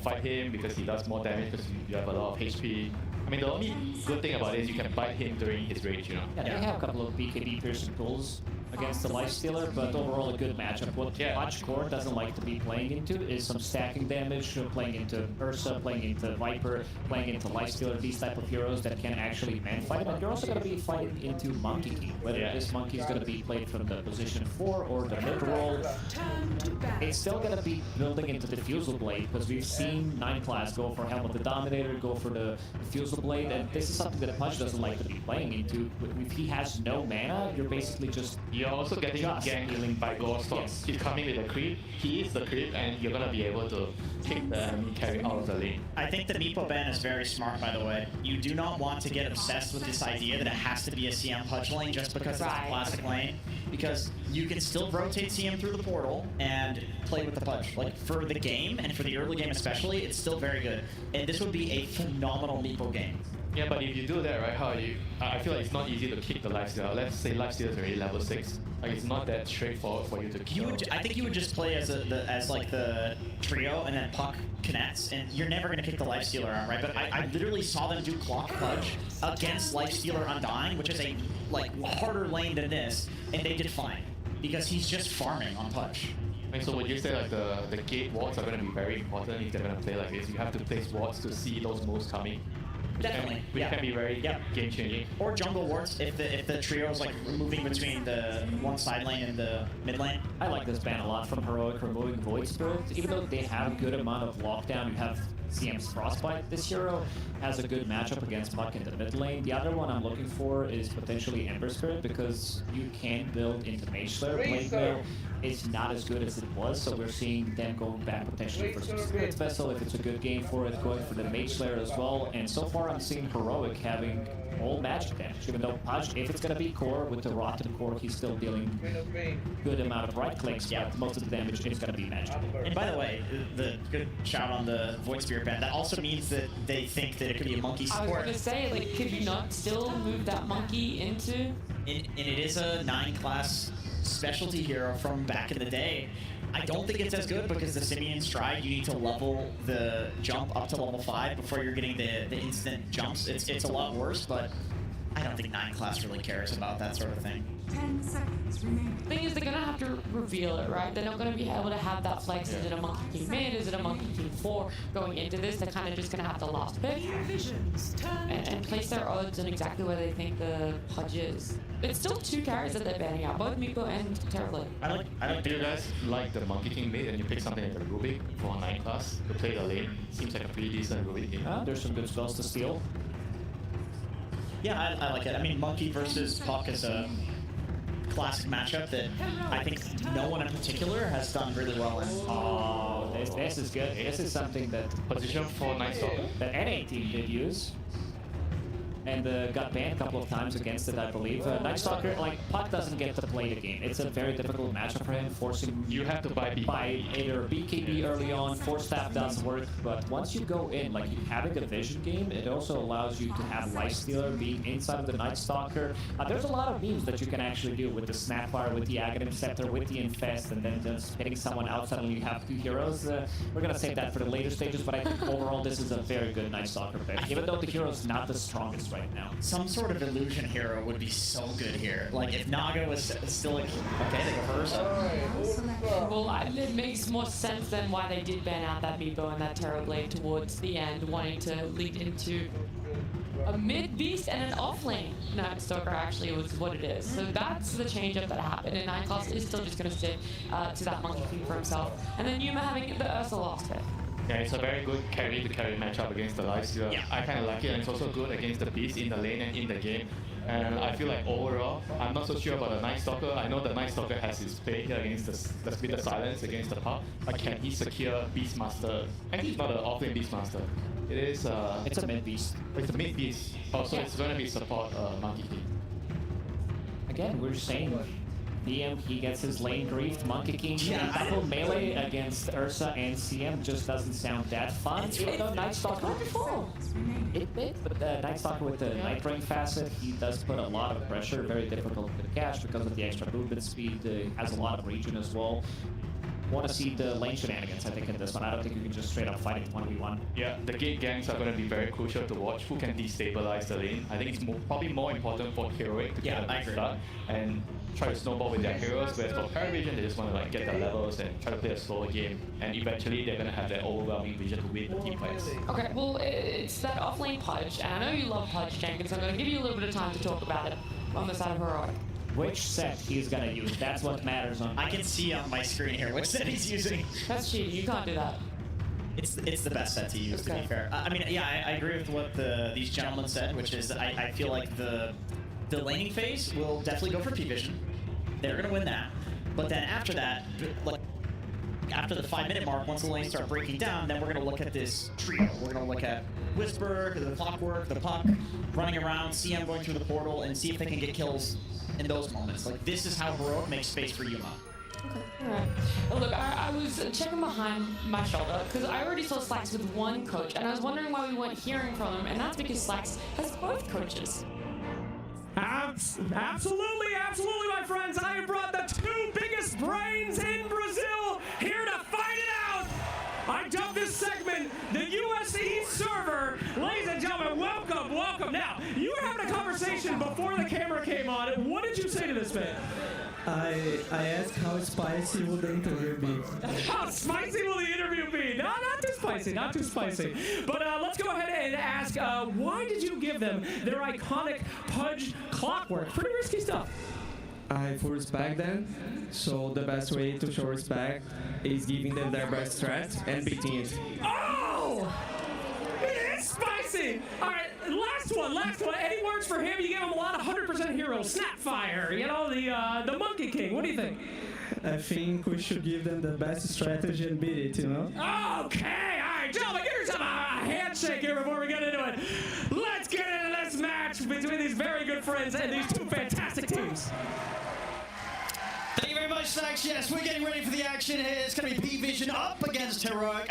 fight him because he does more damage because you have a lot of HP. I mean, the only good thing about it is you can bite him during his rage, you know. Yeah, they have a couple of BKB piercing tools against the Lifestealer, but overall a good matchup. What Pudge Core doesn't like to be playing into is some stacking damage, playing into Ursa, playing into Viper, playing into Lifestealer, these type of heroes that can actually man-fight. But you're also going to be fighting into Monkey King, whether this Monkey is going to be played from the position 4 or the mid-roll. It's still going to be building into the Fusel Blade, because we've seen 9 class go for Helm of the Dominator, go for the Fusel Blade, and this is something that Pudge doesn't like to be playing into. If he has no mana, you're basically just... You're also getting gang healing by Ghost. Yes. He's coming with a creep. He is the creep, and you're gonna be able to kick the enemy carry out of the lane. I think the Meepo ban is very smart, by the way. You do not want to get obsessed with this idea that it has to be a CM Pudge lane just because it's a classic lane. Because you can still rotate CM through the portal and play with the Pudge. Like, for the game, and for the early game especially, it's still very good. And this would be a phenomenal Meepo game. Yeah, but if you do that, right, I feel like it's not easy to kick the Lifestealer. Let's say Lifestealer is already level 6. Like, it's not that straightforward for you to kill. I think you would just play as like the trio, and then Puck connects, and you're never going to kick the Lifestealer out, right? But I literally saw them do Clock Pudge against Lifestealer Undying, which is a harder lane than this, and they did fine. Because he's just farming on Pudge. And so would you say like the gate wards are going to be very important if they're going to play like this? You have to place wards to see those moves coming. Definitely. Which can be very game changing. Or jungle wards if the trio's like moving between the one side lane and the mid lane. I like this ban a lot from Heroic removing Void Spirit. Even though they have a good amount of lockdown, you have CM's Frostbite. This hero has a good matchup against Puck in the mid lane. The other one I'm looking for is potentially Ember Spirit, because you can build into Mage Slayer. Blade Mail is not as good as it was, so we're seeing them going back potentially for some Spirit Vessel if it's a good game for it, going for the Mage Slayer as well. And so far I'm seeing Heroic having all magic damage, even though Pudge, if it's going to be core, with the Rotten core, he's still dealing good amount of right clicks, but most of the damage is going to be magic. And by the way, the good shout on the Void Spirit ban, that also means that they think that it could be a monkey I was support. gonna say, like, could you not still move that monkey into? And it is a 9 class specialty hero from back in the day. I don't think it's as good because the Simian Stride, you need to level the jump up to level 5 before you're getting the instant jumps. It's a lot worse, but I don't think 9 class really cares about that sort of thing. 10 seconds remaining. Thing is, they're gonna have to reveal it, right? They're not gonna be able to have that flex. Is it a Monkey King mid? Is it a Monkey King 4? Going into this, they're kind of just gonna have the last pick and place their odds on exactly where they think the Pudge is. It's still 2 carries that they're banning out, both Meepo and Terrorblade. I like. Do you guys like the Monkey King mid and you pick something like the Rubik for 9 class to play the lane? Seems like a pretty decent Rubik game. There's some good spells to steal. Yeah, I like it. I mean, Monkey versus Puck is a classic matchup that I think no one in particular has done really well in. Oh, this is good. This is something that position for Night Stalker that NA team did use. And got banned a couple of times against it, I believe. Night Stalker, like, Puck doesn't get to play the game. It's a very difficult matchup for him, forcing you have to buy either BKB early on, Force Staff doesn't work, but once you go in, like, having a vision game, it also allows you to have Lifestealer being inside of the Night Stalker. There's a lot of memes that you can actually do with the Snapfire, with the Aghanim Scepter, with the Infest, and then just hitting someone out, suddenly you have 2 heroes. We're gonna save that for the later stages, but I think overall this is a very good Night Stalker pick, even though the hero's not the strongest right right now. Some sort of illusion hero would be so good here. Like if Naga was still like, okay, they go for Ursa. Well, it makes more sense than why they did ban out that Meepo and that Terrorblade towards the end, wanting to lead into a mid beast and an off lane Night Stalker actually was what it is. So that's the change up that happened, and Nightclass is still just going to stick to that Monkey King for himself. And then Yuma having the Ursa last pick. Yeah, it's a very good carry to carry matchup against the Lifestealer. Yeah. I kind of like it, and it's also good against the Beast in the lane and in the game. And I feel like overall, I'm not so sure about the Night Stalker. I know the Night Stalker has his play here against the Speed of Silence against the Puck, but can he secure Beastmaster? And he's not an offlane Beastmaster. It is it's a mid beast. It's a mid beast. Oh, so it's going to be support Monkey King. Again, we're saying CM, he gets his lane griefed. Monkey King double melee against Ursa and CM just doesn't sound that fun. Even though Night Stalker it bit, but Night Stalker with the Night Ring facet, he does put a lot of pressure. Very difficult to catch because of the extra movement speed. Has a lot of region as well. Want to see the lane shenanigans, I think, in this one. I don't think you can just straight up fight it 1v1. Yeah, the gate ganks are going to be very crucial to watch. Who can destabilize the lane? I think it's probably more important for Heroic to kind of start and try to snowball with their heroes, whereas for Paravision, they just want to like get their levels and try to play a slower game, and eventually they're going to have that overwhelming vision to win the team fights. Okay, well, it's that off-lane Pudge, and I know you love Pudge, Jenkins, so I'm going to give you a little bit of time to talk about it on the side of Heroic. Which set he's gonna use, that's what matters on. I can see on my screen here which set he's using. That's cheating, you can't do that. It's the best set to use, to be fair. I mean, yeah, I agree with what these gentlemen said, which is I feel like the laning phase will definitely go for P-Vision. They're gonna win that. But then after that, like after the 5-minute mark, once the lanes start breaking down, then we're gonna look at this trio. We're gonna look at Whisper, the Clockwork, the Puck, running around, CM going through the portal, and see if they can get kills in those moments. Like, this is how Heroic makes space for Yuma. Okay, alright. Well, look, I was checking behind my shoulder, because I already saw Slacks with one coach, and I was wondering why we weren't hearing from him, and that's because Slacks has both coaches. Absolutely, my friends. I have brought the two biggest brains in Brazil here to fight it out. I dubbed this segment the USE server. Ladies and gentlemen, welcome. Now, you were having a conversation before the camera came on. What did you say to this man? I asked how spicy would the interview be. How spicy will the interview be? No, not too spicy. But let's go ahead and ask, why did you give them their iconic Pudge Clockwork? Pretty risky stuff. I full respect them, so the best way to show respect is giving them their best strat and beating it. Oh! It is spicy! Alright, last one. Any words for him? You gave him a lot of 100% heroes. Snapfire, you know, the Monkey King. What do you think? I think we should give them the best strategy and beat it, you know? Okay, alright, gentlemen, give yourself a handshake here before we get into it. Let's get into this match between these very good friends and these two fantastic teams. Thank you very much, Slacks. Yes, we're getting ready for the action here. It's going to be P-Vision up against Heroic.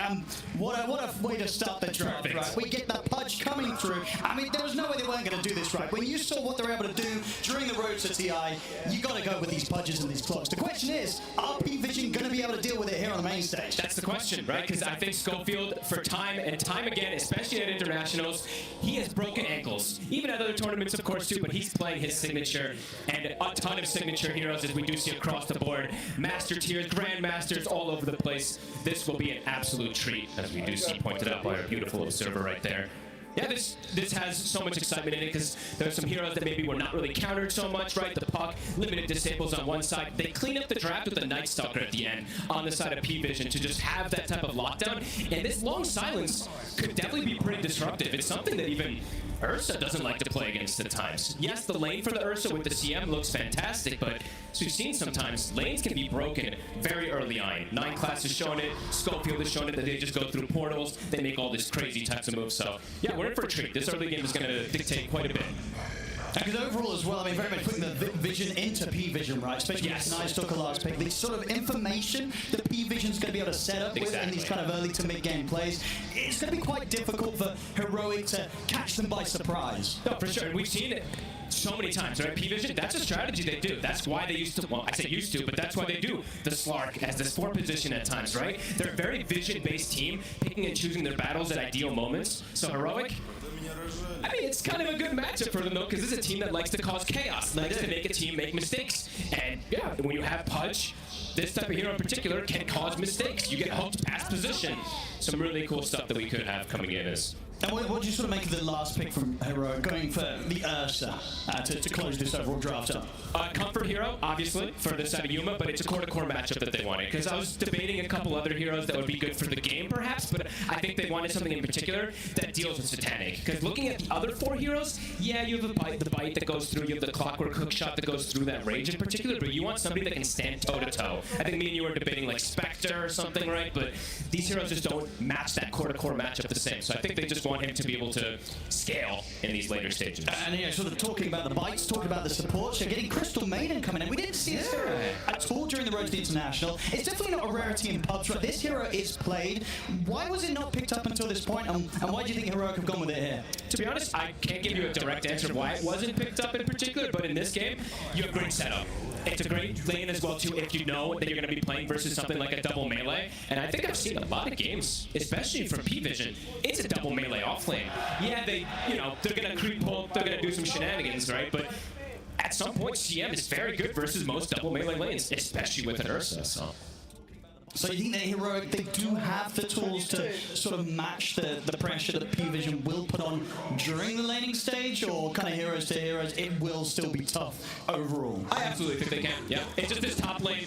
What a way to start the draft, right? We get that Pudge coming through. I mean, there was no way they weren't going to do this, right? When you saw what they were able to do during the road to TI, you got to go with these Pudges and these clocks. The question is, are P-Vision going to be able to deal with it here on the main stage? That's the question, right? Because I think Schofield, for time and time again, especially at internationals, he has broken ankles. Even at other tournaments, of course, too, but he's playing his signature, and a ton of signature heroes, as we do see across the board. Master tiers, Grandmasters all over the place. This will be an absolute treat, as we do see pointed out by our beautiful observer right there. Yeah, this has so much excitement in it because there's some heroes that maybe were not really countered so much, right? The Puck, limited disables on one side. They clean up the draft with the Night Stalker at the end on the side of P-Vision to just have that type of lockdown. And this long silence could definitely be pretty disruptive. It's something that even Ursa doesn't like to play against at times. Yes, the lane for the Ursa with the CM looks fantastic, but as we've seen sometimes, lanes can be broken very early on. 9 Class has shown it, Schofield has shown it that they just go through portals, they make all this crazy types of moves. So yeah, we're in for a treat. This early game is going to dictate quite a bit. Because overall as well, I mean, very much putting the vision into P-Vision, right? Especially with Night Stalker last pick. The sort of information that P-Vision's going to be able to set up with in these kind of early to mid-game plays, it's going to be quite difficult for Heroic to catch them by surprise. No, for sure. And we've seen it so many times, right? P-Vision, that's a strategy they do. That's why they used to, well, I say used to, but that's why they do the Slark as this 4 position at times, right? They're a very vision-based team, picking and choosing their battles at ideal moments. So Heroic, I mean, it's kind of a good matchup for them, though, because this is a team that likes to cause chaos, likes to make a team make mistakes. And, yeah, when you have Pudge, this type of hero in particular can cause mistakes. You get hooked past position. Some really cool stuff that we could have coming in as... And what do you sort of make of the last pick from Heroic, going for the Ursa to close this overall draft up? Comfort hero, obviously, for the side of Yuma, but it's a core-to-core matchup that they wanted. Because I was debating a couple other heroes that would be good for the game, perhaps, but I think they wanted something in particular that deals with Satanic. Because looking at the other 4 heroes, yeah, you have the bite that goes through, you have the clockwork hook shot that goes through that range in particular, but you want somebody that can stand toe-to-toe. I think me and you were debating like Spectre or something, right? But these heroes just don't match that core-to-core matchup the same. So I think they just want him to be able to scale in these later stages. And yeah, sort of talking about the bites, talking about the support, so getting Crystal Maiden coming in. We didn't see this hero at all during the Road to the International. It's definitely not a rarity in pubs, right? This hero is played. Why was it not picked up until this point, and why do you think Heroic have gone with it here? To be honest, I can't give you a direct answer why it wasn't picked up in particular, but in this game, you have great setup. It's a great lane as well, too, if you know that you're going to be playing versus something like a double melee. And I think I've seen a lot of games, especially from P-Vision, it's a double melee offlane. Yeah, they're going to creep pull, they're going to do some shenanigans, right? But at some point, CM is very good versus most double melee lanes, especially with an Ursa, So you think that Heroic, they do have the tools to sort of match the pressure that P-Vision will put on during the laning stage, or kind of heroes to heroes, it will still be tough overall? I absolutely think they can, yeah. It's just this top lane.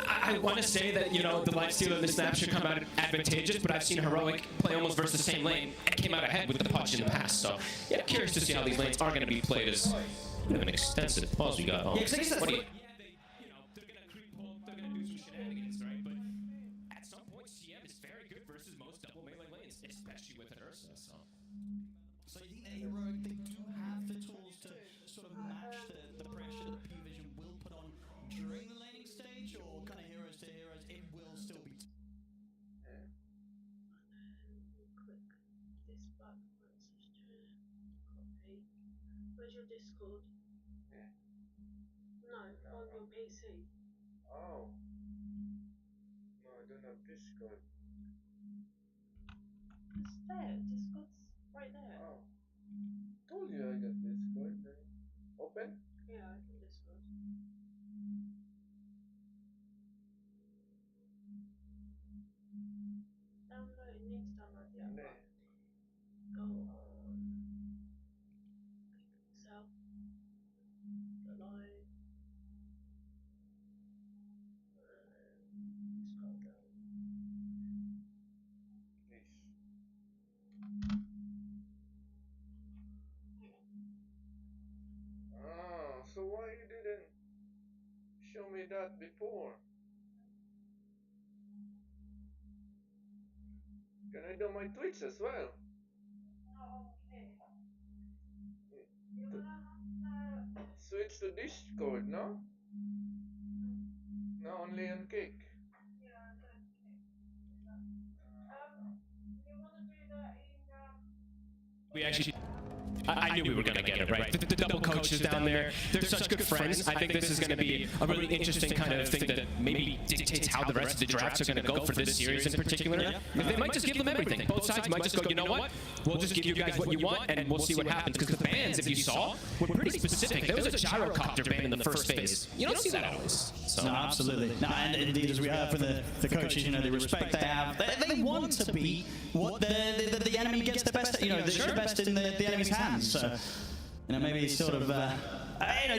I want to say that, the lifesteal and the snap should come out advantageous, but I've seen Heroic play almost versus the same lane and came out ahead with the Pudge in the past. So, yeah, curious to see how these lanes are going to be played as we have an extensive pause we got. Yeah, because what do you... So you think that Heroic, they do have the tools to sort of match the pressure that P-Vision will put on during the laning stage, or kind of heroes to heroes, it will still be... Where's your Discord? Yeah. No, on your PC. Oh. No, I don't have Discord. It's there. Discord's right there. Oh. Told you I got Discord. Then open? Yeah, I can Discord. Download. It needs to download the app. Go on. Excel. Go live. Scroll down. Oh, so why you didn't show me that before? Can I do my tweets as well? Switch to Discord, no? No, only on Kick. We actually... I knew we were going to get it, right? The double coaches down there, they're such good friends. I think this is going to be a really interesting kind of thing that maybe dictates how the rest of the drafts are going to go for this series in particular. They might just give them everything. Both sides might just go, you know what? We'll just give you guys what you want, and we'll see what happens. Because the bans, if you saw, were pretty specific. There was a gyrocopter ban in the first phase. You don't see that always. So. No, absolutely. No, and indeed, as we heard from the coaches, the respect they have, they want to be what the enemy gets the best, the best in the enemy's hands. So, maybe sort of,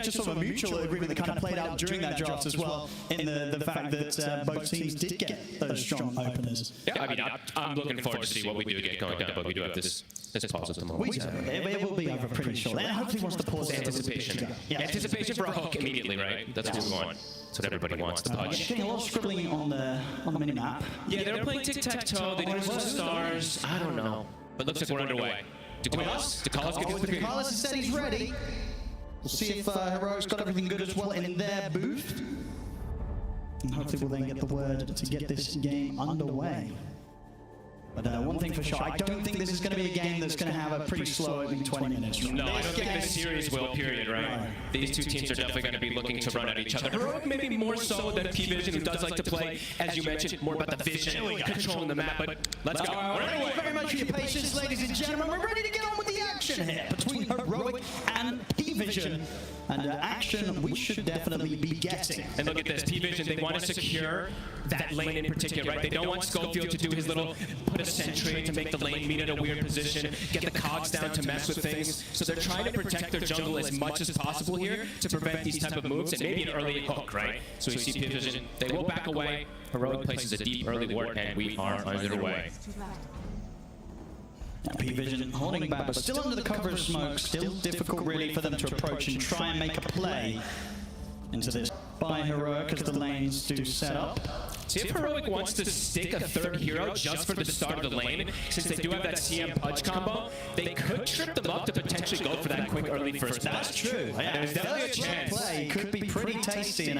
just sort of a mutual agreement that kind of played out during that draft as well, in the fact that both teams did get those strong openers. Yeah, I mean, I'm looking forward to see what we do get going down, but we do have this pause at the moment. It will be over pretty shortly. And hopefully once the pause anticipation. Yeah, anticipation for a hook immediately, right? That's what we want. That's what everybody wants, the Pudge. Getting a lot of scribbling on the mini-map. Yeah, they were playing tic-tac-toe, they did some stars, I don't know. But looks like we're underway. DeCarlos has said he's ready. We'll see if Heroic's got everything good as well in their booth. And hopefully we'll then get the word to get this game underway. But one thing for sure, I don't think this is going to be a game that's going to have a pretty slow opening 20 minutes. No, I don't think this series will, period, right? These two teams are definitely going to be looking to run at each other. Heroic maybe more so than P-Vision, who does like to play, as you mentioned, more about the vision, controlling the map, but let's go. Thank you very much for your patience, ladies and gentlemen. We're ready to get on with the action. action here between Heroic and P-Vision. And action we should definitely be getting. And look at this, P-Vision, they want to secure that lane in particular, right? They don't want Schofield to do his little put a sentry to make the lane meet in a weird position, get the cogs down to mess with things. So they're trying to protect their jungle as much as possible here to prevent these type of moves and maybe an early hook, right? So we see P-Vision, they will back away. Heroic places a deep early ward, and we are underway. P-Vision holding back, but still under the cover of smoke. Still difficult, really, for them to approach and try and make a play into this by Heroic as the lanes do set up. See if Heroic wants to stick a third hero just for the start of the lane, since they do have that CM Pudge combo, they could trip them up to potentially go for that quick early first. That's true. Yeah, there's definitely a chance. Play could be pretty tasty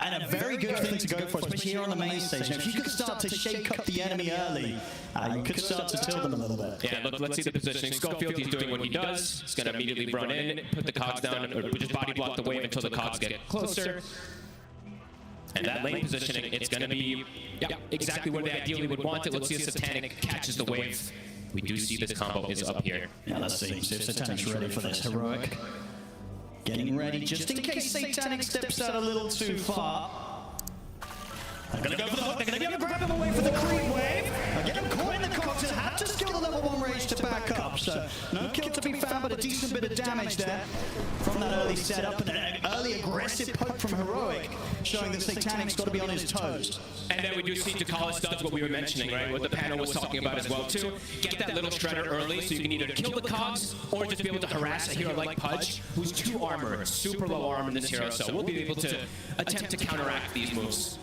and a very good thing to go for, especially here on the main stage. Now, if you could start to shake up the enemy early, you could start to tilt them a little bit. Yeah, let's see the positioning. Schofield, he's doing what he does. He's going to immediately run in, put the cogs down, or just body block the wave until the cogs get closer. And that lane positioning, it's going to be exactly where they ideally would want it. Let's see if Satanic catches the wave. We do see this combo is up here. Yeah, let's see if Satanic's ready for this. Heroic getting ready just in case Satanic steps out a little too far. They're going to go for the hook. They're going to be able to grab him away for the creep wave. Get him caught in the cogs and had to skill the level 1 rage to back up. So no kill to be found, but a decent bit of damage there from that early setup and an early aggressive poke from Heroic, showing that Satanic's got to be on his toes. And then we do see Takala does what we were mentioning, right? What the panel was talking about as well too. Get that little shredder early so you can either kill the cogs or just be able to harass a hero like Pudge, who's 2 armor, super low armor in this hero. So we'll be able to attempt to counteract these moves.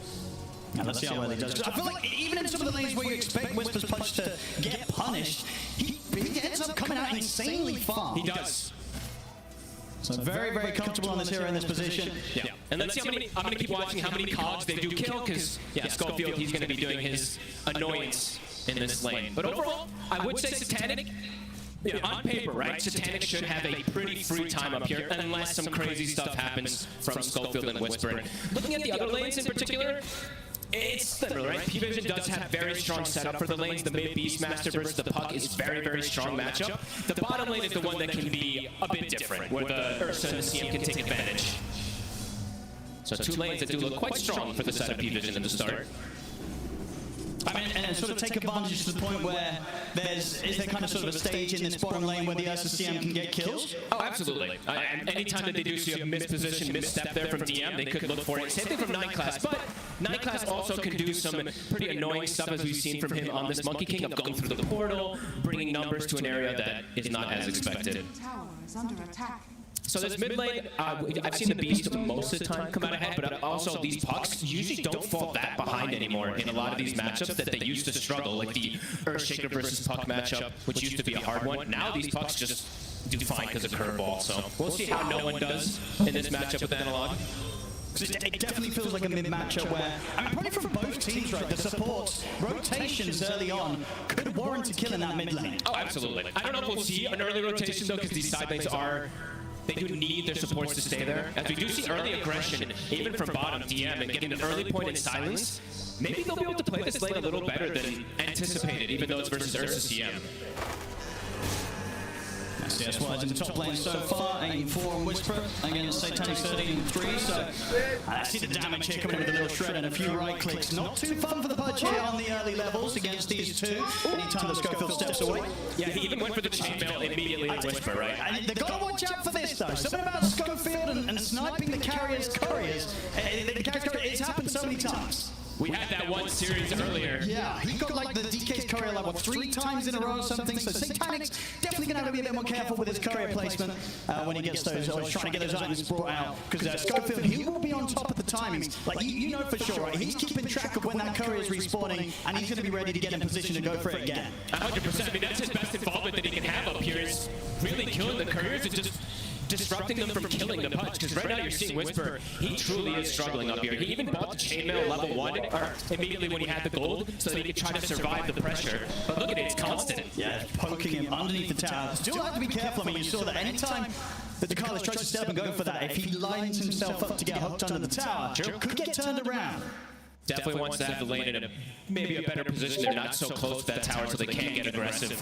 And let's see how well he does. I feel like even in some of the lanes where you expect Whisper's Punch to get punished, he ends up coming out insanely far. He does. So very, very comfortable on this hero in this position. Yeah. And let's see how many, I'm going to keep watching how many cogs they do kill, because, Schofield, he's going to be doing his annoyance in this lane. But overall, I would say Satanic, on paper, right, Satanic should have a pretty free time up here, unless some crazy stuff happens from Schofield and Whisper. Looking at the other lanes in particular, it's similar, right? P-Vision does have very strong setup for the lanes. The mid Beastmaster versus the Puck is very, very strong matchup. The bottom lane is the one that can be a bit different, where the Ursa and the CM can take advantage. So 2 lanes that do look quite strong for the side of P-Vision in the start. I mean, and sort of take advantage to the point where is there kind of sort of a stage in this bottom lane where the Ursa CM can get kills? Oh, absolutely. Anytime that they do see a misposition, misstep there from DM, they could look for it. Same thing from 9 class, but 9 class also can do some pretty annoying stuff, as we've seen from him on this Monkey King, of going through the portal, bringing numbers to an area that is not as expected. Tower is under attack. So this mid lane, I've seen the Beast most of the time come out ahead, but also these Pucks usually don't fall that behind anymore in a lot of these matchups that they used to struggle, like the Earthshaker versus Puck matchup, which used to be a hard one. Now these Pucks just do fine because of curveball, so we'll see how no one does in this matchup with Analog. It definitely feels like a mid-matchup where, I mean, probably from both teams, right, the supports, rotations early on could warrant a kill in that mid lane. Oh, absolutely. I don't know if we'll see an early rotation, though, because these side lanes they do need their supports to stay there. As we do see early aggression, even from bottom DM, and getting an early point in silence, maybe they'll be able to play this lane a little better than anticipated, even though it's versus Ursa CM. CS-wise in the top lane so far, 8-4 on Whisper against Satanic 13-3, so I see the damage here coming in with a little shred and a few right clicks. Not too fun for the Pudge here on the early levels against these two. Anytime that Schofield steps away. Yeah, he even went for the chainmail immediately on Whisper, right? And they've got to watch out for this though. Something about Schofield and sniping the carrier's couriers. It's happened so many times. We had that one series earlier. Yeah, he got like the DK's courier like, what, 3 times in a row or something, so Satanic's definitely going to have to be a bit more careful with his courier placement when he gets those, or trying to get those items brought out, because Schofield, he will be on top of the timings. Like, you know for sure, right? He's keeping track of when that courier is respawning, and he's going to be ready to get in position to go for it again. 100%. I mean, that's his best involvement that he can have up here, is really killing the couriers and just disrupting them from killing the Pudge, because right now you're seeing Whisper, he truly is struggling up here. He even bought the chainmail level 1 immediately when he had the gold, so that he could try to survive the pressure. But look at it, it's constant. Yeah, poking him underneath the tower. Still have to be careful. I mean, you saw that anytime that Carlos tries to step up and go for that, if he lines himself up to get hooked under the tower, could get turned around. Definitely wants to have the lane in maybe a better position. They're not so close to that tower so they can't get aggressive.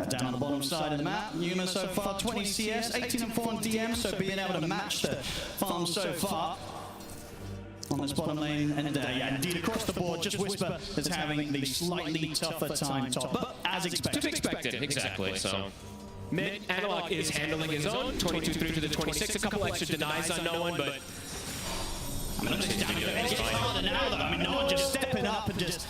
Down on the bottom side of the map, Yuma so far 20 CS, 18 and 4 on DM, so being able to match the farm so far on this bottom lane, and yeah, indeed across the board, just Whisper is having the slightly tougher time top, but as expected. To be expected, exactly. So mid, Analog is handling his own, 22 through to the 26, a couple extra denies on no one, but I mean, it's harder now though. I mean, no one just stepping up and just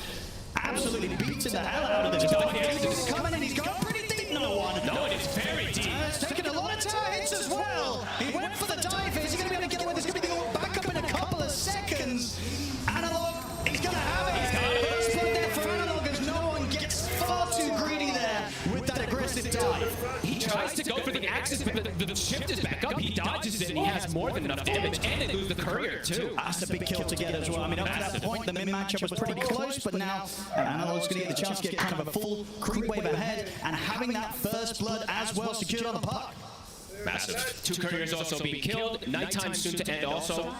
absolutely beating the hell out of this guy. He's coming in, he's going pretty deep, no one. No one is very deep. It's taking a lot of tower hits as well. He went for the dive. Is he going to be able to get away? There's going to be the back up in a couple of seconds. Analog, he's going to have it. He's got it. First blood there for Analog as no one gets far too greedy there with that aggressive dive. He tries to go for the axis, but the shift is back up. He dodges it, and he has more than enough damage, and they lose the courier, too. That's a big kill to get as well. I mean, up to that point, the mid-matchup was pretty close, but now Analog's going to get the chance to get kind of a full creep wave ahead, and having that first blood as well secured on the puck. Massive. 2 couriers also being killed. Nighttime soon to end also.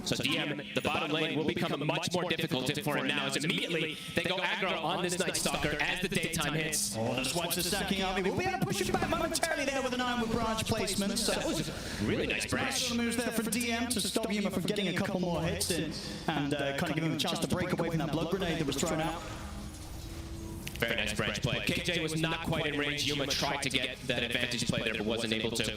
So DM, the bottom lane will become much more difficult for him now, as immediately they go aggro on this Night Stalker as the daytime hits. Oh, the swipes are stacking up. We'll be able to push him back momentarily there with an Ironwood branch placement. So that was a really nice branch. Moves there for DM to stop Yuma from getting a couple more hits in and kind of give him a chance to break away from that blood grenade that was thrown out. Very nice branch play. KJ was not quite in range. Yuma tried to get that advantage play there, but wasn't able to.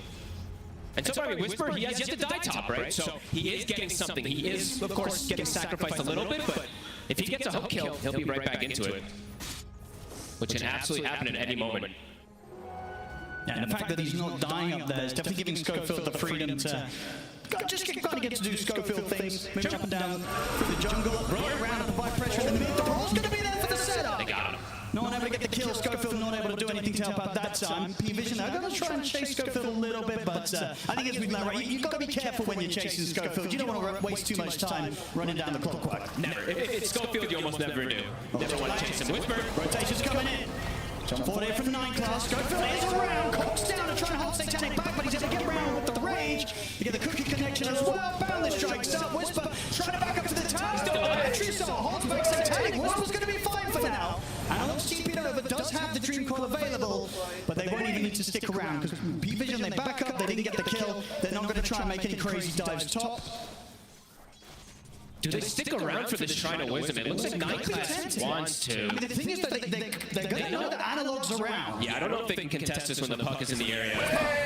And so far, I mean, Whisper, he has yet to die top, right? So he is getting something. He is, of course, getting sacrificed a little bit, but if he gets a hook kill, he'll be right back into it. Which can absolutely happen at any moment. Yeah, and the fact that he's not dying up there is definitely giving Schofield the freedom to just get to do Schofield things, move up and down through the jungle, roll around and provide pressure in the mid. The roll's going to be there for the setup. They got him. No one able to get the kill. Schofield not able to do anything to help out that time. P-Vision, they're going to try and chase Schofield a little bit, but I think as we've learned, right, you've got to be careful when you're chasing Schofield. You don't want to waste too much time running down the clock. Never. If it's Schofield, you almost never do. Never want to chase him. Whisper. Rotation's coming in. Jump forward here from 9 class. Schofield is around. Cocks down to try and hold Satanic back, but he's able to get around with the rage. You get the cookie connection as well. Boundless strikes up. Whisper trying to back up to the tower. Still entry assault. Holds back Satanic. Whisper's going to be fine for now. Analog's TP'd over, does have the Dream Coil available, but they won't even need to stick around because P-Vision, they back up, they didn't get the kill. They're not going to try and make any crazy dives top. Do they stick around for this Shrine of Wisdom? It looks like 9 class wants to. I mean, the thing is that they're going to know that Analog's around. Yeah, I don't know if they can contest this when the puck is in the area.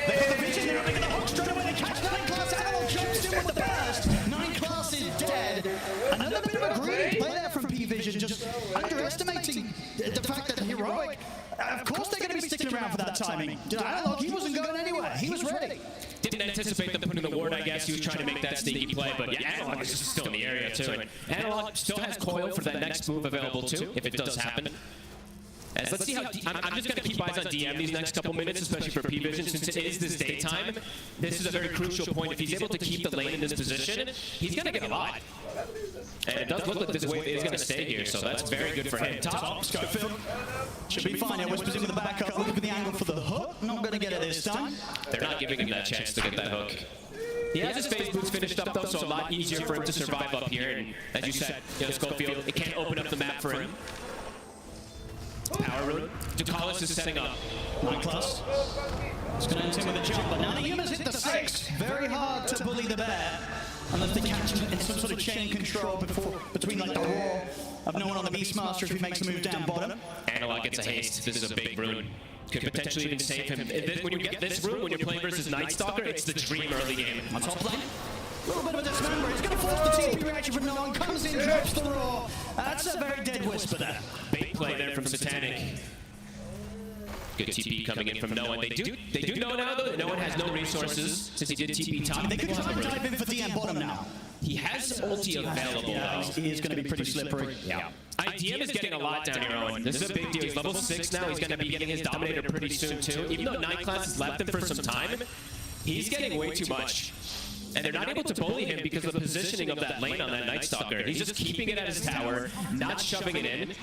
They get the vision, they're making the hook straight away. They catch 9 class. Analog jumps in with the burst. 9 class is dead. Another bit of a greedy play there from P-Vision, just underestimating the fact that Heroic, of course they're going to be sticking around for that timing. Analog, he wasn't going anywhere. He was ready. Didn't anticipate them putting the ward, I guess. He was trying to make that sneaky play, but yeah, Analog is just still in the area, too. And Analog still has coil for that next move available, too, if it does happen. As let's see how I'm just going to keep eyes on DM these next couple minutes, especially for P-Vision, since it is this daytime. This is a very crucial point. If he's able to keep the lane in this position, he's going to get a lot. And it does look like this wave is going to stay here, so that's very good for him. Top, Schofield should be fine. It Whispers in with the backup, looking for the angle for the hook. Not going to get it this time. They're not giving him that chance to get that hook. He has his phase boots finished up, though, so a lot easier for him to survive up here. And as you said, Schofield, it can't open up the map for him. Power rune. Ducalis is setting up. 9 class. It's going to end him with a jump, but now the Yuma's hit the 6. Very hard to bully the bear. Unless they catch him in some sort of chain control between like the roar of no one on the Beastmaster if he makes a move down bottom. Analog gets a haste. This is a big rune. Could potentially even save him. When you get this rune, when you're playing versus Night Stalker, it's the dream early game. On top lane. A little bit of a dismember. He's going to force the TP reaction from no one. Comes in, drops the roar. That's a very dead Whisper there. Big play there from Satanic. Good TP coming in from no one. They do know now though that no one has no resources since he did TP top. They could try and dive in for DM bottom now. He has ulti available though. He is going to be pretty slippery. Yeah. DM is getting a lot down here, Owen. This is a big deal. He's level 6 now. He's going to be getting his Dominator pretty soon too. Even though 9 class has left him for some time, he's getting way too much. And they're not able to bully him because of the positioning of that lane on that Night Stalker. He's just keeping it at his tower, not shoving it in.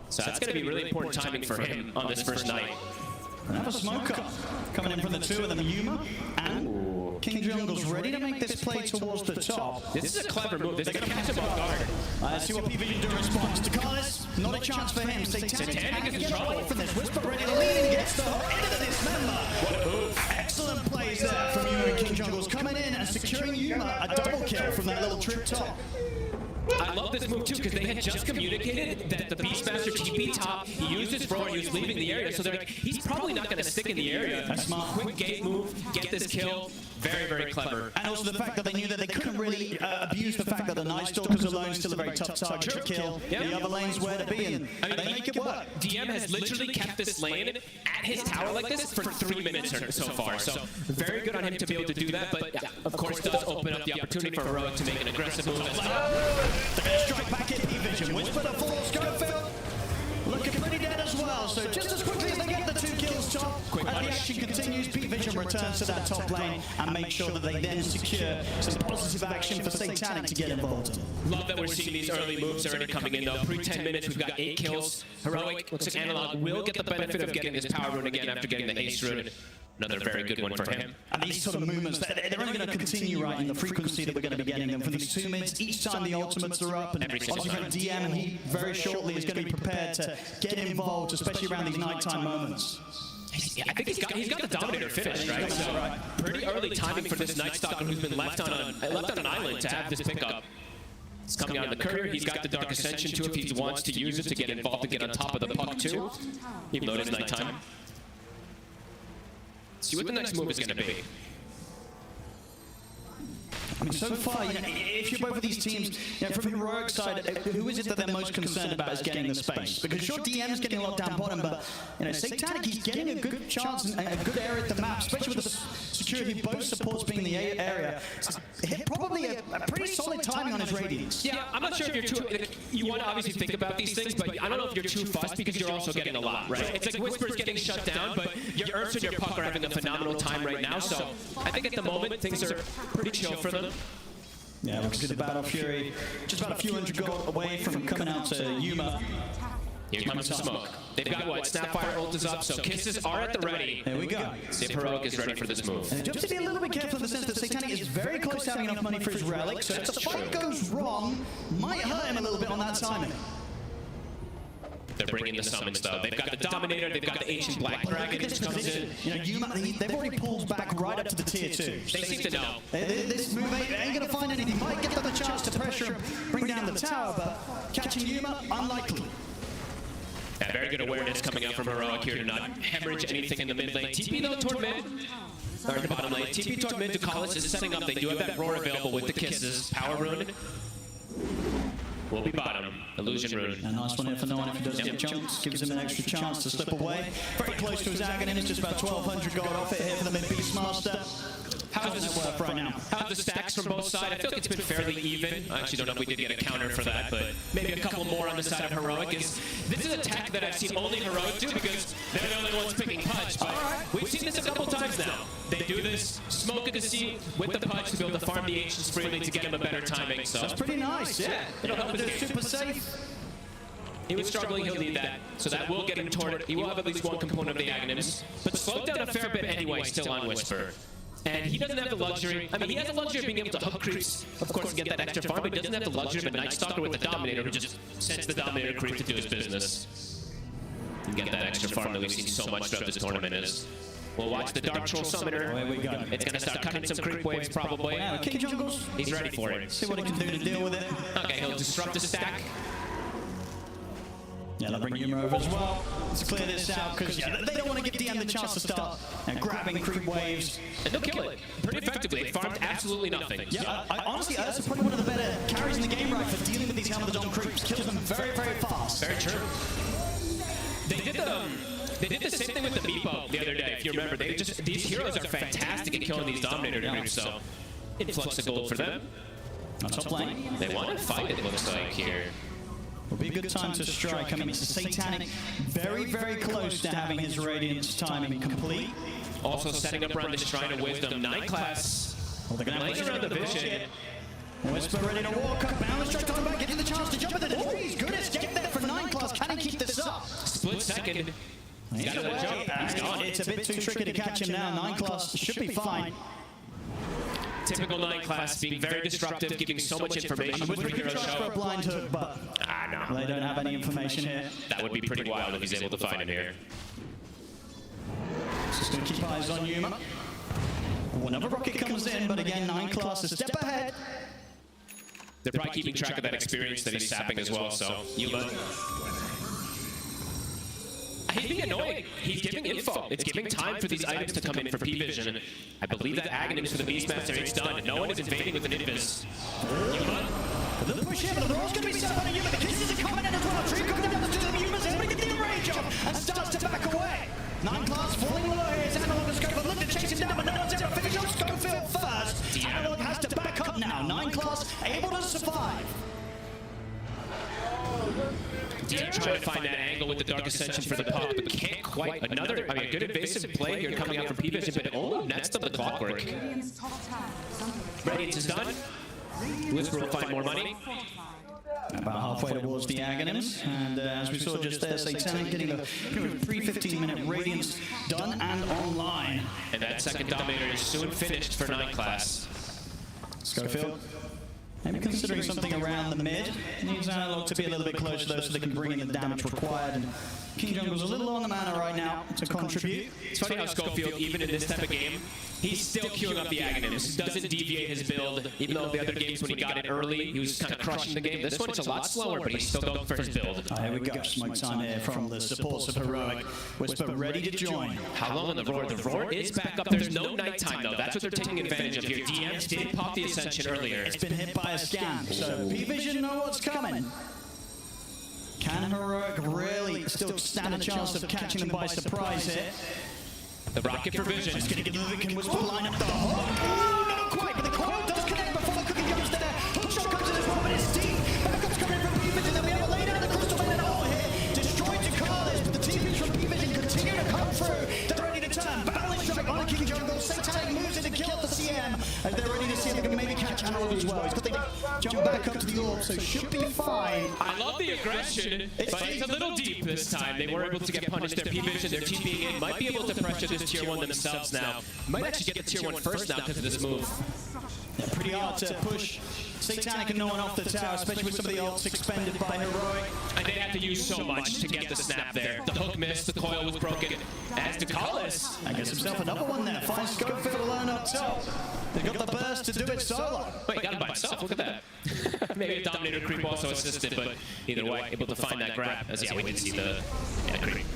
So that's going to be really important timing for him on this first night. Another smoker coming in from the two of them, Yuma and King Jungle's ready to make this play towards the top. This is a clever move. This is going to catch him off guard. Let's see what PV do in response. Takalis, not a chance for him. Satanic is in get trouble. away from this. Whisper ready to lead and gets the hook into the dismember. What a move. Excellent plays there from Yuma and King Jungle's coming in and securing Yuma a double kill from that little trip top. I love this move too because they had just communicated that the Beastmaster TP top, he used his thrower, he was leaving the area, so they're like, he's probably not going to stick in the area. That's smart. Quick gate move, get this kill. Very, very clever. And also the fact that they knew that they couldn't really abuse the fact that the Night Stalkers alone is still a very tough target to kill. Yep. The other lane's where to be, and they make it work. DM has literally kept this lane at his tower like this for 3 minutes so far. So very good on him to be able to do that, but of course does open up the opportunity for Heroic to make an aggressive move. They're going to strike back in P-Vision. Whisper to full Schofield. Looking pretty dead as well. So just as quickly as they get the 2 kills top, Quick and the punish. action continues, P-Vision returns to that top lane and makes sure that they then secure some positive action for Satanic to get involved in. Love that we're seeing these early moves already coming in though. Pre-10 minutes, we've got 8 kills. Heroic, looks like Analog will get the benefit of getting this power rune again after getting the ace rune. Another very good one for him. And these sort of movements, they're only going to continue, right, in the frequency that we're going to be getting them from these 2 mids. Each time the ultimates are up, and obviously from DM, and he very shortly is going to be prepared to get involved, especially around these nighttime moments. I think he's got the Dominator finish, right? So pretty early timing for this Night Stalker who's been left on an island to have this pickup. It's coming out of the courier. He's got the Dark Ascension too if he wants to use it to get involved to get on top of the puck too, even though it is nighttime. See what the next move is going to be. I mean, so far, if you're both of these teams, from the Heroic side, who is it that they're most concerned about is getting the space? Because sure, DM's getting locked down bottom, but Satanic, he's getting a good chance and a good area at the map, especially with the security both supports being in the area. Hit probably a pretty solid timing on his Radiance. Yeah, I'm not sure if you're too... You want to obviously think about these things, but I don't know if you're too fussed because you're also getting a lot, right? It's like Whisper's getting shut down, but your Ursa and your Puck are having a phenomenal time right now, so I think at the moment things are pretty chill for them. Yeah, looks good. The Battle Fury, just about a few hundred gold away from coming out to Yuma. Here comes the smoke. They've got what? Snapfire ult is up, so kisses are at the ready. There we go. See if Heroic is ready for this move. And just to be a little bit careful in the sense that Satanic is very close to having enough money for his relic, so if the fight goes wrong, might hurt him a little bit on that timing. They're bringing the summons though. They've got the Dominator, they've got the Ancient Black Dragon. This comes in. Yuma, they've already pulled back right up to the tier 2. They seem to know. This move ain't going to find anything. Might get them a chance to pressure him, bring down the tower, but catching Yuma, unlikely. Yeah, very good awareness coming out from Heroic here to not hemorrhage anything in the mid lane. TP though toward mid, or in the bottom lane. TP toward mid to Collis is setting up. They do have that roar available with the kisses. Power rune will be bottom. Illusion rune. A nice one here for no one if he does get jumps. Gives him an extra chance to slip away. Very close to his Aghanim. It's just about 1,200 gold off it here for the mid Beastmaster. How's this worth right now? How's the stacks from both sides? I feel like it's been fairly even. I actually don't know if we did get a counter for that, but maybe a couple more on the side of Heroic. This is a tech that I've seen only Heroic do because they're the only ones picking Pudge. But we've seen this a couple times now. They do this, smoke at the seat with the Pudge to be able to farm the Ancients freely to get him a better timing. So that's pretty nice, yeah. It'll help his game. Super safe. He was struggling, he'll need that. So that will get him toward, he will have at least one component of the Aghanims. But slowed down a fair bit anyway, still on Whisper. And he doesn't have the luxury, I mean, he has the luxury of being able to hook creeps, of course, to get that extra farm, but he doesn't have the luxury of a Night Stalker with the Dominator who just sends the Dominator creep to do his business. You get that extra farm that we've seen so much throughout this tournament. We'll watch the Dark Troll Summoner. Away we go. It's going to start cutting some creep waves, probably. Yeah, King Jungles. He's ready for it. See what he can do to deal with it. Okay, he'll disrupt the stack. Yeah, they'll bring Yuma over as well to clear this out because they don't want to give DM the chance to start grabbing creep waves. And they'll kill it pretty effectively. They farmed absolutely nothing. Yeah, I honestly, Ursa probably one of the better carries in the game, right, for dealing with these Helm of the Dawn creeps. Kills them very, very fast. Very true. They did the same thing with the Meepo the other day, if you remember. These heroes are fantastic at killing these Dominator creeps, so influx of gold for them. On top lane. They want to fight, it looks like, here. Will be a good time to strike. Coming to Satanic, very, very close to having his Radiance timing complete. Also setting up around the Shrine of Wisdom. 9 class. Well, they're going to laying around the Vision. Whisper ready to walk up. Bound strike coming back, getting the chance to jump at the degrees. Good escape there for 9 class. Can he keep this up? Split second. He's got to jump. He's gone. It's a bit too tricky to catch him now. 9 class should be fine. Typical 9 class, being very disruptive, giving so much information. Would we try for a blind hook, but no. They don't have any information here. That would be pretty wild if he's able to find him here. Just going to keep eyes on Yuma. Another rocket comes in, but again, 9 class a step ahead. They're probably keeping track of that experience that he's sapping as well, so Yuma. He's being annoying. He's giving info. It's giving time for these items to come in for P-Vision. I believe that Aghanim's for the Beastmaster. It's done. No one is invading with an Invis. Yuma. The push here, but the roll's going to be set up on Yuma. The kisses are coming in as well. Dream coming down the street of Yuma's able to get the range off and starts to back away. 9 class falling low here. It's Analog and Schofield looking to chase him down, but no one's able to finish off Schofield first. Analog has to back up now. 9 class able to survive. DM trying to find that angle with the Dark Ascension for the puck, but can't quite. Another, I mean, a good invasive play here coming out from P-Vision, but it only nets them the clockwork. Radiance is done. Whisper will find more money. About halfway towards the Aghanims, and as we saw just there, Satanic getting the 3-15-minute Radiance done and online. And that second Dominator is soon finished for 9 class. Schofield, maybe considering something around the mid. Needs Analog to be a little bit closer though, so they can bring in the damage required. And King Jungle's a little on the mana right now to contribute. It's funny how Schofield, even in this type of game, he's still queuing up the Aghanims. Doesn't deviate his build, even though the other games when he got it early, he was kind of crushing the game. This one's a lot slower, but he's still going for his build. Here we go, smoke time here from the supports of Heroic. Whisper ready to join. How long on the Roar? The Roar is back up. There's no nighttime though. That's what they're taking advantage of here. DMs did pop the Ascension earlier. It's been hit by a scan, so P-Vision know what's coming. Can Heroic really still stand a chance of catching them by surprise here? The rocket for Vision. It's going to give Can Whisper line up the hook. Oh, not quite, but the coil does connect before the cookie comes to there. Hook shot comes in as well, but it's deep. Backup's coming from P-Vision, then we have a lay down the crystal lane and all here. Destroyed to Carlis, but the TPs from P-Vision continue to come through. They're ready to turn. Battling strike on King Jungle. Satanic moves in to kill the CM. And they're ready to see if they can maybe catch Analog as well. He's got to jump back up to the orb, so should be fine. I love the aggression, but it's a little deep this time. They were able to get punished. Their P-Vision, their TPing in, might be able to pressure this tier 1 themselves now. Might actually get the tier 1 first now because of this move. Yeah, pretty hard to push Satanic and no one off the tower, especially with some of the ults expended by Heroic. And they had to use so much to get the snap there. The hook missed, the coil was broken. As to Carlis. And gets himself another one there. Finds Schofield alone up top. They got the burst to do it solo. Wait, he got him by himself. Look at that. Maybe a Dominator creep also assisted, but either way, able to find that grab. As yeah, we didn't see the creep.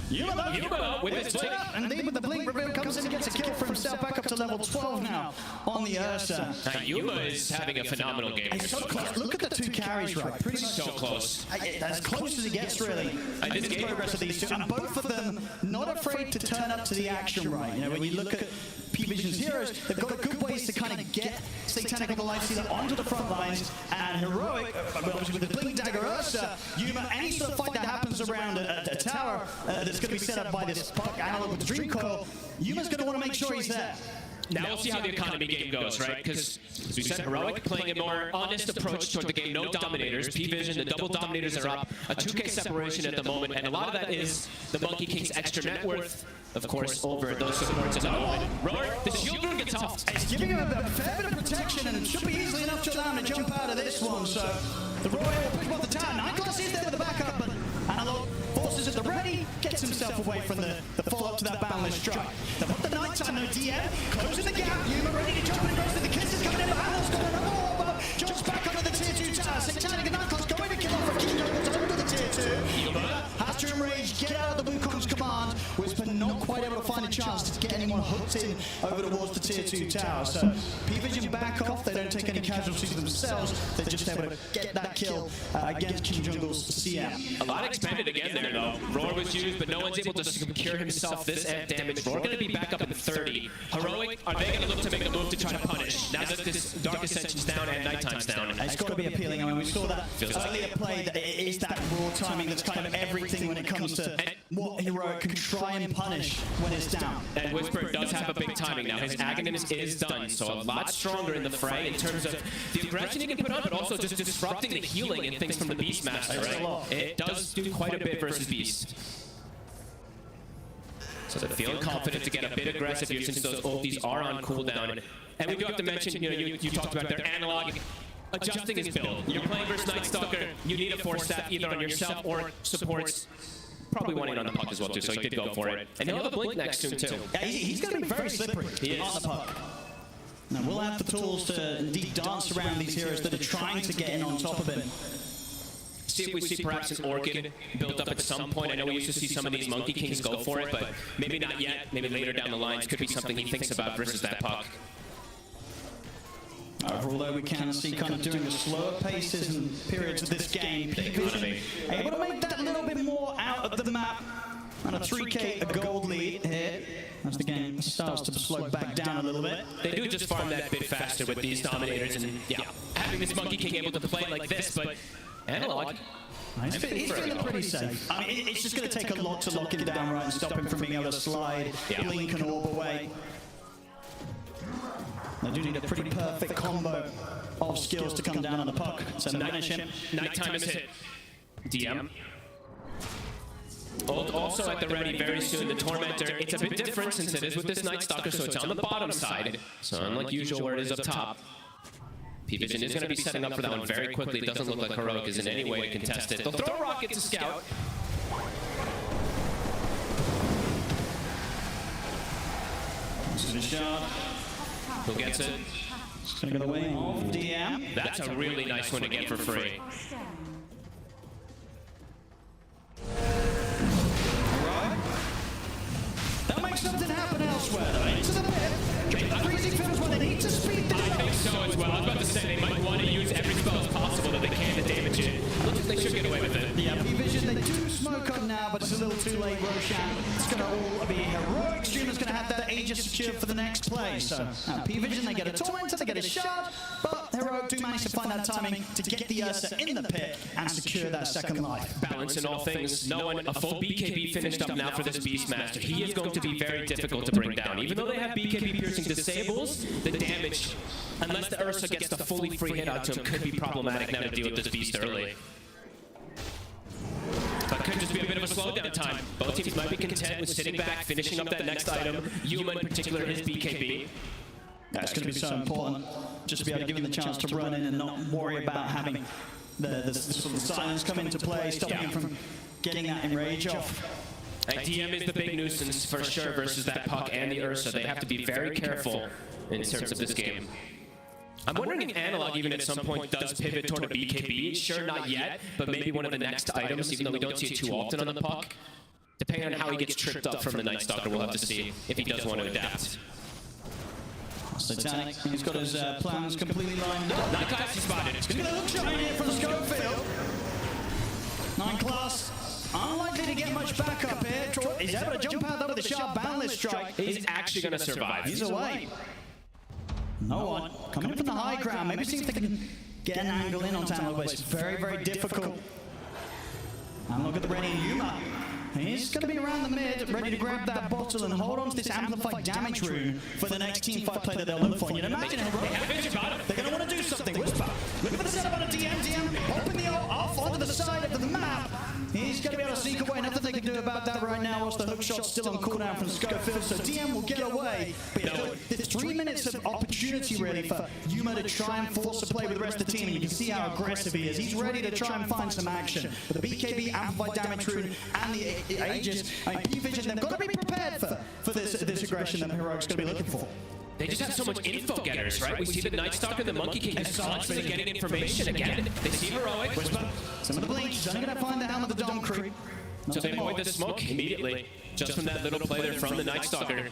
Yuma with his blink. And indeed with the blink reveal comes in and gets a kill for himself, back up to level 12 now on the Ursa. Now Yuma is having a phenomenal game. He's so close. Look at the 2 carries, right? Pretty so close. As close as it gets, really. This game progress of these two, and both of them not afraid to turn up to the action, right? You know, when you look at P-Vision's heroes, they've got good ways to kind of get Satanic on the life stealer onto the front lines, and Heroic, obviously with the Blink Dagger Ursa, Yuma, any sort of fight that happens around a tower that's going to be set up by this puck Analog with the Dream Coil, Yuma's going to want to make sure he's there. Now we'll see how the economy game goes, right? Because, as we said, Heroic playing a more honest approach toward the game. No Dominators. P-Vision, the double Dominators are up. A 2K separation at the moment, and a lot of that is the Monkey King's extra net worth, of course, over those supports at the moment. Roar, the shield rune gets off. It's giving him a fair bit of protection, and it should be easily enough to allow him to jump out of this one. So the Roar will push up the tower. 9 class is there with the backup, but Analog forces at the ready, gets himself away from the follow-up to that boundless strike. They put the nighttime, no DM, closing the gap. Yuma ready to jump in, goes to the kisses coming in, but Analog's got another orb up, jumps back onto the tier 2 tower. Satanic and 9 class going to kill off from King Jungle's over the tier 2. Yuma has to enrage, get out of the Wukong's command. Whisper not quite able to find a chance to get anyone hooked in over towards the tier 2 tower. So P-Vision back off, they don't take any casualties themselves, they're just able to get that kill against King Jungle's CM. A lot expended again there though. Roar was used, but no one's able to secure himself this amp damage. Roar gonna be back up in 30. Heroic, are they gonna look to make a move to try to punish? Now that this Dark Ascension's down and Nighttime's down. It's got to be appealing. I mean, we saw that earlier play, that it is that raw timing that's kind of everything when it comes to what Heroic can try and punish when it's down. And Whisper does have a big timing now. His Aghanims is done, so a lot stronger in the fray in terms of the aggression he can put on, but also just disrupting the healing and things from the Beastmaster, right? It does do quite a bit versus Beast. So they're feeling confident to get a bit aggressive here since those ultis are on cooldown. And we do have to mention, you talked about their analog adjusting his build. You're playing versus Night Stalker, you need a force staff either on yourself or supports. Probably one in on the puck as well too, so he did go for it. And he'll have a blink next to him too. Yeah, he's going to be very slippery on the puck. Now, we'll have the tools to indeed dance around these heroes that are trying to get in on top of him. See if we see perhaps an Orchid built up at some point. I know we used to see some of these Monkey Kings go for it, but maybe not yet. Maybe later down the lines could be something he thinks about versus that puck. Although we can see kind of during the slower paces and periods of this game, P-Vision able to make that little bit more out of the map. And a 3K, a gold lead here as the game starts to slow back down a little bit. They do just farm that bit faster with these Dominators, and yeah, having this Monkey King able to play like this, but Analog. He's feeling pretty safe. I mean, it's just going to take a lot to lock him down right and stop him from being able to slide, blink and orb away. They do need a pretty perfect combo of skills to come down on the puck. So manage him. Nighttime is hit. DM. Also at the ready very soon, the Tormentor. It's a bit different since it is with this Night Stalker, so it's on the bottom side. So unlike usual where it is up top. P-Vision is going to be setting up for that one very quickly. It doesn't look like Heroic is in any way to contest it. They'll throw a rocket to scout. Good shot. Who gets it? It's going to go the way of DM. That's a really nice one to get for free. That makes something happen elsewhere, though. Into the pit. Freezing Fiddles when they need to speed this up. I think so as well. I was about to say they might want to use every spell as possible that they can to damage it. Looks like they should get away with it. Yeah, P-Vision, they do smoke up now, but it's a little too late, Roshan. It's going to all be Heroic. Streamer's going to have that Aegis secured for the next play. So, P-Vision, they get a Tormentor, they get a Shard, but Heroic do manage to find that timing to get the Ursa in the pit and secure that second life. Balance in all things. No one, a full BKB finished up now for this Beastmaster. He is going to be very difficult to bring down. Even though they have BKB piercing disables, the damage, unless the Ursa gets the fully free hit out to him, could be problematic now to deal with this beast early. But could just be a bit of a slowdown time. Both teams might be content with sitting back, finishing up that next item. Yuma in particular, his BKB. That's going to be so important, just to be able to give him the chance to run in and not worry about having the sort of silence come into play, stopping him from getting that enrage off. And DM is the big nuisance for sure versus that puck and the Ursa. They have to be very careful in terms of this game. I'm wondering if Analog even at some point does pivot toward a BKB. Sure, not yet, but maybe one of the next items, even though we don't see it too often on the puck. Depending on how he gets tripped up from the Night Stalker, we'll have to see if he does want to adapt. Satanic, he's got his plans completely lined up. 9 class, he spotted. He's going to look shot here from the Schofield. 9 class. Unlikely to get much backup here. He's able to jump out there with a sharp boundless strike. He's actually going to survive. He's away. No one. Coming in from the high ground. Maybe see if they can get an angle in on Tamil, but it's very, very difficult. And look at the ready Yuma. He's going to be around the mid, ready to grab that bottle and hold on to this amplified damage rune for the next team fight play that they'll look for. And you'd imagine they're going to want to do something. Whisper. Look at the setup on a DM, popping the ult off onto the side of the map. He's going to be able to sneak away. Nothing they can do about that right now whilst the hook shot's still on cooldown from Schofield. So DM will get away. But there's 3 minutes of opportunity really for Yuma to try and force a play with the rest of the team. And you can see how aggressive he is. He's ready to try and find some action. With the BKB, amplified damage rune, and the Aegis, I mean, P-Vision, they've got to be prepared for this aggression that Heroic's going to be looking for. They just have so much info getters, right? We see the Night Stalker and the Monkey King is constantly getting information again. They see Heroic. Some of the blinks, he's only going to find the helm of the Dom creep. So they avoid the smoke immediately, just from that little play there from the Night Stalker.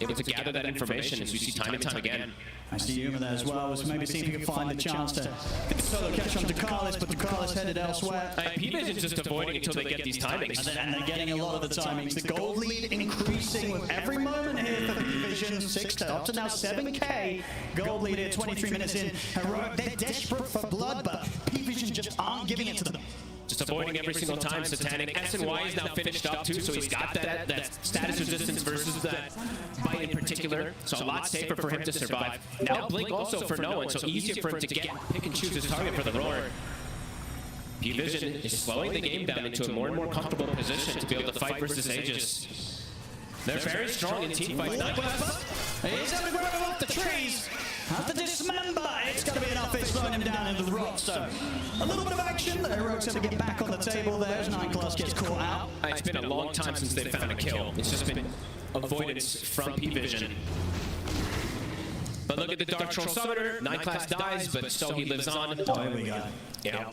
Able to gather that information, as we see time and time again. I see Yuma there as well, was maybe see if he could find the chance to get the solo catch on Ducalis, but Ducalis headed elsewhere. P-Vision's just avoiding until they get these timings. And they're getting a lot of the timings. The gold lead increasing with every moment here for P-Vision. 6 to up to now 7K. Gold lead here, 23 minutes in. Heroic, they're desperate for blood, but P-Vision just aren't giving it to them. Just avoiding every single time, Satanic. SNY is now finished up too, so he's got that status resistance versus that bite in particular. So a lot safer for him to survive. Now Blink also for no one, so easier for him to pick and choose his target for the roar. P-Vision is slowing the game down into a more and more comfortable position to be able to fight versus Aegis. They're very strong in team fights. He's going to grab him off the trees. Have to dismember. It's going to be enough. It's throwing him down into the rocks. So a little bit of action. The Heroics have to get back on the table there as 9 Class gets caught out. It's been a long time since they've found a kill. It's just been avoidance from P-Vision. But look at the Dark Troll Summoner. 9 Class dies, but so he lives on. Oh, here we go. Yeah.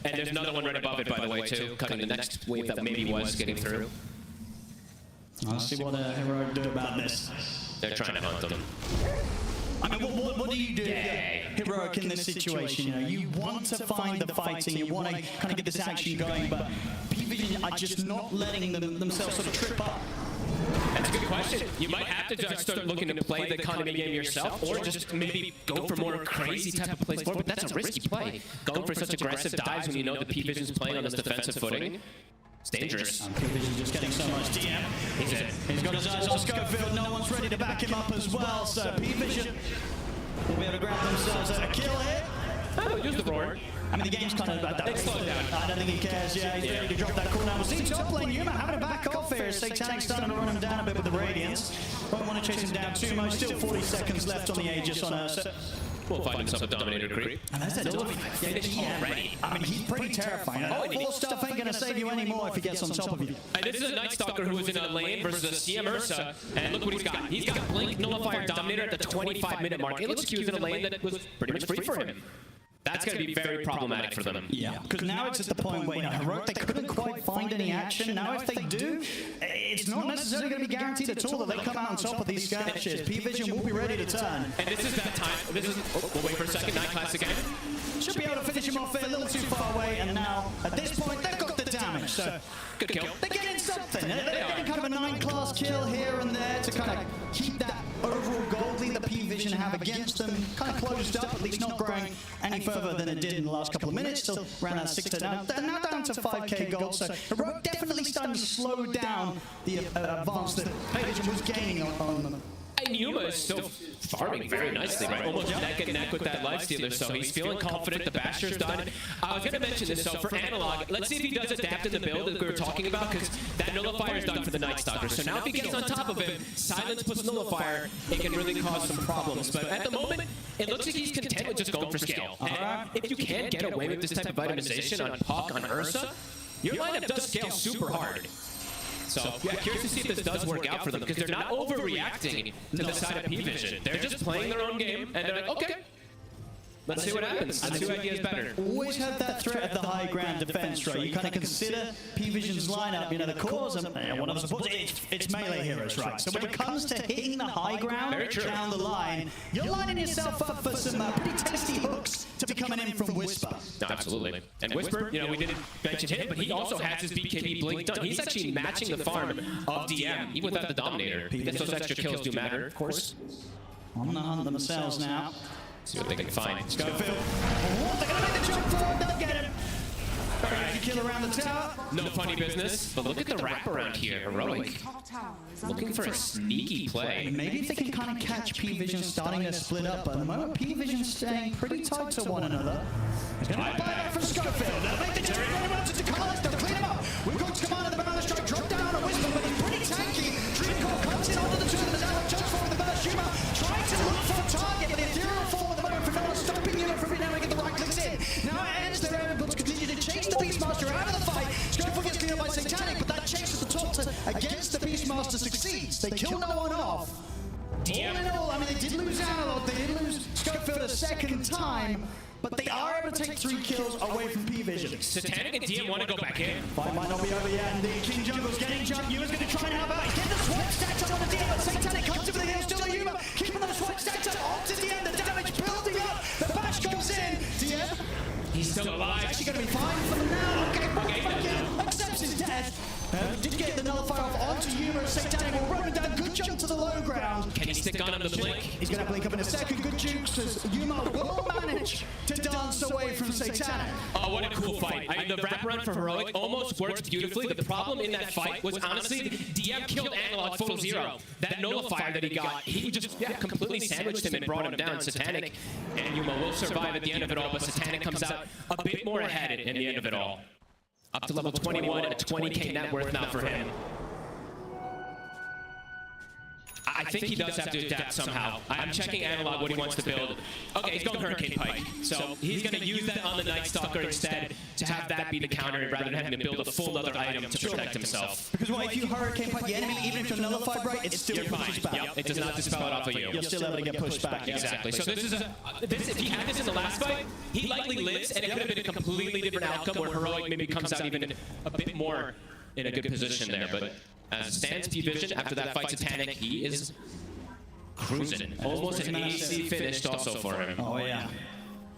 And there's another one right above it, by the way, too, cutting the next wave that maybe was getting through. Let's see what Heroic do about this. They're trying to hunt them. I mean, what do you do, Heroic, in this situation? You know, you want to find the fighting, you want to kind of get this action going, but P-Vision are just not letting themselves sort of trip up. That's a good question. You might have to just start looking to play the economy game yourself, or just maybe go for more crazy type of plays forward, but that's a risky play. Going for such aggressive dives when you know the P-Vision's playing on this defensive footing. It's dangerous. P-Vision just getting so much DM. He's got his eyes on Schofield. No one's ready to back him up as well. So P-Vision will be able to grab themselves a kill here. Oh, use the roar. I mean, the game's kind of about that. It's slowed down. I don't think he cares. Yeah, he's ready to drop that cooldown. We'll see top lane Yuma having to back off here. Satanic starting to run him down a bit with the Radiance. Won't want to chase him down too much. Still 40 seconds left on the Aegis on Ursa. Will find himself a Dominator creep. And that's a finish already. I mean, he's pretty terrifying. Full stuff ain't going to save you anymore if he gets on top of you. And this is a Night Stalker who was in a lane versus a CM Ursa. And look what he's got. He's got Blink, Nullifier, Dominator at the 25-minute mark. It looks like he was in a lane that was pretty much free for him. That's going to be very problematic for them. Yeah, because now it's at the point where, you know, Heroic, they couldn't quite find any action. Now if they do, it's not necessarily going to be guaranteed at all that they come out on top of these skirmishes. P-Vision will be ready to turn. And this is that time. We'll wait for a second. 9 Class again. Should be able to finish him off there, a little too far away, and now, at this point, they've got the damage, so... Good kill. They're getting something. They're getting kind of a 9 Class kill here and there to kind of keep that overall gold lead that P-Vision have against them kind of closed up, at least not growing any further than it did in the last couple of minutes. Still around that 6 to now. They're now down to 5k gold, so Heroic definitely starting to slow down the advance that P-Vision was gaining on them. And Yuma is still farming very nicely, right? Almost neck and neck with that Lifestealer, so he's feeling confident. The Basher's done. I was going to mention this, so for Analog, let's see if he does adapt in the build that we were talking about, because that Nullifier's done for the Night Stalker. So now if he gets on top of him, Silence plus Nullifier, it can really cause some problems. But at the moment, it looks like he's content with just going for scale. And if you can get away with this type of itemization on Puck, on Ursa, your lineup does scale super hard. So, yeah, curious to see if this does work out for them, because they're not overreacting to the side of P-Vision. They're just playing their own game, and they're like, okay, let's see what happens. Let's see who idea is better. Always have that threat at the high ground defense, right? You kind of consider P-Vision's lineup, you know, the cores, and one of the supports, it's melee heroes, right? So when it comes to hitting the high ground down the line, you're lining yourself up for some pretty tasty hooks to be coming in from Whisper. No, absolutely. And Whisper, you know, we didn't mention him, but he also has his BKB Blink done. He's actually matching the farm of DM, even without the Dominator. I guess those extra kills do matter, of course. On the hunt themselves now. See what they can find. Schofield. Oh, they're going to make the jump forward. They'll get him. Alright, kill around the tower. No funny business. But look at the wraparound here. Heroic. Looking for a sneaky play. Maybe if they can kind of catch P-Vision starting to split up. But at the moment, P-Vision's staying pretty tight to one another. He's going to buy back from Schofield. They'll make the jump forward to Carlos. They'll clean him up. We've got Command of the Banner Strike. Drop down on Whisper, but he's pretty tanky. Dreamcore comes in onto the two of them. Now jumps forward with the burst. Yuma trying to look for a target, but the ethereal fall at the moment for Noah stopping Yuma from being able to get the right clicks in. Now it ends. They're able to continue to chase the Beastmaster out of the fight. Schofield gets cleared by Satanic, but that chase at the top against the Beastmaster succeeds. They kill no one off. All in all, I mean, they did lose Analog. They did lose Schofield a second time. But they are able to take 3 kills away from P-Vision. Satanic and DM want to go back in. Fight might not be over yet, and the King Jungle's getting jumped. Yuma's going to try and help out. He's getting the swipe stacked up on the DM, but Satanic comes over the hill. Still a Yuma, keeping those swipe stacked up onto DM. The damage building up. The bash comes in. DM. He's still alive. Actually going to be fine for them now. Okay, accepts his death. Did get the nullifier off onto Yuma. Satanic will run him down. Good jump to the low ground. Can he stick on him the blink? He's going to blink up in a second. Good jukes as Yuma will manage to dance away from Satanic. Oh, what a cool fight. The wraparound for Heroic almost worked beautifully. The problem in that fight was honestly, DM killed Analog full 0. That nullifier that he got, he just completely sandwiched him and brought him down. Satanic and Yuma will survive at the end of it all, but Satanic comes out a bit more ahead in the end of it all. Up to level 21, a 20k net worth now for him. I think he does have to adapt somehow. I'm checking analog what he wants to build. Okay, he's going Hurricane Pike. So he's going to use that on the Night Stalker instead to have that be the counter rather than having to build a full other item to protect himself. Because if you Hurricane Pike the enemy, even if you're nullified right, it's still pushed back. Yep, it does not dispel it off of you. You're still able to get pushed back. Exactly. So this is if he had this in the last fight, he likely lives, and it could have been a completely different outcome where Heroic maybe comes out even a bit more in a good position there. But as it stands, P-Vision, after that fight Satanic, he is cruising. Almost an AC finished also for him. Oh, yeah.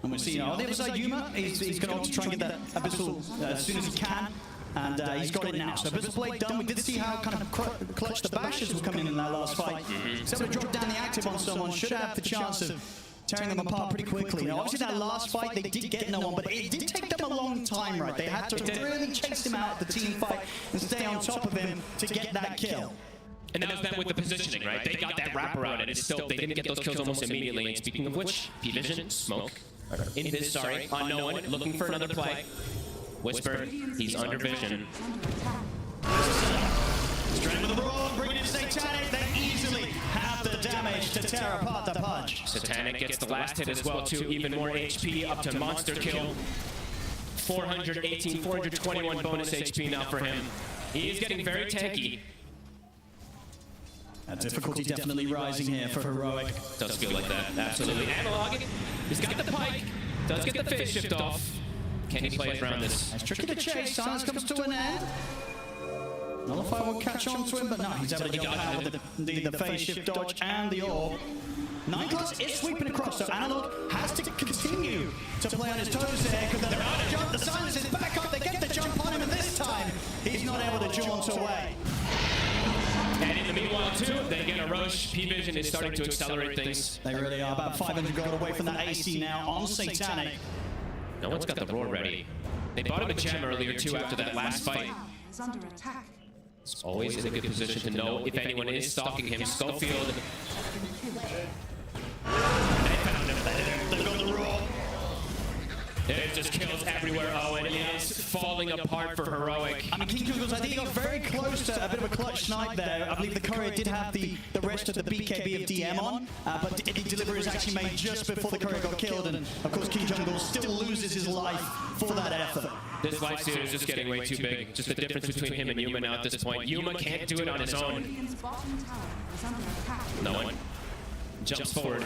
And we're seeing on the other side, Yuma, he's going to try and get that Abyssal as soon as he can. And he's got it now. So Abyssal Blade done. We did see how kind of clutch the bashes were coming in that last fight. So we dropped down the active on someone. Should have the chance of tearing them apart pretty quickly. Now, obviously, that last fight, they did get no one, but it did take them a long time, right? They had to really chase him out of the team fight and stay on top of him to get that kill. And that was them with the positioning, right? They got that wraparound, and it's still, they didn't get those kills almost immediately. And speaking of which, P-Vision, Smoke, Unknown, looking for another play. Whisper, he's under vision. Straight with the brawl, bringing in Satanic, they easily have the damage to tear apart the punch. Satanic gets the last hit as well, too. Even more HP, up to monster kill. 418, 421 bonus HP now for him. He is getting very tanky. Difficulty definitely rising here for Heroic. Does feel like that, absolutely. Analog, he's got the pike, does get the phase shift off. Can he play around this? It's tricky to chase, Silence comes to an end. Nullify will catch on to him, but no, he's able to jump out with the phase shift dodge and the orb. 9+ is sweeping across, so Analog has to continue to play on his toes there, because they're on a jump, the Silence is back up, they get the jump on him, and this time, he's not able to jaunt away. And in the meanwhile, too, they get a rush. P-Vision is starting to accelerate things. They really are, about 500 gold away from that AC now on Satanic. No one's got the roar ready. They bought him a gem earlier, too, after that last fight. He's always in a good position to know if anyone is stalking him. Schofield. They found him. They've got the roar. There's just kills everywhere. Owen is falling apart for Heroic. I mean, King Kugels, I think he got very close to a bit of a clutch snipe there. I believe the courier did have the rest of the BKB of DM on, but the delivery was actually made just before the courier got killed, and of course King Jungle still loses his life for that effort. This life steal is just getting way too big. Just the difference between him and Yuma now at this point. Yuma can't do it on his own. No one jumps forward.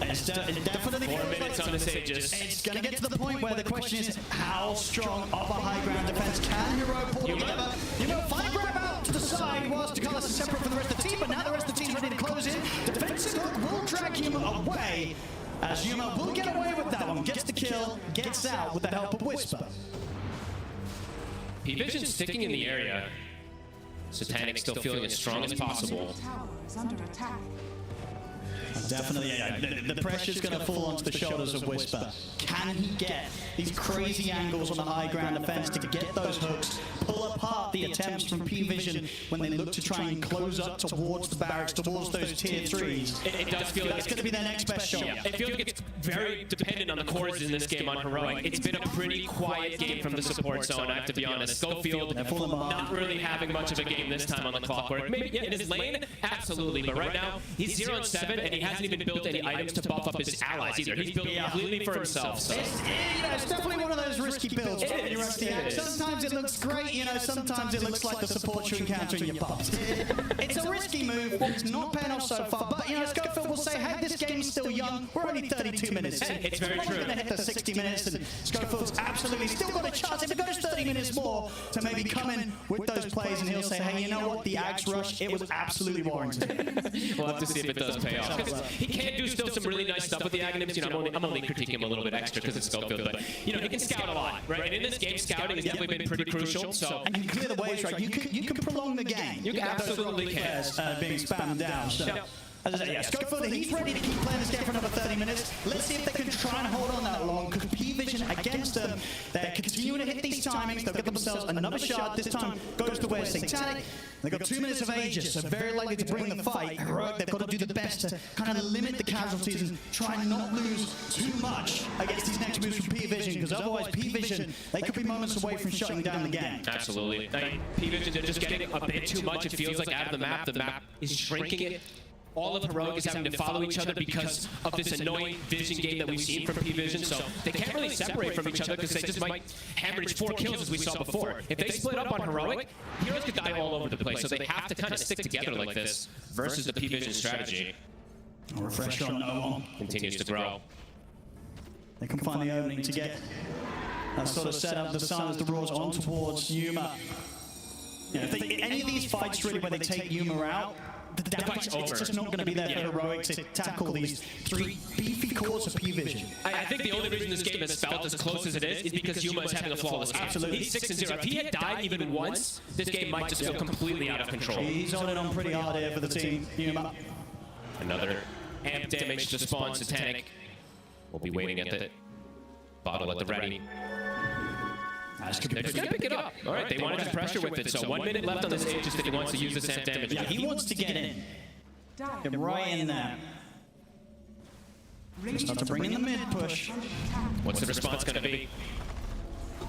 It's definitely 4 minutes on the Sages. It's going to get to the point where the question is how strong of a high ground defense can Hero pull together? Fine grab out to the side whilst Dakalis is separate from the rest of the team, but now the rest of the team's ready to close in. Defensive hook will drag Yuma away, as Yuma will get away with that one. Gets the kill, gets out with the help of Whisper. P-Vision sticking in the area. Satanic still feeling as strong as possible. Definitely, yeah. The pressure's going to fall onto the shoulders of Whisper. Can he get these crazy angles on the high ground defense to get those hooks, pull apart the attempts from P-Vision when they look to try and close up towards the barracks, towards those tier 3s? It does feel like that's going to be their next best shot. Yeah, it feels like it's very dependent on the cores in this game on Heroic. It's been a pretty quiet game from the support zone, I have to be honest. Schofield not really having much of a game this time on the clockwork. Maybe in his lane, absolutely, but right now, he's 0-7, and he hasn't even built any items to buff up his allies either. He's built completely for himself. So. It's definitely one of those risky builds. Sometimes it looks great, sometimes it looks like the support you encounter in your pubs. It's a risky move. It's not paying off so far, but Schofield will say, hey, this game's still young. We're only 32 minutes in. It's very true. We're going to hit the 60 minutes, and Schofield's absolutely still got a chance. If it goes 30 minutes more, to maybe come in with those plays, and he'll say, hey, you know what? The Axe Rush, it was absolutely warranted. We'll have to see if it does pay off. He can do still some really nice stuff with the Aghanims. I'm only critiquing him a little bit extra because it's Schofield, but he can scout a lot, right? And in this game, scouting has definitely been pretty crucial. So and you clear the waves, right? You can prolong the game. You absolutely can. Being spammed down. So. As I said, yeah, Schofield, he's ready to keep playing this game for another 30 minutes. Let's see if they can try and hold on that long, because P-Vision against them, they're continuing to hit these timings. They'll get themselves another shot. This time goes to where Satanic. They've got 2 minutes of Aegis, so very likely to bring the fight. Heroic, they've got to do the best to kind of limit the casualties and try and not lose too much against these next moves from P-Vision, because otherwise P-Vision, they could be moments away from shutting down the game. Absolutely. P-Vision, they're just getting a bit too much. It feels like out of the map. The map is shrinking it. All of Heroic is having to follow each other because of this annoying vision game that we've seen from P-Vision, so they can't really separate from each other because they just might hemorrhage 4 kills as we saw before. If they split up on Heroic, Heroes could die all over the place, so they have to kind of stick together like this versus the P-Vision strategy. A refresh on no one. Continues to grow. They can find the opening to get that sort of setup. The silence the roars on towards Yuma. You know, if any of these fights really where they take Yuma out, the damage, it's just not going to be there for Heroic to tackle these 3 beefy cores of P-Vision. I think the only reason this game has felt as close as it is because Yuma is having a flawless game. Absolutely. He's 6-0. If he had died even once, this game might just feel completely out of control. He's on it on pretty hard here for the team, Yuma. Another amp damage to spawn Satanic. We'll be waiting at the bottle at the ready. They're just going to pick it up. All right, they want to just pressure with it. So 1 minute left on this Aegis that he wants to use this amp damage. Yeah, he wants to get in. Get right in there. Start to bring in the mid push. What's the response going to be?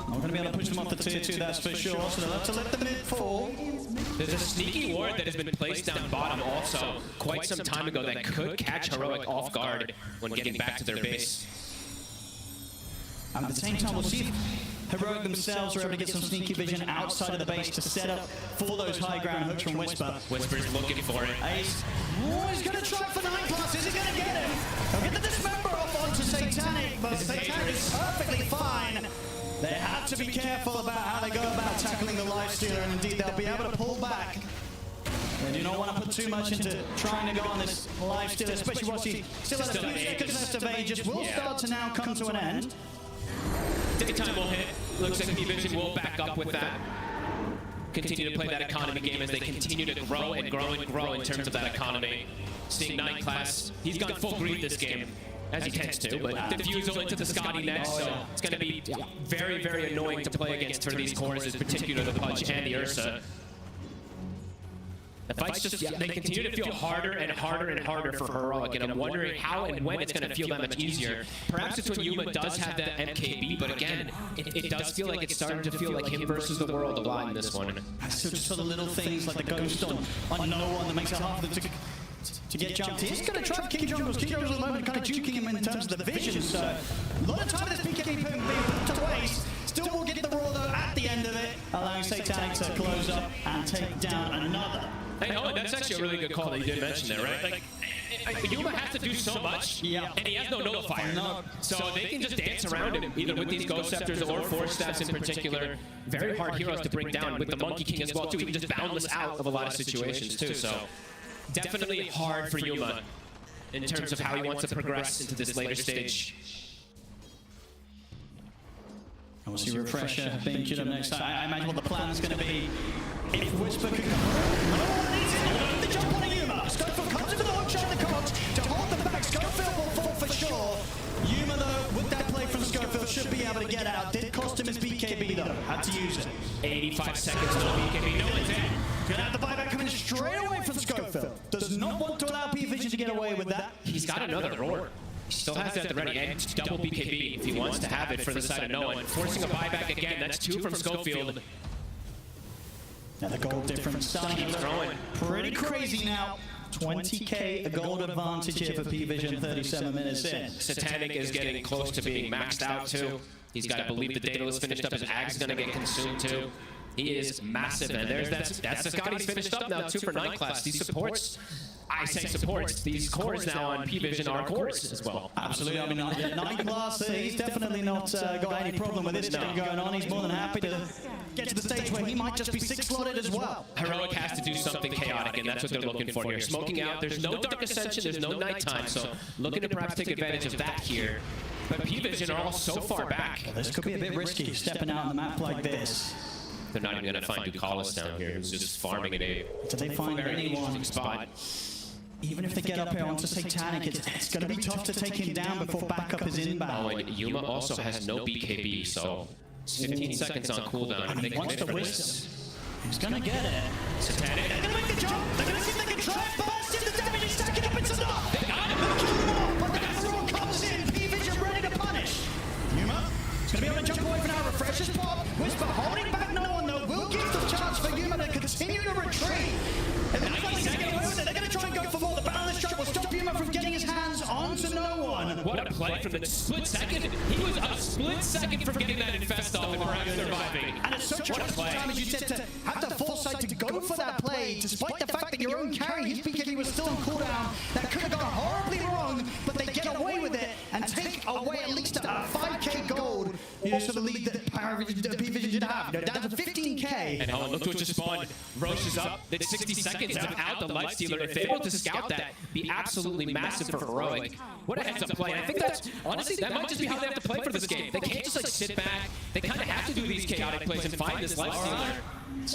Not going to be able to push them off the tier 2, that's for sure. So they'll have to let the mid fall. There's a sneaky ward that has been placed down bottom also quite some time ago that could catch Heroic off guard when getting back to their base. And at the same time, we'll see if Heroic themselves are able to get some sneaky vision outside of the base to set up for those high ground hooks from Whisper. Whisper's looking for it. Ace. Oh, he's going to try for 9+. Is he going to get him? He'll get the dismember off onto Satanic, but Satanic is perfectly fine. They have to be careful about how they go about tackling the Lifestealer, and indeed they'll be able to pull back. They do not want to put too much into trying to go on this Lifestealer, especially once he still has a few seconds left of Aegis. Will start to now come to an end. Daytime will hit. Looks like P-Vision will back up with that. Continue to play that economy game as they continue to grow and grow and grow in terms of that economy. Seeing 9 class, he's gone full greed this game, as he tends to, but Diffusal into the Scotty next, so it's going to be very, very annoying to play against for these cores, particularly the Punch and the Ursa. The fights just, they continue to feel harder and harder and harder for Heroic, and I'm wondering how and when it's going to feel that much easier. Perhaps it's when Yuma does have that MKB, but again, it does feel like it's starting to feel like him versus the world a lot in this one. So just for the little things like the ghost on no one that makes it hard for them to get jumped. He's going to try King Jungles. King Jungles at the moment kind of juking him in terms of the vision, so a lot of time this PKB being put to waste. Still will get the roar though at the end of it, allowing Satanic to close up and take down another. Hey, Owen, that's actually a really good call that you did mention there, right? Like, Yuma has to do so much, and he has no nullifier. So they can just dance around him, either with these Ghost Scepters or Force Staffs in particular. Very hard heroes to bring down, with the Monkey King as well, too. He can just boundless out of a lot of situations, too. So definitely hard for Yuma in terms of how he wants to progress into this later stage. And we'll see Refresher being queued up next time. I imagine what the plan is going to be. If Whisper can come, the jump on Yuma. Schofield comes into the hook shot in the cogs to hold them back. Schofield will fall for sure. Yuma, though, with that play from Schofield, should be able to get out. Did cost him his BKB, though. Had to use it. 85 seconds, no BKB, no one's in. Gonna have the buyback coming straight away from Schofield. Does not want to allow P-Vision to get away with that. He's got another roar. He still has it at the ready, and double BKB if he wants to have it for the side of no one. Forcing a buyback again, that's 2 from Schofield. Now the gold difference starting to look pretty crazy now. 20k a gold advantage here for P-Vision 37 minutes in. Satanic is getting close to being maxed out too. He's got to believe the Daedalus finished up, his Ag's going to get consumed too. He is massive, and there's that's the Scotty's finished up now too for 9 class. These supports, I say supports, these cores now on P-Vision are cores as well. Absolutely, I mean 9 class, he's definitely not got any problem with this thing going on. He's more than happy to get to the stage where he might just be 6-slotted as well. Heroic has to do something chaotic, and that's what they're looking for here. Smoking out, there's no Dark Ascension, there's no nighttime, so looking to perhaps take advantage of that here. But P-Vision are all so far back. Well, this could be a bit risky, stepping out on the map like this. They're not even going to find Ducalis down here, who's just farming at a Did they find very anyone? interesting spot. even if they get up here onto Satanic, it's going to be tough to take him down before backup is inbound. Oh, and Yuma also has no BKB, so 15 seconds on cooldown. And he wants to wisp. He's going to get it. Satanic. They're going to make the jump. They're going to see if they can try and burst in. The damage is stacking up. It's enough. They got him. They'll kill him off, but the Heroic comes in. P-Vision ready to punish. Yuma is going to be able to jump away from now. Refreshes pop. Whisper holding back no one, though. Will give the chance for Yuma to continue to retreat. And they're going to get away with it. They're going to try and go for more. The balance shot will stop Yuma from getting his hands onto no one. What a play from the split second. He was a split second from getting that infest off and perhaps surviving. And it's such a time, as you said, to have the foresight to go for that play, despite the fact that your own carry, his BKB was still on cooldown. That could have gone horribly wrong, but they get away with it and take away at least a 5k gold. So the lead that P-Vision did have, down to 15k. And look who just spawned. Roche is up. That's 60 seconds without the Lifestealer. If they're able to scout that, be absolutely massive for Heroic. What a heads-up play. I think that's, honestly, that might just be how they have to play for this game. They can't just like sit back. They kind of have to do these chaotic plays and find this Lifestealer.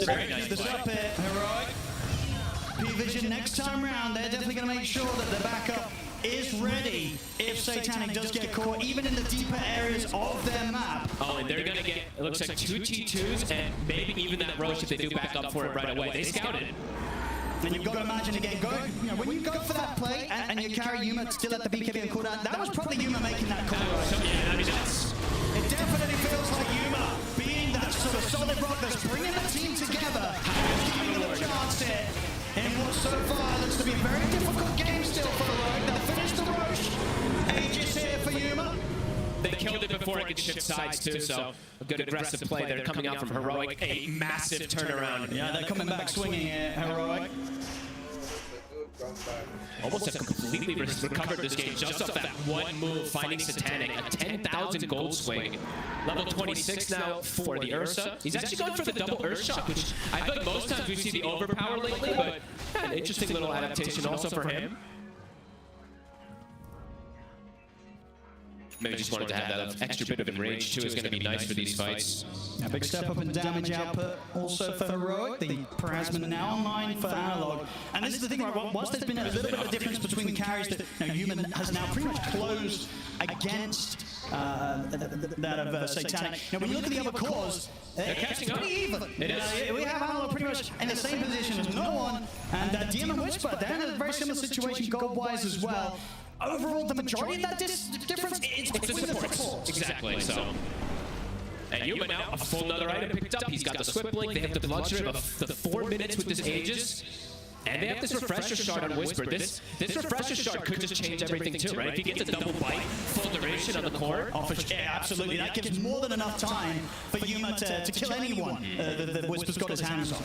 Very nice play. Up it, Heroic. P-Vision next time round, they're definitely going to make sure that the backup is ready if Satanic does get caught, even in the deeper areas of their map. Oh, and they're going to get, it looks like 2 T2s and maybe even that Roche if they do back up for it right away. They scouted it. And you've got to imagine again, when you go for that play and you carry Yuma still at the BKB and cooldown, that was probably Yuma making that call. Yeah, I mean, that's... It definitely feels like Yuma being that sort of solid rock that's bringing the team together, giving them a chance here. In what so far looks to be a very difficult game still for Heroic. They'll finish the Roche. Aegis here for Yuma. They killed it before it could shift sides too, so a good aggressive play there coming out from Heroic. A massive turnaround. Yeah, they're coming back swinging here, Heroic. Almost have completely recovered this game just off that one move, finding Satanic. A 10,000 gold swing. Level 26 now for the Ursa. He's actually going for the double Ursa shot, which I feel like most times we see the overpower lately, but an interesting little adaptation also for him. Maybe just wanted to have that extra bit of range too is going to be nice for these fights. A big step up in damage output also for Heroic. The Plasma now online for Analog. And this is the thing, right? Whilst there's been a little bit of a difference between the carries that Human has now pretty much closed against that of Satanic. Now, when you look at the other cores, it's pretty even. We have Analog pretty much in the same position as no one. And DM and Whisper, they're in a very similar situation gold-wise as well. Overall, the majority of that difference is between the supports. Exactly, so. And Yuma now, a full another item picked up. He's got the Swift Blink. They have the luxury of the 4 minutes with this Aegis. And they have this Refresher Shard on Whisper. This Refresher Shard could just change everything too, right? If he gets a double bite, full duration on the core. Yeah, absolutely. That gives more than enough time for Yuma to kill anyone that Whisper's got his hands on.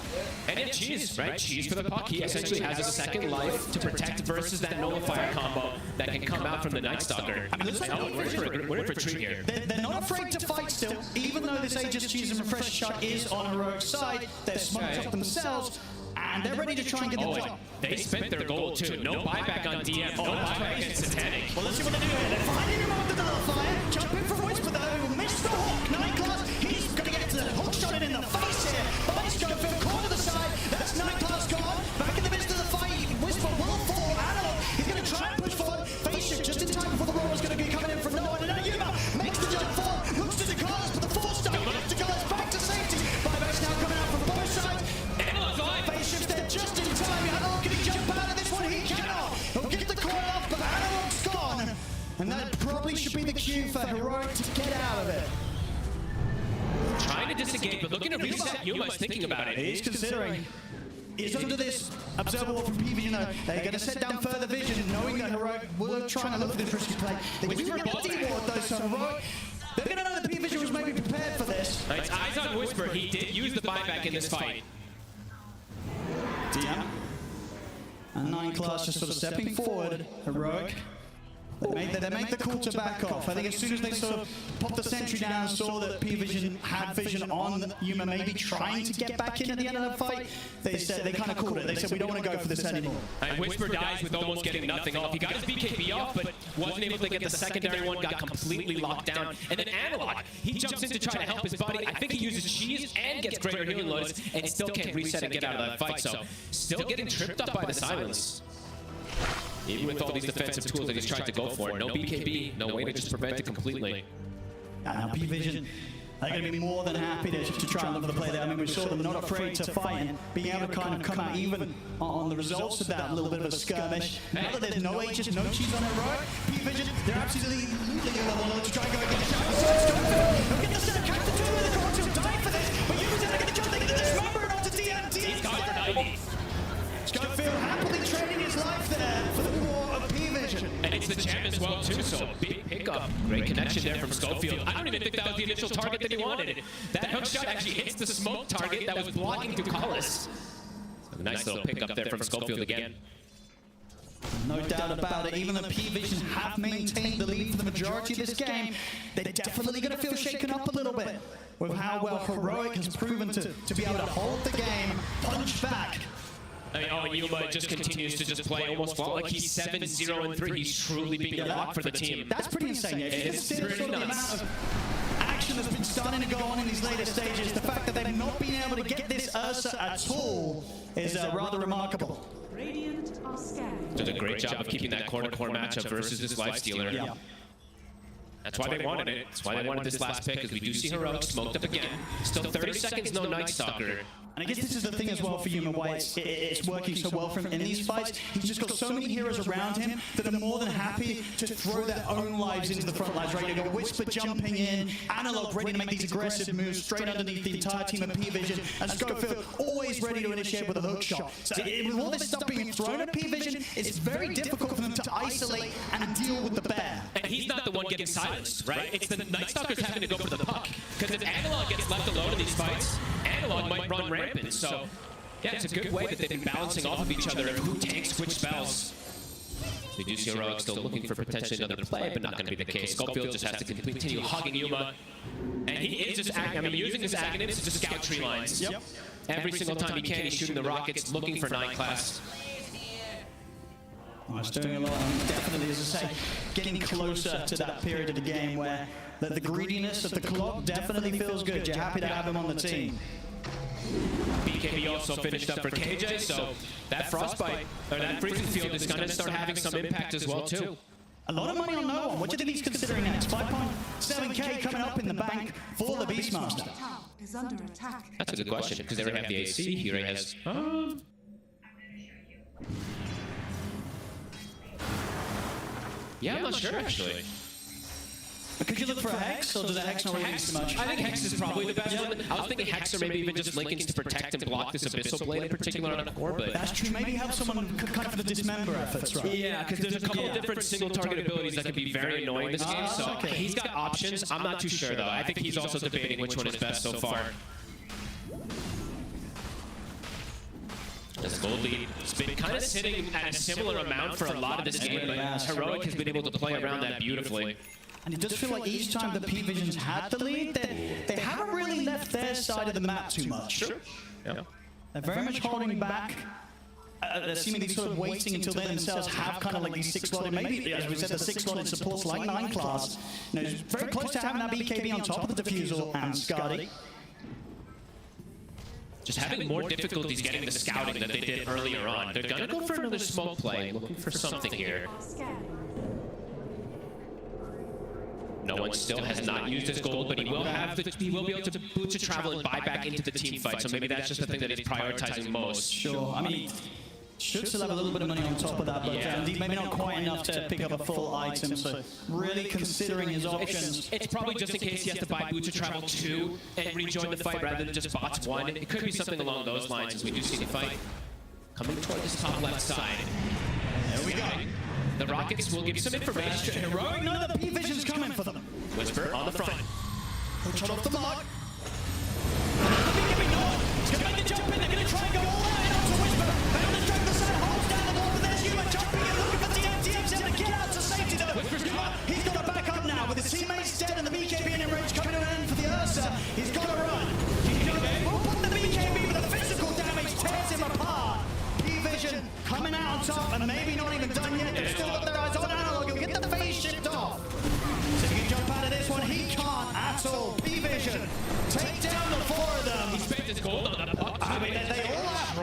And yeah, Cheese, right? Cheese for the puck. He essentially has a second life to protect versus that Nullifier combo that can come out from the Night Stalker. I mean, we're in for a treat here. They're not afraid to fight still, even though this Aegis Cheese and Refresher Shot is on Heroic's side. They're smoked up themselves. And they're ready to try and get the job. They spent their gold too. No buyback on DM. No buyback against Satanic. Well, let's see what they do here. They're finding him on the Nullifier. Jumping from Whisper though. He will miss the Hawk. 9 class. He's going to get the hook shot in the face here. By Schofield, corner to the side. That's 9 class gone. Back in the midst of the fight. Whisper will fall. Analog. He's going to try and push forward. Face shift just in time before the roll is going to be coming in from no one. And now Yuma makes the jump forward. Looks to the cars, but the force stop. To Gallus back to safety. Buyback's now coming out from both sides. Face shifts there just in time. Analog, can he jump out of this one? He cannot. He'll get the coil off, but Analog's gone. And that probably should be the cue for Heroic to get out of it. Trying to disengage, but looking to reset. Yuma's thinking about it. He's considering. He's under this observable from P-Vision though. They're going to set down further vision, knowing that Heroic will try and look for this risky play. They do get the D-ward though, so Heroic, they're going to know that P-Vision was maybe prepared for this. Right, eyes on Whisper. He did use the buyback in this fight. DM. And 9 class just sort of stepping forward. Heroic. They make the call to back off. I think as soon as they sort of popped the sentry down and saw that P-Vision had vision on Yuma maybe trying to get back in at the end of the fight, they kind of called it. They said, we don't want to go for this anymore. And Whisper dies with almost getting nothing off. He got his BKB off, but wasn't able to get the secondary one, got completely locked down. And then Analog, he jumps in to try to help his buddy. I think he uses Cheese and gets greater healing loads and still can't reset and get out of that fight. So still getting tripped up by the silence. Even with all these defensive tools that he's tried to go for, no BKB, no way to just prevent it completely. Now P-Vision, they're going to be more than happy to try and look for the play there. I mean, we saw them not afraid to fight and being able to kind of come out even on the results of that little bit of a skirmish. Now that there's no H's, no cheese on Heroic, P-Vision, they're absolutely losing a level to try and go against Shadow. They'll get the set, catch the two with the court, he'll die for this, but Yuma's going to jump, they're going to dismember it onto TNT. He's gone for 90. Schofield happily trading his life there for the war of P-Vision. And it's the champ as well too, so big pickup. Great connection there from Schofield. I don't even think that was the initial target that he wanted. That hook shot actually hits the smoke target that was blocking through Collis. So a nice little pickup there from Schofield again. No doubt about it, even though P-Vision have maintained the lead for the majority of this game, they're definitely going to feel shaken up a little bit with how well Heroic has proven to be able to hold the game, punch back. I mean, oh, Yuma just continues to just play almost like he's 7-0-3. He's truly being a lock for the team. That's pretty insane. It's pretty nuts. Action has been starting to go on in these later stages. The fact that they've not been able to get this Ursa at all is rather remarkable. Radiant are scared. Does a great job of keeping that core-to-core matchup versus this Lifestealer. Yeah. That's why they wanted it. That's why they wanted this last pick, because we do see Heroic smoked up again. Still 30 seconds, no Night Stalker. And I guess this is the thing as well for Yuma, why it's working so well for him in these fights. He's just got so many heroes around him that are more than happy to throw their own lives into the front lines, ready to go Whisper jumping in, Analog ready to make these aggressive moves straight underneath the entire team of P-Vision, and Schofield always ready to initiate with a hook shot. So with all this stuff being thrown at P-Vision, it's very difficult for them to isolate and deal with the bear. And he's not the one getting silenced, right? It's the Night Stalkers having to go for the puck. Because if Analog gets left alone in these fights, Analog might run rampant. So, yeah, it's a good way that they've been balancing off of each other and who takes which spells. We do see Heroic still looking for potentially another play, but not going to be the case. Schofield just has to continue hugging Yuma. And he is just, using his Aghanims to scout tree lines. Yep. Every single time he can, he's shooting the rockets, looking for 9 class. Oh, it's doing a lot, definitely, as I say, getting closer to that period of the game where the greediness of the clock definitely feels good. You're happy to have him on the team. BKB also finished up for KJ, so that Frostbite, or that Freezing Field is going to start having some impact as well, too. A lot of money on no one. What do you think he's considering next? 5.7k coming up in the bank for the Beastmaster. Is under attack. That's a good question, because they already have the AC. He already has... Yeah, I'm not sure, actually. Could you look for a Hex, or does a Hex not really do much? I think Hex is probably the best one. I was thinking Hex or maybe even just Lincolns to protect and block this Abyssal Blade in particular on the core, but... That's true, maybe help someone kind of for the dismember efforts, right? Yeah, because there's a couple of different single target abilities that can be very annoying this game, so he's got options. I'm not too sure, though. I think he's also debating which one is best so far. This gold lead has been kind of sitting at a similar amount for a lot of this game, but Heroic has been able to play around that beautifully. And it does feel like each time the P-Visions had the lead, they haven't really left their side of the map too much. Sure. Yeah. They're very much holding back. They're seemingly sort of waiting until they themselves have kind of like these 6-slotted, maybe, as we said, the 6-slotted supports like 9 class. You know, very close to having that BKB on top of the Diffusal and Skadi. Just having more difficulties getting the scouting than they did earlier on. They're going to go for another smoke play, looking for something here. No one still has not used his gold, but he will be able to boot to travel and buy back into the team fight. So maybe that's just the thing that he's prioritizing most. Sure. I mean, should still have a little bit of money on top of that, but indeed maybe not quite enough to pick up a full item. So really considering his options. It's probably just in case he has to buy boot to travel 2 and rejoin the fight rather than just bots 1. It could be something along those lines as we do see the fight coming toward this top left side. There we go. The Rockets will give you some information. Heroic know the P-Vision's coming for them. Whisper on the front. He'll shot off the mark. He's going to make the jump in. They're going to try and go all out onto Whisper. They on the strength of the side, holds down the wall, but there's Yuma jumping in, looking for TM's able to get out to safety though. Whisper's he's got to back up now with his teammates dead and the BKB in range coming to an end for the Ursa. He's got to run. We'll put the BKB, but the physical damage tears him apart. P-Vision coming out on top and maybe not even done yet. They've still got their eyes on Analog. He'll get the phase shift off. So if he can jump out of this one, he can't at all. P-Vision take down the 4 of them. He spent his gold on the puck. I mean, they all have.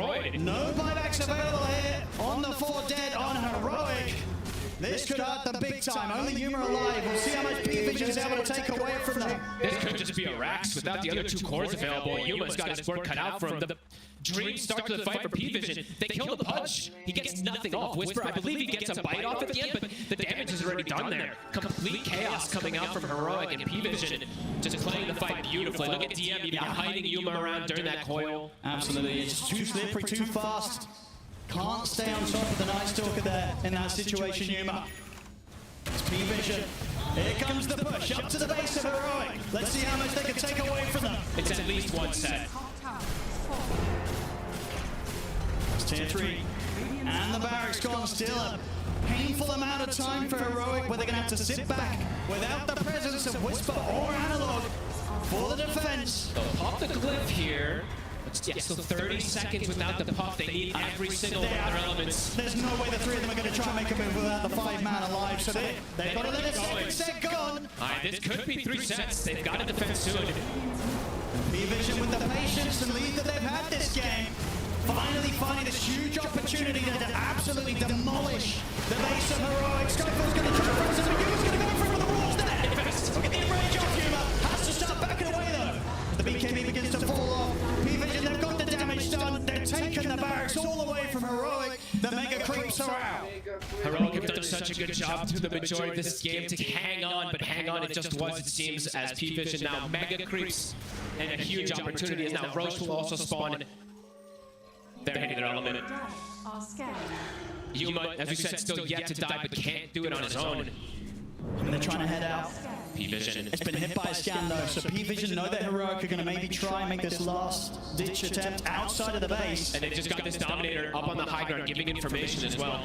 This could hurt them big time. Only Yuma alive. We'll see how much P-Vision is able to take away from them. This could just be a Rax without the other 2 cores available. Yuma's got his work cut out for him. The dream start to the fight for P-Vision. They kill the Pudge. He gets nothing off. Whisper, I believe he gets a bite off at the end, but the damage is already done there. Complete chaos coming out from Heroic and P-Vision. Just playing the fight beautifully. Look at DM even hiding Yuma around during that coil. Absolutely. It's too slippery, too fast. Can't stay on top of the Night Stalker there in that situation, Yuma. It's P-Vision. Here comes the push up to the base of Heroic. Let's see how much they can take away from them. It's at least 1 set. It's tier 3. And the barracks gone. Still a painful amount of time for Heroic where they're going to have to sit back without the presence of Whisper or Analog for the defense. They'll pop the glyph here. Yeah, so 30 seconds without the puff. They need every single one of their elements. There's no way the 3 of them are going to try and make a move without the 5-man alive, so they've got to let a second set gone. This could be 3 sets. They've got to defend soon. P-Vision with the patience and lead that they've had this game. Finally finding this huge opportunity to absolutely demolish the base of Heroic. Skyfall's going to try for himself. Yuma's going to go for it with the walls there. Look at the enrage off Yuma. Has to start backing away though. The BKB begins to fall off. P-Vision, they've got the damage done. They're taking the barracks all away from Heroic. The mega creeps are out. Heroic have done such a good job through the majority of this game to hang on, but hang on it just was, it seems, as P-Vision now mega creeps. And a huge opportunity is now Roche will also spawn. They're hitting their element. Yuma, as we said, still yet to die, but can't do it on his own. And they're trying to head out. P-Vision. It's been hit by a scan though, so P-Vision know that Heroic are going to maybe try and make this last ditch attempt outside of the base. And they just got this Dominator up on the high ground giving information as well.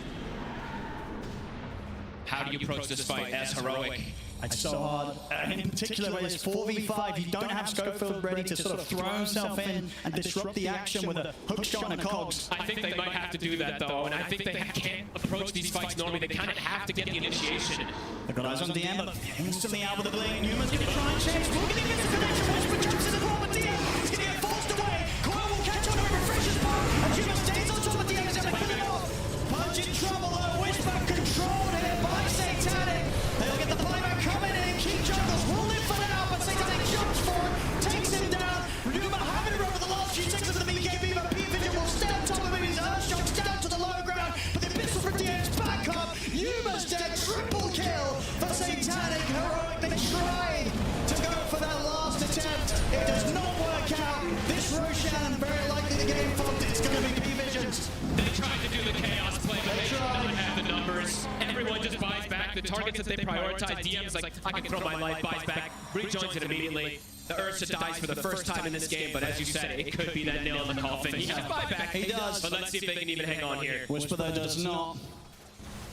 How do you approach this fight as Heroic? It's so hard. In particular, when it's 4v5, you don't have Schofield ready to sort of throw himself in and disrupt the action with a hook shot and a cogs. I think they might have to do that though, and I think they can't approach these fights normally. They kind of have to get the initiation. They've got eyes on DM, but instantly out with the blink. Newman's going to try and chase. Look at the missed connection. Whisper jumps in as well, but DM is going to get forced away. Coil will catch on to a refresher's bar, and Newman stays on top of DM. He's going to kill him off. Punch in trouble though. Whisper controlled here by Satanic. They'll get the playback coming in. Keep Jungles will live for now, but Satanic jumps for it, takes him down. Numa having it over the last few seconds of the BKB, but P-Vision will stay on top of him. His Earth Shock's down to the low ground, but the Abyssal for DM's back up. Numa's dead, triple kill for Satanic. Heroic, they tried to go for that last attempt. It does not work out. This Roshan, very likely the game fault. It's going to be P-Vision's. They tried to do the chaos play, but they did not have the numbers. Everyone just buys back. The targets that they prioritize, DM's like, I can throw my life, buys back, rejoins it immediately. The Ursa dies for the first time in this game, but as you said, it could be that nail in the coffin. He has buyback. He does. But let's see if they can even hang on here. Whisper though does not.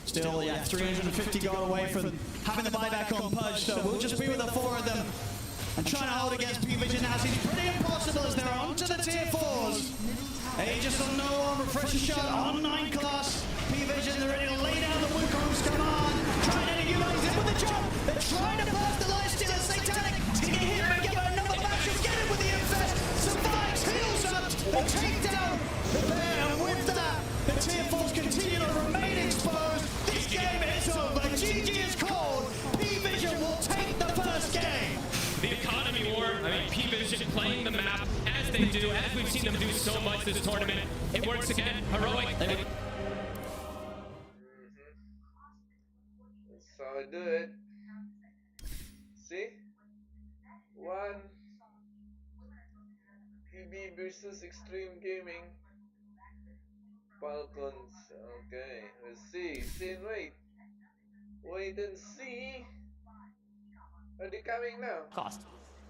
Still, yeah, 350 gold away from having the buyback on Pudge, so we'll just be with the 4 of them and trying to hold against P-Vision now. Seems pretty impossible as they're onto the tier 4s. Aegis on no arm, refresher shot on 9 class. P-Vision, they're ready to lay down the Wukong's command. Trying to utilize it with the jump. They're trying to pass the life stealer. Satanic is going to hit him and give him another match. He's getting with the infest. Survives, heals up. They take down the bear, and with that, the tier 4s continue to remain exposed. This game is over. GG is called. P-Vision will take the first game. The economy war, I mean, P-Vision playing the map as they do, as we've seen them do so much this tournament. It works again. Heroic. That's how I do it. See? 1 PB versus Extreme Gaming. Falcons. Okay, let's see. See and wait. Wait and see. Are they coming now? Cost.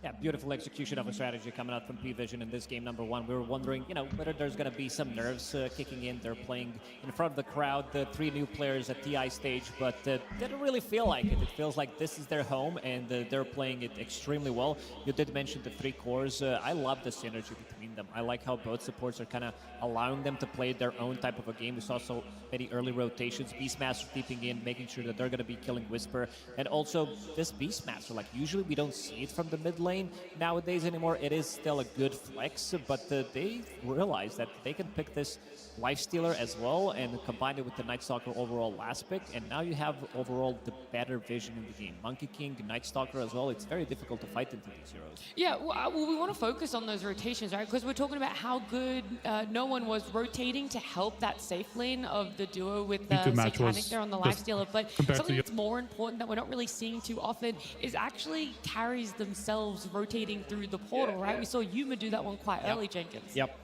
Yeah, beautiful execution of a strategy coming out from P-Vision in this game number 1. We were wondering, whether there's going to be some nerves kicking in. They're playing in front of the crowd, the 3 new players at TI stage, but didn't really feel like it. It feels like this is their home, and they're playing it extremely well. You did mention the 3 cores. I love the synergy between them. I like how both supports are kind of allowing them to play their own type of a game. We saw so many early rotations. Beastmaster deeping in, making sure that they're going to be killing Whisper. And also, this Beastmaster, like, usually we don't see it from the mid lane. lane nowadays anymore. It is still a good flex, but they realize that they can pick this Lifestealer as well and combine it with the Night Stalker overall last pick, and now you have overall the better vision in the game. Monkey King, Night Stalker as well, it's very difficult to fight into these heroes. Yeah, well, we want to focus on those rotations, right? Because we're talking about how good no one was rotating to help that safe lane of the duo with Satanic there on the Lifestealer. But something that's more important that we're not really seeing too often is actually carries themselves rotating through the portal, right? We saw Yuma do that one quite early, Jenkins. Yep.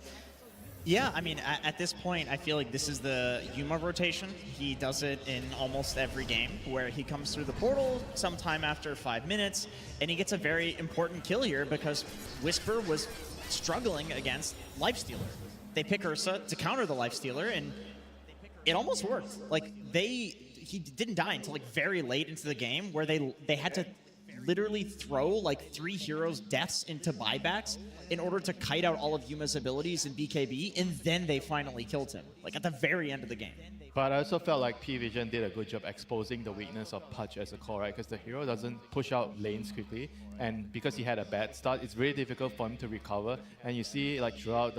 Yeah, I mean, at this point, I feel like this is the Yuma rotation. He does it in almost every game, where he comes through the portal sometime after 5 minutes, and he gets a very important kill here because Whisper was struggling against Lifestealer. They pick Ursa to counter the Lifestealer, and it almost worked. Like, he didn't die until like very late into the game, where they had to literally throw like 3 heroes' deaths into buybacks in order to kite out all of Yuma's abilities in BKB, and then they finally killed him, like at the very end of the game. But I also felt like P-Vision did a good job exposing the weakness of Pudge as a core, right? Because the hero doesn't push out lanes quickly, and because he had a bad start, it's really difficult for him to recover. And you see, like throughout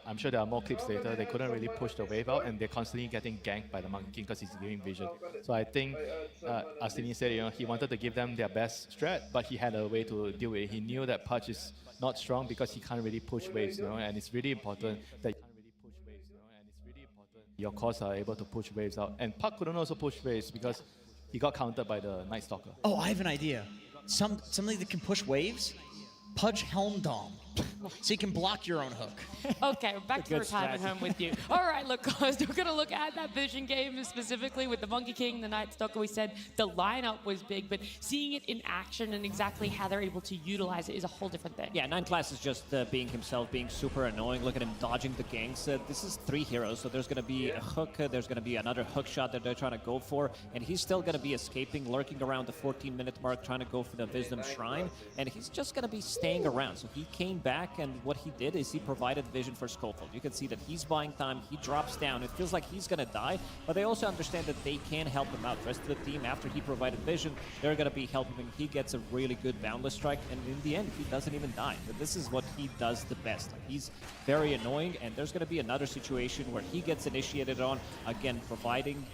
I'm sure there are more clips later, they couldn't really push the wave out, and they're constantly getting ganked by the Monkey King because he's giving vision. So I think Astini said, he wanted to give them their best strat, but he had a way to deal with it. He knew that Pudge is not strong because he can't really push waves, and it's really important that your cores are able to push waves out. And Puck couldn't also push waves because he got countered by the Night Stalker. Oh, I have an idea. Something that can push waves? Pudge Helm Dom. So you can block your own hook. Okay, back to retirement home with you. All right, look, guys, we're going to look at that vision game specifically with the Monkey King, the Night Stalker. We said the lineup was big, but seeing it in action and exactly how they're able to utilize it is a whole different thing. Yeah, 9class is just being himself, being super annoying. Look at him dodging the ganks. This is 3 heroes, so there's going to be a hook, there's going to be another hook shot that they're trying to go for, and he's still going to be escaping, lurking around the 14-minute mark, trying to go for the Wisdom Shrine, and he's just going to be staying around. So he came back, and what he did is he provided vision for Schofield. You can see that he's buying time, he drops down. It feels like he's going to die, but they also understand that they can help him out. The rest of the team, after he provided vision, they're going to be helping him. He gets a really good boundless strike, and in the end, he doesn't even die. But this is what he does the best. Like, he's very annoying, and there's going to be another situation where he gets initiated on, again, providing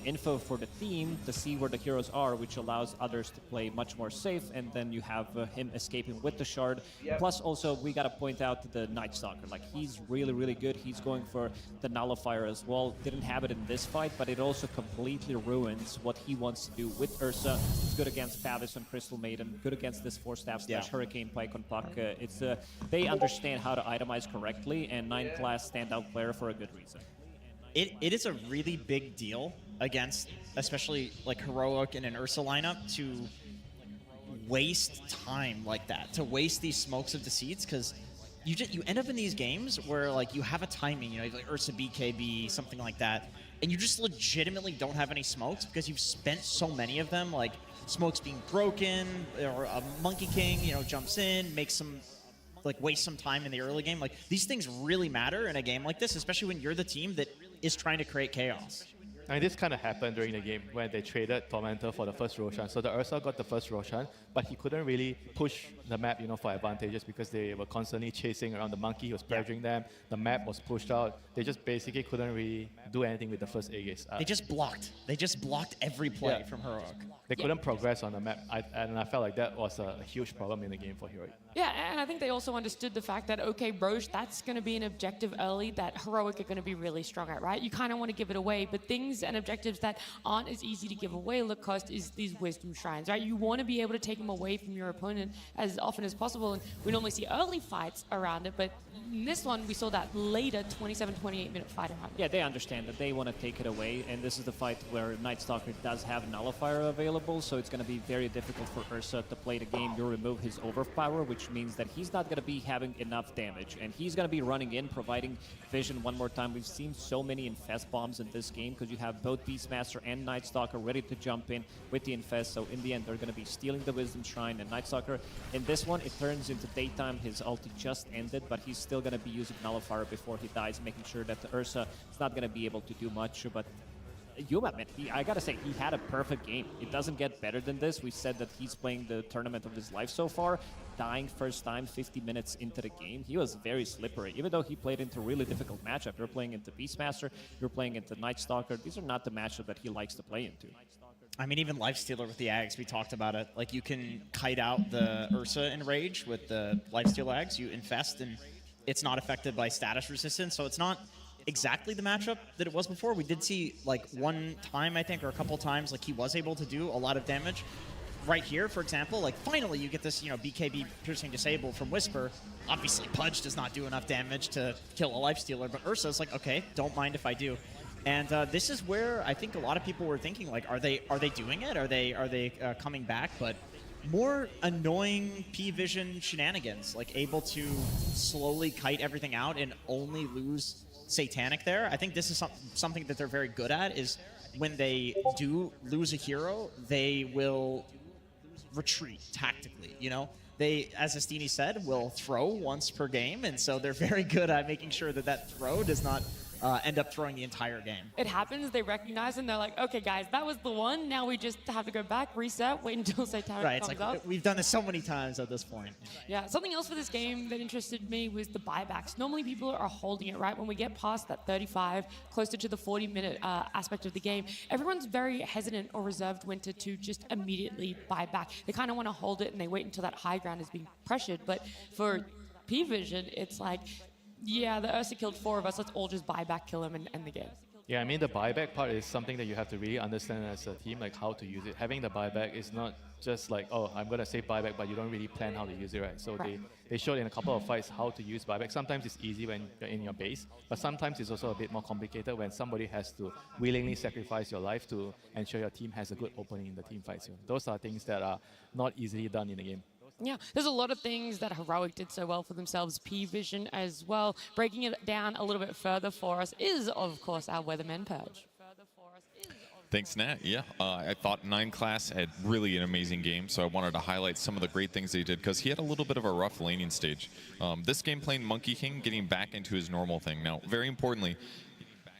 info for the team to see where the heroes are, which allows others to play much more safe, and then you have him escaping with the shard. Plus, also, we got to point out the Night Stalker. Like, he's really, really good. He's going for the Nullifier as well. Didn't have it in this fight, but it also completely ruins what he wants to do with Ursa. It's good against Pavis on Crystal Maiden, good against this 4-staff / Hurricane Pike on Puck. They understand how to itemize correctly, and 9class standout player for a good reason. It is a really big deal against, especially like Heroic in an Ursa lineup, to waste time like that, to waste these smokes of deceits, because you end up in these games where like you have a timing, you like Ursa BKB, something like that, and you just legitimately don't have any smokes because you've spent so many of them, like smokes being broken, or a Monkey King, jumps in, makes some, like, waste some time in the early game. Like, these things really matter in a game like this, especially when you're the team that is trying to create chaos. And this kind of happened during the game when they traded Tormentor for the first Roshan. So the Ursa got the first Roshan, but he couldn't really push the map, for advantages because they were constantly chasing around the monkey. He was pressuring them. The map was pushed out. They just basically couldn't really do anything with the first Aegis. They just blocked. They just blocked every play from Heroic. They couldn't progress on the map, and I felt like that was a huge problem in the game for Heroic. Yeah, and I think they also understood the fact that, okay, Roche, that's going to be an objective early that Heroic are going to be really strong at, right? You kind of want to give it away, but things and objectives that aren't as easy to give away, look, cost is these Wisdom Shrines, right? You want to be able to take them away from your opponent as often as possible, and we normally see early fights around it, but in this one, we saw that later 27, 28-minute fight around it. Yeah, they understand that they want to take it away, and this is the fight where Night Stalker does have Nullifier available, so it's going to be very difficult for Ursa to play the game. You remove his overpower, which means that he's not going to be having enough damage, and he's going to be running in, providing vision one more time. We've seen so many Infest bombs in this game because you have both Beastmaster and Night Stalker ready to jump in with the Infest, so in the end, they're going to be stealing the Wisdom Shrine, and Night Stalker, in this one, it turns into daytime. His ulti just ended, but he's still going to be using Nullifier before he dies, making sure that the Ursa is not going to be able to do much, but Yuma, man, I gotta say, he had a perfect game. It doesn't get better than this. We said that he's playing the tournament of his life so far. Dying first time 50 minutes into the game. He was very slippery, even though he played into a really difficult matchup. You're playing into Beastmaster, you're playing into Night Stalker. These are not the matchup that he likes to play into. I mean, even Lifestealer with the Ags, we talked about it. Like, you can kite out the Ursa in Rage with the Lifesteal Ags. You infest, and it's not affected by status resistance, so it's not exactly the matchup that it was before. We did see, like, one time, I think, or a couple times, like, he was able to do a lot of damage. Right here, for example, like, finally you get this, you know, BKB piercing disable from Whisper. Obviously, Pudge does not do enough damage to kill a Lifestealer, but Ursa's like, okay, don't mind if I do. And this is where I think a lot of people were thinking, like, are they doing it? Are they coming back? But more annoying P-Vision shenanigans, like able to slowly kite everything out and only lose Satanic there. I think this is something that they're very good at, is when they do lose a hero, they will retreat tactically, you know? They, as Estini said, will throw once per game, and so they're very good at making sure that that throw does not end up throwing the entire game. It happens, they recognize, and they're like, okay, guys, that was the one. Now we just have to go back, reset, wait until Satanic Right, it's comes like up. we've done this so many times at this point. Yeah, something else for this game that interested me was the buybacks. Normally people are holding it, right? When we get past that 35, closer to the 40-minute aspect of the game, everyone's very hesitant or reserved Winter to just immediately buy back. They kind of want to hold it and they wait until that high ground is being pressured. But for P-Vision, it's like, yeah, the Ursa killed 4 of us, let's all just buy back, kill him, and end the game. Yeah, I mean, the buyback part is something that you have to really understand as a team, like how to use it. Having the buyback is not just like, oh, I'm going to say buyback, but you don't really plan how to use it, right? So they showed in a couple of fights how to use buyback. Sometimes it's easy when you're in your base, but sometimes it's also a bit more complicated when somebody has to willingly sacrifice your life to ensure your team has a good opening in the team fight. So those are things that are not easily done in the game. Yeah, there's a lot of things that Heroic did so well for themselves, P-Vision as well. Breaking it down a little bit further for us is, of course, our Weatherman Purge. Thanks, Nat. Yeah, I thought 9 Class had really an amazing game, so I wanted to highlight some of the great things they did because he had a little bit of a rough laning stage. This game playing Monkey King, getting back into his normal thing. Now, very importantly,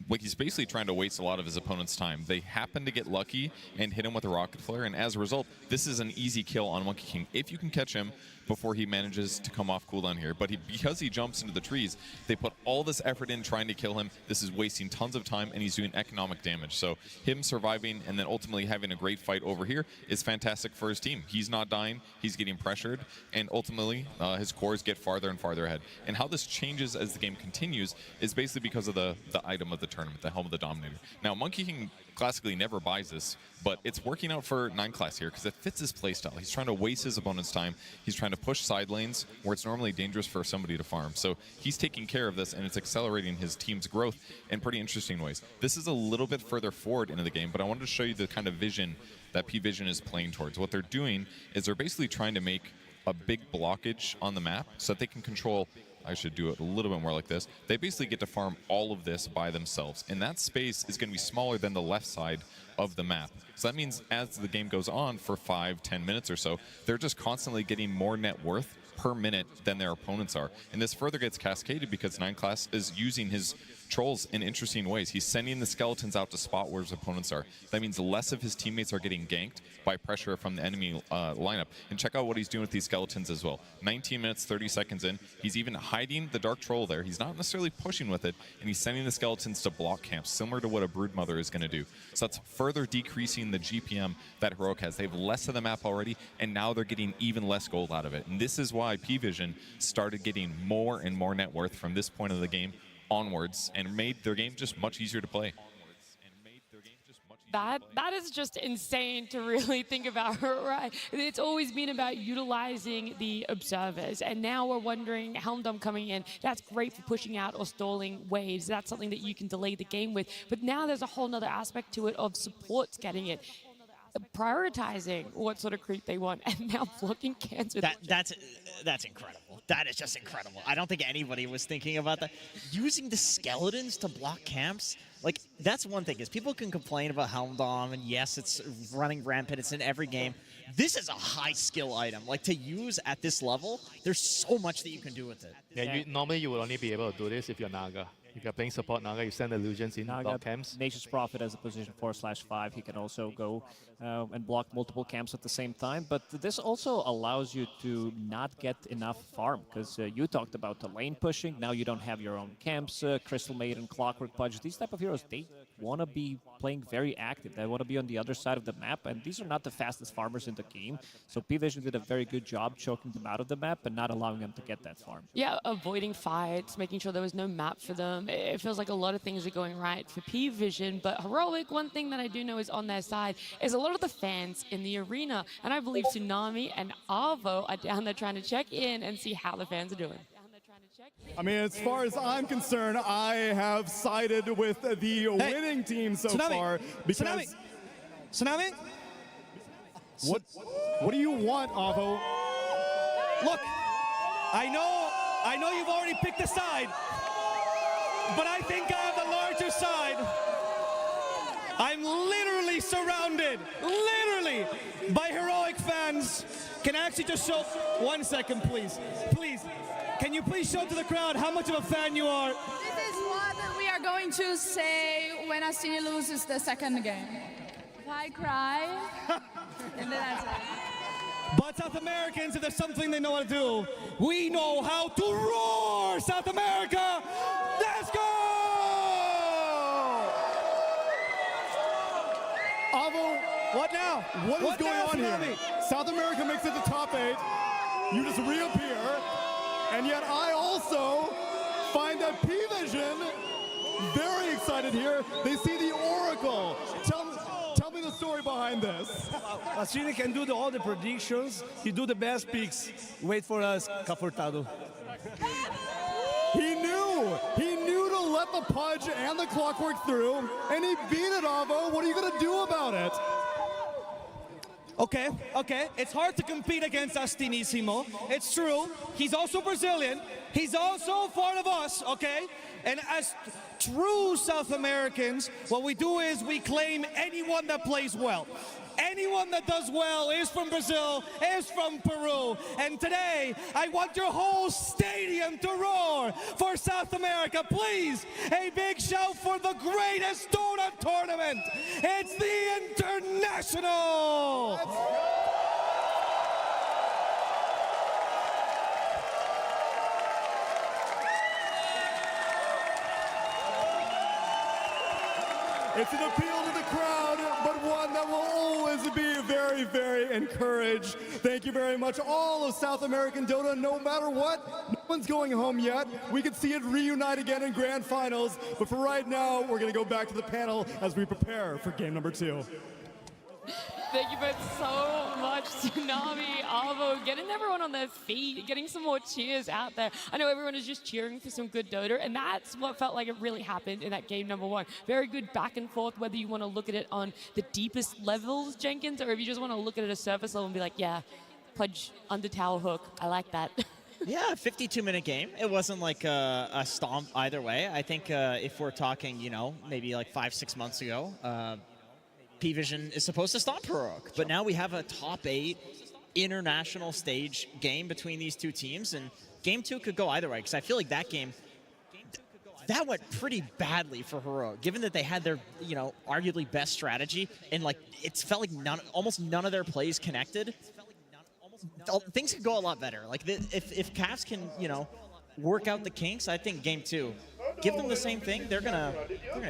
like, he's basically trying to waste a lot of his opponent's time. They happen to get lucky and hit him with a rocket flare, and as a result, this is an easy kill on Monkey King if you can catch him before he manages to come off cooldown here. But because he jumps into the trees, they put all this effort in trying to kill him. This is wasting tons of time, and he's doing economic damage. So him surviving and then ultimately having a great fight over here is fantastic for his team. He's not dying, he's getting pressured, and ultimately his cores get farther and farther ahead. And how this changes as the game continues is basically because of the item of the tournament, the Helm of the Dominator. Now, Monkey King classically never buys this, but it's working out for 9 Class here because it fits his playstyle. He's trying to waste his opponent's time. He's trying to push side lanes where it's normally dangerous for somebody to farm. So he's taking care of this, and it's accelerating his team's growth in pretty interesting ways. This is a little bit further forward into the game, but I wanted to show you the kind of vision that P-Vision is playing towards. What they're doing is they're basically trying to make a big blockage on the map so that they can control. I should do it a little bit more like this. They basically get to farm all of this by themselves. And that space is going to be smaller than the left side of the map. So that means as the game goes on for 5-10 minutes or so, they're just constantly getting more net worth per minute than their opponents are. And this further gets cascaded because 9 Class is using his trolls in interesting ways. He's sending the skeletons out to spot where his opponents are. That means less of his teammates are getting ganked by pressure from the enemy lineup. And check out what he's doing with these skeletons as well. 19 minutes, 30 seconds in. He's even hiding the Dark Troll there. He's not necessarily pushing with it, and he's sending the skeletons to block camps, similar to what a Broodmother is going to do. So that's further decreasing the GPM that Heroic has. They have less of the map already, and now they're getting even less gold out of it. And this is why P-Vision started getting more and more net worth from this point of the game onwards and made their game just much easier to play. That is just insane to really think about, right? It's always been about utilizing the observers, and now we're wondering, Helmdom coming in, that's great for pushing out or stalling waves. That's something that you can delay the game with. But now there's a whole nother aspect to it of supports getting it. Prioritizing what sort of creep they want, and now blocking cans with that's incredible. That is just incredible. I don't think anybody was thinking about that. Using the skeletons to block camps, like, that's one thing, is people can complain about Helmdom, and yes, it's running rampant, it's in every game. This is a high skill item. Like, to use at this level, there's so much that you can do with it. Yeah, normally you would only be able to do this if you're Naga. You got playing support Naga, you send illusions in, block camps. Nature's Prophet as a position 4/5. He can also go and block multiple camps at the same time. But this also allows you to not get enough farm, because you talked about the lane pushing. Now you don't have your own camps. Crystal Maiden, Clockwork Pudge, these type of heroes, they want to be playing very active. They want to be on the other side of the map, and these are not the fastest farmers in the game. So P-Vision did a very good job choking them out of the map and not allowing them to get that farm. Yeah, avoiding fights, making sure there was no map for them. It feels like a lot of things are going right for P-Vision, but Heroic, one thing that I do know is on their side is a lot of the fans in the arena, and I believe Tsunami and Arvo are down there trying to check in and see how the fans are doing. I mean, as far as I'm concerned, I have sided with the winning team so far because. Tsunami? What do you want, Avo? Look, I know you've already picked a side, but I think I have the larger side. I'm literally surrounded, by Heroic fans. Can I actually just show, 1 second, please? Please, can you please show to the crowd how much of a fan you are? This is what we are going to say when Astini loses the second game. If I cry, and then I say. But South Americans, if there's something they know how to do, we know how to roar, South America! Let's go! Avo, what now? What is going on here? South America makes it to top 8. You just reappear. And yet I also find that P-Vision very excited here. They see the Oracle. Tell me the story behind this. Astini can do all the predictions. He do the best picks. Wait for us, Cafurtado. He knew to let the Pudge and the Clockwork through, and he beat it, Avo. What are you going to do about it? Okay. It's hard to compete against Astinissimo. It's true. He's also Brazilian. He's also part of us, okay? And as true South Americans, what we do is we claim anyone that plays well. Anyone that does well is from Brazil, is from Peru. And today, I want your whole stadium to roar for South America. Please, a big shout for the greatest Dota tournament. It's the International. It's an appeal to the crowd, but one that will always be very, very encouraged. Thank you very much, all of South American Dota. No matter what, no one's going home yet. We could see it reunite again in grand finals, but for right now, we're going to go back to the panel as we prepare for game number 2. Thank you both so much, Tsunami, Arvo, getting everyone on their feet, getting some more cheers out there. I know everyone is just cheering for some good Dota, and that's what felt like it really happened in that game number 1. Very good back and forth, whether you want to look at it on the deepest levels, Jenkins, or if you just want to look at it at a surface level and be like, yeah, Pudge under tower hook, I like that. Yeah, 52-minute game. It wasn't like a stomp either way. I think if we're talking, maybe like 5-6 months ago, P-Vision is supposed to stop Heroic, but now we have a top 8 international stage game between these two teams, and game 2 could go either way, because I feel like that game, that went pretty badly for Heroic, given that they had their, arguably best strategy, and like it felt like almost none of their plays connected. Things could go a lot better. Like if Cavs can, work out the kinks, I think game 2. Give them the same thing, they're gonna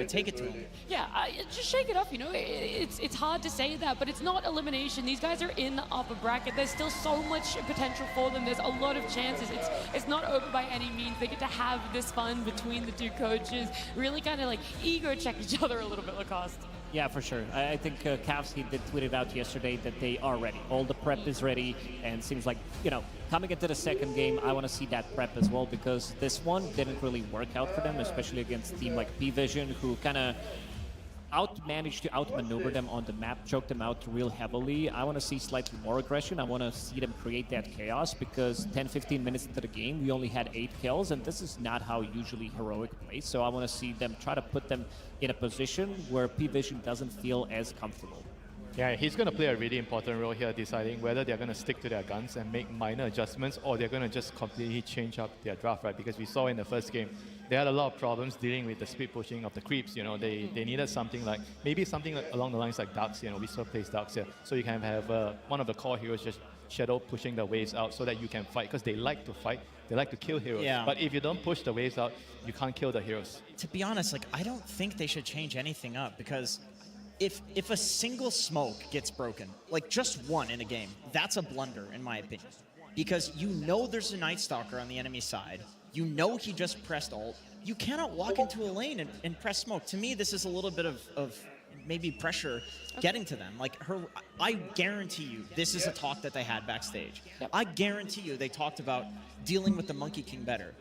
take it to them. Yeah, just shake it up, It's hard to say that, but it's not elimination. These guys are in the upper bracket. There's still so much potential for them. There's a lot of chances. It's not over by any means. They get to have this fun between the two coaches, really kind of like ego check each other a little bit, Lacoste. Yeah, for sure. I think Cavs, he did tweet it out yesterday that they are ready. All the prep is ready, and seems like, coming into the second game, I want to see that prep as well, because this one didn't really work out for them, especially against a team like P-Vision, who kind of managed to outmaneuver them on the map, choke them out real heavily. I want to see slightly more aggression. I want to see them create that chaos, because 10-15 minutes into the game, we only had 8 kills, and this is not how usually Heroic plays. So I want to see them try to put them in a position where P-Vision doesn't feel as comfortable. Yeah, he's going to play a really important role here, deciding whether they're going to stick to their guns and make minor adjustments, or they're going to just completely change up their draft, right? Because we saw in the first game, they had a lot of problems dealing with the speed pushing of the creeps. You know, they needed something like, maybe something along the lines like Darks. You know, we still plays Darks here. So you can have one of the core heroes just shadow pushing the waves out so that you can fight, because they like to fight. They like to kill heroes. Yeah. But if you don't push the waves out, you can't kill the heroes. To be honest, like, I don't think they should change anything up, because if a single smoke gets broken, like just one in a game, that's a blunder in my opinion. Because you know there's a Night Stalker on the enemy side. You know he just pressed ult. You cannot walk into a lane and press smoke. To me, this is a little bit of maybe pressure getting to them. Like, I guarantee you, this is a talk that they had backstage. I guarantee you they talked about dealing with the Monkey King better.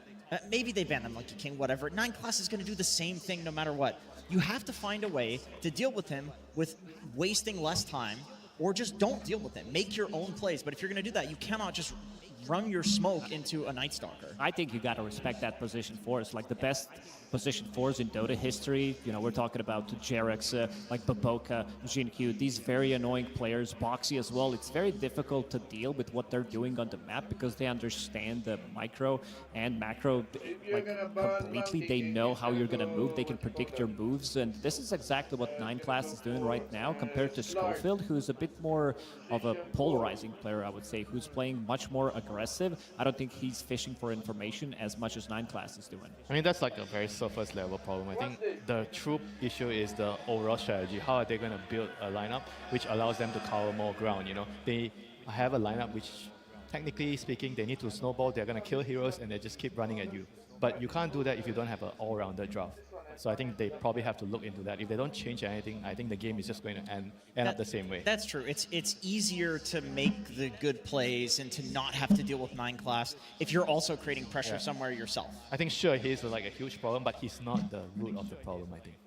Maybe they ban the Monkey King, whatever. 9 class is going to do the same thing no matter what. You have to find a way to deal with him with wasting less time, or just don't deal with him. Make your own plays. But if you're going to do that, you cannot just run your smoke into a Night Stalker. I think you got to respect that position force. Like the best position force in Dota history, you know, we're talking about Jarex, like Baboka, Jinkyu, these very annoying players, Boxy as well. It's very difficult to deal with what they're doing on the map because they understand the micro and macro like completely. They know how you're going to move. They can predict your moves. And this is exactly what 9 class is doing right now compared to Schofield, who's a bit more of a polarizing player, I would say, who's playing much more aggressive. I don't think he's fishing for information as much as 9 class is doing. I mean, that's like a very surface level problem. I think the true issue is the overall strategy. How are they going to build a lineup which allows them to cover more ground? You know, they have a lineup which, technically speaking, they need to snowball. They're going to kill heroes and they just keep running at you. But you can't do that if you don't have an all-rounder draft. So I think they probably have to look into that. If they don't change anything, I think the game is just going to end up the same way. That's true. It's easier to make the good plays and to not have to deal with 9 class if you're also creating pressure somewhere yourself. I think sure he's like a huge problem, but he's not the root of the problem, I think.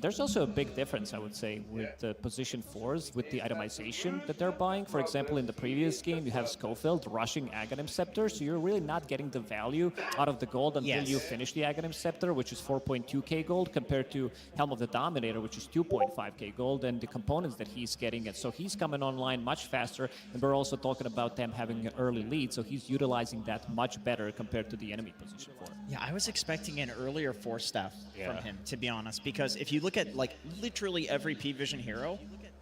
There's also a big difference, I would say, with the position 4s, with the itemization that they're buying. For example, in the previous game, you have Schofield rushing Aghanim Scepter, so you're really not getting the value out of the gold until you finish the Aghanim Scepter, which is 4.2k gold, compared to Helm of the Dominator, which is 2.5k gold, and the components that he's getting. And so he's coming online much faster, and we're also talking about them having an early lead, so he's utilizing that much better compared to the enemy position 4. Yeah, I was expecting an earlier 4 staff from him, to be honest, because if you look at like literally every P-Vision hero,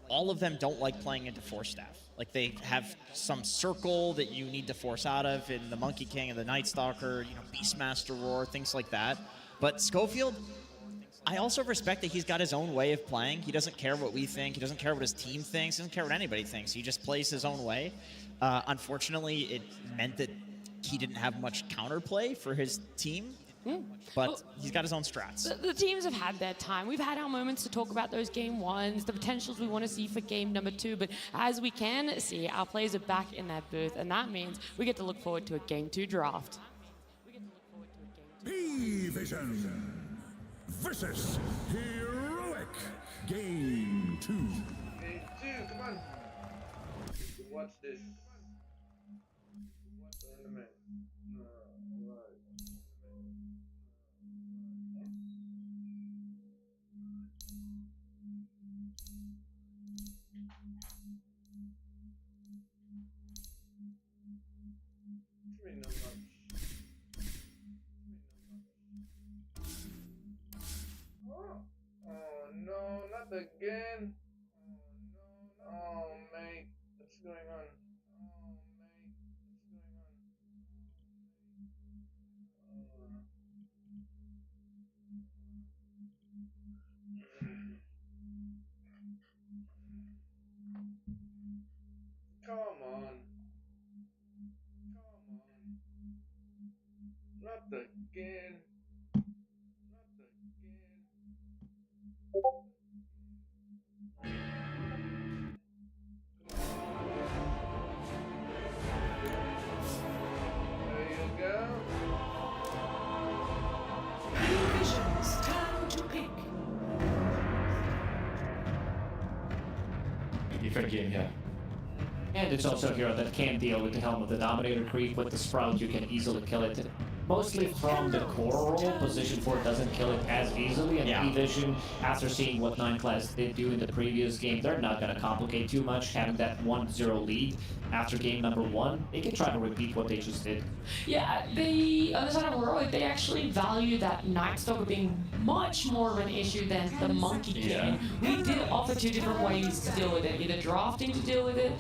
all of them don't like playing into 4 staff. Like they have some circle that you need to force out of in the Monkey King and the Night Stalker, you know, Beastmaster Roar, things like that. But Schofield, I also respect that he's got his own way of playing. He doesn't care what we think. He doesn't care what his team thinks. He doesn't care what anybody thinks. He just plays his own way. Unfortunately, it meant that he didn't have much counterplay for his team. But he's got his own strats. The teams have had their time. We've had our moments to talk about those game 1s, the potentials we want to see for game number 2. But as we can see, our players are back in their booth, and that means we get to look forward to a game 2 draft. P-Vision versus Heroic Game 2. Game 2, come on. Watch this. Tournament. Oh no, not again. Oh mate, what's going on? Come on. Not again. There you go. P-Vision's turn to pick. Different game here. And it's also a hero that can deal with the Helm of the Dominator creep. With the Sprout, you can easily kill it. Mostly from the core role, position 4 doesn't kill it as easily, and P-Vision, after seeing what 9 class did do in the previous game, they're not going to complicate too much, having that 1-0 lead after game number 1. They can try to repeat what they just did. Yeah, they, on the side of Heroic, they actually value that Night Stalker being much more of an issue than the Monkey King. We did offer 2 different ways to deal with it, either drafting to deal with it,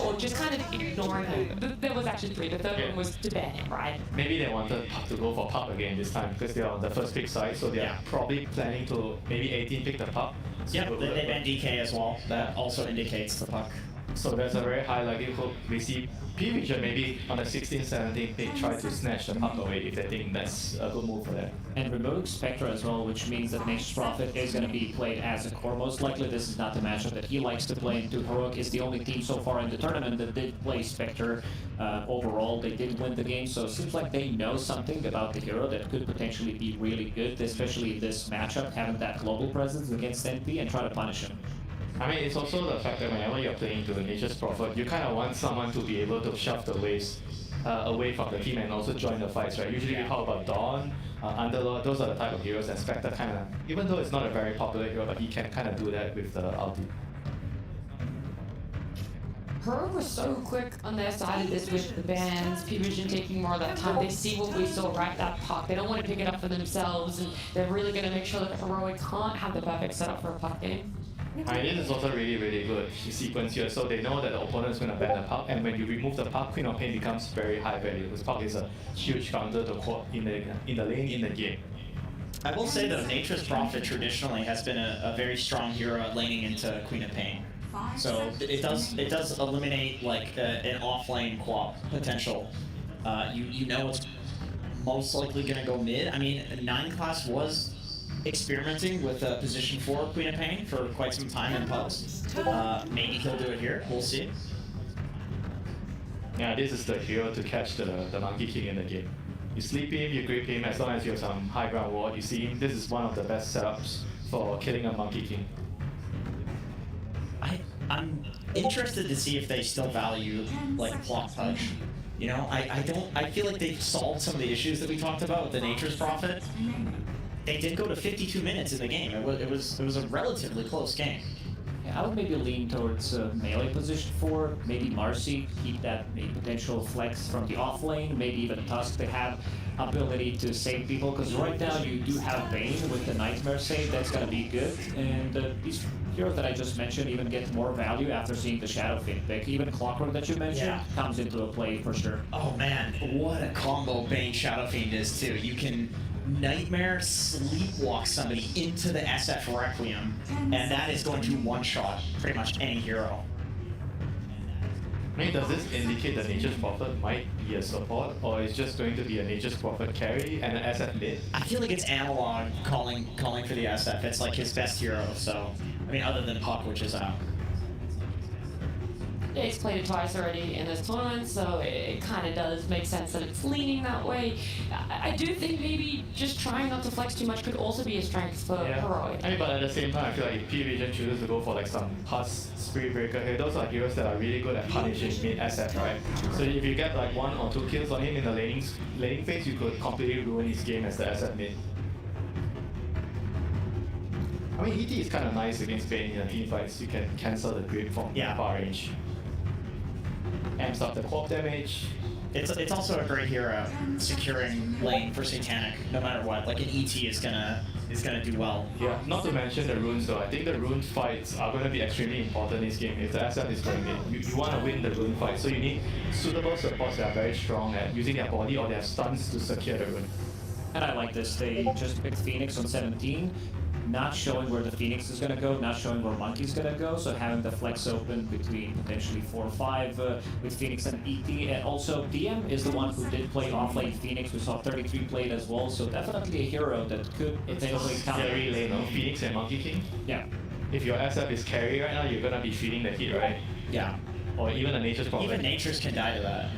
or just kind of ignoring it. There was actually 3. The third one was to ban it, right? Maybe they wanted Puck to go for Puck again this time because they're on the first pick side, so they're probably planning to maybe 18 pick the Puck. Yep, they banned DK as well. That also indicates the Puck. So there's a very high likelihood we see P-Vision maybe on the 16-17 pick try to snatch the Puck away if they think that's a good move for them. And removing Spectre as well, which means that Nature's Prophet is going to be played as a core. Most likely this is not the matchup that he likes to play into. Heroic is the only team so far in the tournament that did play Spectre. Overall, they did win the game, so it seems like they know something about the hero that could potentially be really good, especially this matchup, having that global presence against NP and try to punish him. I mean, it's also the fact that whenever you're playing to the Nature's Prophet, you kind of want someone to be able to shove the waves away from the team and also join the fights, right? Usually we talk about Dawn, Underlord, those are the type of heroes that Spectre kind of, even though it's not a very popular hero, but he can kind of do that with the ulti. Heroic was so quick on their side of this with the bans, P-Vision taking more of that time. They see what we saw, right, that Puck. They don't want to pick it up for themselves, and they're really going to make sure that Heroic can't have the perfect setup for a Puck game. I mean, this is also really, really good sequence here. So they know that the opponent is going to ban the Puck, and when you remove the Puck, Queen of Pain becomes very high value. Because Puck is a huge counter to quad in the lane in the game. I will say though, Nature's Prophet traditionally has been a very strong hero at laning into Queen of Pain. So it does eliminate like an off-lane quap potential. You know it's most likely going to go mid. I mean, 9 class was experimenting with position 4 Queen of Pain for quite some time in pubs. Maybe he'll do it here. We'll see. Yeah, this is the hero to catch the Monkey King in the game. You sleep him, you grip him, as long as you have some high ground ward, you see him. This is one of the best setups for killing a Monkey King. I'm interested to see if they still value like block touch. You know, I feel like they've solved some of the issues that we talked about with the Nature's Prophet. They did go to 52 minutes in the game. It was a relatively close game. Yeah, I would maybe lean towards melee position 4, maybe Marcy, keep that potential flex from the off lane, maybe even Tusk. They have ability to save people, because right now you do have Bane with the Nightmare save, that's going to be good. And these heroes that I just mentioned even get more value after seeing the Shadow Fiend pick. Even Clockwork that you mentioned comes into a play for sure. Oh man, what a combo Bane Shadow Fiend is too. You can Nightmare sleepwalk somebody into the SF Requiem, and that is going to one-shot pretty much any hero. I mean, does this indicate the Nature's Prophet might be a support, or is just going to be a Nature's Prophet carry and an SF mid? I feel like it's analog calling for the SF. It's like his best hero, so I mean, other than Puck, which is out. Yeah, he's played it twice already in this tournament, so it kind of does make sense that it's leaning that way. I do think maybe just trying not to flex too much could also be a strength for Heroic. I mean, but at the same time, I feel like if P-Vision chooses to go for like some Husk, Spirit Breaker here, those are heroes that are really good at punishing mid SF, right? So if you get like 1 or 2 kills on him in the laning phase, you could completely ruin his game as the SF mid. I mean, ET is kind of nice against Bane in a team fights. You can cancel the grip from far range. Amps up the quap damage. It's also a great hero securing lane for Satanic, no matter what. Like an ET is gonna do well. Yeah, not to mention the runes though. I think the rune fights are going to be extremely important in this game. If the SF is going in, you want to win the rune fight, so you need suitable supports that are very strong at using their body or their stuns to secure the rune. And I like this. They just picked Phoenix on 17. Not showing where the Phoenix is going to go, not showing where Monkey's going to go, so having the flex open between potentially 4 or 5 with Phoenix and ET, and also DM is the one who did play off-lane Phoenix. We saw 33 played as well, so definitely a hero that could potentially counter. Carry lane of Phoenix and Monkey King? Yeah. If your SF is carry right now, you're going to be feeling the hit, right? Yeah. Or even a Nature's Prophet. Even Nature's can die to that.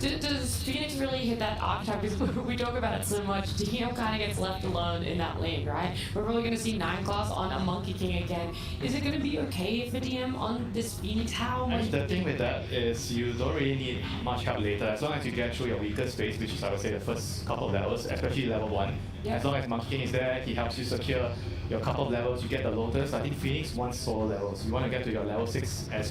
Does Phoenix really hit that archetype? Because we talk about it so much. DM kind of gets left alone in that lane, right? We're probably going to see 9 class on a Monkey King again. Is it going to be okay for DM on this Phoenix? How much? And the thing with that is you don't really need much help later. As long as you get through your weaker space, which is I would say the first couple of levels, especially level 1. Yeah. As long as Monkey King is there, he helps you secure your couple of levels, you get the Lotus. I think Phoenix wants solo levels. You want to get to your level 6 as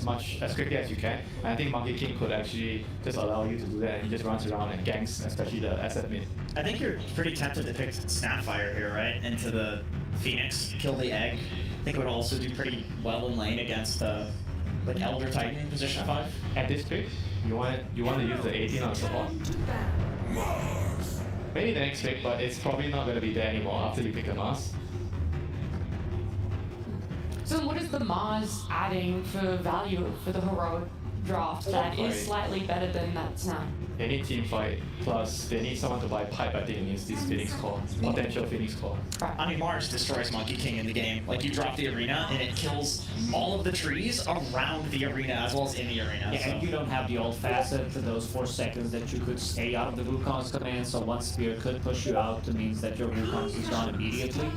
quickly as you can. And I think Monkey King could actually just allow you to do that, and he just runs around and ganks, especially the SF mid. I think you're pretty tempted to pick Snapfire here, right? Into the Phoenix, kill the egg. I think it would also do pretty well in lane against like Elder Titan in position 5. At this pick, you want to use the 18 on support. Maybe the next pick, but it's probably not going to be there anymore after you pick a Mars. So what is the Mars adding for value for the heroic draft that is slightly better than that Snap? They need team fight, plus they need someone to buy pipe, I think, against this Phoenix core, potential Phoenix core. I mean, Mars destroys Monkey King in the game. Like, you drop the arena, and it kills all of the trees around the arena, as well as in the arena. Yeah, and you don't have the old facet for those 4 seconds that you could stay out of the Wukong's command, so one spear could push you out. It means that your Wukong's is gone immediately.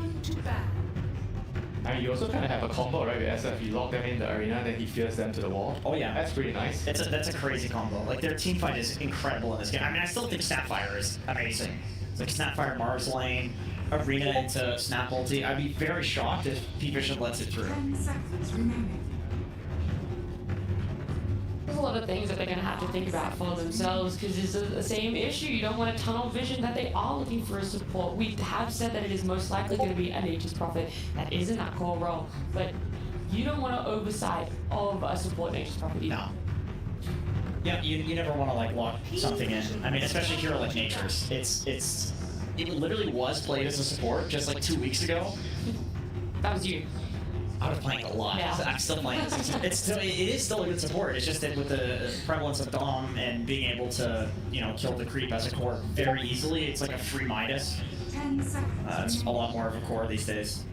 And you also kind of have a combo, right, with SF. You lock them in the arena, then he fears them to the wall. Oh yeah. That's pretty nice. That's a crazy combo. Like, their team fight is incredible in this game. I mean, I still think Snapfire is amazing. It's like Snapfire Mars lane, arena into Snap ulti. I'd be very shocked if P-Vision lets it through. 10 seconds remaining. There's a lot of things that they're going to have to think about for themselves because it's the same issue. You don't want a tunnel vision that they are looking for a support. We have said that it is most likely going to be a Nature's Prophet that is in that core role, but you don't want to oversight of a support Nature's Prophet either. No. Yeah, you never want to like lock something in. I mean, especially hero like Nature's. It literally was played as a support just like 2 weeks ago. That was you. I was playing a lot. Yeah. I'm still playing. It is still a good support. It's just that with the prevalence of Dom and being able to, kill the creep as a core very easily, it's like a free Midas. 10 seconds. It's a lot more of a core these days.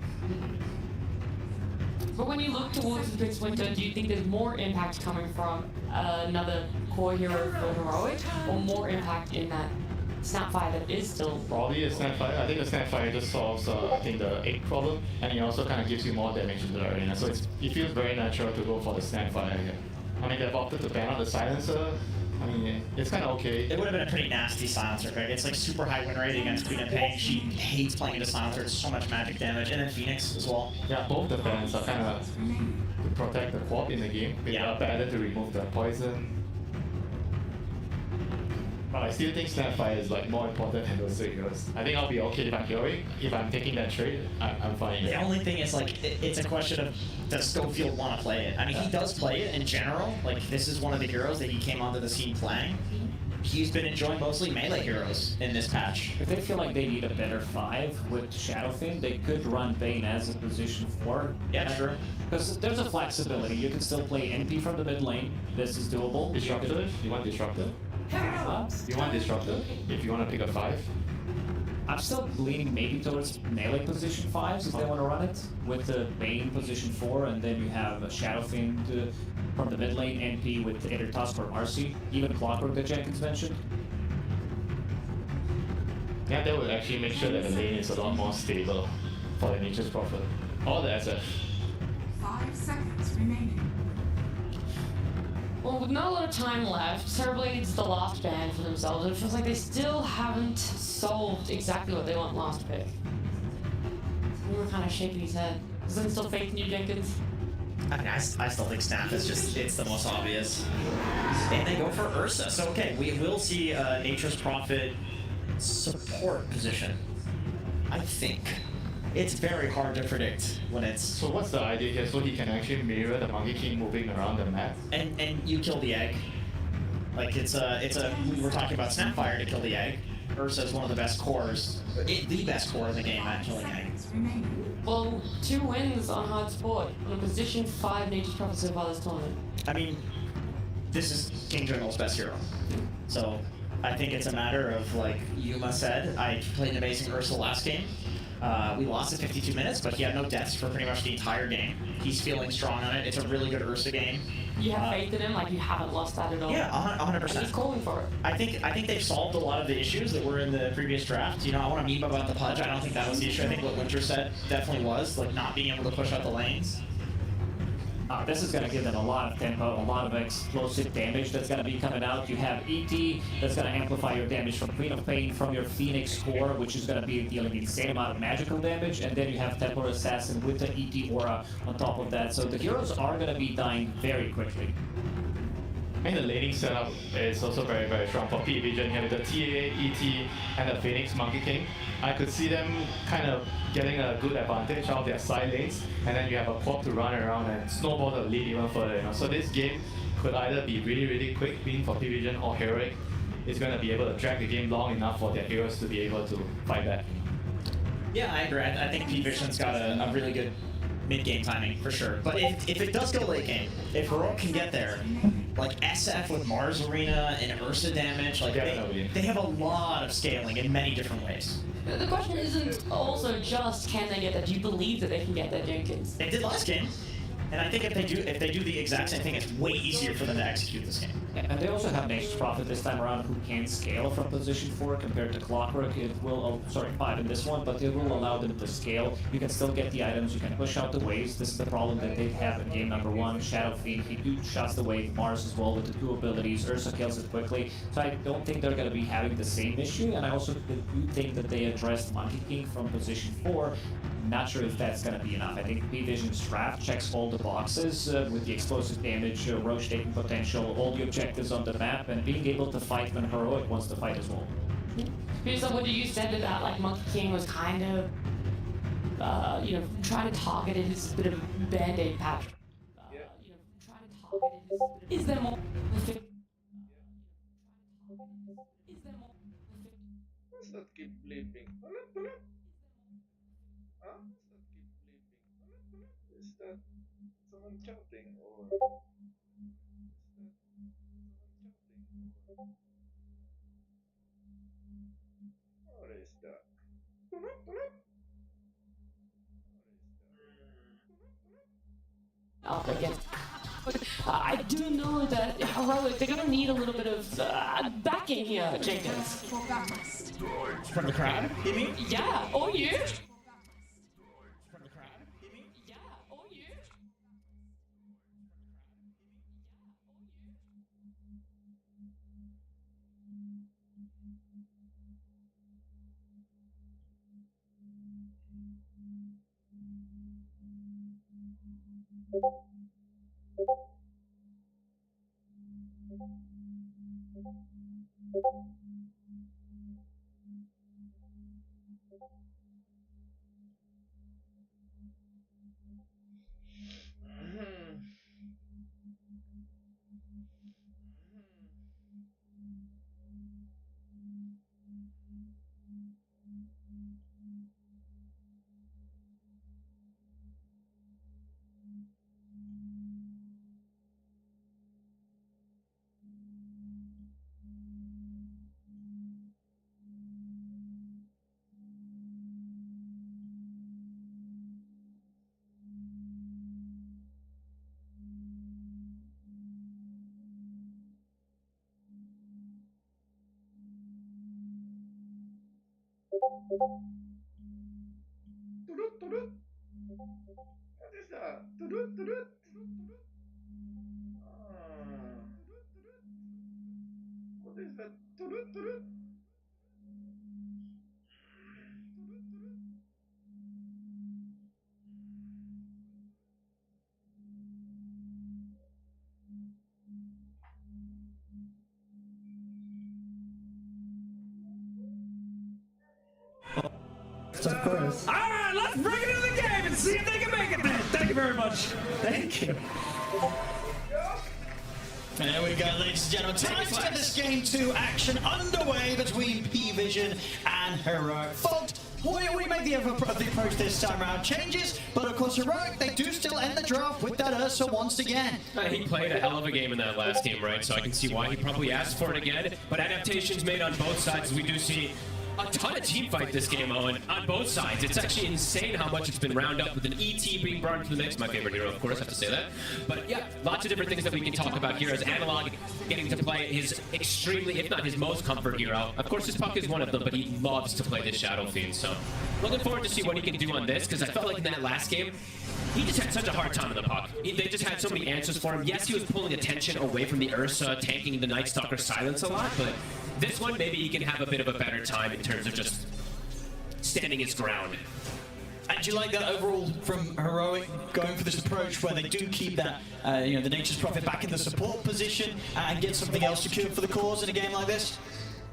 But when you look towards the next winter, do you think there's more impact coming from another core hero for heroic, or more impact in that Snapfire that is still... Probably a Snapfire. I think the Snapfire just solves, I think, the egg problem, and it also kind of gives you more damage into the arena. So it feels very natural to go for the Snapfire here. I mean, they've opted to ban out the silencer. I mean, it's kind of okay. It would have been a pretty nasty silencer, right? It's like super high win rate against Queen of Pain. She hates playing into silencer. It's so much magic damage. And then Phoenix as well. Yeah, both the bans are kind of to protect the quad in the game. Yeah. Better to remove the poison. But I still think Snapfire is like more important than those two heroes. I think I'll be okay if I'm heroing. If I'm taking that trade, I'm fine. The only thing is like it's a question of does Schofield want to play it? I mean, he does play it in general. Like, this is one of the heroes that he came onto the scene playing. He's been enjoying mostly melee heroes in this patch. If they feel like they need a better 5 with Shadowfin, they could run Bane as a position 4. Yeah, sure. Because there's a flexibility. You can still play NP from the mid lane. This is doable. Disruptor? You want Disruptor? You want Disruptor if you want to pick a 5? I'm still leaning maybe towards melee position 5s if they want to run it, with the Bane position 4, and then you have a Shadowfin from the mid lane, NP with either Tusk or Marcy, even Clockwork that Jenkins mentioned. Yeah, that would actually make sure that the lane is a lot more stable for the Nature's Prophet. Or the SF. 5 seconds remaining. Well, with not a lot of time left, Cereblade needs the last ban for themselves. It feels like they still haven't solved exactly what they want last pick. We were kind of shaking his head. Is there still faith in you, Jenkins? I mean, I still think Snap is just, it's the most obvious. And they go for Ursa. So, okay, we will see Nature's Prophet support position. I think. It's very hard to predict when it's... So what's the idea here? So he can actually mirror the Monkey King moving around the map? And you kill the egg. Like, we were talking about Snapfire to kill the egg. Ursa is one of the best cores. The best core in the game at killing egg. Well, 2 wins on hard sport on a position 5 Nature's Prophet so far this tournament. I mean, this is King Jungle's best hero. So I think it's a matter of, like Yuma said, I played an amazing Ursa last game. We lost at 52 minutes, but he had no deaths for pretty much the entire game. He's feeling strong on it. It's a really good Ursa game. You have faith in him, like you haven't lost that at all. Yeah, 100%. He's calling for it. I think they've solved a lot of the issues that were in the previous draft. You know, I want to meme about the pudge. I don't think that was the issue. I think what Winter said definitely was, like, not being able to push out the lanes. This is going to give them a lot of tempo, a lot of explosive damage that's going to be coming out. You have ET that's going to amplify your damage from Queen of Pain, from your Phoenix core, which is going to be dealing the same amount of magical damage, and then you have Templar Assassin with the ET aura on top of that. So the heroes are going to be dying very quickly. And the laning setup is also very, very strong for P Vision here with the TA, ET, and the Phoenix Monkey King. I could see them kind of getting a good advantage out of their side lanes, and then you have a Quap to run around and snowball the lead even further. You know? So this game could either be really, really quick win for P Vision, or Heroic is going to be able to drag the game long enough for their heroes to be able to fight back. Yeah, I agree. I think P Vision's got a really good mid-game timing, for sure. But if it does go late game, if Heroic can get there, like SF with Mars Arena and Ursa damage, like they have a lot of scaling in many different ways. The question isn't also just can they get that. Do you believe that they can get that, Jenkins? They did last game, and I think if they do the exact same thing, it's way easier for them to execute this game. And they also have Nature's Prophet this time around who can scale from position 4 compared to Clockwork. It will, 5 in this one, but it will allow them to scale. You can still get the items, you can push out the waves. This is the problem that they have in game number 1. Shadow Fiend, he shots the wave, Mars as well with the 2 abilities, Ursa kills it quickly. So I don't think they're going to be having the same issue, and I also do think that they addressed Monkey King from position 4. Not sure if that's going to be enough. I think P-Vision's draft checks all the boxes with the explosive damage, rotating potential, all the objectives on the map, and being able to fight when Heroic wants to fight as well. Because what you said to that, like Monkey King was kind of, trying to target it as a bit of a band-aid patch. Is there more? Let's not keep bleeping. Huh? Is that someone shouting or? What is that? I do know that Heroic, they're going to need a little bit of backing here, Jenkins. From the crowd, you mean? Yeah, or you. What is that? What is that? Of course. All right, let's bring it to the game and see if they can make it then. Thank you very much. Thank you. There we go, ladies and gentlemen. Time to get this game 2 action underway between P-Vision and Heroic. Fogged, we made the approach this time around changes, but of course Heroic, they do still end the draft with that Ursa once again. He played a hell of a game in that last game, right? So I can see why he probably asked for it again. But adaptations made on both sides. We do see a ton of team fight this game, Owen, on both sides. It's actually insane how much it's been round up with an ET being brought into the mix. My favorite hero, of course, I have to say that. But yeah, lots of different things that we can talk about here as Analog getting to play his extremely, if not his most comfort hero. Of course, his Puck is one of them, but he loves to play this Shadow Fiend. So looking forward to see what he can do on this, because I felt like in that last game, he just had such a hard time with the Puck. They just had so many answers for him. Yes, he was pulling attention away from the Ursa, tanking the Night Stalker silence a lot, but this one, maybe he can have a bit of a better time in terms of just standing his ground. And do you like that overall from Heroic going for this approach where they do keep that, the Nature's Prophet back in the support position and get something else secured for the cause in a game like this?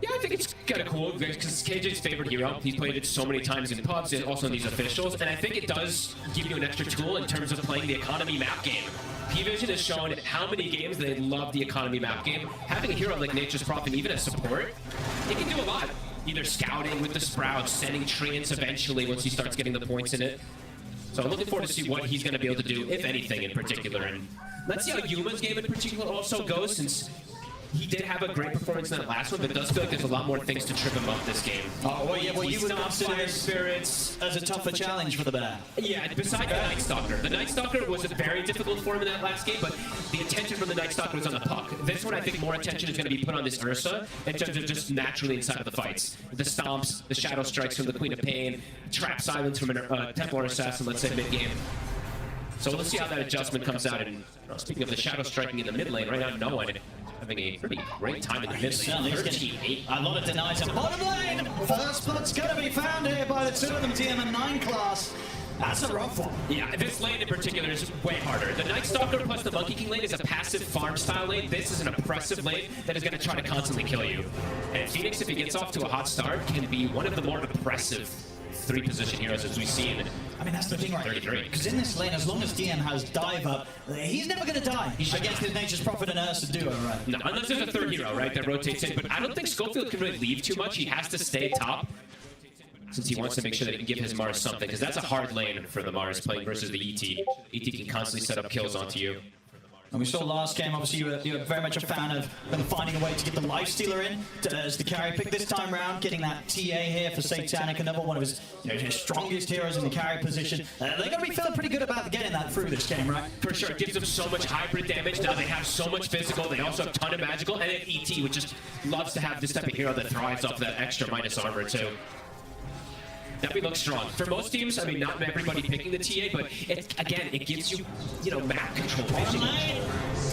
Yeah, I think it's kind of cool because KJ's favorite hero. He's played it so many times in pubs and also in these officials, and I think it does give you an extra tool in terms of playing the economy map game. P-Vision has shown how many games they love the economy map game. Having a hero like Nature's Prophet, even as support, it can do a lot. Either scouting with the Sprouts, sending treants eventually once he starts getting the points in it. So I'm looking forward to see what he's going to be able to do, if anything in particular. And let's see how Yuma's game in particular also goes, since he did have a great performance in that last one, but it does feel like there's a lot more things to trip him up this game. Oh, well, yeah, well, you would consider Fire Spirits as a tougher challenge for the bear. Yeah, besides the Night Stalker. The Night Stalker was very difficult for him in that last game, but the attention from the Night Stalker was on the Puck. This one, I think more attention is going to be put on this Ursa, in terms of just naturally inside of the fights. The stomps, the Shadow Strikes from the Queen of Pain, Trap Silence from a Templar Assassin, let's say, mid-game. So we'll see how that adjustment comes out. And speaking of the Shadow Striking in the mid lane, right now, no one having a pretty great time in the mid lane. 13-8. A lot of denies at bottom lane. First blood's going to be found here by the two of them, DM and 9 class. That's a rough one. Yeah, this lane in particular is way harder. The Night Stalker plus the Monkey King lane is a passive farm style lane. This is an oppressive lane that is going to try to constantly kill you. And Phoenix, if he gets off to a hot start, can be one of the more oppressive 3-position heroes as we've seen. I mean, that's the thing, right? Because in this lane, as long as DM has dive up, he's never going to die. He's against his Nature's Prophet and Ursa duo, right? No, unless there's a third hero, right, that rotates in. But I don't think Schofield can really leave too much. He has to stay top, since he wants to make sure that he can give his Mars something, because that's a hard lane for the Mars playing versus the ET. ET can constantly set up kills onto you. And we saw last game, obviously, you were very much a fan of them finding a way to get the Lifestealer in as the carry pick this time round, getting that TA here for Satanic, another one of his, his strongest heroes in the carry position. They're going to be feeling pretty good about getting that through this game, right? For sure, it gives them so much hybrid damage. Now they have so much physical, they also have a ton of magical, and then ET, which just loves to have this type of hero that thrives off that extra minus armor, too. That we look strong. For most teams, I mean, not everybody picking the TA, but again, it gives you, map control.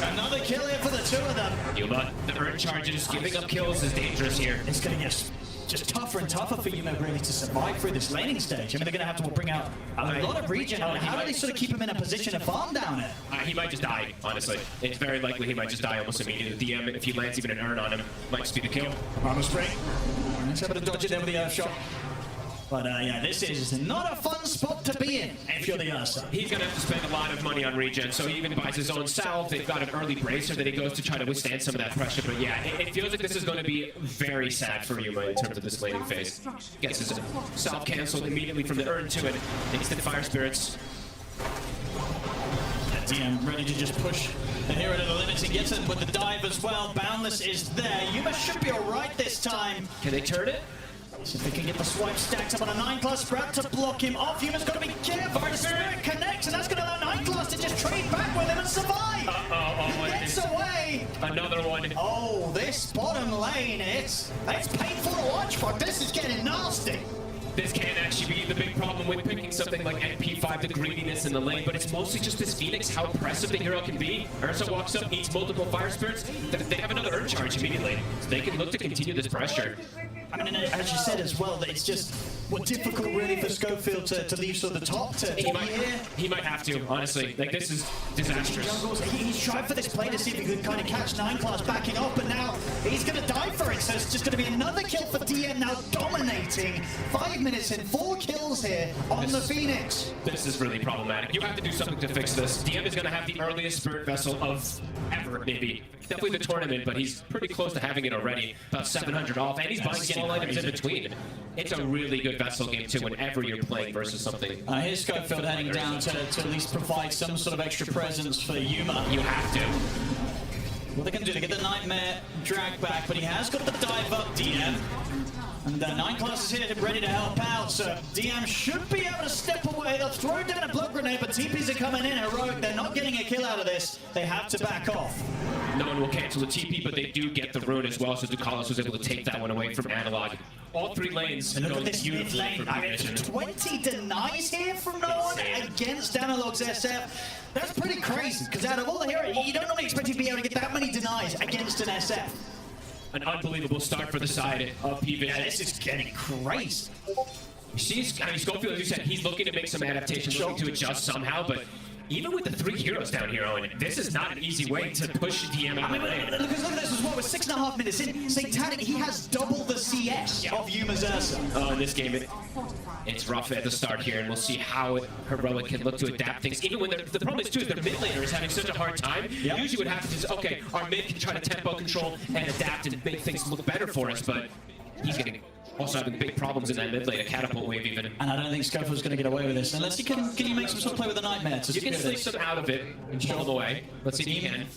Another kill here for the two of them. Yuma, the Urn charges, giving up kills is dangerous here. It's going to get just tougher and tougher for Yuma really to survive through this laning stage. I mean, they're going to have to bring out a lot of regen. How do they sort of keep him in a position to farm down it? He might just die, honestly. It's very likely he might just die almost immediately. DM, if he lands even an Urn on him, might speed the kill. Armor spray. Let's have to dodge it there with the Earth shot. But yeah, this is not a fun spot to be in if you're the Ursa. He's going to have to spend a lot of money on regen, so he even buys his own salve. They've got an early bracer that he goes to try to withstand some of that pressure. But yeah, it feels like this is going to be very sad for Yuma in terms of this laning phase. Gets his salve canceled immediately from the Urn to it. Instant Fire Spirits. DM ready to just push the hero to the limits and gets him with the dive as well. Boundless is there. Yuma should be alright this time. Can they turn it? So if they can get the swipe stacked up on a 9-class Sprout to block him off, Yuma's got to be careful. The Spirit connects, and that's going to allow 9-class to just trade back with him and survive. He gets away. Another one. Oh, this bottom lane, it's painful to watch, but this is getting nasty. This can actually be the big problem with picking something like NP5, the greediness in the lane, but it's mostly just this Phoenix, how oppressive the hero can be. Ursa walks up, eats multiple Fire Spirits, they have another Urn charge immediately, so they can look to continue this pressure. I mean, as you said as well, that it's just difficult really for Schofield to leave sort of the top to he might have to, honestly. Like, this is disastrous. He's tried for this play to see if he could kind of catch 9-class backing up, but now he's going to die for it, so it's just going to be another kill for DM, now dominating. 5 minutes in, 4 kills here on the Phoenix. This is really problematic. You have to do something to fix this. DM is going to have the earliest Spirit Vessel of ever, maybe. Definitely the tournament, but he's pretty close to having it already. About 700 off, and he's buying small items in between. It's a really good Vessel game, too, whenever you're playing versus something. Here's Schofield heading down to at least provide some sort of extra presence for Yuma. You have to. What they can do, they get the Nightmare drag back, but he has got the dive up DM. And 9 classes here ready to help out, so DM should be able to step away. They'll throw down a blood grenade, but TPs are coming in heroic. They're not getting a kill out of this. They have to back off. No one will cancel the TP, but they do get the rune as well, so Ducalis was able to take that one away from Analog. All 3 lanes And look going at this mid beautifully lane. for I mean, Vision. 20 denies here from no one against Analog's SF. That's pretty crazy, because out of all the heroes, you don't normally expect you to be able to get that many denies against an SF. An unbelievable start for the side of P-Vision. Yeah, this is getting crazy. Schofield, as you said, he's looking to make some adaptations, looking to adjust somehow, but even with the 3 heroes down here, Owen, this is not an easy way to push DM out of the lane. Look at this as well, with 6.5 minutes in, Satanic, he has double the CS of Yuma's Ursa. Oh, in this game, it's rough at the start here, and we'll see how Heroic can look to adapt things. Even when the problem is, too, is their mid laner is having such a hard time. Yep. Usually what happens is, okay, our mid can try to tempo control and adapt and make things look better for us, but he's getting also having big problems in that mid lane, a catapult wave even. And I don't think Scofield's going to get away with this, unless he can you make some sort of play with the Nightmare to You can secure sleep this. some out of it and show the way. Let's see if he can.